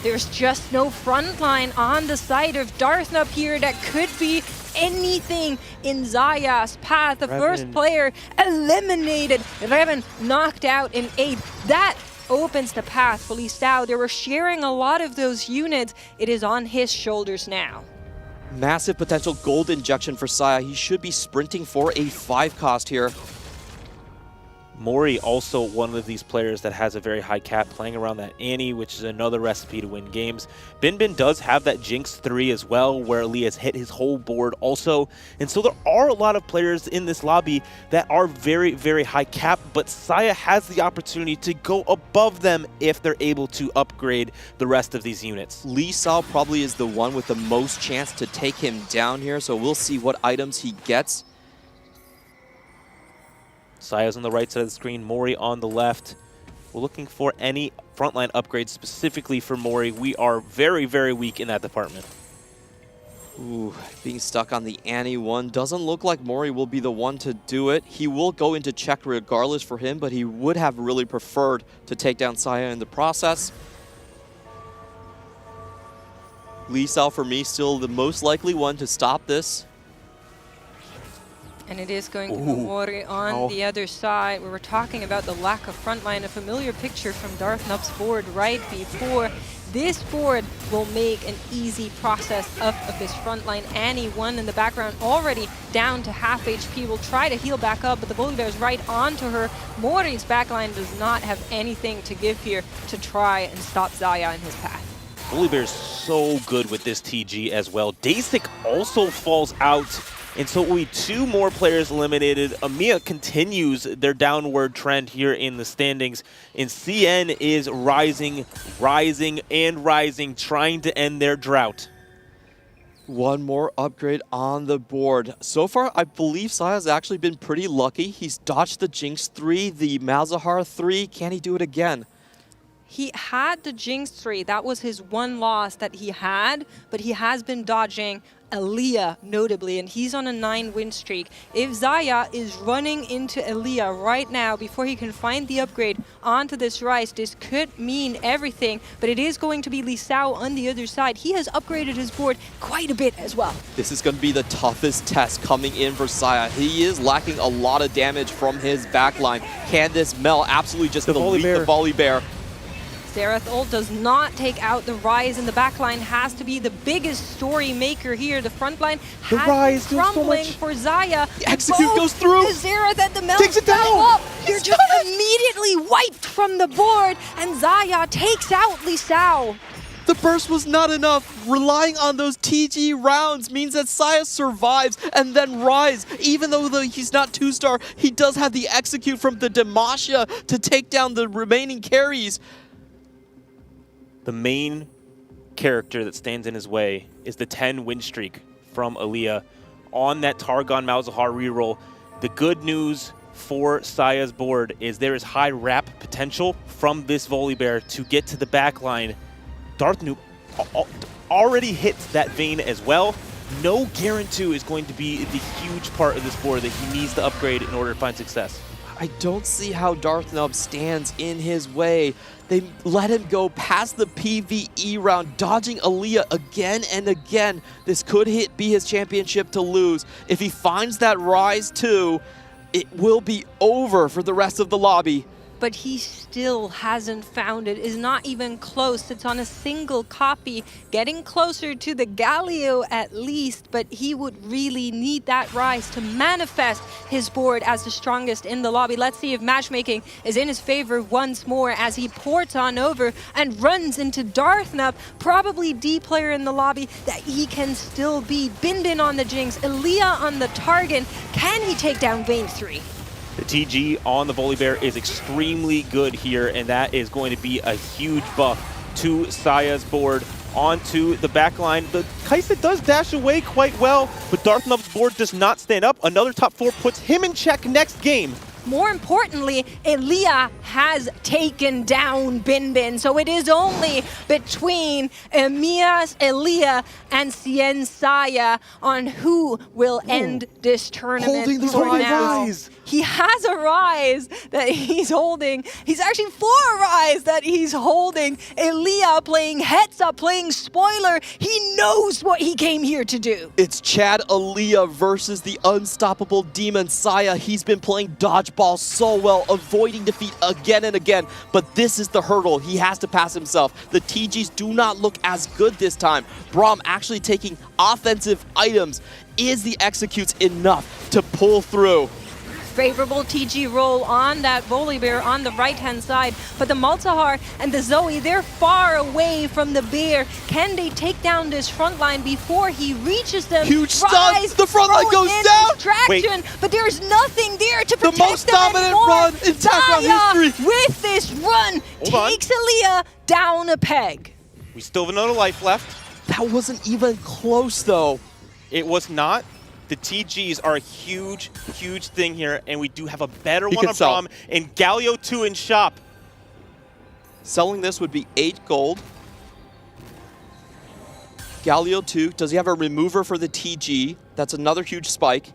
There's just no front line on the side of Darthnub here that could be anything in Zaya's path. The first player eliminated. Reven knocked out in 8. That opens the path for Li Xiao. They were sharing a lot of those units. It is on his shoulders now. Massive potential gold injection for Saya. He should be sprinting for a 5 cost here. Mori also one of these players that has a very high cap, playing around that Annie, which is another recipe to win games. Bin Bin does have that Jinx 3 as well, where Lee has hit his whole board also. And so there are a lot of players in this lobby that are very, very high cap, but Saya has the opportunity to go above them if they're able to upgrade the rest of these units. Li Xiao probably is the one with the most chance to take him down here, so we'll see what items he gets. Saya's on the right side of the screen, Mori on the left. We're looking for any frontline upgrades specifically for Mori. We are very, very weak in that department. Ooh, being stuck on the Annie 1. Doesn't look like Mori will be the one to do it. He will go into check regardless for him, but he would have really preferred to take down Saya in the process. Li Xiao for me still the most likely one to stop this. And it is going to be Mori on the other side. We were talking about the lack of frontline, a familiar picture from Darth Nup's board right before. This board will make an easy process of this frontline. Annie, one in the background, already down to half HP, will try to heal back up, but the Volibear is right onto her. Mori's backline does not have anything to give here to try and stop Xayah in his path. Volibear's so good with this TG as well. Dasic also falls out, and so only 2 more players eliminated. EMEA continues their downward trend here in the standings, and CN is rising, and rising, trying to end their drought. One more upgrade on the board. So far, I believe Xayah's actually been pretty lucky. He's dodged the Jinx 3, the Malzahar 3. Can he do it again? He had the Jinx 3. That was his one loss that he had, but he has been dodging Aaliyah, notably, and he's on a 9-win streak. If Xayah is running into Aaliyah right now before he can find the upgrade onto this Ryze, this could mean everything, but it is going to be Lisao on the other side. He has upgraded his board quite a bit as well. This is going to be the toughest test coming in for Xayah. He is lacking a lot of damage from his backline. Can this Mel absolutely just delete the Volibear? Xerath ult does not take out the Ryze, and the backline has to be the biggest story maker here. The frontline has been crumbling for Xayah. The execute goes through. The Xerath and the Mel takes it down. Up. You're just immediately wiped from the board, and Xayah takes out Lisao. The burst was not enough. Relying on those TG rounds means that Xayah survives, and then Ryze, even though he's not 2-star, he does have the execute from the Demacia to take down the remaining carries. The main character that stands in his way is the 10-win streak from Aaliyah on that Targon Malzahar reroll. The good news for Xayah's board is there is high wrap potential from this Volibear to get to the backline. Darth Noob already hits that vein as well. No guarantee is going to be the huge part of this board that he needs to upgrade in order to find success. I don't see how Darth Nub stands in his way. They let him go past the PvE round, dodging Aaliyah again and again. This could be his championship to lose. If he finds that Ryze too, it will be over for the rest of the lobby. But he still hasn't found it, is not even close. It's on a single copy, getting closer to the Galio at least, but he would really need that Ryze to manifest his board as the strongest in the lobby. Let's see if matchmaking is in his favor once more as he ports on over and runs into Darth Nub, probably D player in the lobby that he can still be. Bin on the Jinx, Aaliyah on the Targon. Can he take down Vayne 3? The TG on the Volibear is extremely good here, and that is going to be a huge buff to Xayah's board onto the backline. The Kai'Sa does dash away quite well, but Darth Nub's board does not stand up. Another top 4 puts him in check next game. More importantly, Aaliyah has taken down Bin, so it is only between EMEA's Aaliyah and CN Xayah on who will end this tournament. Holding the Ryze. He has a Ryze that he's holding. He's actually 4 Ryze that he's holding. Aaliyah playing heads up, playing spoiler. He knows what he came here to do. It's Chad Aaliyah versus the unstoppable demon Xayah. He's been playing dodgeball so well, avoiding defeat again and again, but this is the hurdle. He has to pass himself. The TGs do not look as good this time. Braum actually taking offensive items. Is the executes enough to pull through? Favorable TG roll on that Volibear on the right-hand side, but the Malzahar and the Zoe, they're far away from the bear. Can they take down this front line before he reaches them? Huge stun! The front line goes down! Distraction, but there's nothing there to protect the most them dominant anymore. run in Xayah history. With this run, takes Aaliyah down a peg. We still have another life left. That wasn't even close, though. It was not. The TGs are a huge, huge thing here, and we do have a better one on Braum and Galio 2 in shop. Selling this would be 8 gold. Galio 2, does he have a remover for the TG? That's another huge spike.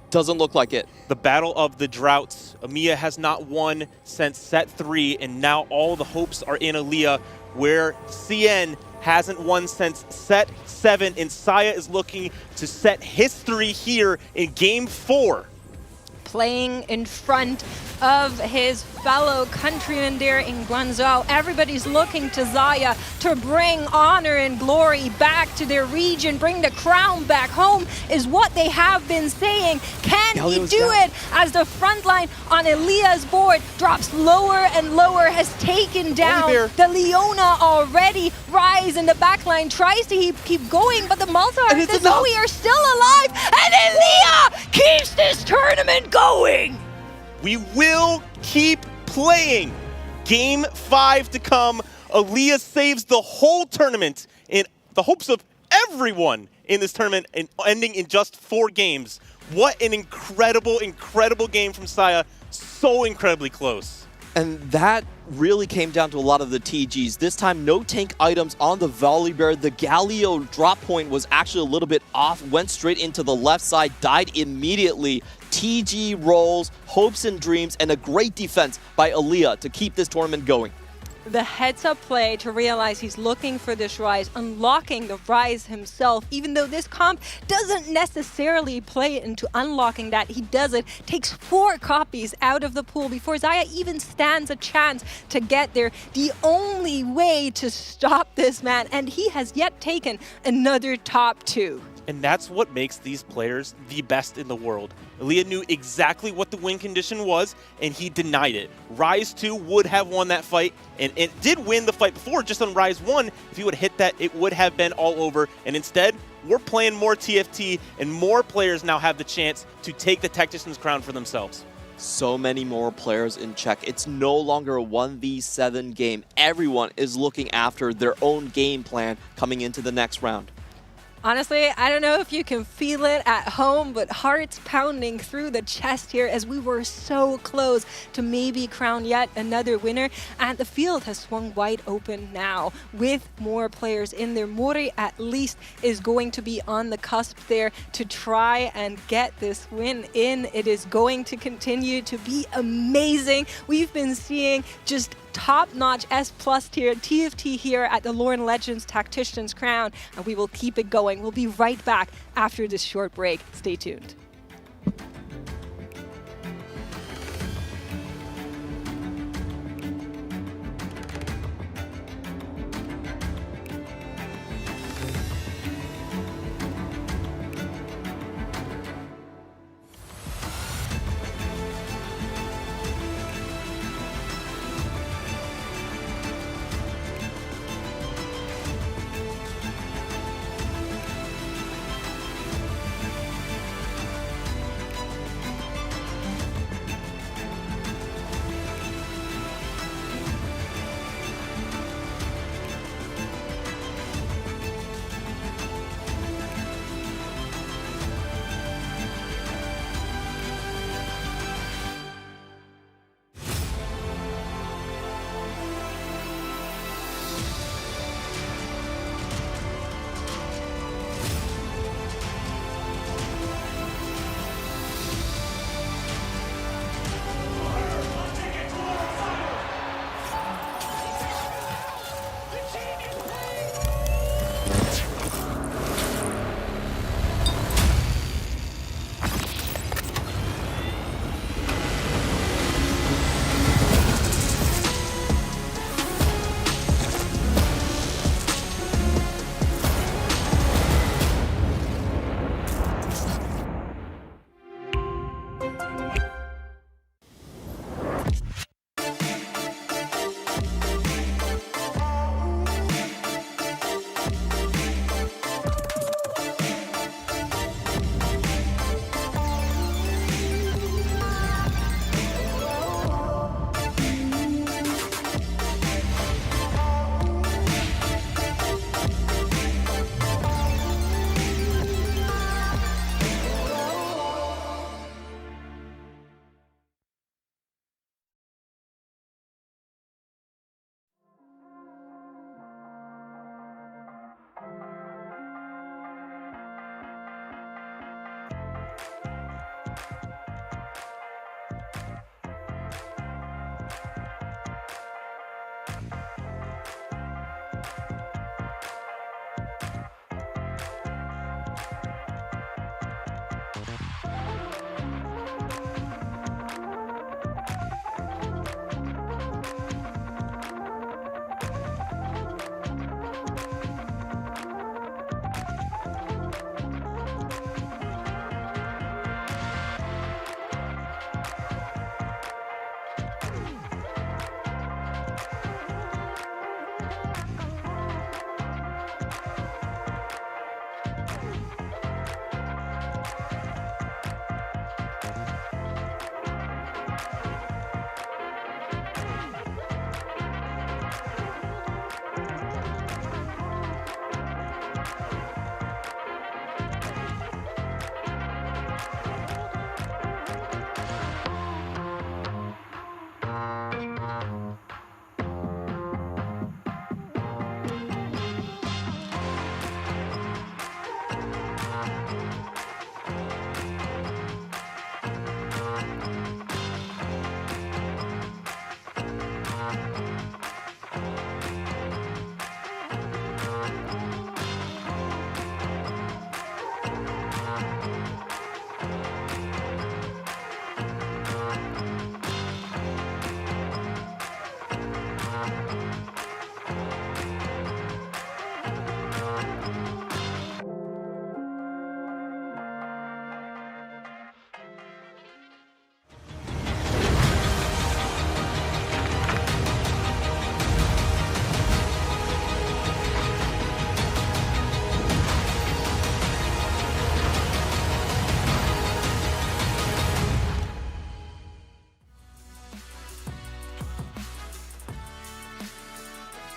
Doesn't look like it. The Battle of the Droughts. EMEA has not won since set 3, and now all the hopes are in Aaliyah, where CN hasn't won since set 7, and Saya is looking to set history here in game 4. Playing in front of his fellow countrymen there in Guangzhou. Everybody's looking to Zaya to bring honor and glory back to their region, bring the crown back home, is what they have been saying. Can he do it as the front line on Elia's board drops lower and lower, has taken down the Leona already. Rise in the back line tries to keep going, but the Malzahar and the Zoe are still alive, and Elia keeps this tournament going. We will keep playing. Game 5 to come. Aaliyah saves the whole tournament in the hopes of everyone in this tournament and ending in just 4 games. What an incredible, incredible game from Saya. So incredibly close. And that really came down to a lot of the TGs. This time, no tank items on the Volibear. The Galio drop point was actually a little bit off, went straight into the left side, died immediately. TG rolls, hopes and dreams, and a great defense by Aaliyah to keep this tournament going. The heads-up play to realize he's looking for this Rise, unlocking the Rise himself, even though this comp doesn't necessarily play into unlocking that. He does it, takes 4 copies out of the pool before Zaya even stands a chance to get there. The only way to stop this man, and he has yet taken another top 2. And that's what makes these players the best in the world. Aaliyah knew exactly what the win condition was, and he denied it. Rise 2 would have won that fight, and it did win the fight before, just on Rise 1. If he would have hit that, it would have been all over. And instead, we're playing more TFT, and more players now have the chance to take the Tacticians Crown for themselves. So many more players in check. It's no longer a 1v7 game. Everyone is looking after their own game plan coming into the next round. Honestly, I don't know if you can feel it at home, but hearts pounding through the chest here as we were so close to maybe crown yet another winner. And the field has swung wide open now with more players in there. Mori at least is going to be on the cusp there to try and get this win in. It is going to continue to be amazing. We've been seeing just top-notch S+ tier TFT here at the Lore and Legends Tacticians Crown, and we will keep it going. We'll be right back after this short break. Stay tuned.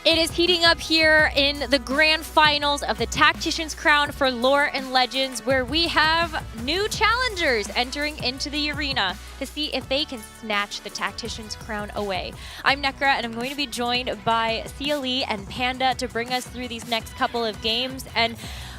It is heating up here in the grand finals of the Tacticians Crown for Lore and Legends, where we have new challengers entering into the arena to see if they can snatch the Tacticians Crown away. I'm Nekra, and I'm going to be joined by CLE and Panda to bring us through these next couple of games. And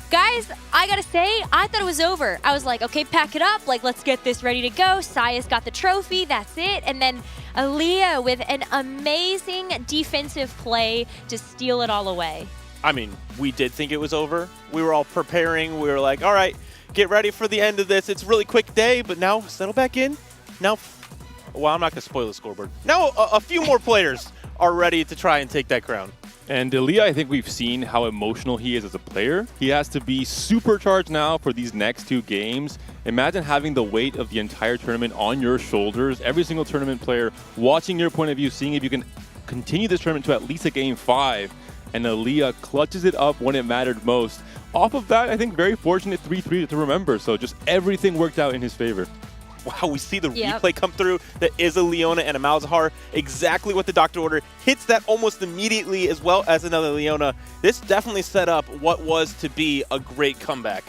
guys, I gotta say, I thought it was over. I was like, okay, pack it up. Like, let's get this ready to go. Saya's got the trophy. That's it. And then Aaliyah with an amazing defensive play to steal it all away. I mean, we did think it was over. We were all preparing. We were like, all right, get ready for the end of this. It's a really quick day, but now settle back in. Now, well, I'm not going to spoil the scoreboard. Now a few more players are ready to try and take that crown. And Aaliyah, I think we've seen how emotional he is as a player. He has to be supercharged now for these next 2 games. Imagine having the weight of the entire tournament on your shoulders, every single tournament player watching your point of view, seeing if you can continue this tournament to at least a game 5. And Aaliyah clutches it up when it mattered most. Off of that, I think very fortunate 3-3 to remember. So just everything worked out in his favor. Wow, we see the replay come through. That is a Leona and a Malzahar. Exactly what the doctor ordered. Hits that almost immediately, as well as another Leona. This definitely set up what was to be a great comeback.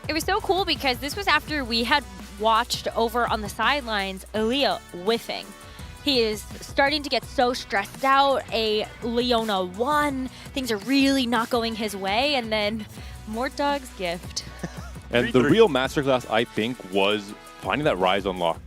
It was so cool because this was after we had watched over on the sidelines Aaliyah whiffing. He is starting to get so stressed out. A Leona 1. Things are really not going his way. And then Mortdog's gift. And the real masterclass, I think, was finding that Rise unlock.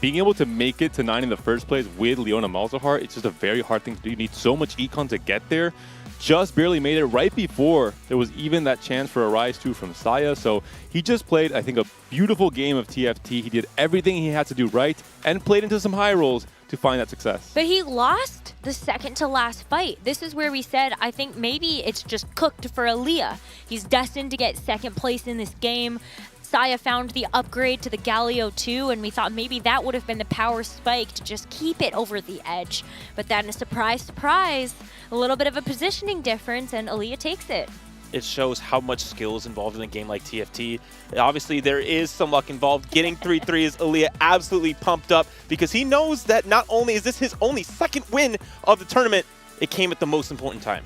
Being able to make it to 9 in the first place with Leona Malzahar, it's just a very hard thing to do. You need so much econ to get there. Just barely made it right before there was even that chance for a Rise 2 from Saya. So he just played, I think, a beautiful game of TFT. He did everything he had to do right and played into some high rolls to find that success. But he lost the second to last fight. This is where we said, I think maybe it's just cooked for Aaliyah. He's destined to get second place in this game. Saya found the upgrade to the Galio 2, and we thought maybe that would have been the power spike to just keep it over the edge. But then, a surprise, surprise, a little bit of a positioning difference, and Aaliyah takes it. It shows how much skill is involved in a game like TFT. Obviously, there is some luck involved. Getting 3-3 is Aaliyah absolutely pumped up because he knows that not only is this his only second win of the tournament, it came at the most important time.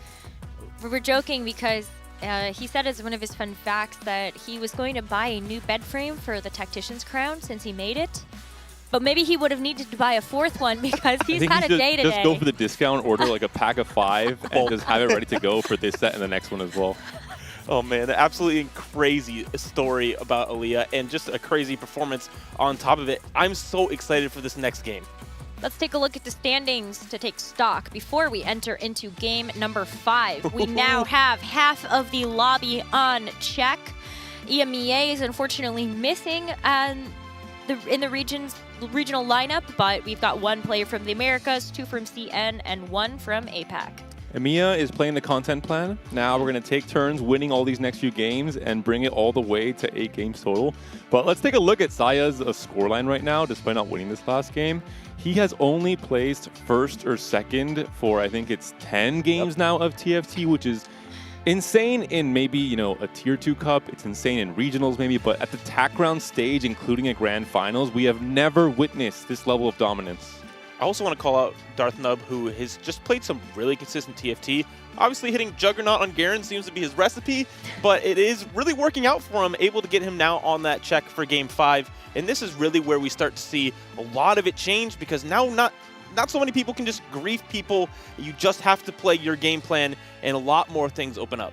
We were joking because he said as one of his fun facts that he was going to buy a new bed frame for the Tactician's Crown since he made it. But maybe he would have needed to buy a 4th one because he's had a day today. Just go for the discount, order like a pack of 5, and just have it ready to go for this set and the next one as well. Oh man, absolutely crazy story about Aaliyah and just a crazy performance on top of it. I'm so excited for this next game. Let's take a look at the standings to take stock before we enter into game number 5. We now have half of the lobby on check. EMEA is unfortunately missing in the regional lineup, but we've got 1 player from the Americas, 2 from CN, and 1 from APAC. EMEA is playing the content plan. Now we're going to take turns winning all these next few games and bring it all the way to 8 games total. But let's take a look at Saya's scoreline right now, despite not winning this last game. He has only placed 1st or 2nd for, I think it's 10 games now of TFT, which is insane in maybe, you know, a Tier 2 Cup. It's insane in regionals maybe, but at the TAC round stage, including at grand finals, we have never witnessed this level of dominance. I also want to call out Darth Nub, who has just played some really consistent TFT. Obviously, hitting Juggernaut on Garen seems to be his recipe, but it is really working out for him, able to get him now on that check for Game 5. And this is really where we start to see a lot of it change, because now not so many people can just grief people. You just have to play your game plan, and a lot more things open up.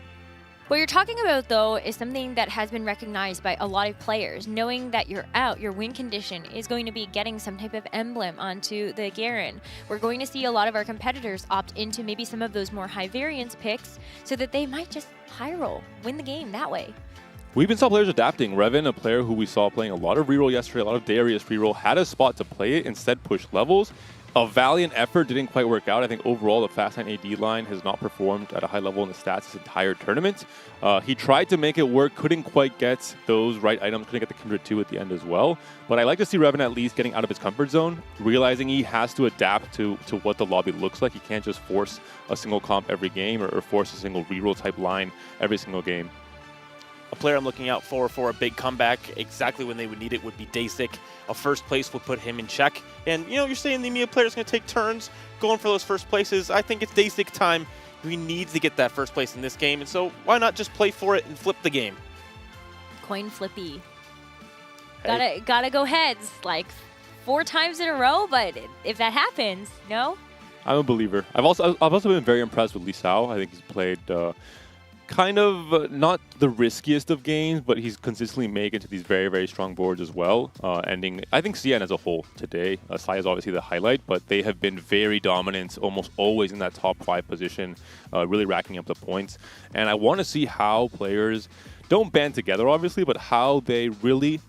What you're talking about, though, is something that has been recognized by a lot of players. Knowing that you're out, your win condition is going to be getting some type of emblem onto the Garen. We're going to see a lot of our competitors opt into maybe some of those more high variance picks so that they might just high roll, win the game that way. We even saw players adapting. Revan, a player who we saw playing a lot of reroll yesterday, a lot of Darius reroll, had a spot to play it, instead pushed levels. A valiant effort, didn't quite work out. I think overall the Fast 9 AD line has not performed at a high level in the stats this entire tournament. He tried to make it work, couldn't quite get those right items, couldn't get the Kindred 2 at the end as well. But I like to see Revan at least getting out of his comfort zone, realizing he has to adapt to what the lobby looks like. He can't just force a single comp every game or force a single reroll type line every single game. A player I'm looking out for a big comeback, exactly when they would need it, would be Dasic. A first place would put him in check. And, you know, you're saying the EMEA player's going to take turns going for those first places. I think it's Dasic time. We need to get that first place in this game, and so why not just play for it and flip the game? Coin flippy. Hey. Gotta go heads like 4 times in a row, but if that happens, no? I'm a believer. I've also been very impressed with Li Sao. I think he's played kind of not the riskiest of games, but he's consistently made it to these very, very strong boards as well. Ending, I think CN as a whole today, Sai is obviously the highlight, but they have been very dominant, almost always in that top 5 position, really racking up the points. And I want to see how players don't band together, obviously, but how they really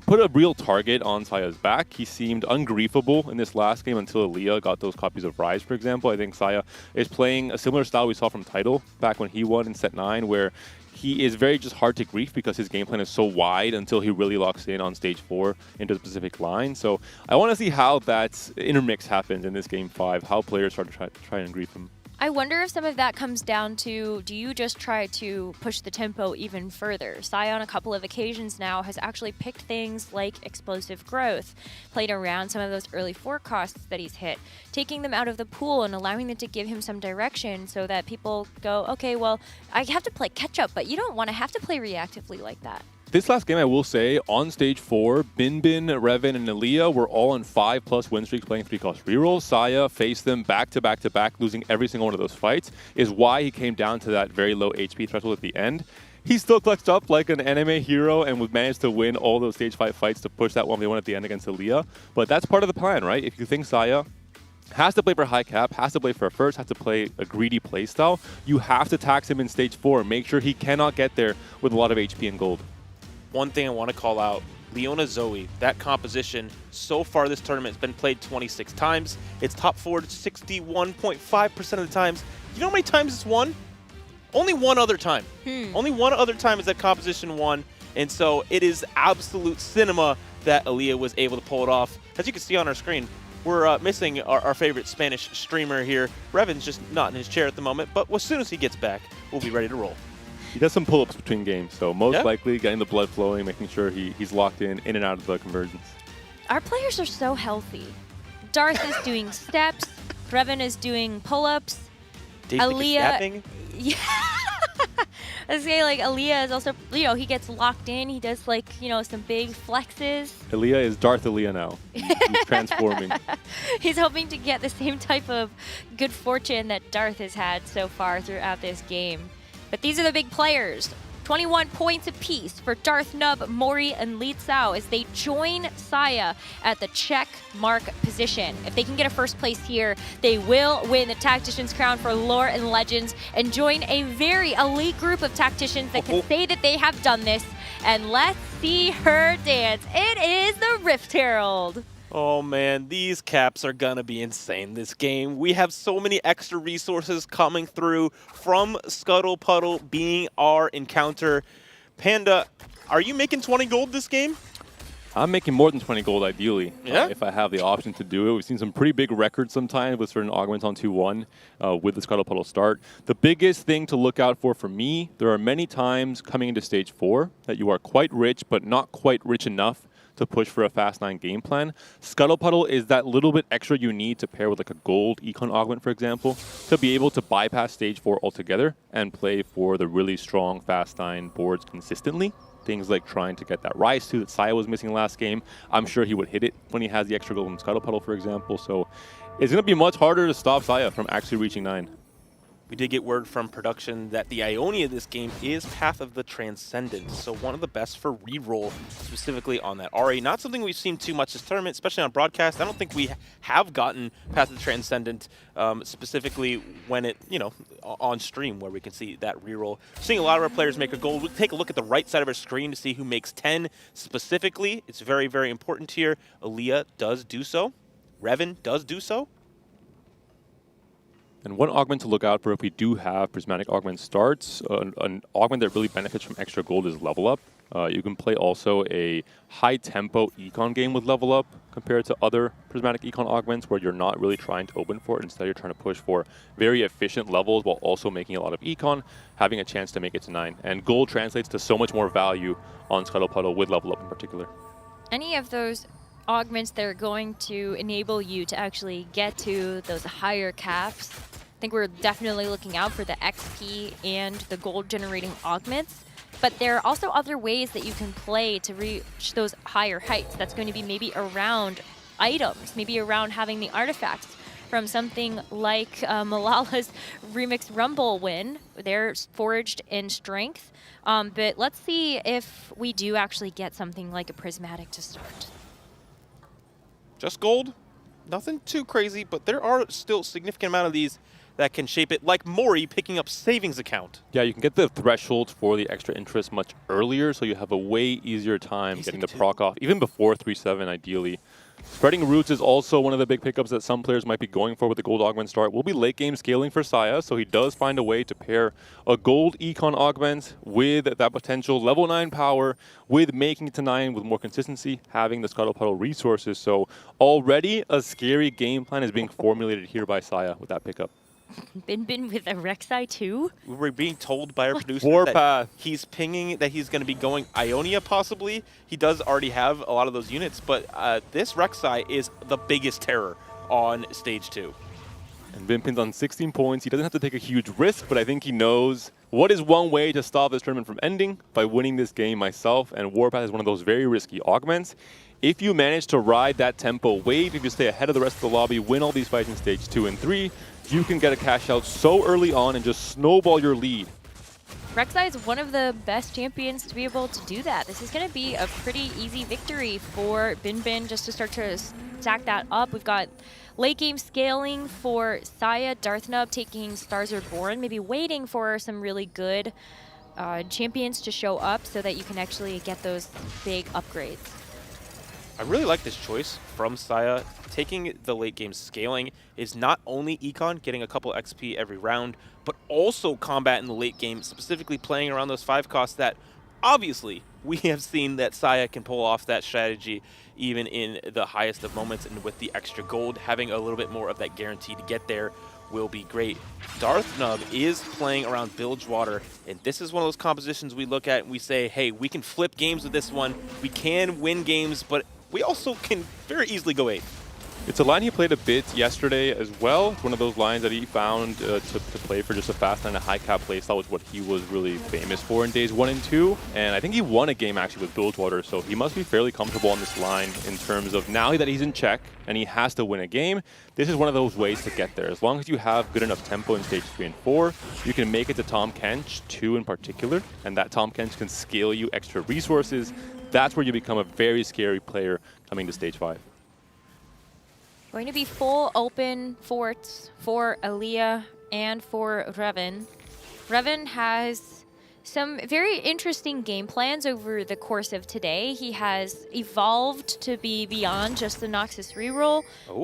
put a real target on Saya's back. He seemed ungriefable in this last game until Aaliyah got those copies of Rise, for example. I think Saya is playing a similar style we saw from Tidal back when he won in set 9, where he is very just hard to grief because his game plan is so wide until he really locks in on stage 4 into a specific line. So I want to see how that intermix happens in this game 5, how players start to try and grief him. I wonder if some of that comes down to, do you just try to push the tempo even further? Sai on a couple of occasions now has actually picked things like explosive growth, played around some of those early forecasts that he's hit, taking them out of the pool and allowing them to give him some direction so that people go, okay, well, I have to play catch up, but you don't want to have to play reactively like that. This last game, I will say, on stage 4, Binbin, Revan, and Aaliyah were all on 5+ win streaks playing 3-cost rerolls. Saya faced them back to back to back, losing every single one of those fights, is why he came down to that very low HP threshold at the end. He still clutched up like an anime hero and would manage to win all those stage 5 fights to push that 1v1 at the end against Aaliyah. But that's part of the plan, right? If you think Saya has to play for high cap, has to play for a first, has to play a greedy playstyle, you have to tax him in stage 4. Make sure he cannot get there with a lot of HP and gold. One thing I want to call out, Leona Zoe, that composition so far this tournament has been played 26 times. It's top 4 61.5% of the times. You know how many times it's won? Only one other time. Only one other time is that composition won. And so it is absolute cinema that Aaliyah was able to pull it off. As you can see on our screen, we're missing our favorite Spanish streamer here. Revan's just not in his chair at the moment, but as soon as he gets back, we'll be ready to roll. He does some pull-ups between games, so most likely getting the blood flowing, making sure he's locked in and out of the conversions. Our players are so healthy. Darth is doing steps, Revan is doing pull-ups, Aaliyah... Yeah. I was saying, like, Aaliyah is also, you know, he gets locked in, he does, like, you know, some big flexes. Aaliyah is Darth Aaliyah now. He's transforming. He's hoping to get the same type of good fortune that Darth has had so far throughout this game. But these are the big players. 21 points apiece for Darth Nub, Mori, and Li Cao as they join Saya at the check mark position. If they can get a first place here, they will win the Tacticians Crown for Lore and Legends and join a very elite group of tacticians that can say that they have done this. And let's see her dance. It is the Rift Herald. Oh man, these caps are gonna be insane this game. We have so many extra resources coming through from Scuttle Puddle being our encounter. Panda, are you making 20 gold this game? I'm making more than 20 gold ideally, if I have the option to do it. We've seen some pretty big records sometimes with certain augments on 2-1 with the Scuttle Puddle start. The biggest thing to look out for me, there are many times coming into stage 4 that you are quite rich but not quite rich enough to push for a fast 9 game plan. Scuttle Puddle is that little bit extra you need to pair with like a gold econ augment, for example, to be able to bypass stage 4 altogether and play for the really strong fast 9 boards consistently. Things like trying to get that Rise 2 that Saya was missing last game. I'm sure he would hit it when he has the extra gold in Scuttle Puddle, for example. So it's going to be much harder to stop Saya from actually reaching 9. We did get word from production that the Ionia of this game is Path of the Transcendent, so one of the best for reroll, specifically on that RA. Not something we've seen too much this tournament, especially on broadcast. I don't think we have gotten Path of the Transcendent specifically when it, you know, on stream where we can see that reroll. Seeing a lot of our players make a goal. We'll take a look at the right side of our screen to see who makes 10 specifically. It's very, very important here. Aaliyah does do so. Revan does do so. And one augment to look out for if we do have prismatic augment starts, an augment that really benefits from extra gold is level up. You can play also a high tempo econ game with level up compared to other prismatic econ augments where you're not really trying to open for it. Instead, you're trying to push for very efficient levels while also making a lot of econ, having a chance to make it to 9. And gold translates to so much more value on Scuttle Puddle with level up in particular. Any of those augments that are going to enable you to actually get to those higher caps think we're definitely looking out for the XP and the gold generating augments. But there are also other ways that you can play to reach those higher heights. That's going to be maybe around items, maybe around having the artifacts from something like Malala's Remix Rumble win. They're forged in strength. But let's see if we do actually get something like a prismatic to start. Just gold? Nothing too crazy, but there are still a significant amount of these that can shape it, like Mori picking up savings account. Yeah, you can get the thresholds for the extra interest much earlier, so you have a way easier time getting the proc off, even before 3-7 ideally. Spreading roots is also one of the big pickups that some players might be going for with the gold augment start. Will be late game scaling for Saya, so he does find a way to pair a gold econ augment with that potential level 9 power, with making it to 9 with more consistency, having the Scuttle Puddle resources. So already a scary game plan is being formulated here by Saya with that pickup. Bin with a Rek'Sai too? We were being told by our producer Warpath. that he's pinging that he's going to be going Ionia possibly. He does already have a lot of those units, but this Rek'Sai is the biggest terror on stage 2. And Vimpin's on 16 points. He doesn't have to take a huge risk, but I think he knows what is one way to stop this tournament from ending by winning this game myself. And Warpath is one of those very risky augments. If you manage to ride that tempo wave, if you stay ahead of the rest of the lobby, win all these fights in stage 2 and 3, you can get a cash out so early on and just snowball your lead. Rek'Sai is one of the best champions to be able to do that. This is going to be a pretty easy victory for Bin just to start to stack that up. We've got late game scaling for Saya, Darthnub taking Stars Are Born, maybe waiting for some really good champions to show up so that you can actually get those big upgrades. I really like this choice from Saya. Taking the late game scaling is not only econ, getting a couple XP every round, but also combat in the late game, specifically playing around those 5 costs that obviously we have seen that Saya can pull off that strategy even in the highest of moments, and with the extra gold, having a little bit more of that guarantee to get there will be great. Darthnub is playing around Bilgewater, and this is one of those compositions we look at and we say, hey, we can flip games with this one, we can win games, but we also can very easily go 8. It's a line he played a bit yesterday as well. It's one of those lines that he found to play for just a fast and a high cap playstyle, was what he was really famous for in days 1 and 2. And I think he won a game actually with Bilgewater, so he must be fairly comfortable on this line in terms of now that he's in check and he has to win a game. This is one of those ways to get there. As long as you have good enough tempo in stage 3 and 4, you can make it to Tahm Kench 2 in particular, and that Tahm Kench can scale you extra resources. That's where you become a very scary player coming to stage 5. Going to be full open forts for Aaliyah and for Revan. Revan has some very interesting game plans over the course of today. He has evolved to be beyond just the Noxus reroll,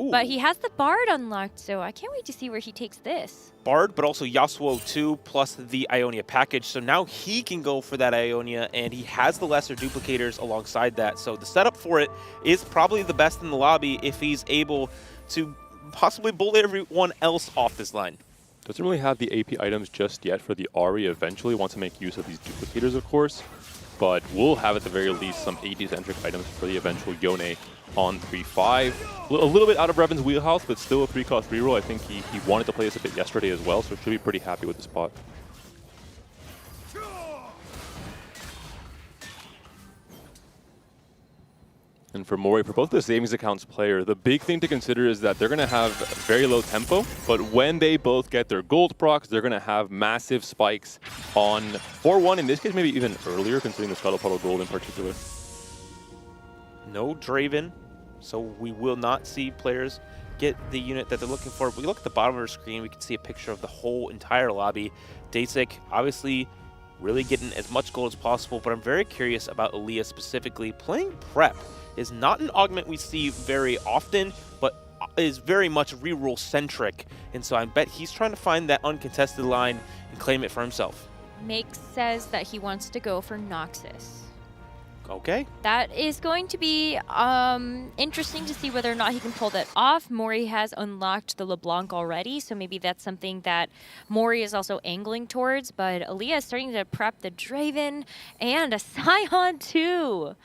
but he has the Bard unlocked, so I can't wait to see where he takes this. Bard, but also Yasuo 2 plus the Ionia package, so now he can go for that Ionia, and he has the lesser duplicators alongside that, so the setup for it is probably the best in the lobby if he's able to possibly bully everyone else off this line. Doesn't really have the AP items just yet for the Ahri. Eventually wants to make use of these duplicators, of course, but we'll have at the very least some AD-centric items for the eventual Yone on 3-5. A little bit out of Revan's wheelhouse, but still a 3-cost reroll. I think he wanted to play this a bit yesterday as well, so should be pretty happy with the spot. And for Mori, for both the savings accounts player, the big thing to consider is that they're going to have very low tempo, but when they both get their gold procs, they're going to have massive spikes on 4-1, in this case maybe even earlier, considering the Scuttle Puddle gold in particular. No Draven, so we will not see players get the unit that they're looking for. If we look at the bottom of our screen, we can see a picture of the whole entire lobby. Dasik, obviously, really getting as much gold as possible, but I'm very curious about Aaliyah specifically. Playing prep is not an augment we see very often, but is very much reroll centric, and so I bet he's trying to find that uncontested line and claim it for himself. Make says that he wants to go for Noxus. Okay. That is going to be interesting to see whether or not he can pull that off. Mori has unlocked the LeBlanc already, so maybe that's something that Mori is also angling towards, but Aaliyah is starting to prep the Draven and a Scion too.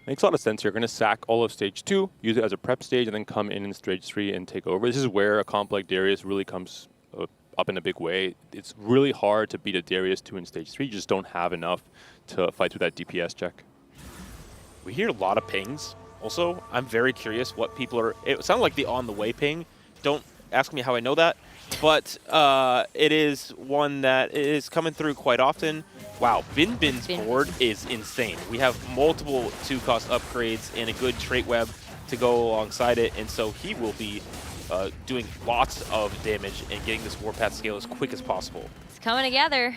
Makes a lot of sense here. Going to sack all of stage 2, use it as a prep stage, and then come in stage 3 and take over. This is where a comp like Darius really comes up in a big way. It's really hard to beat a Darius 2 in stage 3. You just don't have enough to fight through that DPS check. We hear a lot of pings. Also, I'm very curious what people are... It sounded like the on the way ping. Don't ask me how I know that. But it is one that is coming through quite often. Wow, Bin's board is insane. We have multiple 2-cost upgrades and a good trait web to go alongside it. And so he will be doing lots of damage and getting this Warpath scale as quick as possible. It's coming together.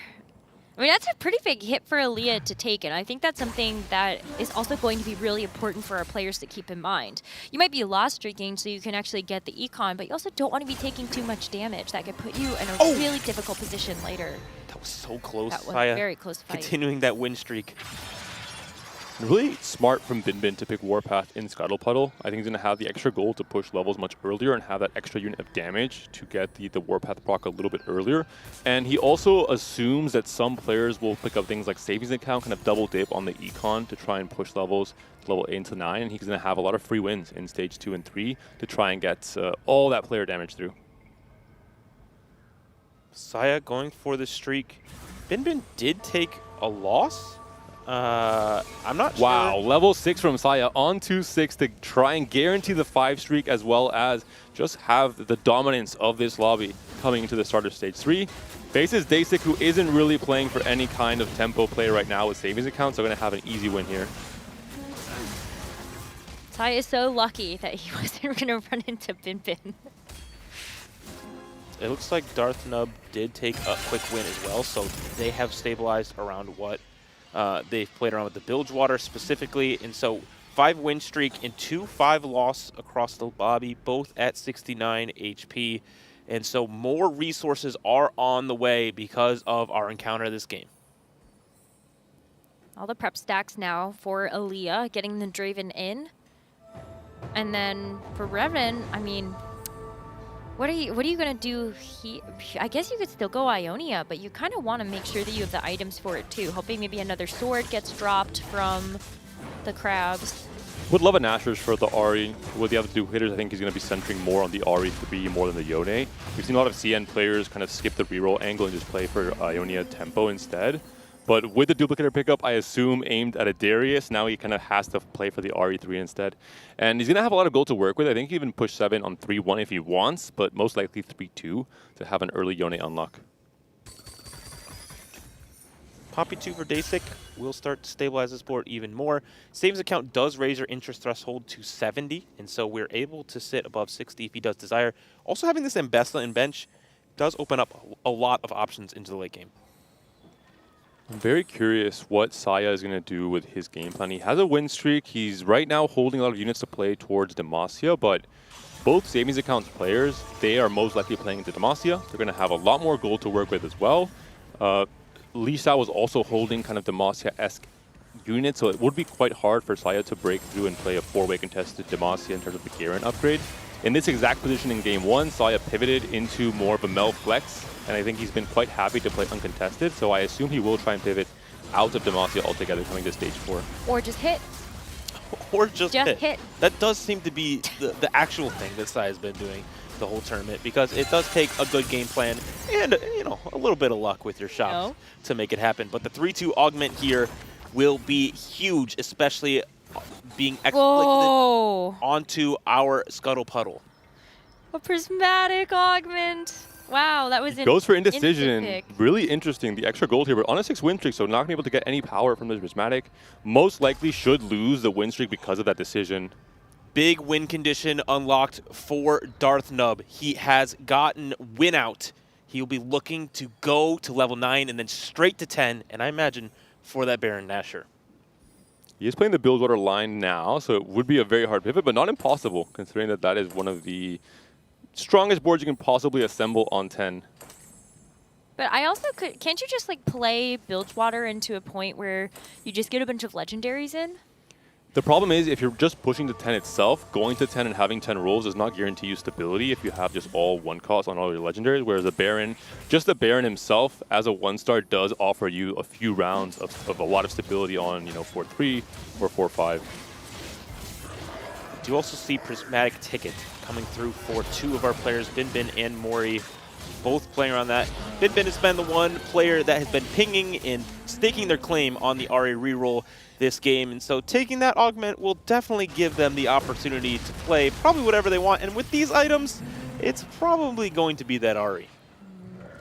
I mean, that's a pretty big hit for Aaliyah to take, and I think that's something that is also going to be really important for our players to keep in mind. You might be lost streaking so you can actually get the econ, but you also don't want to be taking too much damage. That could put you in a really difficult position later. That was so close. That was a very close fight. Continuing that win streak. Really smart from Bin to pick Warpath in Scuttle Puddle. I think he's going to have the extra gold to push levels much earlier and have that extra unit of damage to get the Warpath proc a little bit earlier. And he also assumes that some players will pick up things like Savings Account, kind of double dip on the econ to try and push levels to level 8 to 9. And he's going to have a lot of free wins in stage 2 and 3 to try and get all that player damage through. Saya going for the streak. Bin did take a loss. I'm not sure. Wow, level 6 from Saya on 2-6 to try and guarantee the 5 streak as well as just have the dominance of this lobby coming into the start of stage 3. Faces Dasik, who isn't really playing for any kind of tempo play right now with Savings Accounts, so going to have an easy win here. Saya is so lucky that he wasn't going to run into Bin. It looks like Darth Nub did take a quick win as well, so they have stabilized around what they've played around with the Bilgewater specifically, and so 5 win streak and 2 5 loss across the lobby, both at 69 HP, and so more resources are on the way because of our encounter this game. All the prep stacks now for Aaliyah, getting the Draven in, and then for Revan, I mean, what are you gonna do? I guess you could still go Ionia, but you kind of want to make sure that you have the items for it too. Hoping maybe another sword gets dropped from the crabs. Would love a Nashers for the Ahri. With the other 2 hitters, I think he's going to be centering more on the Ahri 3 more than the Yone. We've seen a lot of CN players kind of skip the reroll angle and just play for Ionia tempo instead. But with the duplicator pickup, I assume aimed at a Darius, now he kind of has to play for the RE3 instead. And he's going to have a lot of gold to work with. I think he even push 7 on 3-1 if he wants, but most likely 3-2 to have an early Yone unlock. Poppy 2 for Dasik will start to stabilize this board even more. Savings Account does raise your interest threshold to 70, and so we're able to sit above 60 if he does desire. Also having this Ambessa in bench does open up a lot of options into the late game. I'm very curious what Saya is going to do with his game plan. He has a win streak. He's right now holding a lot of units to play towards Demacia, but both Savings Accounts players, they are most likely playing into Demacia. They're going to have a lot more gold to work with as well. Lisa was also holding kind of Demacia-esque units, so it would be quite hard for Saya to break through and play a 4-way contested Demacia in terms of the Garen upgrade. In this exact position in Game 1, Saya pivoted into more of a Mel flex, and I think he's been quite happy to play uncontested, so I assume he will try and pivot out of Demacia altogether coming to Stage 4. Or just hit. Or just hit. That does seem to be the actual thing that Saya's been doing the whole tournament, because it does take a good game plan and, you know, a little bit of luck with your shots to make it happen. But the 3-2 augment here will be huge, especially being exploited onto our Scuttle Puddle. A prismatic augment. Wow, that was goes for indecision. Really interesting. The extra gold here, but on a 6 win streak, so not going to be able to get any power from this prismatic. Most likely should lose the win streak because of that decision. Big win condition unlocked for Darth Nub. He has gotten win out. He'll be looking to go to level 9 and then straight to 10, and I imagine for that Baron Nashor. He is playing the Bilgewater line now, so it would be a very hard pivot, but not impossible, considering that that is one of the strongest boards you can possibly assemble on 10. But I also can't you just like play Bilgewater into a point where you just get a bunch of legendaries in? The problem is, if you're just pushing to 10 itself, going to 10 and having 10 rolls does not guarantee you stability if you have just all 1 cost on all your legendaries, whereas the Baron, just the Baron himself as a 1-star does offer you a few rounds of a lot of stability on, you know, 4-3 or 4-5. Do you also see Prismatic Ticket coming through for 2 of our players, Bin and Mori. both playing around that. Bin has been the one player that has been pinging and staking their claim on the Ahri reroll this game, and so taking that augment will definitely give them the opportunity to play probably whatever they want, and with these items, it's probably going to be that Ahri.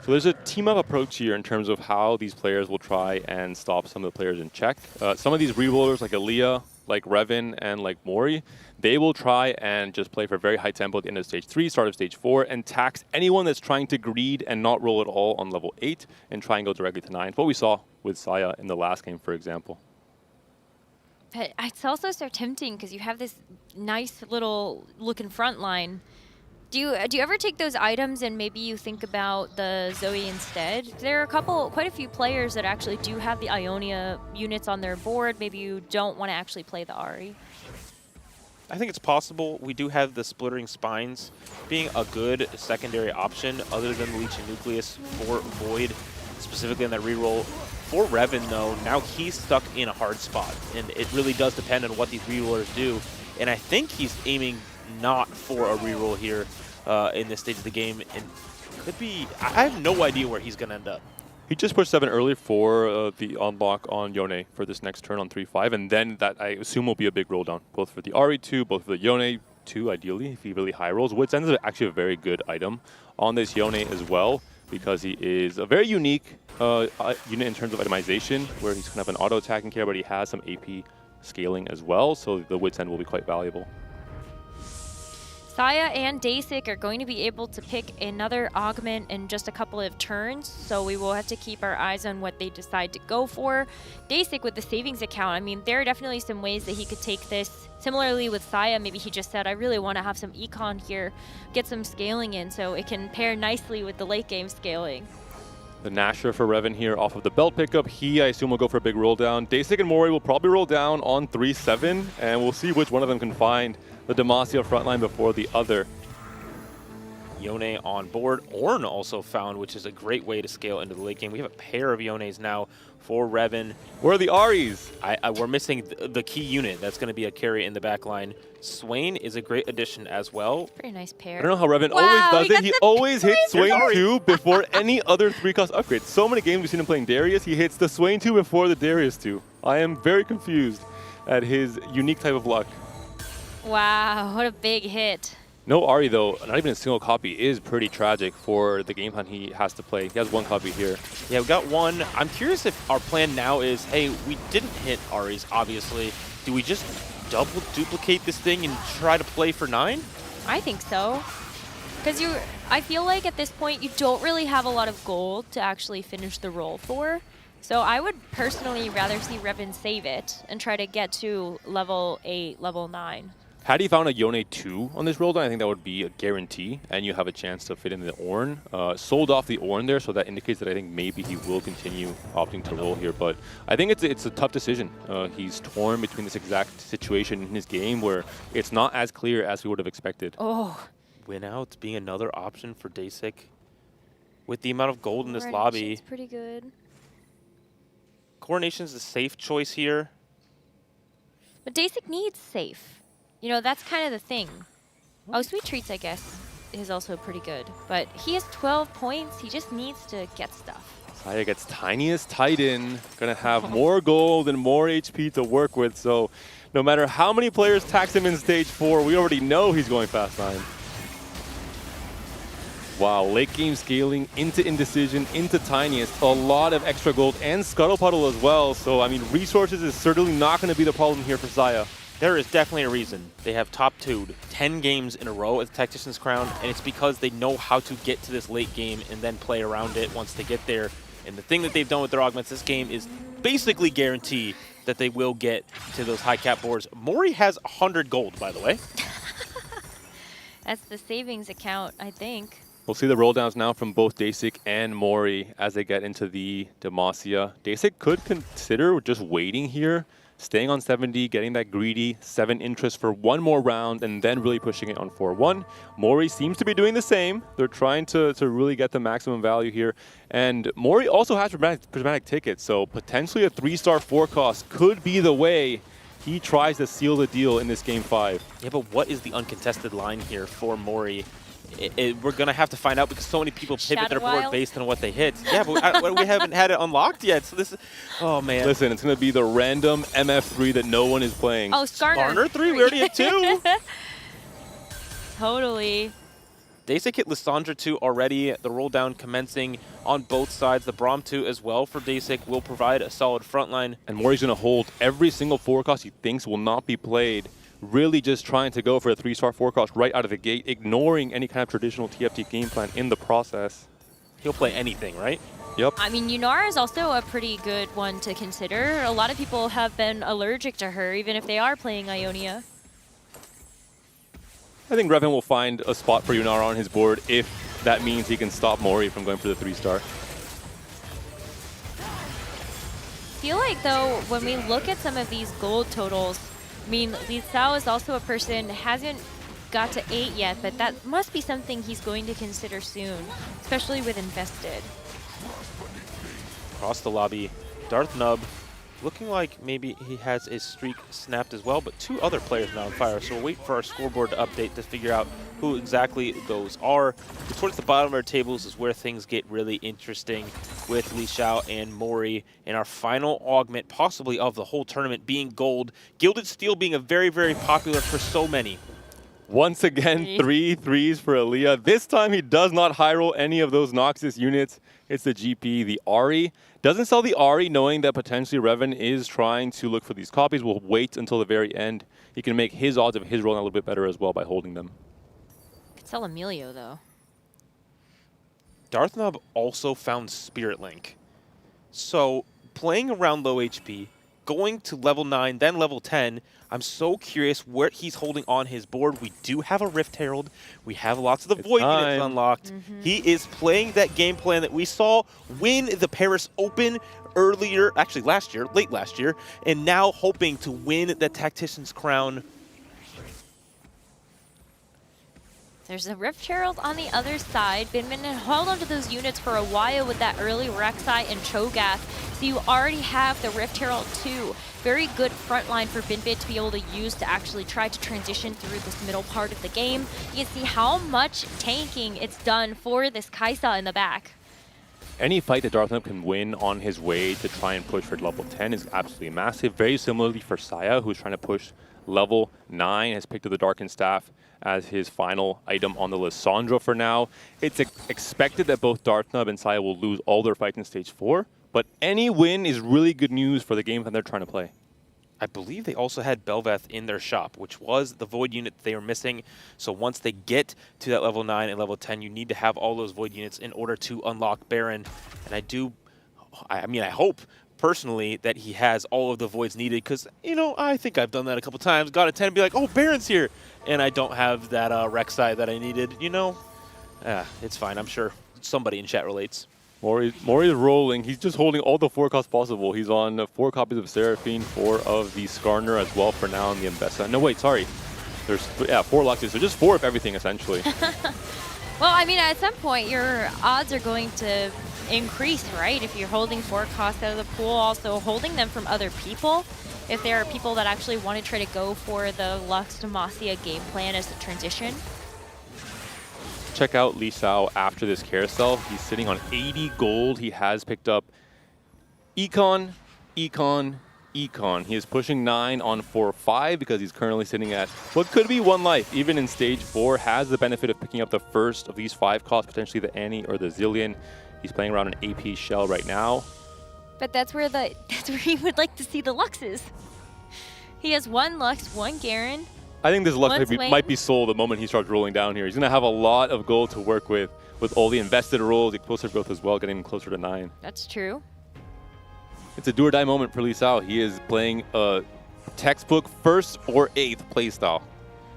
So there's a team-up approach here in terms of how these players will try and stop some of the players in check. Some of these rerollers like Aaliyah, like Revan, and like Mori, they will try and just play for very high tempo at the end of stage 3, start of stage 4, and tax anyone that's trying to greed and not roll at all on level 8 and try and go directly to 9. What we saw with Saya in the last game, for example. But it's also so tempting because you have this nice little looking front line. Do you ever take those items and maybe you think about the Zoe instead? There are quite a few players that actually do have the Ionia units on their board. Maybe you don't want to actually play the Ahri. I think it's possible. We do have the Splittering Spines being a good secondary option other than the Leeching Nucleus for Void, specifically on that reroll. For Revan, though, now he's stuck in a hard spot, and it really does depend on what these rerollers do. And I think he's aiming not for a reroll here in this stage of the game, and could be. I have no idea where he's going to end up. He just pushed 7 early for the unlock on Yone for this next turn on 3-5, and then that I assume will be a big roll down, both for the Ahri 2, both for the Yone 2, ideally, if he really high rolls. Wits End is actually a very good item on this Yone as well, because he is a very unique unit in terms of itemization, where he's kind of an auto-attacking care, but he has some AP scaling as well, so the Wits End will be quite valuable. Saya and Dasik are going to be able to pick another augment in just a couple of turns, so we will have to keep our eyes on what they decide to go for. Dasik with the savings account, I mean, there are definitely some ways that he could take this. Similarly with Saya, maybe he just said, I really want to have some econ here, get some scaling in, so it can pair nicely with the late game scaling. The Nasher for Revan here off of the belt pickup. He, I assume, will go for a big roll down. Dasik and Mori will probably roll down on 3-7, and we'll see which one of them can find the Demacia frontline before the other. Yone on board. Ornn also found, which is a great way to scale into the late game. We have a pair of Yones now for Revan. Where are the Ahris? We're missing the key unit. That's going to be a carry in the back line. Swain is a great addition as well. Pretty nice pair. I don't know how Revan always does it. He always hits Swain 2 before any other 3-cost upgrade. So many games we've seen him playing Darius. He hits the Swain 2 before the Darius 2. I am very confused at his unique type of luck. Wow, what a big hit. No Ahri, though, not even a single copy, is pretty tragic for the game plan he has to play. He has 1 copy here. Yeah, we got 1. I'm curious if our plan now is, hey, we didn't hit Ahri's, obviously. Do we just duplicate this thing and try to play for 9? I think so. Because I feel like at this point you don't really have a lot of gold to actually finish the roll for. So I would personally rather see Revan save it and try to get to level 8, level 9. Had he found a Yone 2 on this roll down, I think that would be a guarantee, and you have a chance to fit in the Ornn. Sold off the Ornn there, so that indicates that I think maybe he will continue opting to roll here. But I think it's a tough decision. He's torn between this exact situation in his game where it's not as clear as we would have expected. Oh. Win out being another option for Dasik. With the amount of gold in this Coronation's lobby. pretty good. Coronation's a safe choice here. But Dasik needs safe. You know, that's kind of the thing. Oh, Sweet Treats, I guess, is also pretty good. But he has 12 points. He just needs to get stuff. Saya gets Tiniest Titan. Gonna have more gold and more HP to work with. So no matter how many players tax him in stage 4, we already know he's going fast 9. Wow, late game scaling into Indecision, into Tiniest. A lot of extra gold and Scuttle Puddle as well. So, I mean, resources is certainly not going to be the problem here for Saya. There is definitely a reason they have top 2'd 10 games in a row at the Tacticians Crown, and it's because they know how to get to this late game and then play around it once they get there. And the thing that they've done with their augments this game is basically guarantee that they will get to those high cap boards. Mori has 100 gold, by the way. That's the savings account, I think. We'll see the roll downs now from both Dasik and Mori as they get into the Demacia. Dasik could consider just waiting here, staying on 70, getting that greedy 7 interest for 1 more round, and then really pushing it on 4-1. Mori seems to be doing the same. They're trying to really get the maximum value here. And Mori also has prismatic tickets, so potentially a 3-star 4-cost could be the way he tries to seal the deal in this game 5. Yeah, but what is the uncontested line here for Mori? we're going to have to find out because so many people pivot their board Wild. based on what they hit. Yeah, but we haven't had it unlocked yet. So this is, oh man. Listen, it's going to be the random MF3 that no one is playing. Oh, Skarner. Skarner 3, we already had 2. Totally. Dasik hit Lissandra 2 already. The roll down commencing on both sides. The Braum 2 as well for Dasik will provide a solid front line. And Mori's going to hold every single forecast he thinks will not be played. Really just trying to go for a 3-star forecast right out of the gate, ignoring any kind of traditional TFT game plan in the process. He'll play anything, right? Yep. I mean, Yunara is also a pretty good one to consider. A lot of people have been allergic to her, even if they are playing Ionia. I think Revan will find a spot for Yunara on his board if that means he can stop Mori from going for the 3-star. I feel like, though, when we look at some of these gold totals, I mean, Li Sao is also a person, hasn't got to 8 yet, but that must be something he's going to consider soon, especially with Invested. Across the lobby, Darth Nub looking like maybe he has his streak snapped as well, but 2 other players now on fire. So we'll wait for our scoreboard to update to figure out who exactly those are. But towards the bottom of our tables is where things get really interesting with Li Xiao and Mori in our final augment, possibly of the whole tournament, being gold. Gilded Steel being a very, very popular for so many. Once again, 3 threes for Aaliyah. This time he does not high roll any of those Noxus units. It's the GP, the Ahri. Doesn't sell the Ahri, knowing that potentially Revan is trying to look for these copies. We'll wait until the very end. He can make his odds of his rolling a little bit better as well by holding them. Could sell Emilio, though. Darth Nub also found Spirit Link. So playing around low HP, going to level 9, then level 10, I'm so curious where he's holding on his board. We do have a Rift Herald. We have lots of the Void units unlocked. He is playing that game plan that we saw win the Paris Open earlier, actually last year, late last year, and now hoping to win the Tacticians Crown. There's a Rift Herald on the other side. Binman had held onto those units for a while with that early Rek'Sai and Cho'Gath. So you already have the Rift Herald 2. Very good front line for Binbit to be able to use to actually try to transition through this middle part of the game. You can see how much tanking it's done for this Kaisa in the back. Any fight that Darth Nub can win on his way to try and push for level 10 is absolutely massive. Very similarly for Saya, who's trying to push level 9, has picked up the Darkened Staff as his final item on the Lissandra for now. It's expected that both Darth Nub and Saya will lose all their fights in Stage 4, but any win is really good news for the game that they're trying to play. I believe they also had Belveth in their shop, which was the Void unit they were missing. So once they get to that level 9 and level 10, you need to have all those Void units in order to unlock Baron. And I hope personally that he has all of the Voids needed, because, you know, I think I've done that a couple times. Got a 10 and be like, oh, Baron's here. And I don't have that Rek'Sai that I needed, you know. It's fine. I'm sure somebody in chat relates. Mori is rolling. He's just holding all the forecasts possible. He's on 4 copies of Seraphine, 4 of the Skarner as well for now on the Mbessa. No, wait, sorry. There's 4 Luxes, so just 4 of everything, essentially. Well, I mean, at some point, your odds are going to increase, right? If you're holding 4 costs out of the pool, also holding them from other people. If there are people that actually want to try to go for the Lux Demacia game plan as a transition. Check out Li Sao after this carousel. He's sitting on 80 gold. He has picked up Econ. He is pushing 9 on 4-5 because he's currently sitting at what could be 1 life. Even in Stage 4, has the benefit of picking up the first of these 5 costs, potentially the Annie or the Zillion. He's playing around an AP shell right now. But that's where he would like to see the Luxes. He has 1 Lux, 1 Garen. I think this Lux might be sold the moment he starts rolling down here. He's going to have a lot of gold to work with all the invested rolls, explosive growth as well, getting closer to 9. That's true. It's a do-or-die moment for Li Sao. He is playing a textbook 1st or 8th playstyle.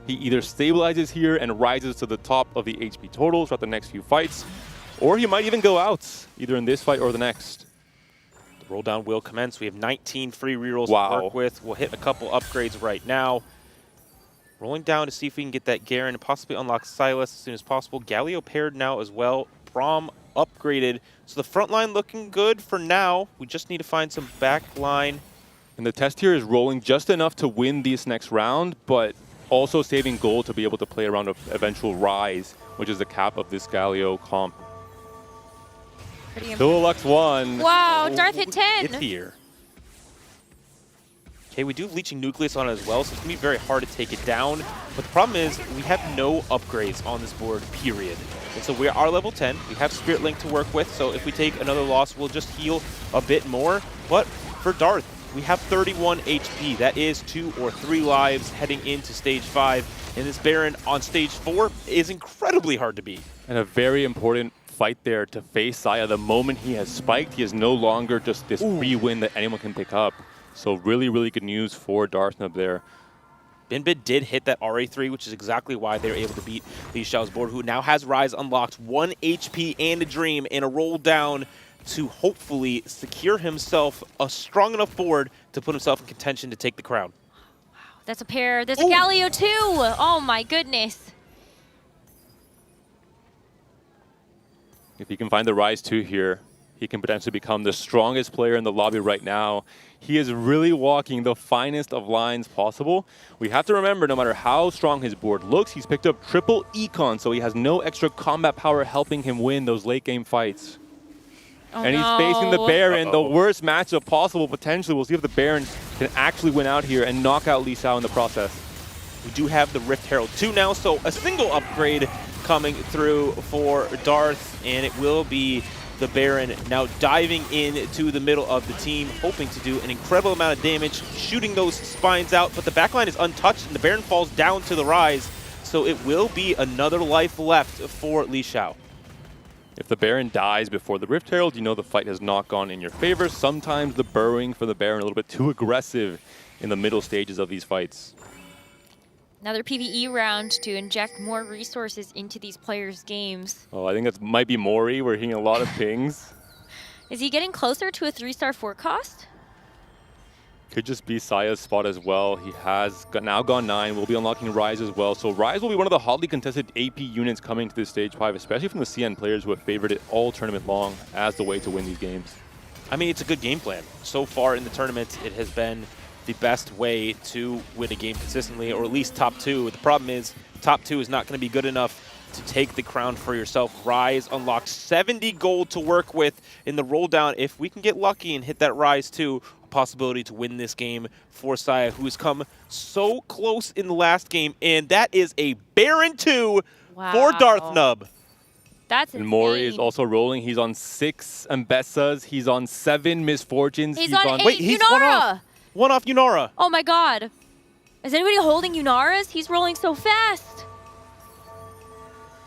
He either stabilizes here and rises to the top of the HP total throughout the next few fights, or he might even go out, either in this fight or the next. The roll down will commence. We have 19 free rerolls to work with. We'll hit a couple upgrades right now. Rolling down to see if we can get that Garen and possibly unlock Silas as soon as possible. Galio paired now as well. Braum upgraded. So the front line looking good for now. We just need to find some back line. And the test here is rolling just enough to win this next round, but also saving gold to be able to play around an eventual rise which is the cap of this Galio comp. Pretty Lux 1. Wow, Darth hit 10. It's here. Okay, we do have Leeching Nucleus on it as well, so it's going to be very hard to take it down. But the problem is we have no upgrades on this board, period. And so we are level 10. We have Spirit Link to work with, so if we take another loss, we'll just heal a bit more. But for Darth, we have 31 HP. That is 2 or 3 lives heading into stage 5. And this Baron on stage 4 is incredibly hard to beat. And a very important fight there to face Saya. The moment he has spiked, he is no longer just this free win that anyone can pick up. So really, really good news for Darthnub there. Binbid did hit that RA3, which is exactly why they were able to beat Li Xiao's board, who now has Rise unlocked, 1 HP and a Dream, and a roll down to hopefully secure himself a strong enough board to put himself in contention to take the crown. Wow, that's a pair. There's a Galio too. Oh my goodness. If he can find the Rise 2 here, he can potentially become the strongest player in the lobby right now. He is really walking the finest of lines possible. We have to remember, no matter how strong his board looks, he's picked up triple econ, so he has no extra combat power helping him win those late game fights. Oh, and he's facing the Baron, the worst matchup possible potentially. We'll see if the Baron can actually win out here and knock out Li Xiao in the process. We do have the Rift Herald 2 now, so a single upgrade coming through for Darth, and it will be the Baron now diving into the middle of the team, hoping to do an incredible amount of damage, shooting those spines out, but the backline is untouched, and the Baron falls down to the Rise, so it will be another life left for Li Xiao. If the Baron dies before the Rift Herald, you know the fight has not gone in your favor. Sometimes the burrowing for the Baron a little bit too aggressive in the middle stages of these fights. Another PvE round to inject more resources into these players' games. Oh, I think that might be Mori. We're hitting a lot of pings. Is he getting closer to a 3-star forecast? Could just be Saya's spot as well. He has now gone 9. We'll be unlocking Rise as well. So Rise will be one of the hotly contested AP units coming to this stage 5, especially from the CN players who have favored it all tournament long as the way to win these games. I mean, it's a good game plan. So far in the tournament, it has been the best way to win a game consistently, or at least top 2. The problem is top 2 is not going to be good enough to take the crown for yourself. Rise unlocked 70 gold to work with in the roll down. If we can get lucky and hit that Rise 2, a possibility to win this game for Saya, who has come so close in the last game, and that is a Baron 2 for Darthnub. That's and insane. Mori is also rolling. He's on 6 Ambessas. He's on 7 Misfortunes. He's on 8 Wait, he's Yunara. One off Yunara. Oh my god. Is anybody holding Yunaras? He's rolling so fast.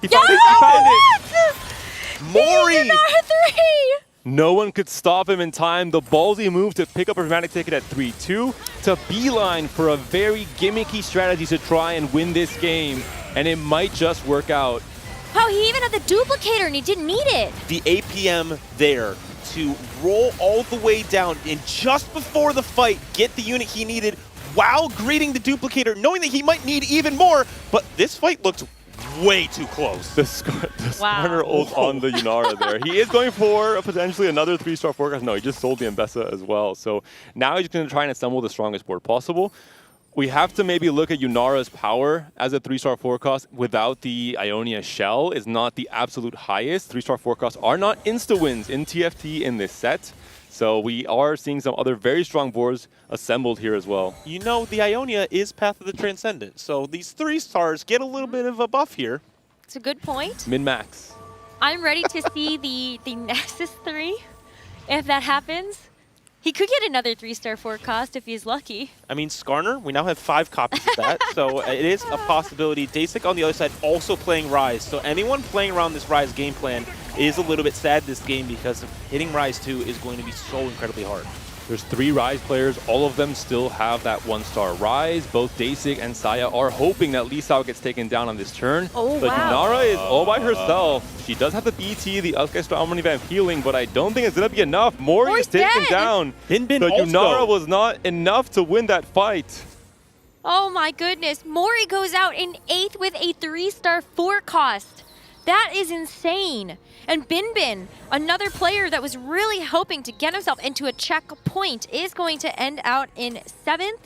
He found it. He found it. Mori. Yunara 3. No one could stop him in time. The ballsy move to pick up a dramatic ticket at 3-2 to beeline for a very gimmicky strategy to try and win this game. And it might just work out. Wow, he even had the duplicator and he didn't need it. The APM there to roll all the way down and just before the fight get the unit he needed while greeting the duplicator, knowing that he might need even more, but this fight looked way too close. The Skarner ult on the Yunara there. He is going for potentially another 3-star forecast. No, he just sold the Ambessa as well. So now he's going to try and assemble the strongest board possible. We have to maybe look at Yunara's power as a 3-star forecast without the Ionia shell is not the absolute highest. 3-star forecasts are not insta-wins in TFT in this set. So we are seeing some other very strong boards assembled here as well. You know, the Ionia is Path of the Transcendent. So these 3-stars get a little bit of a buff here. It's a good point. Min-max. I'm ready to see the Nexus 3 if that happens. He could get another 3-star forecast if he's lucky. I mean, Skarner, we now have 5 copies of that, so it is a possibility. Dasik on the other side also playing Rise, so anyone playing around this Rise game plan is a little bit sad this game because hitting Rise 2 is going to be so incredibly hard. There's 3 Rise players. All of them still have that 1-star Rise. Both Dasik and Saya are hoping that Li Xiao gets taken down on this turn. Oh, but wow. Yunara is all by herself. She does have the BT, the Orchestra Omnivamp healing, but I don't think it's going to be enough. Mori is taken down. Bin so also. Yunara was not enough to win that fight. Oh my goodness. Mori goes out in 8th with a 3-star forecast. That is insane. And Bin, another player that was really hoping to get himself into a checkpoint, is going to end out in 7th.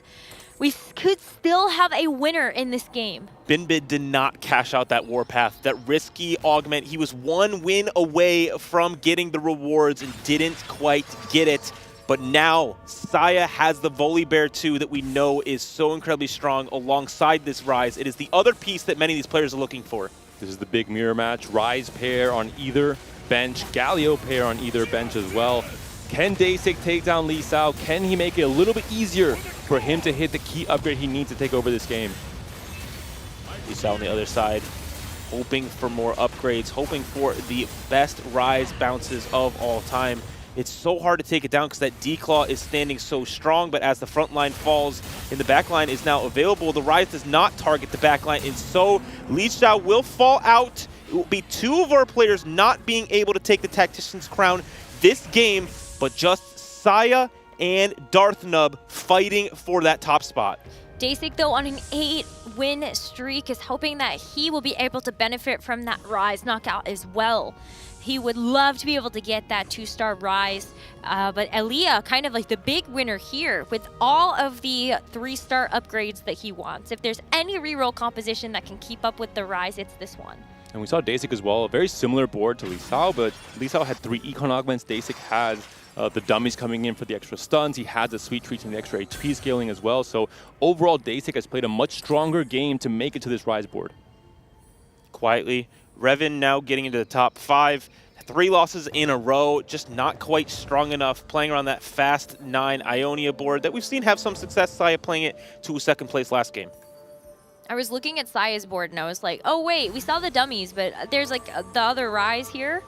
we could still have a winner in this game. Binbid did not cash out that Warpath, that risky augment. He was one win away from getting the rewards and didn't quite get it. But now, Saya has the Volibear 2 that we know is so incredibly strong alongside this Rise. It is the other piece that many of these players are looking for. This is the big mirror match. Rise pair on either bench, Galio pair on either bench as well. Can Dasik take down Lee Sao? Can he make it a little bit easier for him to hit the key upgrade he needs to take over this game? Lee Sao on the other side, hoping for more upgrades, hoping for the best Rise bounces of all time. It's so hard to take it down because that D-Claw is standing so strong, but as the front line falls and the back line is now available, the Rise does not target the back line, and so Lee Sao will fall out. It will be two of our players not being able to take the Tactician's Crown this game, but just Saya and Darthnub fighting for that top spot. Dasik, though, on an 8-win streak, is hoping that he will be able to benefit from that Rise knockout as well. He would love to be able to get that 2-star Rise, but Elia, kind of like the big winner here with all of the 3-star upgrades that he wants. If there's any reroll composition that can keep up with the Rise, it's this one. And we saw Dasik as well, a very similar board to Lee Sao, but Lee Sao had 3 Econ augments. Dasik has the dummies coming in for the extra stuns. He has the sweet treats and the extra HP scaling as well. So overall, Dasik has played a much stronger game to make it to this Rise board. Quietly, Revan now getting into the top 5. 3 losses in a row, just not quite strong enough, playing around that fast 9 Ionia board that we've seen have some success. Saya playing it to a 2nd place last game. I was looking at Saya's board and I was like, oh wait, we saw the dummies, but there's like the other Rise here.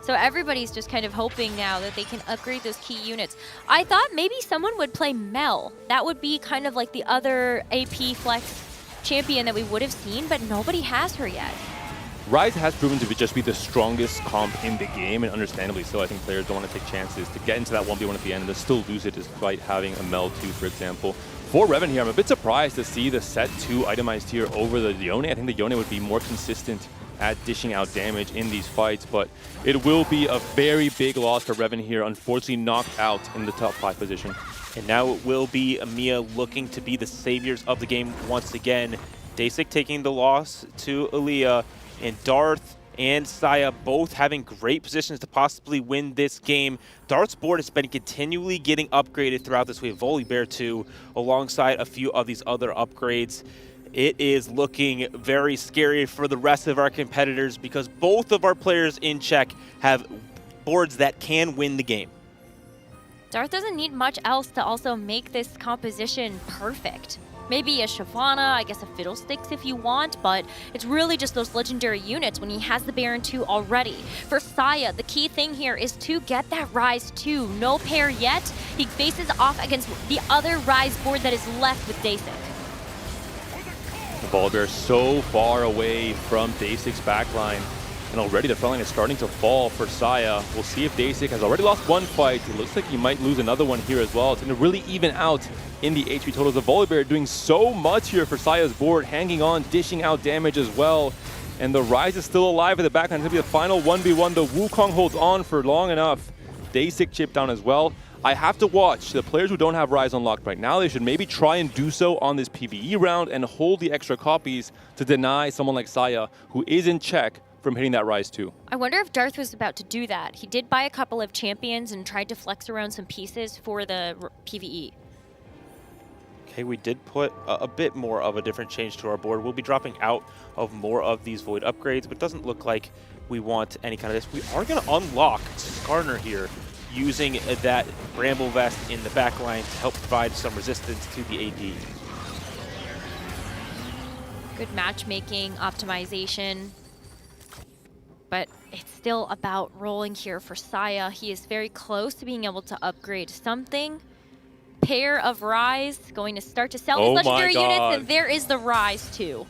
So everybody's just kind of hoping now that they can upgrade those key units. I thought maybe someone would play Mel. That would be kind of like the other AP flex champion that we would have seen, but nobody has her yet. Rise has proven to just be the strongest comp in the game, and understandably so. I think players don't want to take chances to get into that 1v1 at the end and to still lose it despite having a Mel 2, for example. For Revan here, I'm a bit surprised to see the set 2 itemized here over the Yone. I think the Yone would be more consistent at dishing out damage in these fights, but it will be a very big loss for Revan here, unfortunately knocked out in the top 5 position. And now it will be Amiya looking to be the saviors of the game once again. Dasik taking the loss to Aaliyah, and Darth and Saya both having great positions to possibly win this game. Darth's board has been continually getting upgraded throughout this wave. Volibear 2 alongside a few of these other upgrades. It is looking very scary for the rest of our competitors because both of our players in Czech have boards that can win the game. Darth doesn't need much else to also make this composition perfect. Maybe a Shyvana, I guess a Fiddlesticks if you want, but it's really just those legendary units when he has the Baron 2 already. For Saya, the key thing here is to get that Rise 2. No pair yet. He faces off against the other Rise board that is left with Dasik. The Volibear so far away from Dasik's backline, and already the front line is starting to fall for Saya. We'll see if Dasik has already lost 1 fight. It looks like he might lose another one here as well. It's going to really even out in the HP totals. The Volibear doing so much here for Saya's board, hanging on, dishing out damage as well. And the Rise is still alive at the backline. It's going to be the final 1v1. The Wukong holds on for long enough. Dasik chipped down as well. I have to watch the players who don't have Rise unlocked right now. They should maybe try and do so on this PvE round and hold the extra copies to deny someone like Saya, who is in check, from hitting that Rise 2. I wonder if Darth was about to do that. He did buy a couple of champions and tried to flex around some pieces for the PvE. Okay, we did put a bit more of a different change to our board. We'll be dropping out of more of these Void upgrades, but it doesn't look like we want any kind of this. We are going to unlock Skarner here using that Bramble Vest in the back line to help provide some resistance to the AD. Good matchmaking, optimization. But it's still about rolling here for Saya. He is very close to being able to upgrade something. Pair of Rise, going to start to sell these legendary units, and there is the Rise too.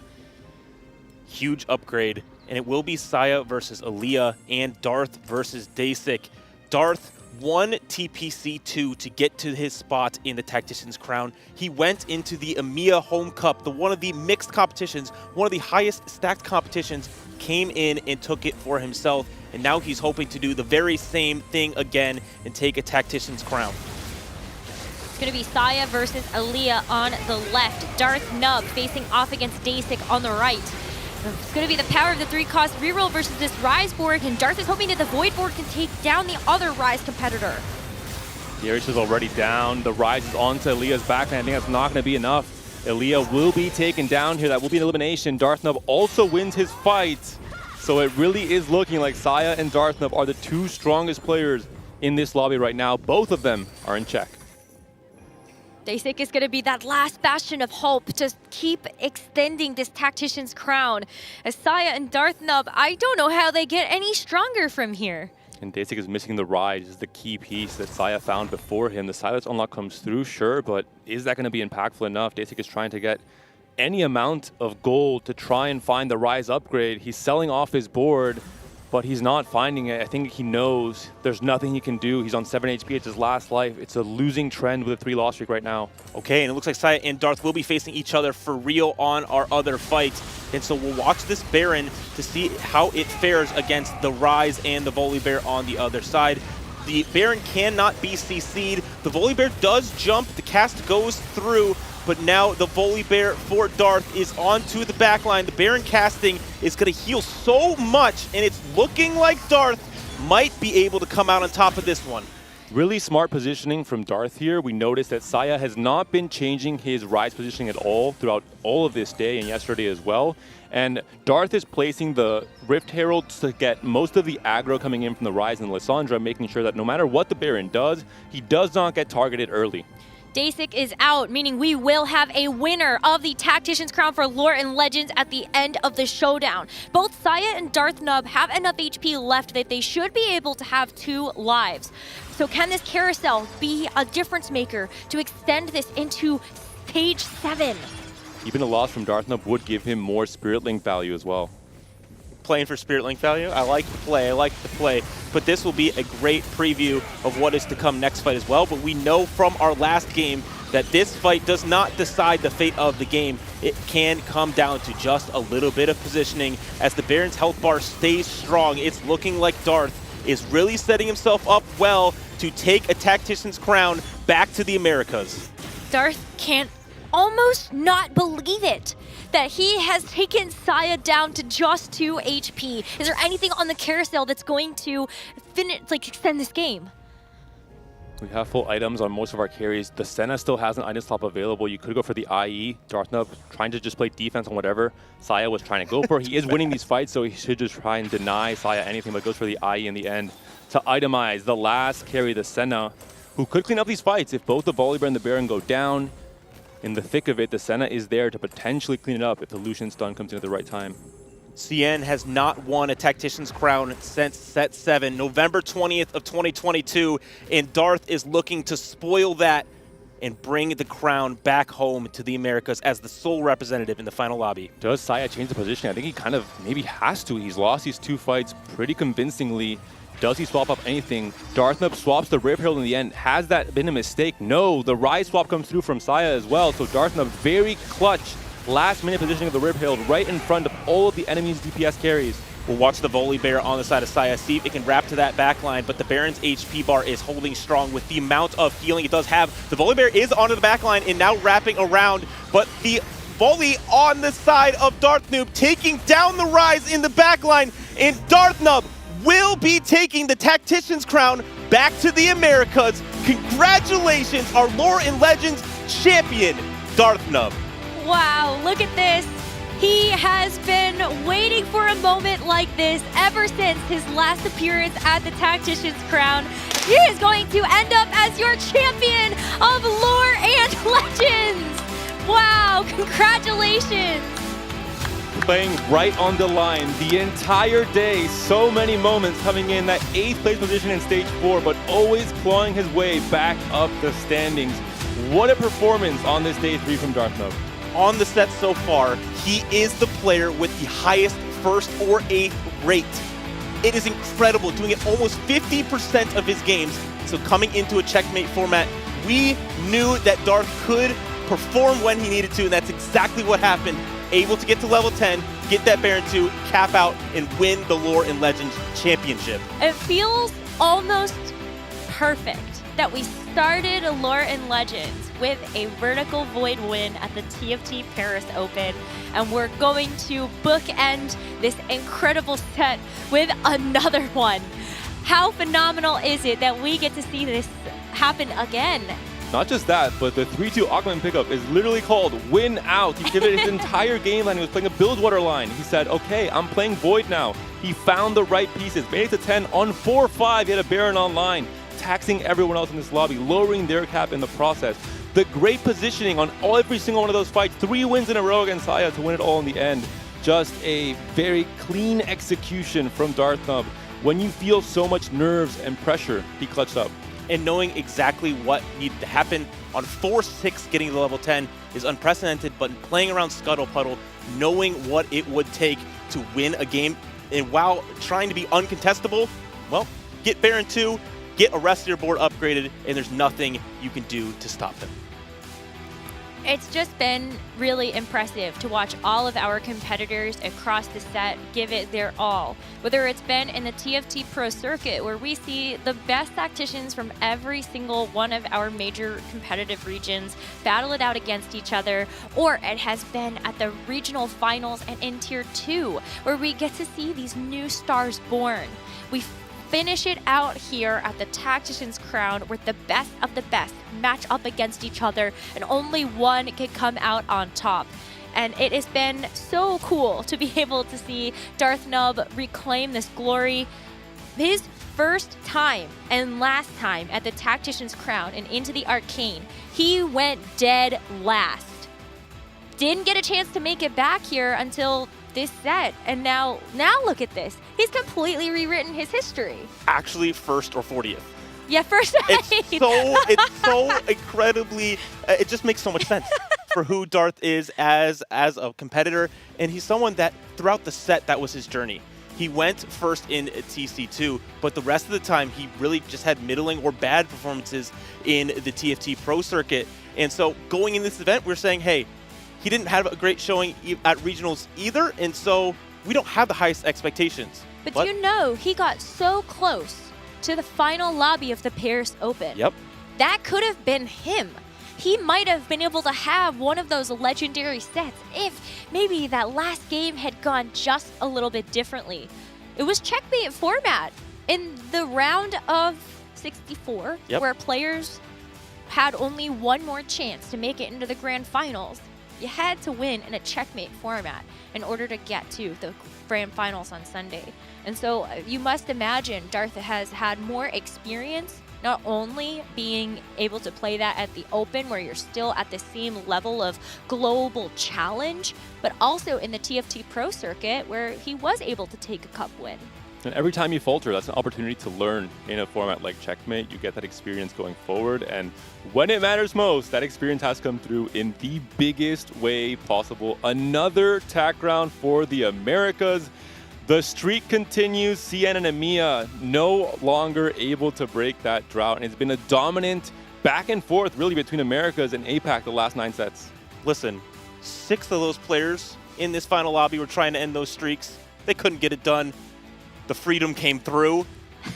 Huge upgrade, and it will be Saya versus Aaliyah and Darth versus Dasik. Darth won TPC2 to get to his spot in the Tacticians Crown. He went into the EMEA Home Cup, one of the mixed competitions, one of the highest stacked competitions, came in and took it for himself, and now he's hoping to do the very same thing again and take a Tactician's Crown. It's going to be Saya versus Aaliyah on the left. Darth Nub facing off against Dasik on the right. It's going to be the power of the 3-cost reroll versus this Rise board, and Darth is hoping that the Void board can take down the other Rise competitor. Darius is already down. The Rise is onto Aaliyah's back, and I think that's not going to be enough. Aaliyah will be taken down here. That will be an elimination. Darth Nub also wins his fight. So it really is looking like Saya and Darth Nub are the two strongest players in this lobby right now. Both of them are in check. Dasik is going to be that last bastion of hope to keep extending this Tactician's Crown. As Saya and Darth Nub, I don't know how they get any stronger from here. And Dasik is missing the ride. This is the key piece that Saya found before him. The silence unlock comes through, sure, but is that going to be impactful enough? Dasik is trying to get any amount of gold to try and find the Rise upgrade. He's selling off his board, but he's not finding it. I think he knows there's nothing he can do. He's on 7 HP. It's his last life. It's a losing trend with a 3-loss streak right now. Okay, and it looks like Saya and Darth will be facing each other for real on our other fight. And so we'll watch this Baron to see how it fares against the Rise and the Volibear on the other side. The Baron cannot be CC'd. The Volibear does jump. The cast goes through. But now the Volibear for Darth is onto the backline. The Baron casting is going to heal so much, and it's looking like Darth might be able to come out on top of this one. Really smart positioning from Darth here. We noticed that Saya has not been changing his Rise positioning at all throughout all of this day and yesterday as well. And Darth is placing the Rift Heralds to get most of the aggro coming in from the Rise and Lissandra, making sure that no matter what the Baron does, he does not get targeted early. Dasik is out, meaning we will have a winner of the Tactician's Crown for Lore and Legends at the end of the showdown. Both Saya and Darth Nub have enough HP left that they should be able to have 2 lives. So can this carousel be a difference maker to extend this into stage 7? Even a loss from Darth Nub would give him more Spirit Link value as well. Playing for Spirit Link value. I like the play, but this will be a great preview of what is to come next fight as well. But we know from our last game that this fight does not decide the fate of the game. It can come down to just a little bit of positioning. As the Baron's health bar stays strong, it's looking like Darth is really setting himself up well to take a Tactician's Crown back to the Americas. Darth can't almost not believe it that he has taken Saya down to just 2 HP. Is there anything on the carousel that's going to extend this game? We have full items on most of our carries. The Senna still has an item slot available. You could go for the IE. Darth Nub trying to just play defense on whatever Saya was trying to go for. He is winning these fights, so he should just try and deny Saya anything, but goes for the IE in the end to itemize the last carry, the Senna, who could clean up these fights if both the Volibear and the Baron go down. In the thick of it, the Senna is there to potentially clean it up if the Lucian stun comes in at the right time. CN has not won a Tactician's Crown since Set 7, November 20th of 2022, and Darth is looking to spoil that and bring the crown back home to the Americas as the sole representative in the final lobby. Does Saya change the position? I think he kind of maybe has to. He's lost these 2 fights pretty convincingly. Does he swap up anything? Darth Nub swaps the Rift Herald in the end. Has that been a mistake? No, the Rise swap comes through from Saya as well. So Darth Nub very clutch last-minute positioning of the Rift Herald right in front of all of the enemy's DPS carries. We'll watch the Volibear on the side of Saya, see if it can wrap to that backline, but the Baron's HP bar is holding strong with the amount of healing it does have. The Volibear is onto the backline and now wrapping around, but the volley on the side of Darth Nub taking down the Rise in the backline, and Darth Nub will be taking the Tactician's Crown back to the Americas. Congratulations, our Lore and Legends champion, Darth Nub. Wow, look at this. He has been waiting for a moment like this ever since his last appearance at the Tactician's Crown. He is going to end up as your champion of Lore and Legends. Wow, congratulations. Playing right on the line the entire day. So many moments coming in that 8th place position in stage 4, but always clawing his way back up the standings. What a performance on this day 3 from Darth Nub. On the set so far, he is the player with the highest 1st or 8th rate. It is incredible, doing it almost 50% of his games. So coming into a checkmate format, we knew that Darth could perform when he needed to, and that's exactly what happened. Able to get to level 10, get that Baron 2, cap out, and win the Lore and Legends Championship. It feels almost perfect that we started Lore and Legends with a vertical void win at the TFT Paris Open, and we're going to bookend this incredible set with another one. How phenomenal is it that we get to see this happen again? Not just that, but the 3-2 augment pickup is literally called Win Out. He pivoted his entire game line. He was playing a build water line. He said, okay, I'm playing Void now. He found the right pieces, made it to 10 on 4-5. He had a Baron online, taxing everyone else in this lobby, lowering their cap in the process. The great positioning on every single one of those fights. 3 wins in a row against Saya to win it all in the end. Just a very clean execution from Darthnub. When you feel so much nerves and pressure, he clutched up. And knowing exactly what needed to happen on 4-6 getting to level 10 is unprecedented, but playing around Scuttle Puddle, knowing what it would take to win a game, and while trying to be uncontestable, well, get Baron 2, get a rest of your board upgraded, and there's nothing you can do to stop them. It's just been really impressive to watch all of our competitors across the set give it their all. Whether it's been in the TFT Pro Circuit, where we see the best tacticians from every single one of our major competitive regions battle it out against each other, or it has been at the regional finals and in Tier 2, where we get to see these new stars born. We finish it out here at the Tacticians Crown, where the best of the best match up against each other and only one can come out on top. And it has been so cool to be able to see Darthnub reclaim this glory. His first time and last time at the Tacticians Crown and into the Arcane, he went dead last. Didn't get a chance to make it back here until this set, and now look at this. He's completely rewritten his history. Actually, first or 40th. Yeah, first. It's so incredibly. It just makes so much sense for who Darth is as a competitor, and he's someone that throughout the set that was his journey. He went first in TC2, but the rest of the time he really just had middling or bad performances in the TFT Pro Circuit. And so going in this event, we're saying, hey, he didn't have a great showing at regionals either, and so we don't have the highest expectations. But you know, he got so close to the final lobby of the Paris Open. Yep. That could have been him. He might have been able to have one of those legendary sets if maybe that last game had gone just a little bit differently. It was checkmate format in the round of 64, where players had only one more chance to make it into the grand finals. You had to win in a checkmate format in order to get to the grand finals on Sunday. And so you must imagine Darth has had more experience, not only being able to play that at the Open, where you're still at the same level of global challenge, but also in the TFT Pro Circuit, where he was able to take a cup win. And every time you falter, that's an opportunity to learn in a format like Checkmate. You get that experience going forward, and when it matters most, that experience has come through in the biggest way possible. Another tack round for the Americas. The streak continues. CN and EMEA no longer able to break that drought, and it's been a dominant back and forth really between Americas and APAC the last 9 sets. Listen, 6 of those players in this final lobby were trying to end those streaks. They couldn't get it done. The freedom came through.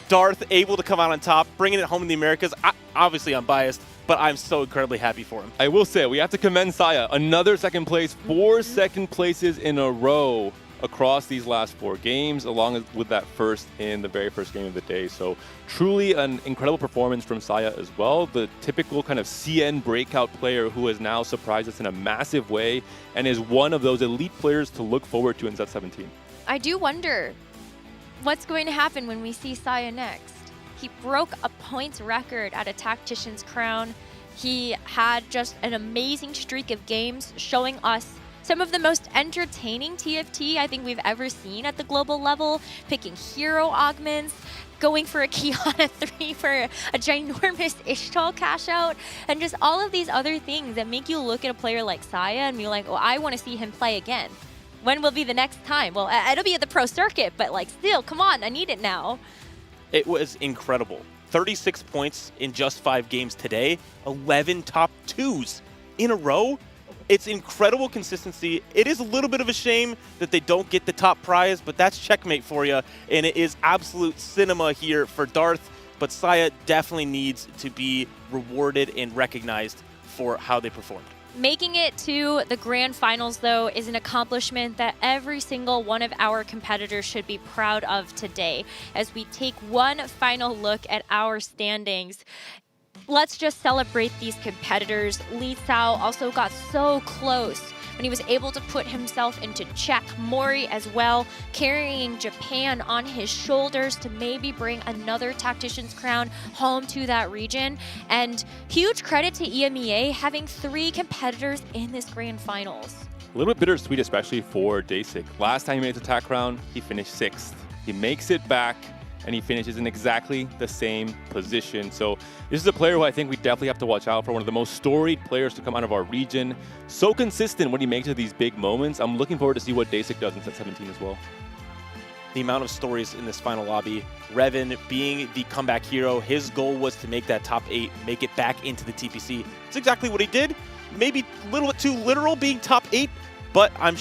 Darth able to come out on top, bringing it home in the Americas. Obviously, I'm biased, but I'm so incredibly happy for him. I will say, we have to commend Saya. Another second place, 4 second places in a row across these last 4 games, along with that first in the very first game of the day. So truly an incredible performance from Saya as well. The typical kind of CN breakout player who has now surprised us in a massive way and is one of those elite players to look forward to in set 17. I do wonder what's going to happen when we see Saya next. He broke a points record at a Tacticians Crown. He had just an amazing streak of games, showing us some of the most entertaining TFT I think we've ever seen at the global level, picking hero augments, going for a Kiana 3 for a ginormous Ishtal cash out, and just all of these other things that make you look at a player like Saya and be like, oh, I want to see him play again. When will be the next time? Well, it'll be at the Pro Circuit, but like still, come on, I need it now. It was incredible. 36 points in just 5 games today, 11 top 2s in a row. It's incredible consistency. It is a little bit of a shame that they don't get the top prize, but that's checkmate for you, and it is absolute cinema here for Darth. but Saya definitely needs to be rewarded and recognized for how they performed. Making it to the grand finals, though, is an accomplishment that every single one of our competitors should be proud of today. As we take one final look at our standings, let's just celebrate these competitors. Lee Sao also got so close when he was able to put himself into check. Mori as well, carrying Japan on his shoulders to maybe bring another Tacticians Crown home to that region. And huge credit to EMEA having 3 competitors in this grand finals. A little bit bittersweet, especially for Dasik. Last time he made it to TAC Crown, he finished 6th. He makes it back, and he finishes in exactly the same position. So this is a player who I think we definitely have to watch out for. One of the most storied players to come out of our region. So consistent when he makes it these big moments. I'm looking forward to see what Dasik does in set 17 as well. The amount of stories in this final lobby. Revan being the comeback hero. His goal was to make that top 8, make it back into the TPC. It's exactly what he did. Maybe a little bit too literal being top 8, but I'm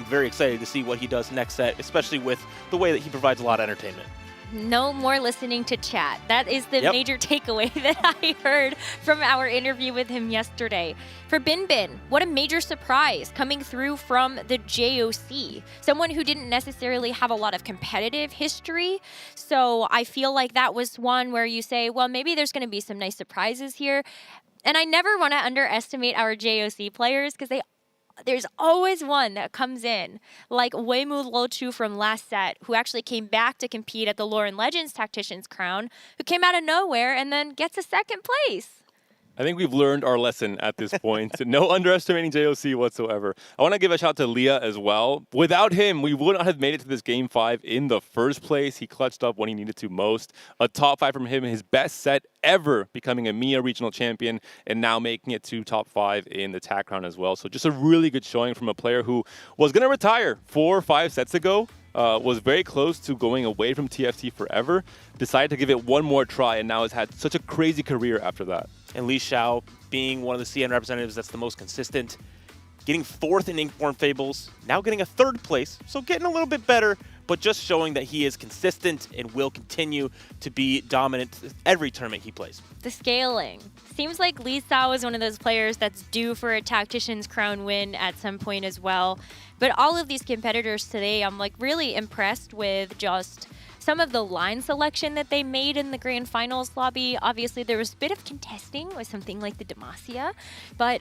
very excited to see what he does next set, especially with the way that he provides a lot of entertainment. No more listening to chat. That is the major takeaway that I heard from our interview with him yesterday. For Bin Bin, what a major surprise coming through from the JOC. Someone who didn't necessarily have a lot of competitive history. So I feel like that was one where you say, well, maybe there's going to be some nice surprises here. And I never want to underestimate our JOC players because there's always one that comes in, like Weimu Lochu from last set, who actually came back to compete at the Lore and Legends Tacticians Crown, who came out of nowhere and then gets a 2nd place. I think we've learned our lesson at this point. No underestimating JOC whatsoever. I want to give a shout to Leah as well. Without him, we would not have made it to this Game 5 in the first place. He clutched up when he needed to most. A top 5 from him, his best set ever, becoming a MIA regional champion, and now making it to top 5 in the TAC Crown as well. So just a really good showing from a player who was going to retire 4 or 5 sets ago. Was very close to going away from TFT forever, decided to give it one more try, and now has had such a crazy career after that. And Li Xiao being one of the CN representatives that's the most consistent, getting 4th in Inkborn Fables, now getting a 3rd place, so getting a little bit better, but just showing that he is consistent and will continue to be dominant every tournament he plays. The scaling. Seems like Li Xiao is one of those players that's due for a Tactician's Crown win at some point as well. But all of these competitors today, I'm like really impressed with just some of the line selection that they made in the grand finals lobby. Obviously, there was a bit of contesting with something like the Demacia, but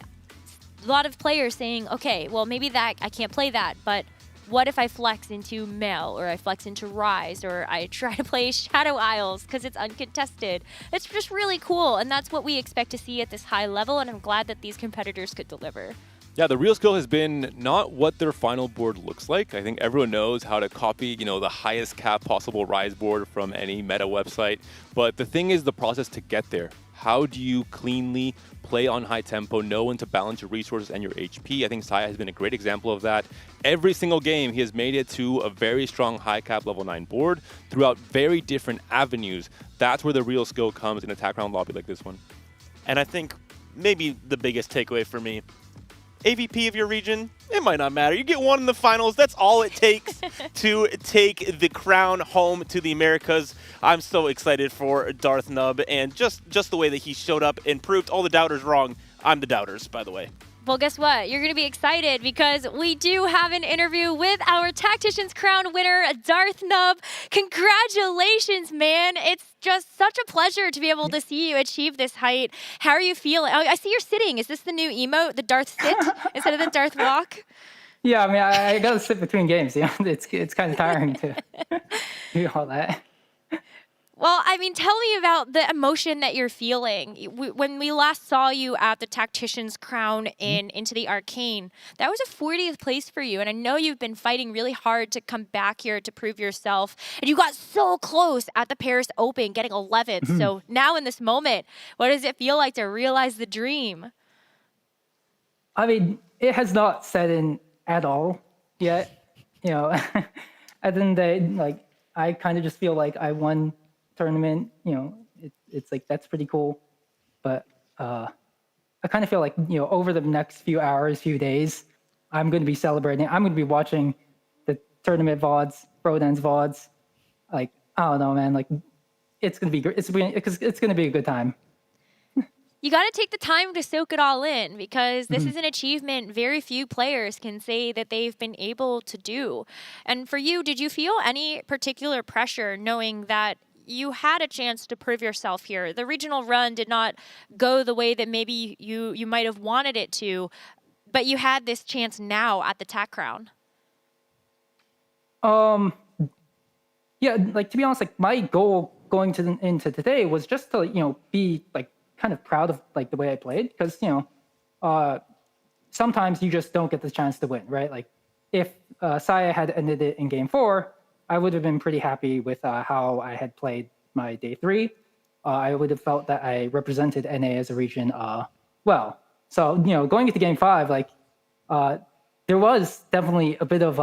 a lot of players saying, okay, well, maybe that I can't play that, but what if I flex into Mel, or I flex into Rise, or I try to play Shadow Isles because it's uncontested? It's just really cool, and that's what we expect to see at this high level, and I'm glad that these competitors could deliver. Yeah, the real skill has been not what their final board looks like. I think everyone knows how to copy, the highest cap possible Rise board from any meta website. But the thing is the process to get there. How do you cleanly play on high tempo, know when to balance your resources and your HP? I think Saya has been a great example of that. Every single game, he has made it to a very strong high cap level 9 board throughout very different avenues. That's where the real skill comes in a TAC Crown lobby like this one. And I think maybe the biggest takeaway for me, AVP of your region, it might not matter. You get 1 in the finals. That's all it takes to take the crown home to the Americas. I'm so excited for Darth Nub, and just the way that he showed up and proved all the doubters wrong. I'm the doubters, by the way. Well, guess what? You're going to be excited because we do have an interview with our Tacticians Crown winner, Darth Nub. Congratulations, man. It's just such a pleasure to be able to see you achieve this height. How are you feeling? Oh, I see you're sitting. Is this the new emote, the Darth sit instead of the Darth walk? Yeah, I mean, I got to sit between games. It's kind of tiring to do all that. Well, I mean, tell me about the emotion that you're feeling. When we last saw you at the Tacticians Crown in Into the Arcane, that was a 40th place for you. And I know you've been fighting really hard to come back here to prove yourself. And you got so close at the Paris Open, getting 11th. So now in this moment, what does it feel like to realize the dream? I mean, it has not set in at all yet. At the end of the day, I kind of just feel like I won tournament, it's like that's pretty cool, but I kind of feel like over the next few hours, few days, I'm going to be celebrating. I'm going to be watching the tournament VODs, Broden's VODs. I don't know, man. it's gonna be great. It's gonna be a good time. You got to take the time to soak it all in because this Mhm. is an achievement very few players can say that they've been able to do. And for you, did you feel any particular pressure knowing that you had a chance to prove yourself here? The regional run did not go the way that maybe you might have wanted it to, but you had this chance now at the TAC Crown. Yeah, like to be honest, like my goal going into today was just to be like kind of proud of like the way I played because sometimes you just don't get the chance to win, right? Like if Saya had ended it in game 4, I would have been pretty happy with how I had played my day 3. I would have felt that I represented NA as a region well. So going into game 5, like there was definitely a bit of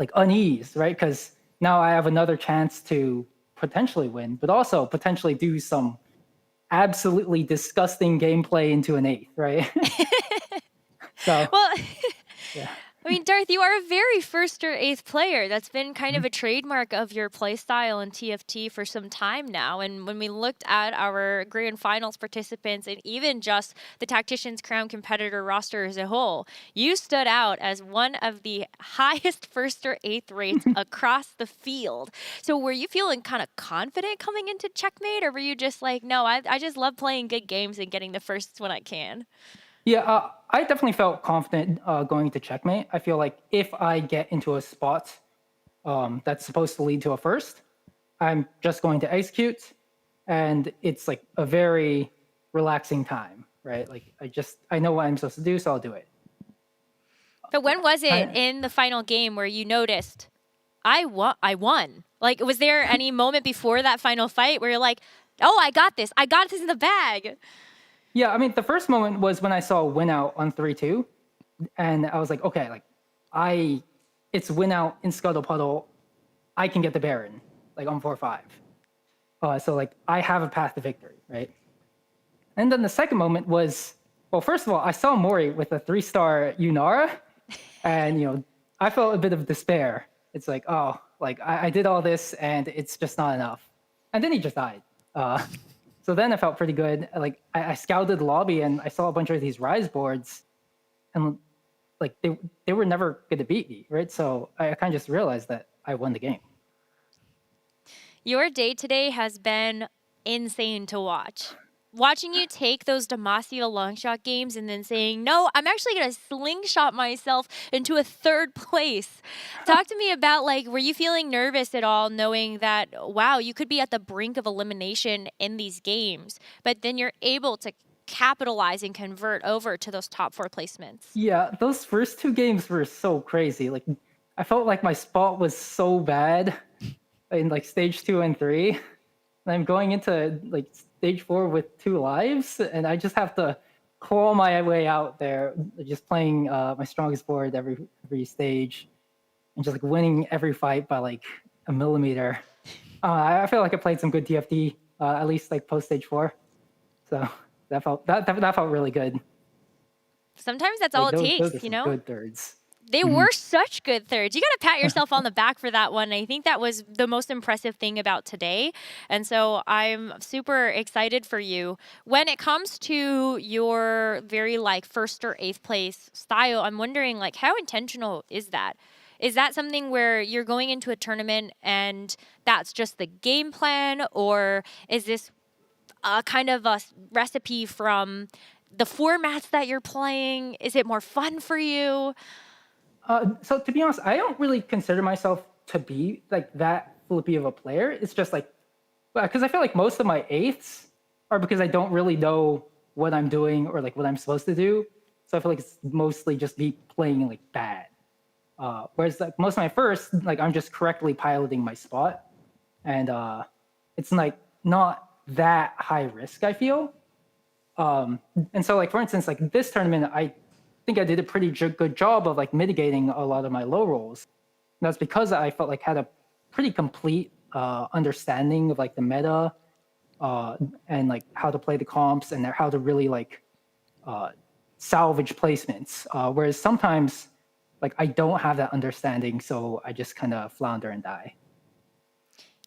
like unease, right? Because now I have another chance to potentially win, but also potentially do some absolutely disgusting gameplay into an 8th, right? So, well, yeah. I mean, Darth, you are a very first or 8th player. That's been kind of a trademark of your play style in TFT for some time now. And when we looked at our grand finals participants and even just the Tacticians Crown competitor roster as a whole, you stood out as one of the highest first or 8th rates across the field. So were you feeling kind of confident coming into Checkmate, or were you just like, no, I just love playing good games and getting the firsts when I can? Yeah, I definitely felt confident going to Checkmate. I feel like if I get into a spot that's supposed to lead to a first, I'm just going to execute, and it's like a very relaxing time, right? Like I know what I'm supposed to do, so I'll do it. But when was it in the final game where you noticed I won? Like, was there any moment before that final fight where you're like, oh, I got this in the bag? Yeah, I mean, the first moment was when I saw win out on 3-2, and I was like, okay, like it's win out in Scuttle Puddle. I can get the Baron, like on 4-5. So like I have a path to victory, right? And then the second moment was, well, first of all, I saw Mori with a 3-star Yunara, and I felt a bit of despair. It's like, oh, like I did all this and it's just not enough. And then he just died. So then I felt pretty good. Like I scouted the lobby and I saw a bunch of these Rise boards, and like they were never going to beat me, right? So I kind of just realized that I won the game. Your day today has been insane to watch. Watching you take those Demacia long shot games and then saying, no, I'm actually going to slingshot myself into a 3rd place. Talk to me about, like, were you feeling nervous at all knowing that, wow, you could be at the brink of elimination in these games, but then you're able to capitalize and convert over to those top 4 placements? Yeah, those first 2 games were so crazy. Like I felt like my spot was so bad in like stage 2 and 3. And I'm going into like stage 4 with 2 lives, and I just have to claw my way out there, just playing my strongest board every stage, and just like winning every fight by like a millimeter. I feel like I played some good TFT, at least like post stage 4. So that felt really good. Sometimes that's all it takes, those are good thirds. They were such good thirds. You got to pat yourself on the back for that one. I think that was the most impressive thing about today. And so I'm super excited for you. When it comes to your very like 1st or 8th place style, I'm wondering like how intentional is that? Is that something where you're going into a tournament and that's just the game plan, or is this kind of a recipe from the formats that you're playing? Is it more fun for you? So to be honest, I don't really consider myself to be like that flippy of a player. It's just like, because I feel like most of my 8ths are because I don't really know what I'm doing or like what I'm supposed to do. So I feel like it's mostly just me playing like bad. Whereas like most of my firsts, like I'm just correctly piloting my spot, and it's like not that high risk, I feel. And so like for instance, like this tournament, I think I did a pretty good job of like mitigating a lot of my low rolls. And that's because I felt like had a pretty complete understanding of like the meta and like how to play the comps and how to really like salvage placements. Whereas sometimes like I don't have that understanding, so I just kind of flounder and die.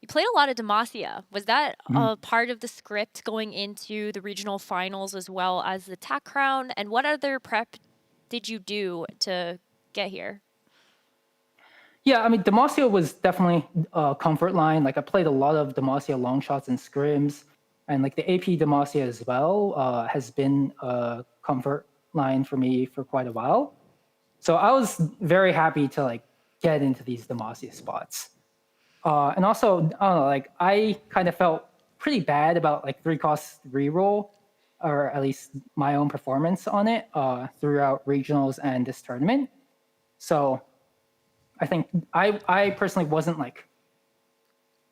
you played a lot of Demacia. Was that a part of the script going into the regional finals as well as the TAC Crown? And what other prep did you do to get here? Yeah, I mean, Demacia was definitely a comfort line. Like, I played a lot of Demacia long shots and scrims, and like the AP Demacia as well has been a comfort line for me for quite a while. So I was very happy to like get into these Demacia spots. And also, I don't know, like I kind of felt pretty bad about like 3-cost reroll, or at least my own performance on it throughout regionals and this tournament. So I think I personally wasn't like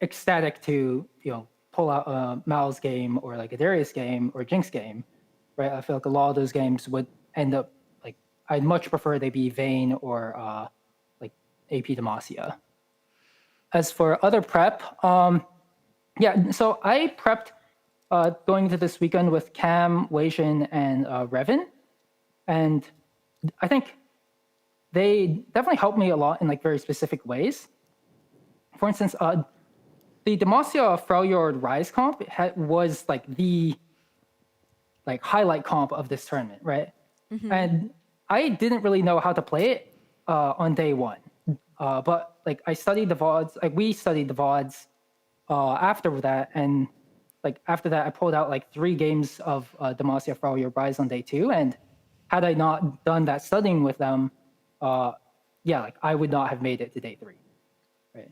ecstatic to, you know, pull out a Mal's game or like a Darius game or a Jinx game, right? I feel like a lot of those games would end up like, I'd much prefer they be Vayne or like AP Demacia. As for other prep, yeah, so I prepped going into this weekend with Cam, Weijin, and Revan. And I think they definitely helped me a lot in like very specific ways. For instance, the Demacia Freljord Rise comp was like the like highlight comp of this tournament, right? And I didn't really know how to play it on day one. But like I studied the VODs, like we studied the VODs after that, and like after that I pulled out like 3 games of Demacia Freljord Rise on day 2, and had I not done that studying with them, yeah, like I would not have made it to day 3. Right.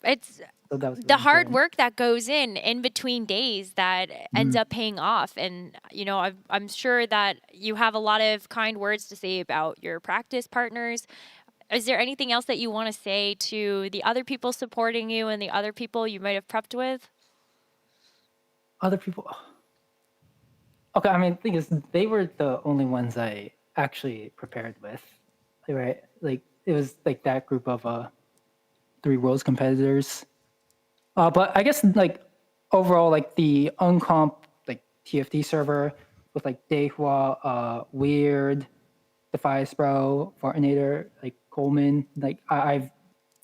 It's so that was the hard work that goes in between days that ends up paying off. And, you know, I'm sure that you have a lot of kind words to say about your practice partners. Is there anything else that you want to say to the other people supporting you and the other people you might have prepped with? Other people? Okay, I mean, the thing is, they were the only ones I actually prepared with, right? Like, it was like that group of 3 Worlds competitors. But I guess, like, overall, like, the uncomp, like, TFT server with, like, Dehua, Weird, Defias Bro, Fortinator, like, Coleman, like, I've,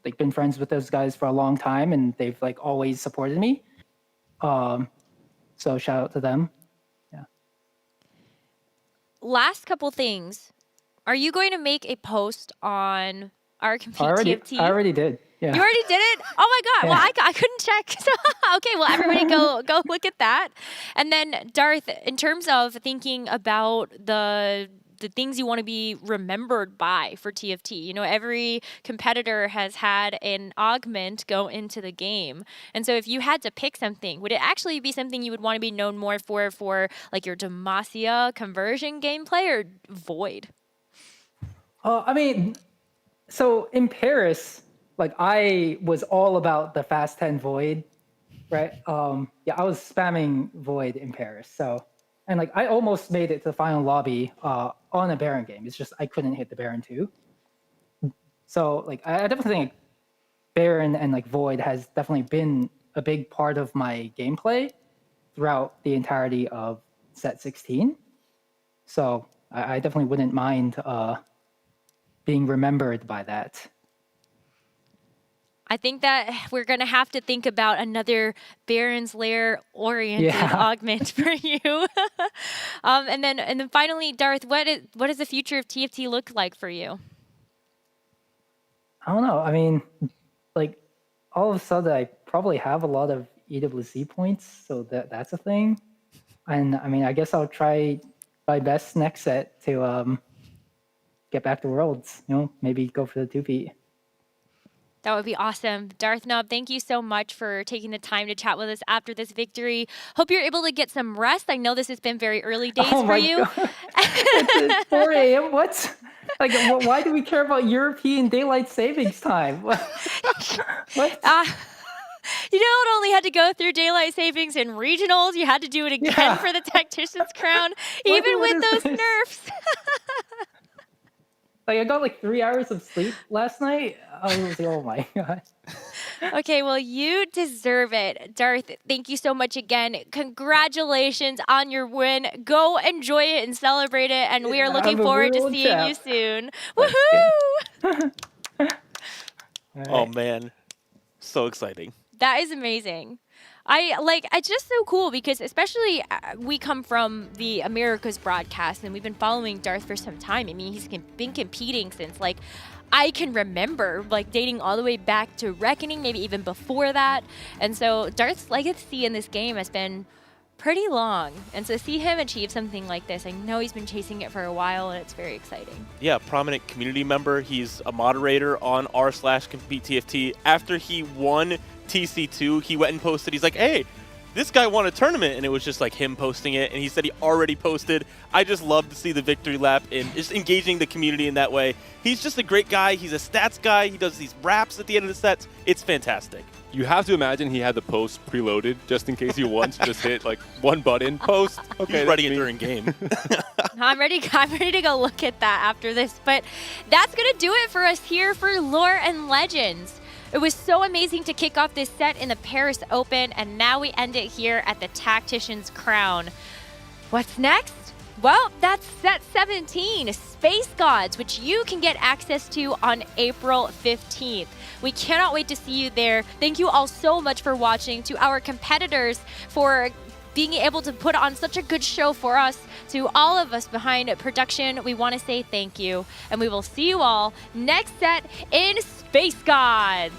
like, been friends with those guys for a long time, and they've, like, always supported me. So shout out to them. Last couple things. Are you going to make a post on our Compete TFT? I already did. Yeah. You already did it? Oh my God. Yeah. Well, I couldn't check. So, okay, well, everybody go look at that. And then, Darth, in terms of thinking about the things you want to be remembered by for TFT. You know, every competitor has had an augment go into the game. And so if you had to pick something, would it actually be something you would want to be known more for like your Demacia conversion gameplay or Void? I mean, so in Paris, like I was all about the fast 10 Void, right? Yeah, I was spamming Void in Paris. So, and like I almost made it to the final lobby on a Baron game. It's just I couldn't hit the Baron 2. So like I definitely think Baron and like Void has definitely been a big part of my gameplay throughout the entirety of set 16. So I definitely wouldn't mind being remembered by that. I think that we're going to have to think about another Baron's Lair oriented augment for you. And then finally, Darth, what does the future of TFT look like for you? I don't know. I mean, like all of a sudden I probably have a lot of EWC points, so that's a thing. And I mean, I guess I'll try my best next set to get back to Worlds, you know, maybe go for the 2-peat. That would be awesome. Darth Nub, thank you so much for taking the time to chat with us after this victory. Hope you're able to get some rest. I know this has been very early days for you. It's 4 a.m. What? Like, why do we care about European daylight savings time? What? You don't only had to go through daylight savings in regionals, you had to do it again for the Tacticians Crown, even with those nerfs. Like, I got like 3 hours of sleep last night. I was like, oh my God. Okay, well, you deserve it. Darth, thank you so much again. Congratulations on your win. Go enjoy it and celebrate it. And we are looking forward to seeing you soon. Woohoo! Oh, man. so exciting. That is amazing. It's just so cool because especially we come from the Americas broadcast and we've been following Darth for some time. I mean, he's been competing since I can remember, dating all the way back to Reckoning, maybe even before that. And so Darth's legacy in this game has been pretty long. And so see him achieve something like this, I know he's been chasing it for a while and it's very exciting. Yeah, prominent community member. He's a moderator on r/Compete TFT. After he won TC2, he went and posted, he's like, hey, this guy won a tournament, and it was just him posting it, and he said he already posted. I just love to see the victory lap and just engaging the community in that way. He's just a great guy. He's a stats guy. He does these raps at the end of the sets. It's fantastic. You have to imagine he had the post preloaded just in case he wants to just hit one button, post. Okay, he's writing it during game. I'm ready to go look at that after this, but that's gonna do it for us here for Lore and Legends. It was so amazing to kick off this set in the Paris Open, and now we end it here at the Tacticians Crown. What's next? Well, that's set 17, Space Gods, which you can get access to on April 15th. We cannot wait to see you there. Thank you all so much for watching. To our competitors for being able to put on such a good show for us. To all of us behind production, we want to say thank you. And we will see you all next set in Space Gods.